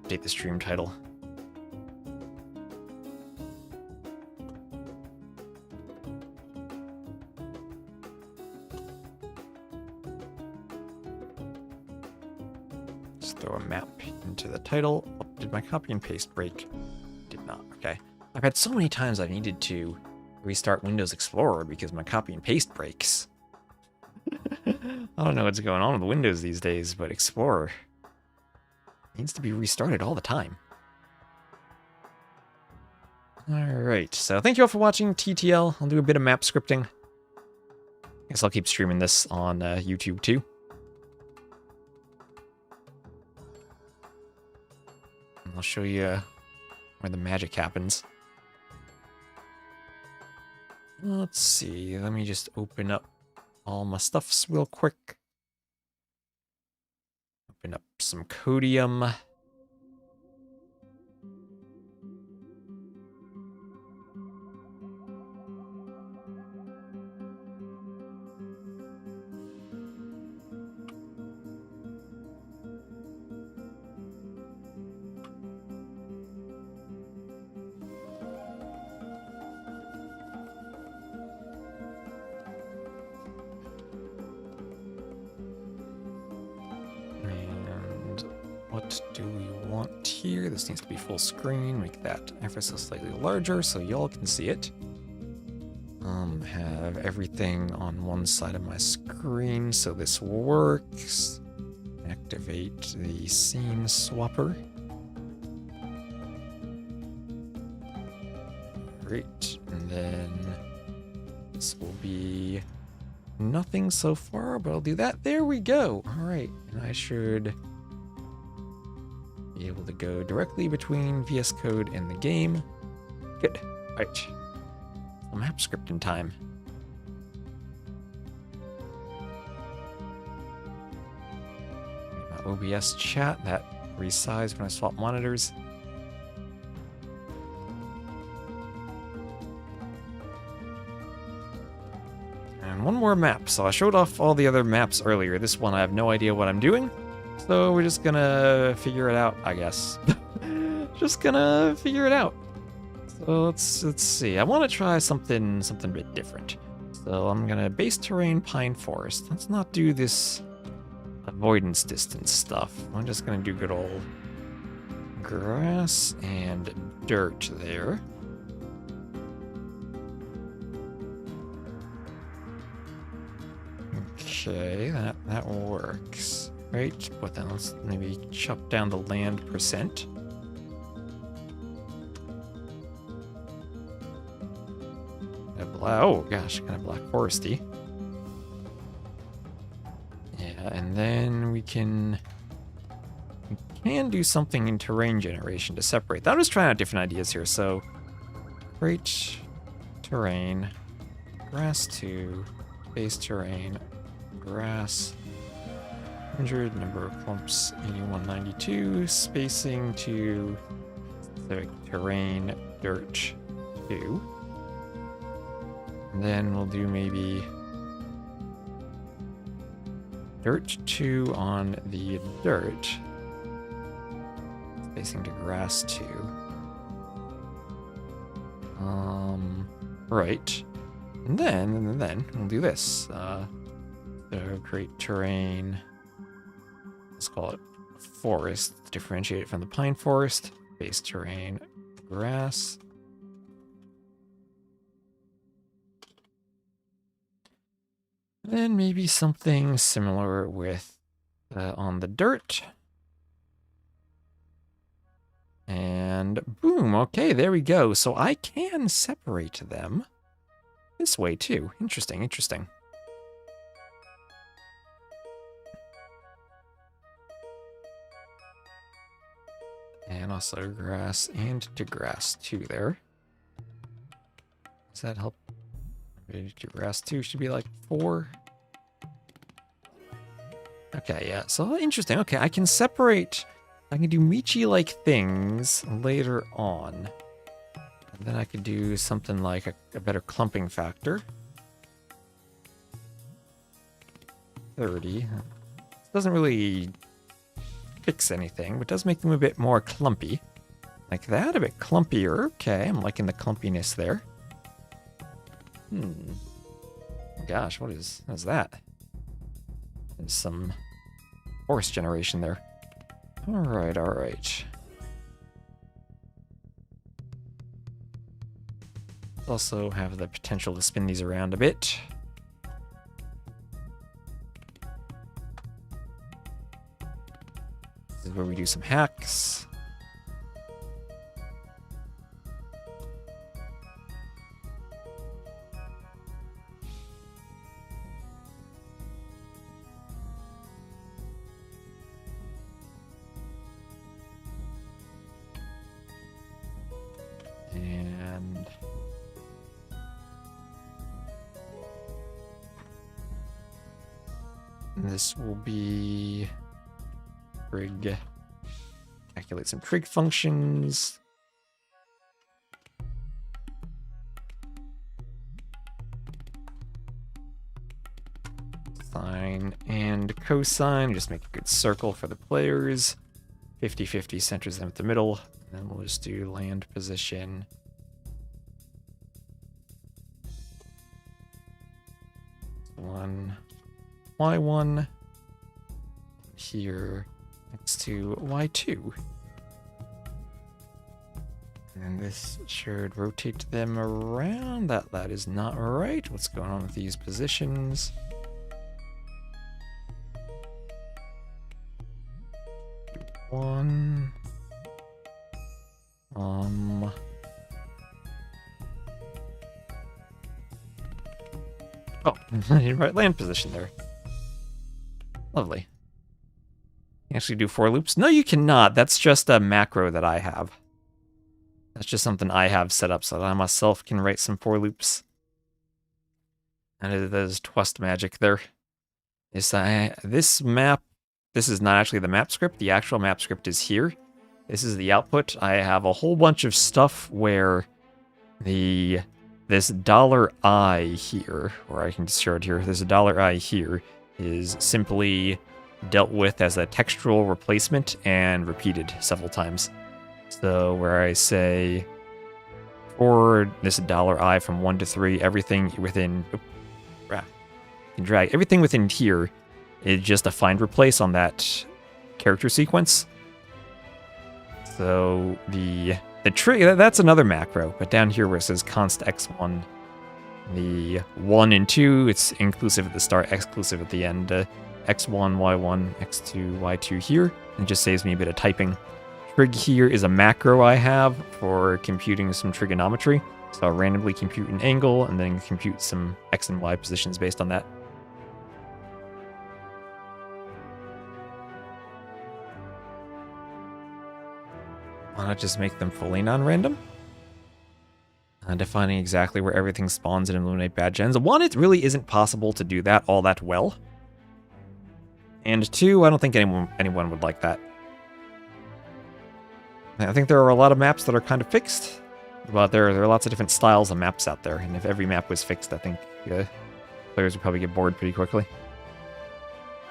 Update the stream title. Just throw a map into the title. Oh, did my copy and paste break? Did not. Okay. I've had so many times I've needed to restart Windows Explorer because my copy and paste breaks. I don't know what's going on with Windows these days, but Explorer needs to be restarted all the time. Alright, so thank you all for watching TTL. I'll do a bit of map scripting. Guess I'll keep streaming this on YouTube too. I'll show you where the magic happens. Let's see, let me just open up all my stuffs real quick. Open up some Codium. What do we want here? This needs to be full screen. Make that emphasis slightly larger so y'all can see it. Have everything on one side of my screen so this works. Activate the scene swapper. Great. And then this will be nothing so far, but I'll do that. There we go. All right. And I should be able to go directly between VS Code and the game. Good. Right. Map scripting time. My OBS chat, that resized when I swap monitors. And one more map. So I showed off all the other maps earlier. This one I have no idea what I'm doing. So we're just gonna figure it out, I guess. Just gonna figure it out. So let's see. I want to try something a bit different. So I'm gonna base terrain pine forest. Let's not do this avoidance distance stuff. I'm just gonna do good old grass and dirt there. Okay, that works. Right, but then let's maybe chop down the land percent. Oh gosh, kind of black foresty. Yeah, and then we can do something in terrain generation to separate that. I'm just trying out different ideas here. So, great terrain, grass 2, base terrain, grass, 100, number of clumps 8192, spacing to specific terrain, dirt 2. And then we'll do maybe dirt 2 on the dirt, spacing to grass 2. Right. And then we'll do this. So create terrain. Let's call it forest. Differentiate it from the pine forest. Base terrain, grass. Then maybe something similar with on the dirt. And boom, okay, there we go. So I can separate them this way too. Interesting, interesting. And also grass and to grass too there. Does that help? Grass 2 should be like 4. Okay, yeah. So interesting. Okay, I can separate. I can do Michi-like things later on. And then I could do something like a better clumping factor. 30. Doesn't really fix anything, but does make them a bit more clumpy. Like that, a bit clumpier. Okay, I'm liking the clumpiness there. Gosh, what is that? There's some force generation there. Alright, alright. Also have the potential to spin these around a bit. This is where we do some hacks. And this will be trig. Calculate some trig functions. Sine and cosine. Just make a good circle for the players. 50-50 centers them at the middle. And then we'll just do land position. Y1 here next to Y2. And this should rotate them around. That is not right. What's going on with these positions? One. Oh, right land position there. Lovely. You can actually do for loops? No, you cannot. That's just a macro that I have. That's just something I have set up so that I myself can write some for loops. And it is twist magic there. This map, this is not actually the map script. The actual map script is here. This is the output. I have a whole bunch of stuff where this $I here, or I can just show it here, this $I here is simply dealt with as a textual replacement and repeated several times. So where I say for this $I from 1 to 3, everything within, can drag everything within here is just a find replace on that character sequence. So the trig, that's another macro, but down here where it says const x1, the 1 and 2, it's inclusive at the start, exclusive at the end. X1, Y1, X2, Y2 here. It just saves me a bit of typing. Trig here is a macro I have for computing some trigonometry. So I'll randomly compute an angle and then compute some X and Y positions based on that. Why not just make them fully non-random? Defining exactly where everything spawns and eliminate bad gens. 1, it really isn't possible to do that all that well. And 2, I don't think anyone would like that. I think there are a lot of maps that are kind of fixed, but there are lots of different styles of maps out there, and if every map was fixed, I think players would probably get bored pretty quickly.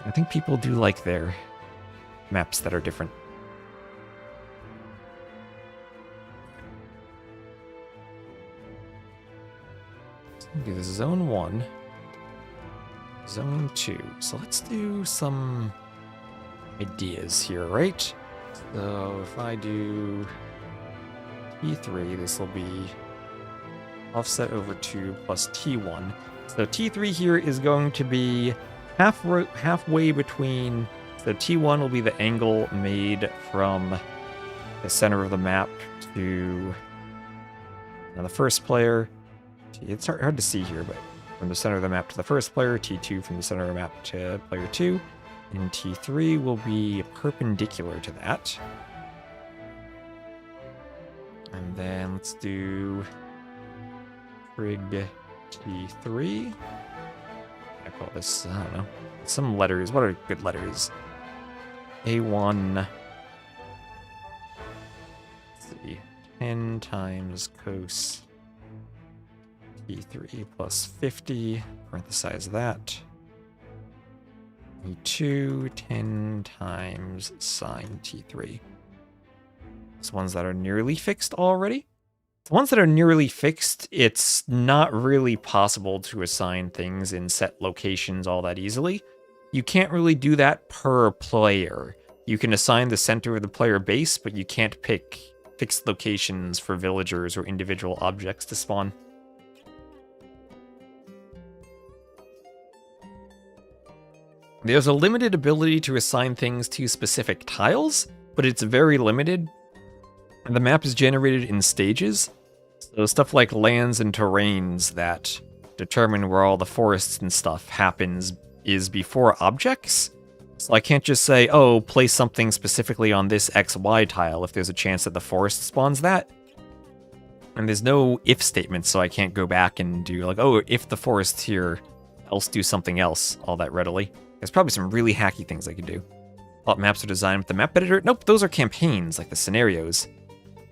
I think people do like their maps that are different. Do this zone 1, zone 2. So let's do some ideas here, right? So if I do T3, this will be offset over 2 plus T1. So T3 here is going to be halfway between. So T1 will be the angle made from the center of the map to the first player. It's hard to see here, but from the center of the map to the first player, T2 from the center of the map to player 2, and T3 will be perpendicular to that. And then let's do Trig T3. I call this, I don't know. Some letters. What are good letters? A1. Let's see. 10 times cos T3 plus 50. Parenthesize that. E2, 10 times sine T3. Those ones that are nearly fixed already. The ones that are nearly fixed, it's not really possible to assign things in set locations all that easily. You can't really do that per player. You can assign the center of the player base, but you can't pick fixed locations for villagers or individual objects to spawn. There's a limited ability to assign things to specific tiles, but it's very limited. The map is generated in stages, so stuff like lands and terrains that determine where all the forests and stuff happens is before objects. So I can't just say, oh, place something specifically on this XY tile if there's a chance that the forest spawns that. And there's no if statement, so I can't go back and do like, oh, if the forest's here, else do something else all that readily. There's probably some really hacky things I could do. Thought maps are designed with the map editor. Nope, those are campaigns, like the scenarios.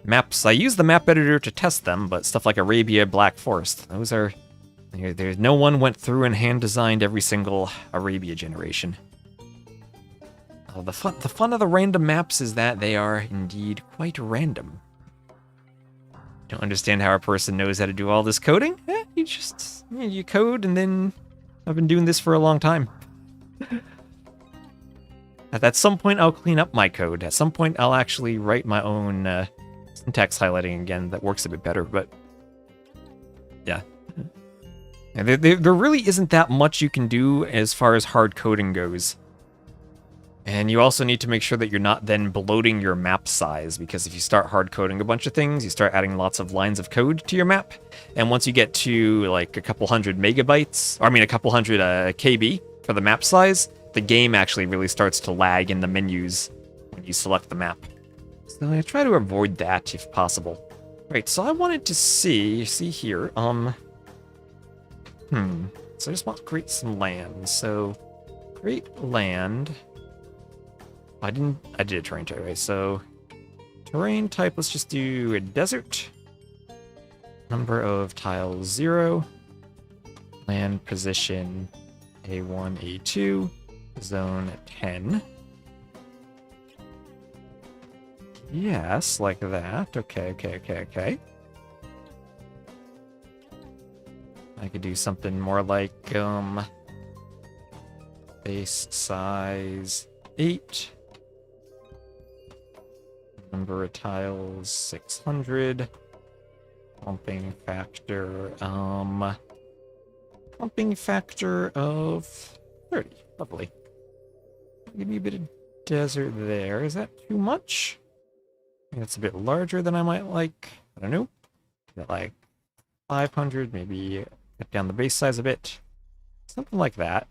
Maps, I use the map editor to test them, but stuff like Arabia, Black Forest, those are... There's no one went through and hand-designed every single Arabia generation. The fun of the random maps is that they are indeed quite random. Don't understand how a person knows how to do all this coding? You just... you code, and then... I've been doing this for a long time. At some point, I'll clean up my code. At some point, I'll actually write my own syntax highlighting again that works a bit better, but yeah. There really isn't that much you can do as far as hard coding goes. And you also need to make sure that you're not then bloating your map size, because if you start hard coding a bunch of things, you start adding lots of lines of code to your map, and once you get to like a couple hundred megabytes, or I mean a couple hundred KB for the map size, the game actually really starts to lag in the menus when you select the map. So I try to avoid that if possible. Right, so I wanted to see here, so I just want to create some land. So create land. I did a terrain type, right? So terrain type, let's just do a desert. Number of tiles 0. Land position A1, A2. Zone 10. Yes, like that. Okay. I could do something more like, base size 8. Number of tiles 600. Pumping factor of 30. Lovely. Give me a bit of desert there. Is that too much? I think that's a bit larger than I might like. I don't know. Like 500, maybe cut down the base size a bit. Something like that.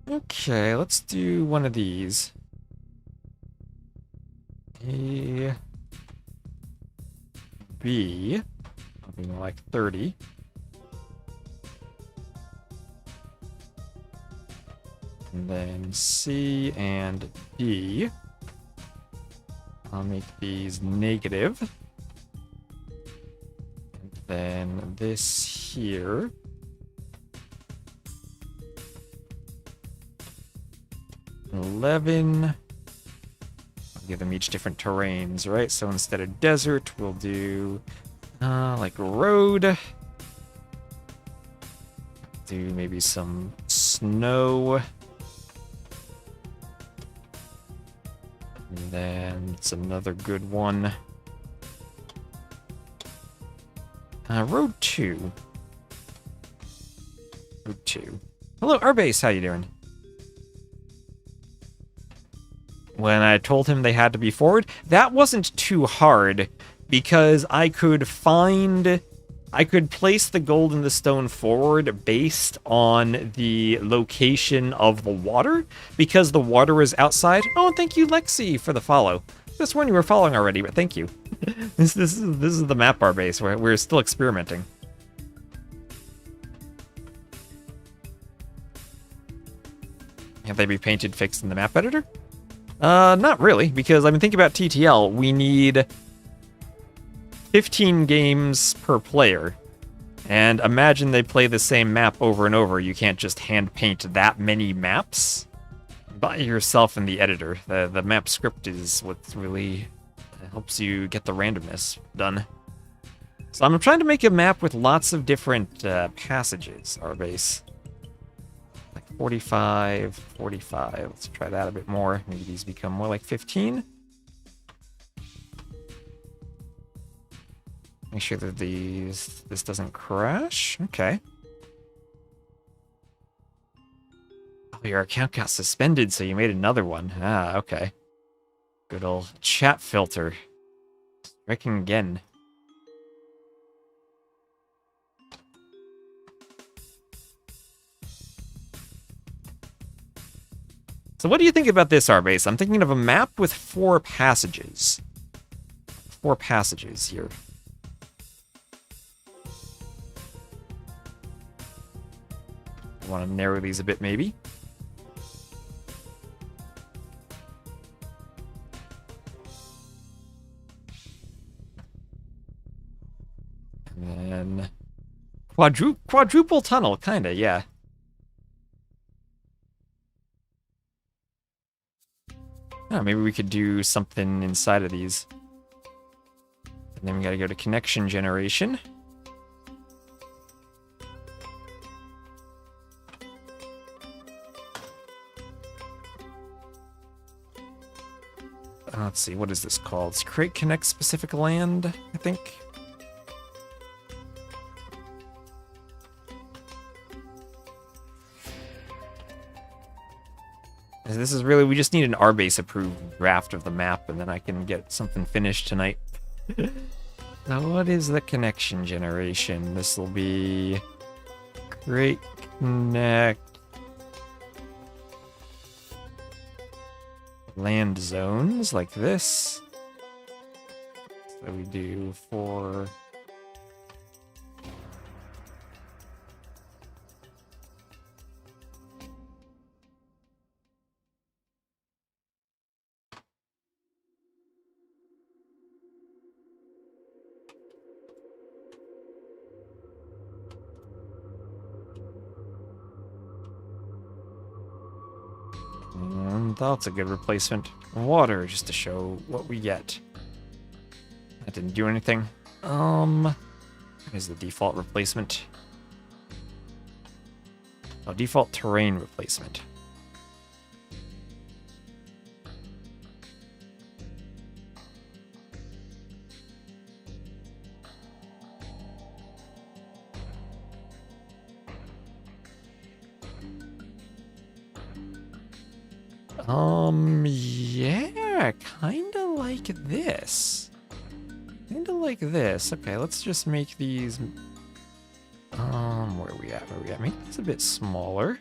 Okay, let's do one of these. A, B, probably more like 30. And then C and D. I'll make these negative. And then this here. $11. I'll give them each different terrains, right? So instead of desert, we'll do like road. Do maybe some snow. And then it's another good one. Road 2. Road 2. Hello, Arbase, how you doing? When I told him they had to be forward, that wasn't too hard, because I could place the gold and the stone forward based on the location of the water, because the water is outside. Oh, and thank you, Lexi, for the follow. This one you were following already, but thank you. This is the map bar base where we're still experimenting. Have they be painted fixed in the map editor? Not really, because I mean, think about TTL. We need 15 games per player. And imagine they play the same map over and over. You can't just hand paint that many maps by yourself in the editor. The map script is what really helps you get the randomness done. So I'm trying to make a map with lots of different passages, our base. Like 45, 45. Let's try that a bit more. Maybe these become more like 15. Make sure that this doesn't crash. Okay. Oh, your account got suspended, so you made another one. Ah, okay. Good old chat filter. Striking again. So what do you think about this, Arbase? I'm thinking of a map with 4 passages. 4 passages here. I want to narrow these a bit, maybe. And then quadruple tunnel, kinda, yeah. Oh, maybe we could do something inside of these. And then we gotta go to connection generation. Let's see, what is this called? It's create connect specific land, I think. This is really, we just need an Arbase approved draft of the map, and then I can get something finished tonight. Now, what is the connection generation? This will be create connect land zones like this. So we do 4. And that's a good replacement. Water, just to show what we get. That didn't do anything. Is the default replacement? Oh, default terrain replacement. Yeah, kinda like this. Kinda like this. Okay, let's just make these... where are we at? Where are we at? Make this a bit smaller.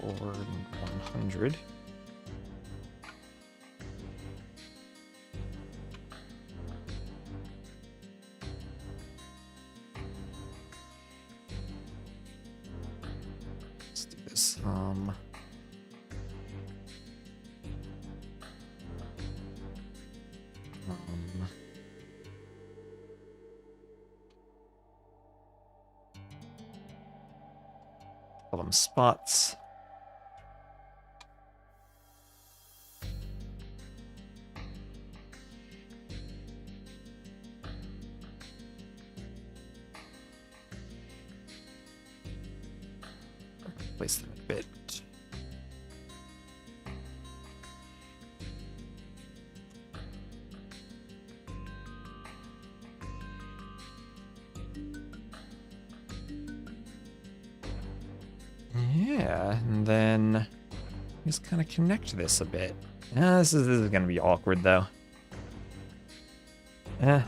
Or 100. Let's do this. Call them spots. Place them a bit. Yeah, and then just kind of connect this a bit. This is gonna be awkward though. I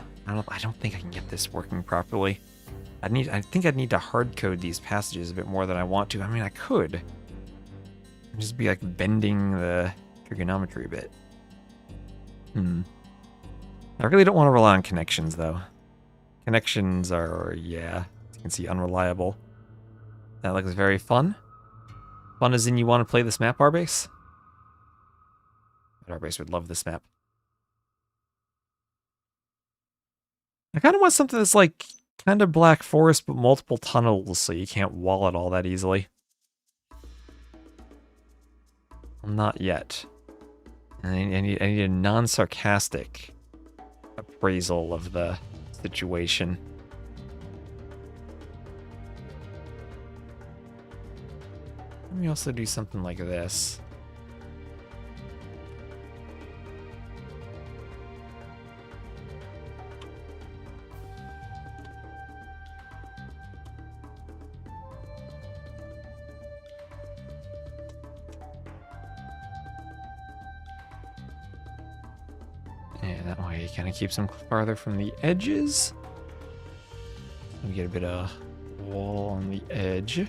don't think I can get this working properly. I think I'd need to hard code these passages a bit more than I want to. I mean, I could. Just be like bending the trigonometry a bit. I really don't want to rely on connections though. Connections are, yeah, you can see unreliable. That looks very fun. Fun as in you want to play this map, Arbase? Arbase would love this map. I kind of want something that's like kind of Black Forest but multiple tunnels so you can't wall it all that easily. Not yet. I need a non-sarcastic appraisal of the situation. Let me also do something like this. Yeah, that way it kind of keeps them farther from the edges. We get a bit of wall on the edge.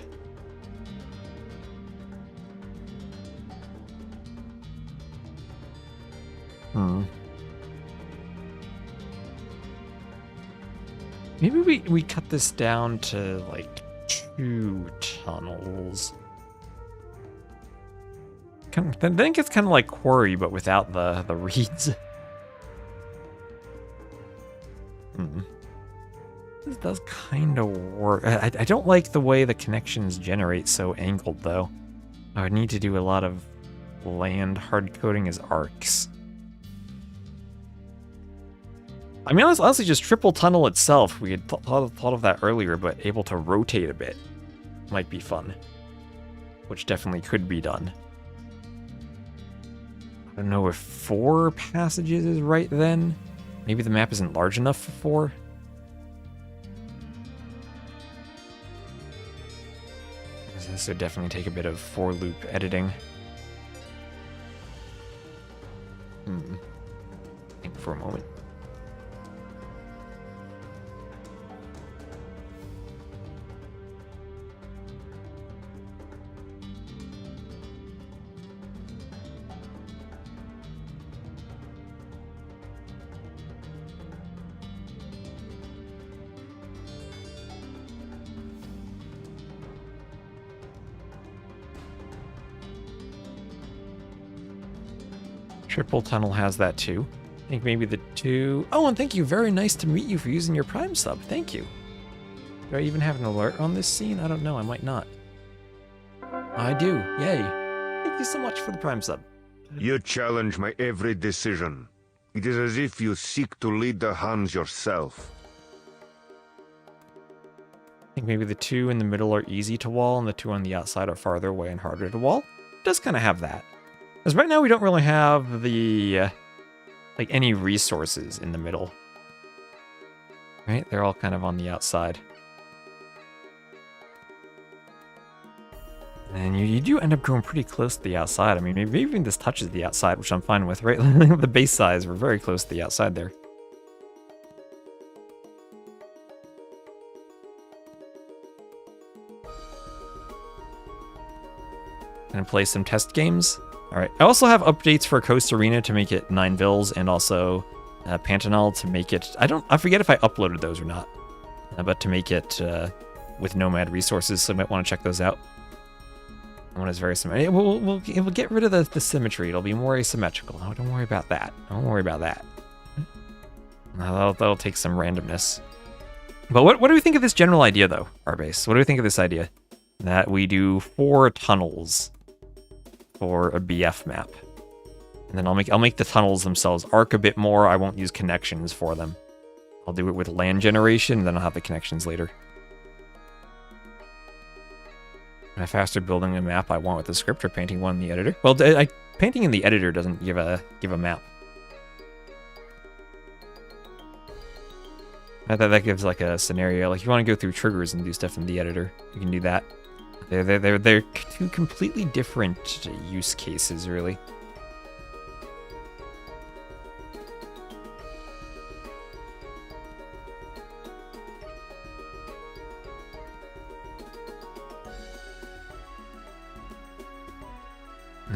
Maybe we cut this down to like 2 tunnels. Then it gets kind of like Quarry, but without the reeds. This does kind of work. I don't like the way the connections generate so angled, though. I would need to do a lot of land hard coding as arcs. I mean, honestly, just triple tunnel itself. We had thought of that earlier, but able to rotate a bit might be fun. Which definitely could be done. I don't know if 4 passages is right then. Maybe the map isn't large enough for 4. This would definitely take a bit of for loop editing. Think for a moment. Triple Tunnel has that too. I think maybe the 2... Oh, and thank you. Very nice to meet you for using your Prime sub. Thank you. Do I even have an alert on this scene? I don't know. I might not. I do. Yay. Thank you so much for the Prime sub. You challenge my every decision. It is as if you seek to lead the Huns yourself. I think maybe the 2 in the middle are easy to wall, and the 2 on the outside are farther away and harder to wall. It does kind of have that. Because right now we don't really have the, like, any resources in the middle. Right? They're all kind of on the outside. And you do end up going pretty close to the outside. I mean, maybe even this touches the outside, which I'm fine with, right? The base size, we're very close to the outside there. Gonna play some test games. Alright, I also have updates for Coast Arena to make it 9 vils, and also Pantanal to make it... I forget if I uploaded those or not. But to make it with Nomad resources, so you might want to check those out. One is very symmetrical. We'll get rid of the symmetry. It'll be more asymmetrical. Oh, don't worry about that. Don't worry about that. That'll take some randomness. But what do we think of this general idea, though, Arbase? What do we think of this idea? That we do 4 tunnels for a BF map. And then I'll make the tunnels themselves arc a bit more. I won't use connections for them. I'll do it with land generation, and then I'll have the connections later. Am I faster building a map I want with the script or painting one in the editor? Well, painting in the editor doesn't give a map. That gives like a scenario. Like, you want to go through triggers and do stuff in the editor, you can do that. They're 2 completely different use cases, really.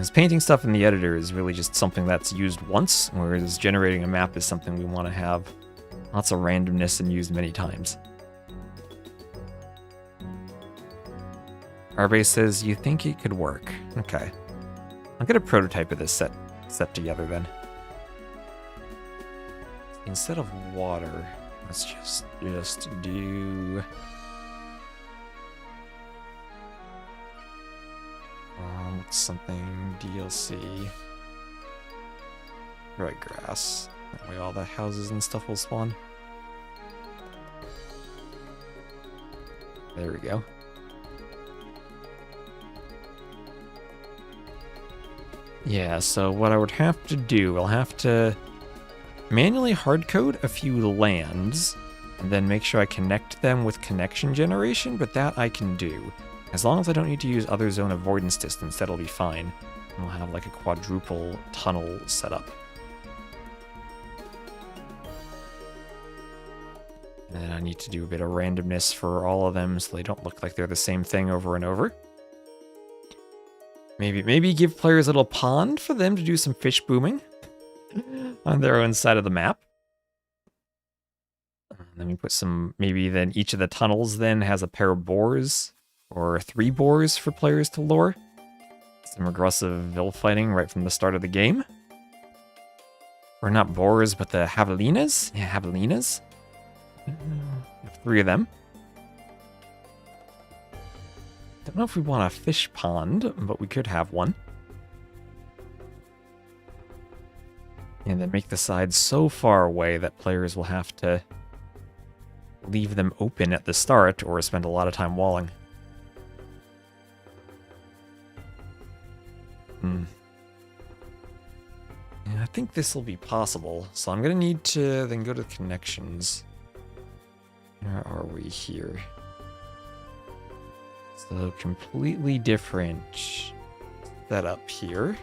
Because painting stuff in the editor is really just something that's used once, whereas generating a map is something we want to have lots of randomness and used many times. Arbase says, you think it could work. Okay. I'll get a prototype of this set together then. Instead of water, let's just do... something DLC. Right, grass. That way all the houses and stuff will spawn. There we go. Yeah, so what I would have to do, I'll have to manually hardcode a few lands, and then make sure I connect them with connection generation, but that I can do. As long as I don't need to use other zone avoidance distance, that'll be fine. And we'll have like a quadruple tunnel set up. And then I need to do a bit of randomness for all of them so they don't look like they're the same thing over and over. Maybe give players a little pond for them to do some fish booming on their own side of the map. Let me put some, maybe then each of the tunnels then has a pair of boars. Or 3 boars for players to lure. Some aggressive vill fighting right from the start of the game. Or not boars, but the javelinas? Yeah, javelinas. 3 of them. Don't know if we want a fish pond, but we could have one. And then make the sides so far away that players will have to leave them open at the start or spend a lot of time walling. Yeah, I think this will be possible, so I'm gonna need to then go to connections. Where are we here? So completely different setup here.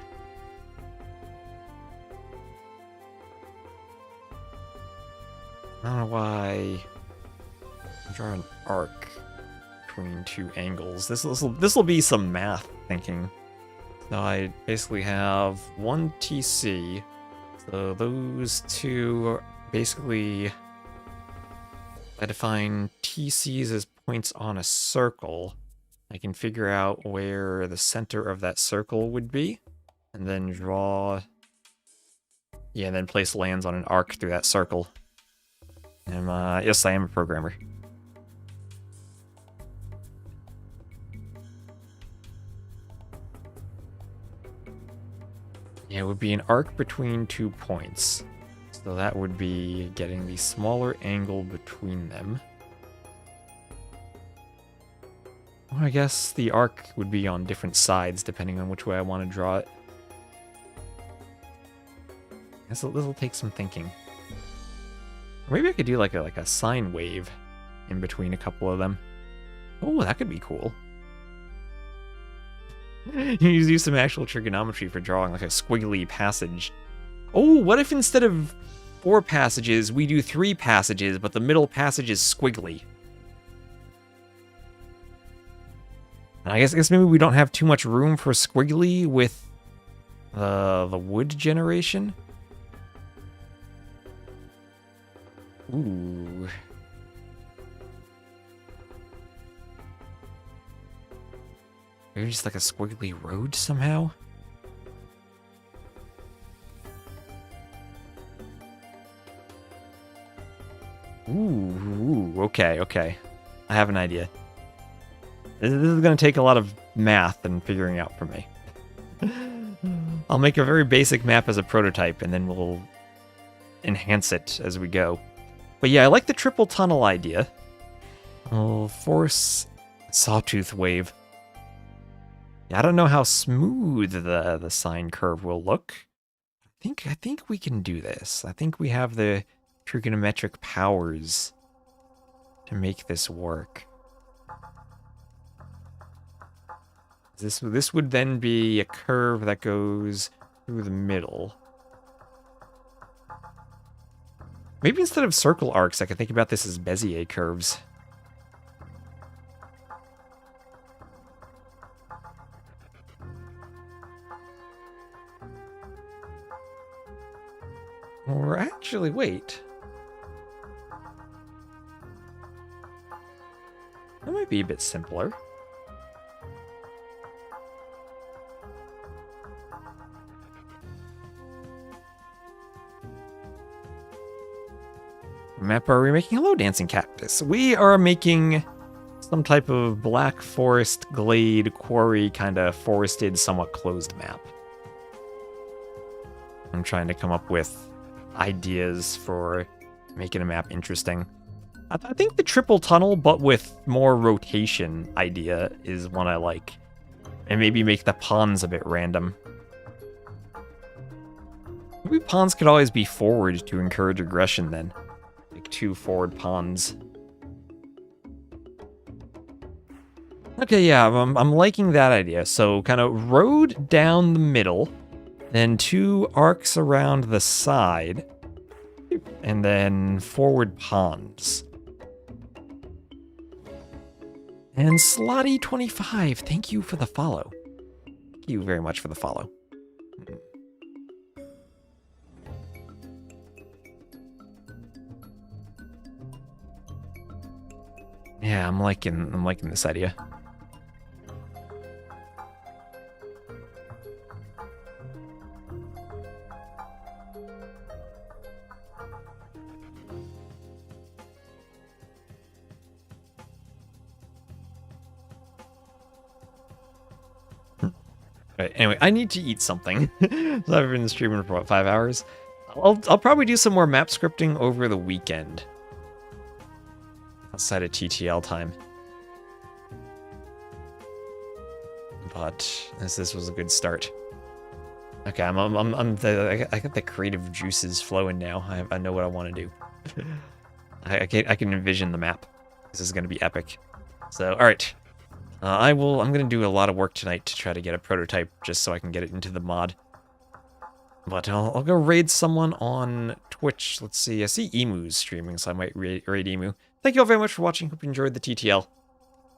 I don't know why I draw an arc between 2 angles. This will be some math thinking. Now I basically have 1 TC, so those 2 basically, I define TCs as points on a circle. I can figure out where the center of that circle would be, and then draw, yeah, and then place lands on an arc through that circle. And yes, I am a programmer. Yeah, it would be an arc between 2 points. So that would be getting the smaller angle between them. Or I guess the arc would be on different sides depending on which way I want to draw it. This will take some thinking. Or maybe I could do like a sine wave in between a couple of them. Oh, that could be cool. You use some actual trigonometry for drawing like a squiggly passage. Oh, what if instead of 4 passages, we do 3 passages, but the middle passage is squiggly? And I guess maybe we don't have too much room for squiggly with the wood generation. Ooh. Maybe just like a squiggly road somehow? Ooh, okay. I have an idea. This is going to take a lot of math and figuring out for me. I'll make a very basic map as a prototype, and then we'll enhance it as we go. But yeah, I like the triple tunnel idea. I'll force Sawtooth Wave. Yeah, I don't know how smooth the sine curve will look. I think we can do this. I think we have the trigonometric powers to make this work. This would then be a curve that goes through the middle. Maybe instead of circle arcs, I could think about this as Bezier curves. Or actually, wait. That might be a bit simpler. Map are we making? Hello, Dancing Cactus. We are making some type of black forest, glade, quarry, kind of forested, somewhat closed map. I'm trying to come up with ideas for making a map interesting. I think the triple tunnel, but with more rotation idea is one I like. And maybe make the ponds a bit random. Maybe ponds could always be forward to encourage aggression then. Like 2 forward ponds. Okay, yeah, I'm liking that idea. So kind of road down the middle, then 2 arcs around the side, and then forward ponds. And Slotty25, thank you for the follow. Thank you very much for the follow. Yeah, I'm liking this idea. Right, anyway, I need to eat something. So I've been streaming for about 5 hours. I'll probably do some more map scripting over the weekend. Outside of TTL time. But this was a good start. Okay, I got the creative juices flowing now. I know what I want to do. I can envision the map. This is going to be epic. So, all right. I'm going to do a lot of work tonight to try to get a prototype just so I can get it into the mod. But I'll go raid someone on Twitch. Let's see. I see Emu's streaming, so I might raid Emu. Thank you all very much for watching. Hope you enjoyed the TTL.